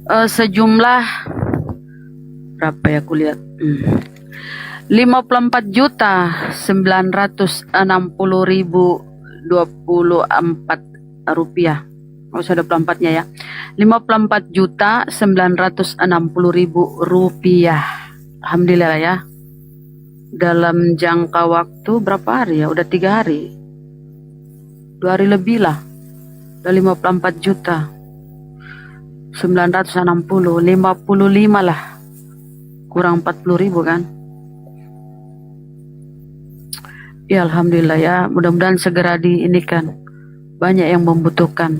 Sejumlah berapa ya kulihat? 54.960.024 rupiah. Oh, sudah 24-nya ya. 54.960.000 rupiah. Alhamdulillah ya. Dalam jangka waktu berapa hari ya? Udah 3 hari. 2 hari lebih lah. Udah 54 juta. 960, 55 lah. Kurang 40.000 kan. Ya Alhamdulillah ya, mudah-mudahan segera diinikan. Banyak yang membutuhkan.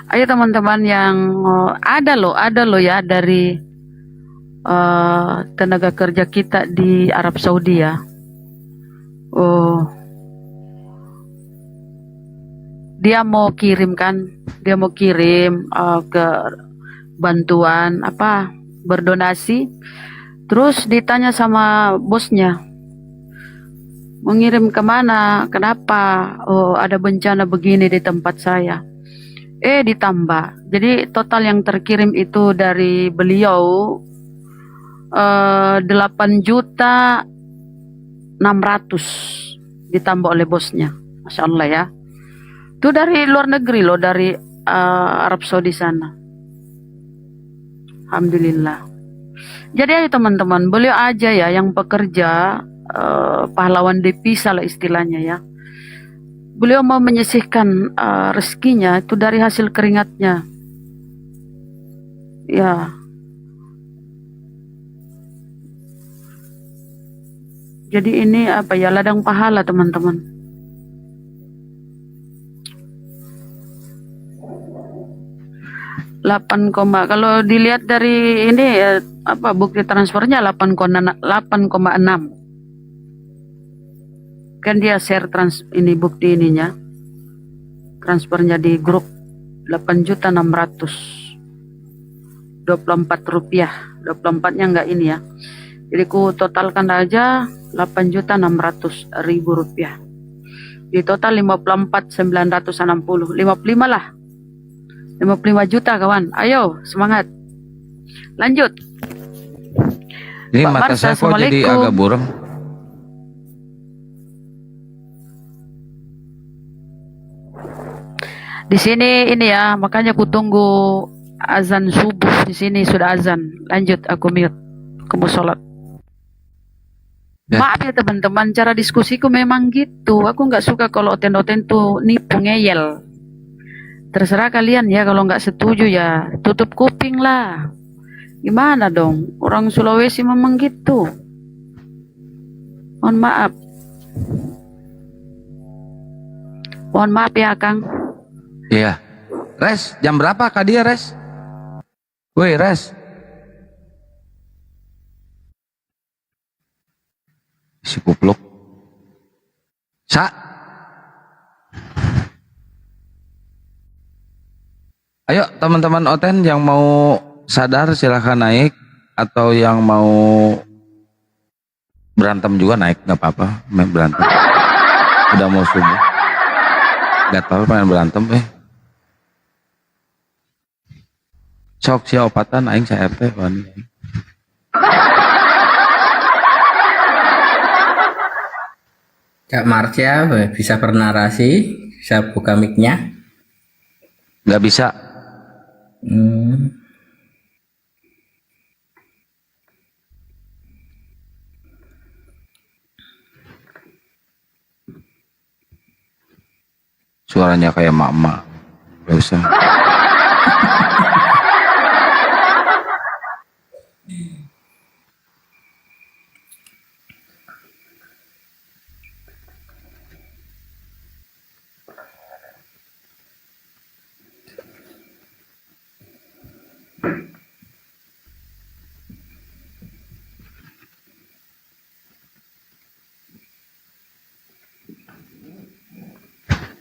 Ayo teman-teman yang ada loh ya dari tenaga kerja kita di Arab Saudi ya. Oh, dia mau kirim ke bantuan apa, berdonasi. Terus ditanya sama bosnya, mengirim kemana, kenapa, oh ada bencana begini di tempat saya. Ditambah, jadi total yang terkirim itu dari beliau 8.600.000 ditambah oleh bosnya. Masya Allah ya, itu dari luar negeri loh, dari Arab Saudi sana. Alhamdulillah. Jadi ayo teman-teman, beliau aja ya yang pekerja, pahlawan devisa lah istilahnya ya. Beliau mau menyisihkan rezekinya itu dari hasil keringatnya. Ya. Jadi ini apa ya, ladang pahala teman-teman. Kalau dilihat dari ini ya, apa bukti transfernya 8,6. Kan dia share ini bukti ininya, transfernya di grup 8.624 rupiah. 24-nya enggak ini ya, jadi ku totalkan aja 8.600.000 rupiah. Di total 54.960, 55 lah, 55 juta kawan. Ayo semangat, lanjut. Ini Pak mata Marsa, saya kok jadi agak buram. Di sini ini ya, makanya aku tunggu azan subuh. Di sini sudah azan. Lanjut, aku mute. Aku mau sholat. Ya. Maaf ya teman-teman, cara diskusiku memang gitu. Aku nggak suka kalau oten-oten tuh nipu ngeyel. Terserah kalian ya, kalau nggak setuju ya tutup kuping lah. Gimana dong? Orang Sulawesi memang gitu. Mohon maaf. Mohon maaf ya Kang. Iya. Res, jam berapa kak dia Res? Woi Res. Si kupluk. Sa. Ayo teman-teman Oten yang mau sadar silahkan naik, atau yang mau berantem juga naik, nggak apa-apa, main berantem. Udah mau subuh. Nggak tahu pengen berantem Sok sia opatan aing sa RT wani. Kak Marsha bisa bernarasi, bisa buka mic-nya? Nggak bisa. Suaranya kayak mak-mak. Nggak usah.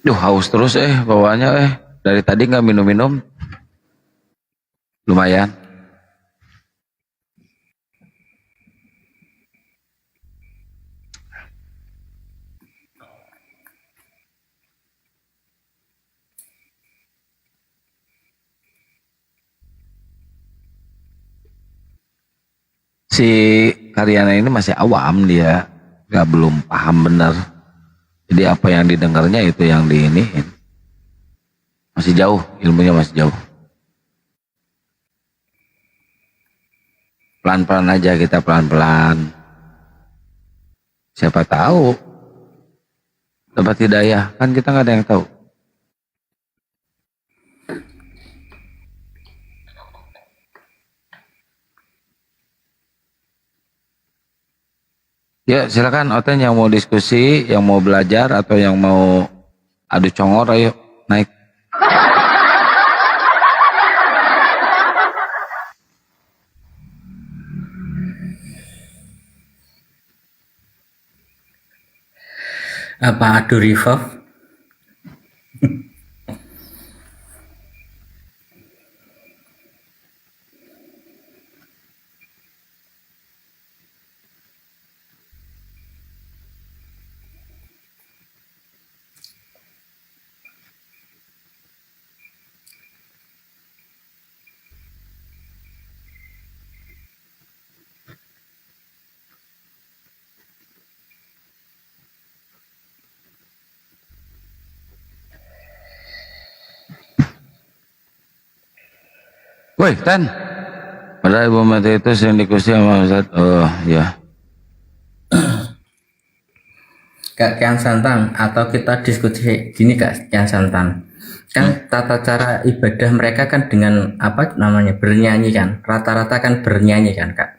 Duh, haus terus bawaannya dari tadi nggak minum-minum. Lumayan. Si Karyana ini masih awam, dia nggak belum paham benar. Jadi apa yang didengarnya itu yang diiniin. Masih jauh, ilmunya masih jauh. Pelan-pelan aja kita, pelan-pelan. Siapa tahu dapat hidayah, kan kita nggak ada yang tahu. Ya silakan Oten yang mau diskusi, yang mau belajar atau yang mau adu congor, ayo naik. Apa adu revolve? Woi, Tan. Padahal Ibu Mati itu sering diskusi sama Ustaz. Oh, ya. Kak Kian Santang, atau kita diskusi gini Kak Kian Santang. Kan tata cara ibadah mereka kan dengan apa namanya bernyanyi kan. Rata-rata kan bernyanyi kan Kak.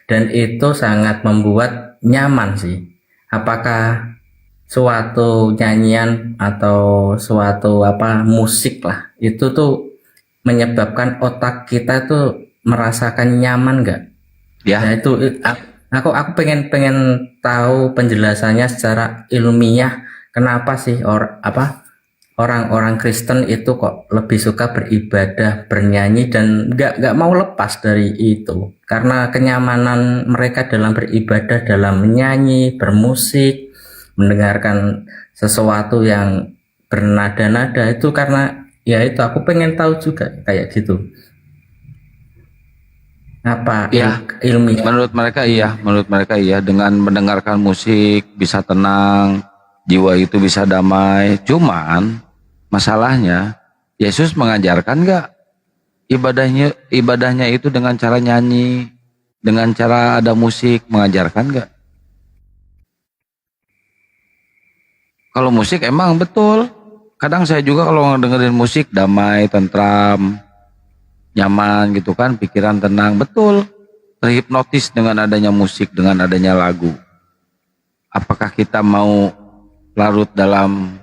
Dan itu sangat membuat nyaman sih. Apakah suatu nyanyian atau suatu musik lah itu tuh menyebabkan otak kita tuh merasakan nyaman nggak? Ya. Nah itu aku pengen tahu penjelasannya secara ilmiah kenapa sih orang-orang Kristen itu kok lebih suka beribadah, bernyanyi dan nggak mau lepas dari itu karena kenyamanan mereka dalam beribadah, dalam menyanyi, bermusik, mendengarkan sesuatu yang bernada-nada itu karena ya itu aku pengen tahu juga kayak gitu. Apa ya, ilmiah? Menurut mereka iya dengan mendengarkan musik bisa tenang, jiwa itu bisa damai. Cuman masalahnya Yesus mengajarkan nggak ibadahnya itu dengan cara nyanyi, dengan cara ada musik, mengajarkan nggak? Kalau musik emang betul. Kadang saya juga kalau dengerin musik damai, tentram, nyaman gitu kan, pikiran tenang, betul. Terhipnotis dengan adanya musik, dengan adanya lagu. Apakah kita mau larut dalam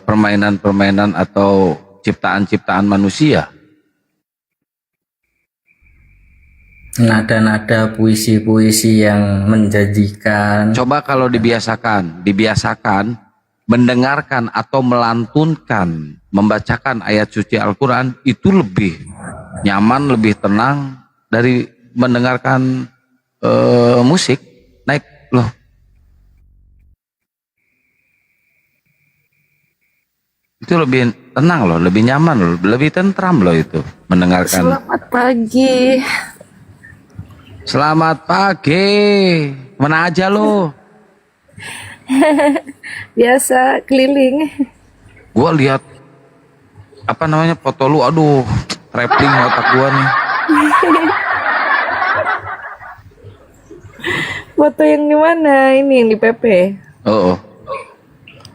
permainan-permainan atau ciptaan-ciptaan manusia? Nada-nada puisi-puisi yang menjanjikan. Coba kalau dibiasakan mendengarkan atau melantunkan, membacakan ayat suci Al-Quran itu lebih nyaman, lebih tenang dari mendengarkan musik. Naik loh. Itu lebih tenang loh, lebih nyaman loh, lebih tentram loh itu mendengarkan. Selamat pagi. Selamat pagi. Mana aja lo? Biasa keliling. Gua lihat foto lu, aduh, traveling otak gua nih. Foto yang di mana? Ini yang di PP. Oh.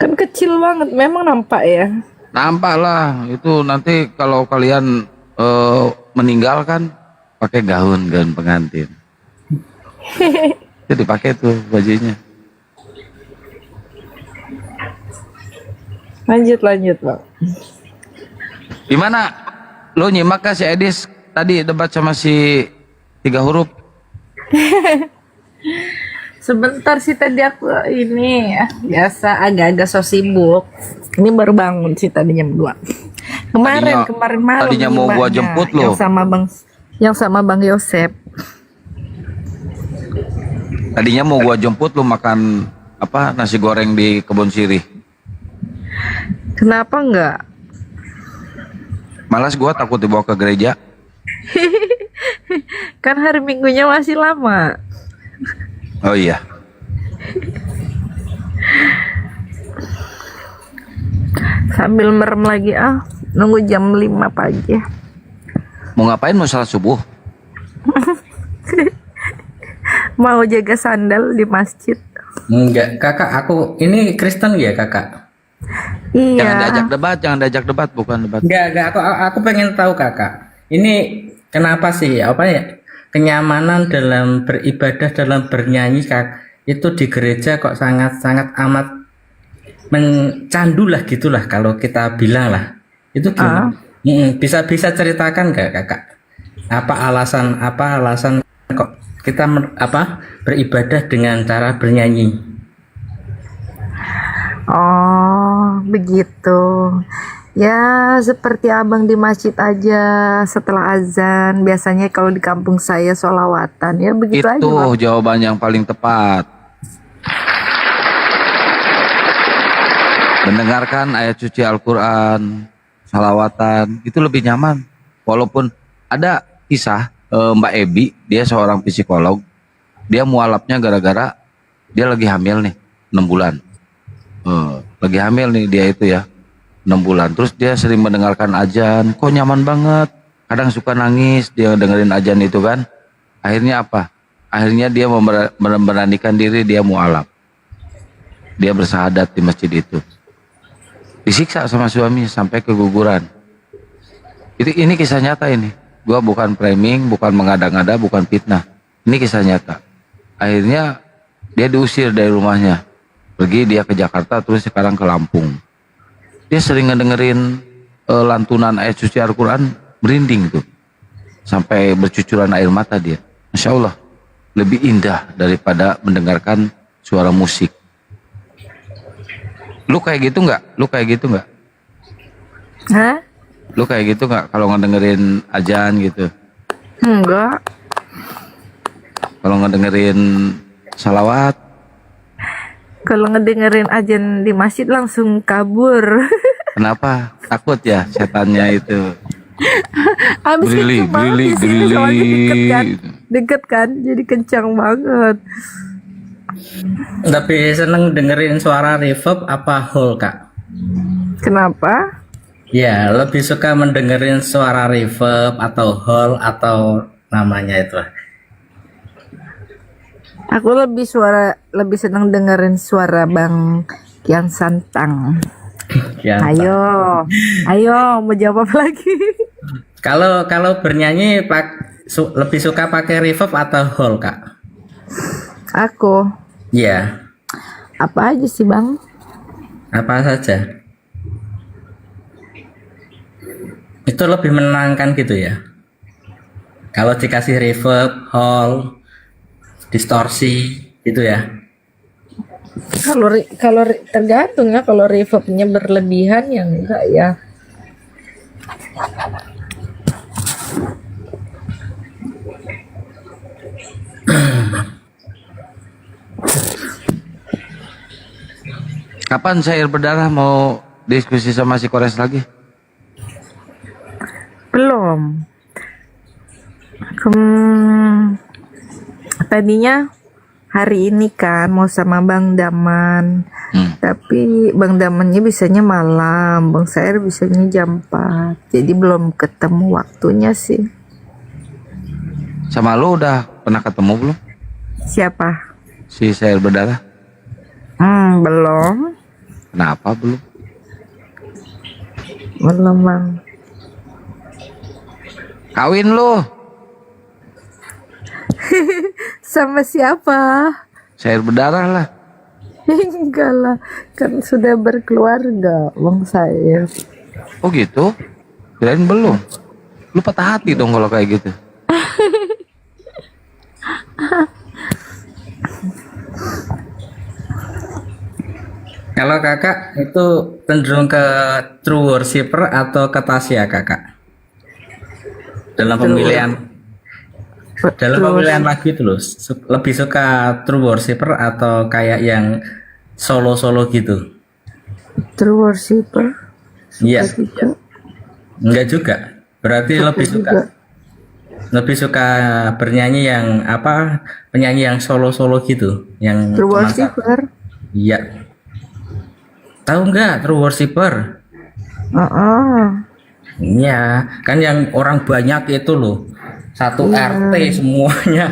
Kan kecil banget, memang nampak ya. Nampak lah, itu nanti kalau kalian meninggal kan pakai gaun pengantin. Jadi pakai tuh bajunya. Lanjut Bang. Gimana? Lo nyimak kan si Edis tadi debat sama si 3 huruf? Sebentar sih tadi aku ini ya, biasa agak-agak so sibuk. Ini baru bangun sih tadi jam 2. Kemarin malam Tadinya mau gua ibadahnya jemput lo. Yang sama Bang Yosep. Tadinya mau gua jemput lu makan apa nasi goreng di Kebon Sirih. Kenapa enggak? Malas gua takut dibawa ke gereja. Kan hari Minggunya masih lama. Oh iya. Sambil merem lagi nunggu jam 5 pagi. Mau ngapain, mau salat subuh? Mau jaga sandal di masjid. Enggak, kakak, aku ini Kristen ya kakak. Iya. Jangan diajak debat, bukan debat. Enggak, aku pengen tahu kakak. Ini kenapa sih apa ya? Kenyamanan dalam beribadah, dalam bernyanyi kak, itu di gereja kok sangat amat mencandu lah gitulah kalau kita bilang lah. Itu gimana? Bisa ceritakan nggak kakak? Apa alasan kok kita beribadah dengan cara bernyanyi? Oh, begitu. Ya, seperti abang di masjid aja setelah azan. Biasanya kalau di kampung saya sholawatan. Ya begitu aja. Itu Bang. jawaban yang paling tepat. Mendengarkan ayat suci Al-Quran, sholawatan, itu lebih nyaman. Walaupun ada kisah Mbak Ebi, dia seorang psikolog. Dia mualafnya gara-gara dia lagi hamil nih, 6 bulan. Lagi hamil nih dia itu ya. 6 bulan, terus dia sering mendengarkan ajan, kok nyaman banget, kadang suka nangis dia dengerin ajan itu kan. Akhirnya apa? Akhirnya dia memberanikan diri, dia mualaf, dia bersahadat di masjid itu, disiksa sama suami sampai keguguran. Ini kisah nyata ini, gua bukan framing, bukan mengada-ngada, bukan fitnah, ini kisah nyata. Akhirnya dia diusir dari rumahnya, pergi dia ke Jakarta, terus sekarang ke Lampung. Dia sering ngedengerin lantunan ayat suci Al-Quran, merinding tuh, sampai bercucuran air mata dia. Masya Allah, lebih indah daripada mendengarkan suara musik. Lu kayak gitu nggak? Hah? Lu kayak gitu nggak kalau ngedengerin ajan gitu? Enggak. Kalau ngedengerin salawat? Kalau ngedengerin ajan di masjid langsung kabur. Kenapa? Takut ya setannya itu? Habis Brili, kenceng banget brili, di sini, brili. soalnya deket kan, jadi kencang banget. Tapi seneng dengerin suara reverb apa hall kak? Kenapa? Ya, lebih suka mendengerin suara reverb atau hall atau namanya itu. Aku lebih senang dengerin suara Bang Kian Santang. Ayo, mau jawab apa lagi? Kalau bernyanyi lebih suka pakai reverb atau hall kak? Aku. Iya. Apa aja sih Bang? Apa saja? Itu lebih menenangkan gitu ya. Kalau dikasih reverb, hall, distorsi gitu ya. Kalau tergantung ya, kalau reverbnya berlebihan ya enggak ya. Kapan Syair Berdarah mau diskusi sama si Kores lagi? Belum. Tadinya hari ini kan mau sama Bang Daman, tapi Bang Damannya bisanya malam, Bang Sair bisanya jam 4, jadi belum ketemu waktunya sih. Sama lu udah pernah ketemu belum? Siapa? Si Syair Berdarah? Belum. Kenapa belum? Belum Bang. Kawin lu? Sama siapa? Syair Berdarah lah. Enggak lah, kan sudah berkeluarga Bang Sair. Oh gitu? Kirain belum. Lu patah hati dong kalau kayak gitu. Kalau kakak itu cenderung ke true worshipper atau ke Tasya kakak? Dalam pemilihan lagu itu loh, lebih suka true worshipper atau kayak yang solo-solo gitu? True worshipper. Iya. Enggak juga. Berarti lebih suka bernyanyi yang apa? Penyanyi yang solo-solo gitu, yang True worshipper. Iya. Tahu nggak true worshipper? Iya, kan yang orang banyak itu loh. Satu RT semuanya.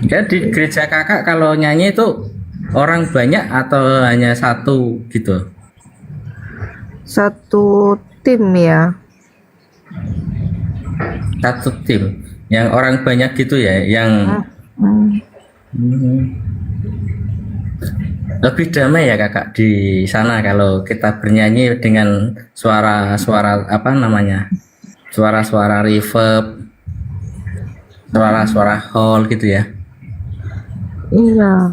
Jadi gereja kakak kalau nyanyi itu orang banyak atau hanya satu gitu? Satu tim ya. Satu tim. Yang orang banyak gitu ya, yang lebih damai ya kakak di sana kalau kita bernyanyi dengan suara-suara apa namanya, suara-suara reverb, suara-suara hall gitu ya. Iya.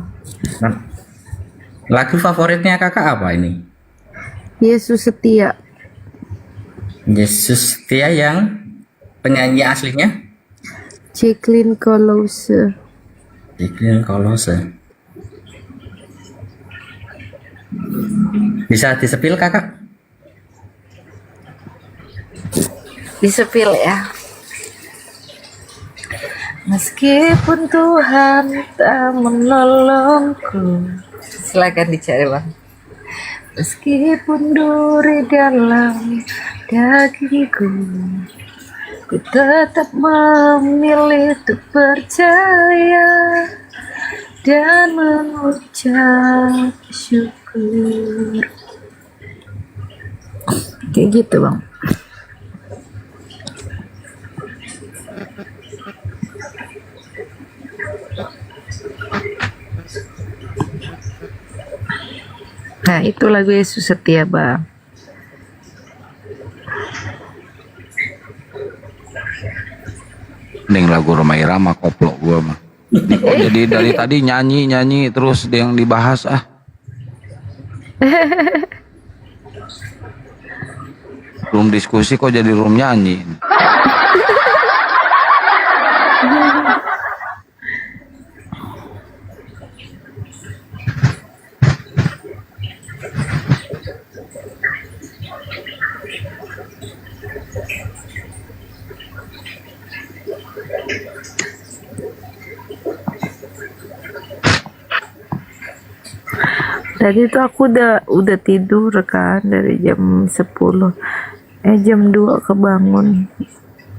Nah, lagu favoritnya kakak apa ini? Yesus Setia. Yesus Setia yang penyanyi aslinya? Jacqueline Kolose. Jacqueline Kolose. Bisa disepil kakak? Disepil ya. Meskipun Tuhan tak menolongku. Silakan dicari bang. Meskipun duri dalam dagingku, ku tetap memilih untuk percaya dan mengucap syukur. Kayak gitu bang. Nah itu lagu Yesus Setia bang. Mending lagu Rhoma Irama koplo gua mah. Kok jadi dari tadi nyanyi terus yang dibahas Room diskusi kok jadi room nyanyi. Tadi tuh aku udah tidur kan dari jam 10. Jam 2 kebangun.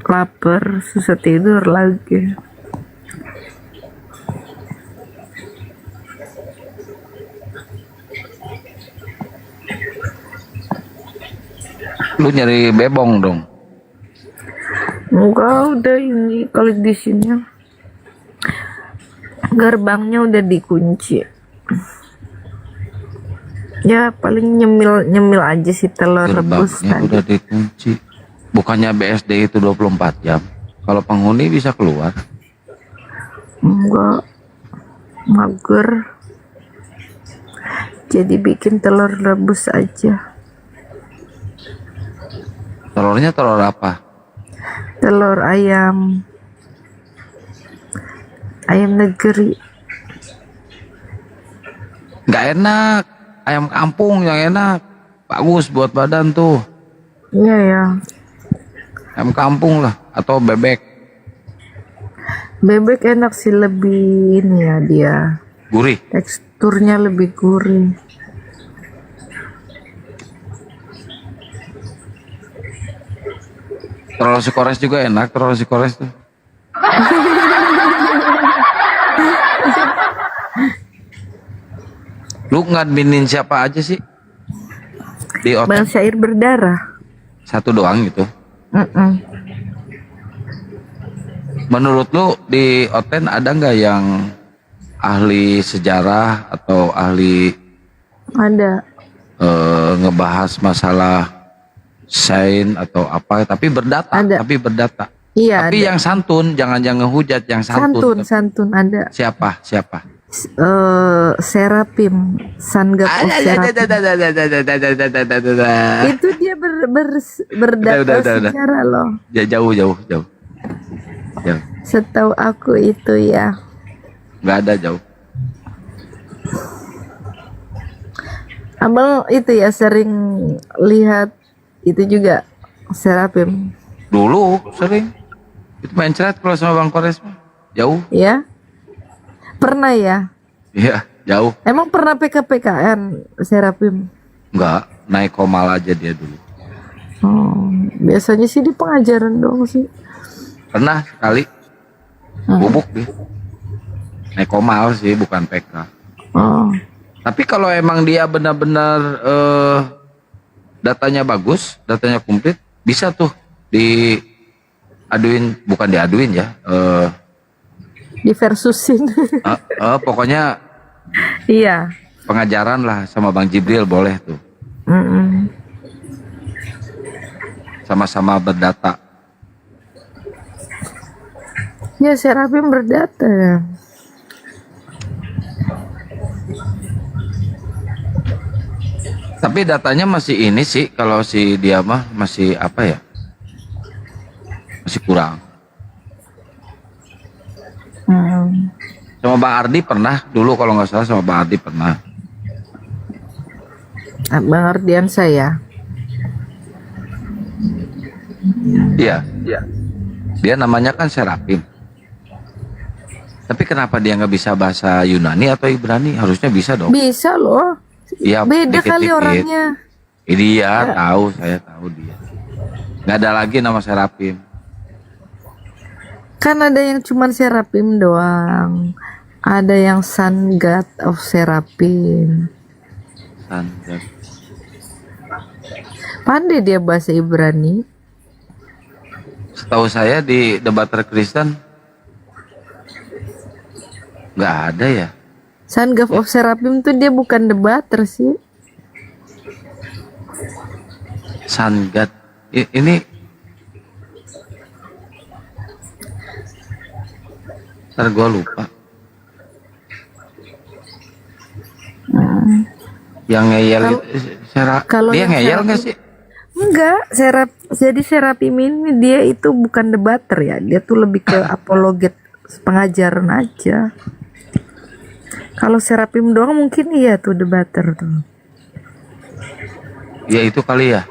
Lapar, susah tidur lagi. Lu nyari bebong dong. Enggak, udah ini kalau di sini gerbangnya udah dikunci. Ya paling nyemil aja sih telur rebus Gerbangnya tadi. udah dikunci. Bukannya BSD itu 24 jam. Kalau penghuni bisa keluar. Enggak, mager. Jadi bikin telur rebus aja. Telurnya telur apa? Telur ayam. Ayam negeri. Nggak enak. Ayam kampung yang enak. Bagus buat badan tuh. Iya ya. Ayam kampung lah. Atau bebek. Bebek enak sih, lebih ini ya dia. Gurih. Teksturnya lebih gurih. Telur sikores juga enak. Telur sikores tuh. Lu ngadminin siapa aja sih? Di Oten? Bang Syair berdarah. Satu doang gitu. Menurut lu di Oten ada nggak yang ahli sejarah atau ahli Ada. ngebahas masalah sains atau apa? Tapi berdata. Tapi berdata. Iya. Tapi ada. yang santun, jangan ngehujat, yang santun. Santun ada. Siapa? Serapim, Sun God of Serapim. Itu dia berdasar sejarah loh. Jauh. Setahu aku itu ya. Nggak ada jauh. Abang itu ya sering lihat itu juga Serapim. Dulu sering. Itu main ceret kalau sama Bang Kores. Jauh. Ya. Pernah ya? Iya, jauh. Emang pernah PKPKN Serapim? Enggak, naik komal aja dia dulu. Oh, biasanya sih di pengajaran dong sih. Pernah sekali. Bubuk dia. Naik komal sih, bukan PK. Oh. Tapi kalau emang dia benar-benar datanya bagus, datanya komplit, bisa tuh diaduin, bukan diaduin ya. Diversusin. Pokoknya iya. pengajaran lah sama Bang Jibril boleh tuh. Sama-sama berdata. Ya Serapim berdata. Tapi datanya masih ini sih, kalau si dia mah masih apa ya? Masih kurang. Sama Bang Ardi pernah dulu, kalau nggak salah sama Bang Ardi pernah. Bang Ardian saya. Iya. Dia namanya kan Serapim. Tapi kenapa dia nggak bisa bahasa Yunani atau Ibrani? Harusnya bisa dong. Bisa loh. Iya. Beda kali orangnya. Ini dia tahu, saya tahu dia. Nggak ada lagi nama Serapim. Kan ada yang cuman Serapim doang. Ada yang Sun God of Serapim. Sun God. Pandai dia bahasa Ibrani. Setahu saya di debater Kristen nggak ada ya. Sun God of Serapim tuh dia bukan debater sih. Sun God. Ini ntar gue lupa. Yang ngeyel Kalau dia yang ngeyel nggak Serapim- sih? Enggak, jadi Serapim ini dia itu bukan debater ya. Dia tuh lebih ke apologet, pengajaran aja. Kalau Serapim doang mungkin iya tuh debater tuh. Ya itu kali ya.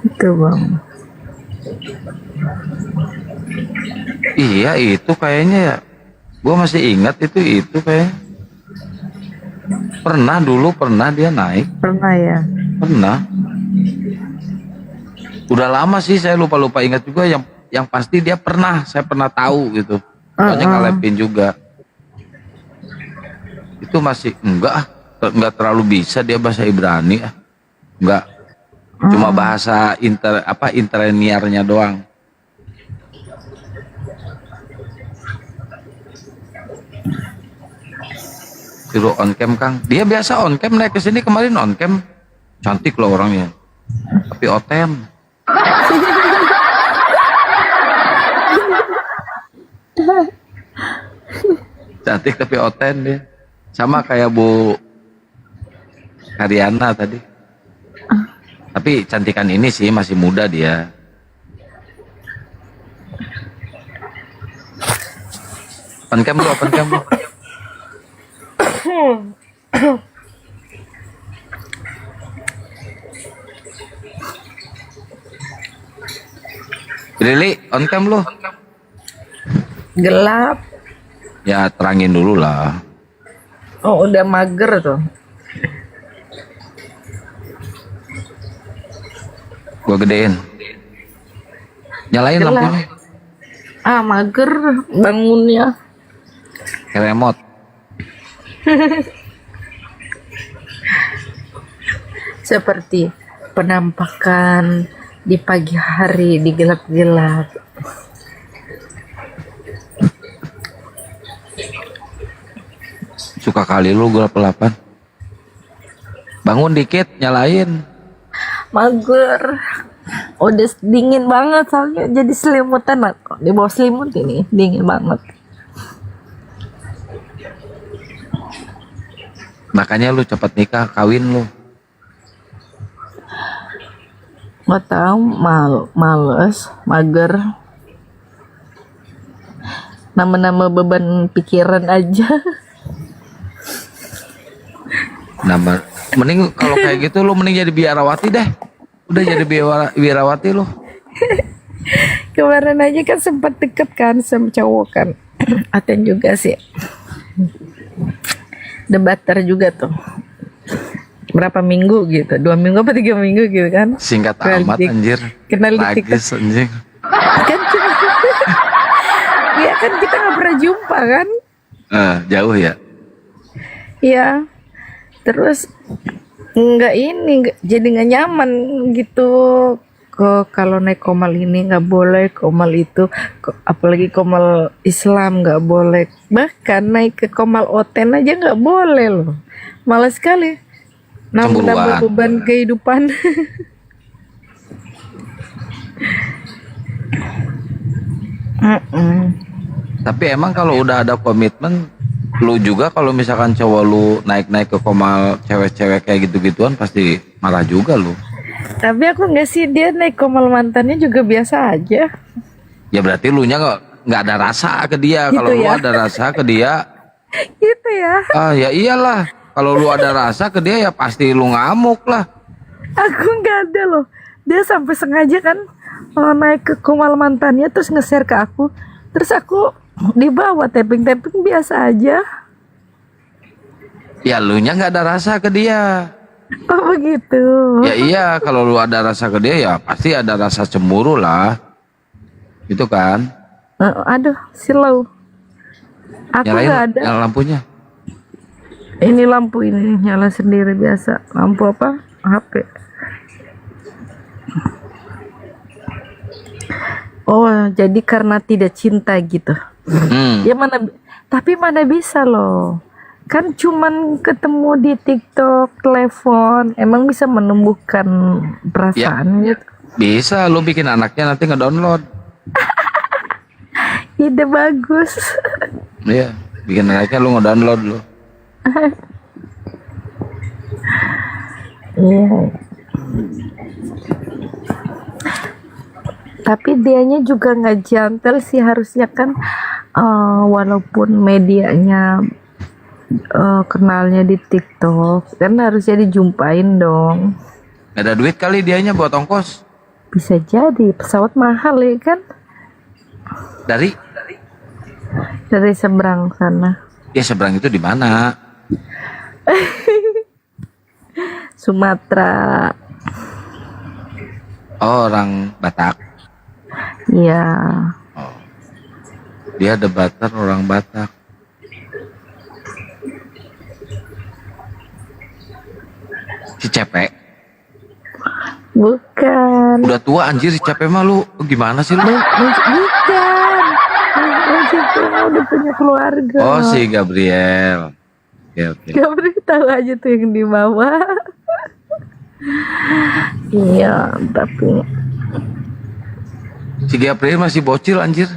Itu bang. Iya itu kayaknya ya. Gua masih ingat itu kayaknya. Pernah dia naik. Pernah ya. Pernah. Udah lama sih, saya lupa ingat juga. Yang pasti dia pernah, saya pernah tahu gitu. Soalnya ngalepin juga. Itu masih enggak terlalu bisa dia bahasa Ibrani. Enggak. Cuma bahasa interlinearnya doang. Suruh on cam Kang. Dia biasa on cam, naik ke sini kemarin on cam. Cantik loh orangnya. Tapi otem. Cantik tapi oten dia. Sama kayak Bu Karyana tadi. Tapi cantikan ini sih masih muda dia. Open cam lu. Lili, on cam lu. Gelap. Ya terangin dulu lah. Oh udah mager tuh. Gua gedein. Nyalain Gelap. lampunya. Mager bangunnya. Kayak remote. Seperti penampakan di pagi hari di gelap-gelap. Suka kali lu gelap-gelapan. Bangun dikit, nyalain. Mager. Udah dingin banget soalnya jadi selimutan lah. Di bawah selimut ini dingin banget. Makanya lu cepat nikah, kawin lu. Nggak tahu, males, mager. Nama-nama beban pikiran aja. Mending kalau kayak gitu lu mending jadi biarawati deh. Udah jadi biarawati lu. Kemarin aja kan sempat deket kan sama cowok kan. Aten juga sih. Debater juga tuh. Berapa minggu gitu, 2 minggu apa 3 minggu gitu kan. Singkat amat anjir. Kenal di Lagis anjing. Kan ya kan kita nggak pernah jumpa kan. Jauh ya. Iya. Terus jadi nggak nyaman gitu. Kok kalau naik komal ini nggak boleh, komal itu, apalagi komal Islam nggak boleh. Bahkan naik ke komal Oten aja nggak boleh loh. Malas sekali. Nambah beban kehidupan. Tapi emang kalau udah ada komitmen, lu juga kalau misalkan cowok lu naik-naik ke komal cewek-cewek kayak gitu-gituan pasti marah juga lu. Tapi aku nggak sih, dia naik komal mantannya juga biasa aja. Ya berarti lu nya nggak ada rasa ke dia. Gitu Kalau lu ya? ada rasa ke dia, Gitu ya. ya iyalah. Kalau lu ada rasa ke dia ya pasti lu ngamuk lah. Aku nggak ada loh. Dia sampai sengaja kan naik ke komal mantannya terus nge-share ke aku. Terus aku dibawa tapping-tapping biasa aja. Ya lu nya nggak ada rasa ke dia. Oh begitu. Ya iya, kalau lu ada rasa ke dia ya pasti ada rasa cemburu lah. Itu kan. Aduh, silau. Aku nggak ada. Nyalain lampunya. Ini lampu ini nyala sendiri biasa. Lampu apa? HP. Oh, jadi karena tidak cinta gitu. Ya tapi mana bisa loh. Kan cuman ketemu di TikTok, telepon, emang bisa menumbuhkan perasaan gitu. Bisa, lu bikin anaknya nanti ngedownload. Ide bagus. Iya, bikin anaknya lu ngedownload lu. Iya. Tapi dianya juga nggak jantel sih, harusnya kan walaupun medianya kenalnya di TikTok kan harusnya dijumpain dong. Gak ada duit kali dianya buat ongkos. Bisa jadi, pesawat mahal ya kan. Dari seberang sana. Ya seberang itu di mana? Sumatera. Oh, orang Batak. Iya. Dia debater orang Batak. Si Cepek. Bukan. Udah tua anjir si Cepek mah lu. Gimana sih lu? Bukan. Itu udah punya keluarga. Oh, si Gabriel. Oke. Gabriel tahu aja tuh yang di bawah. Iya, tapi Si Gabriel masih bocil anjir.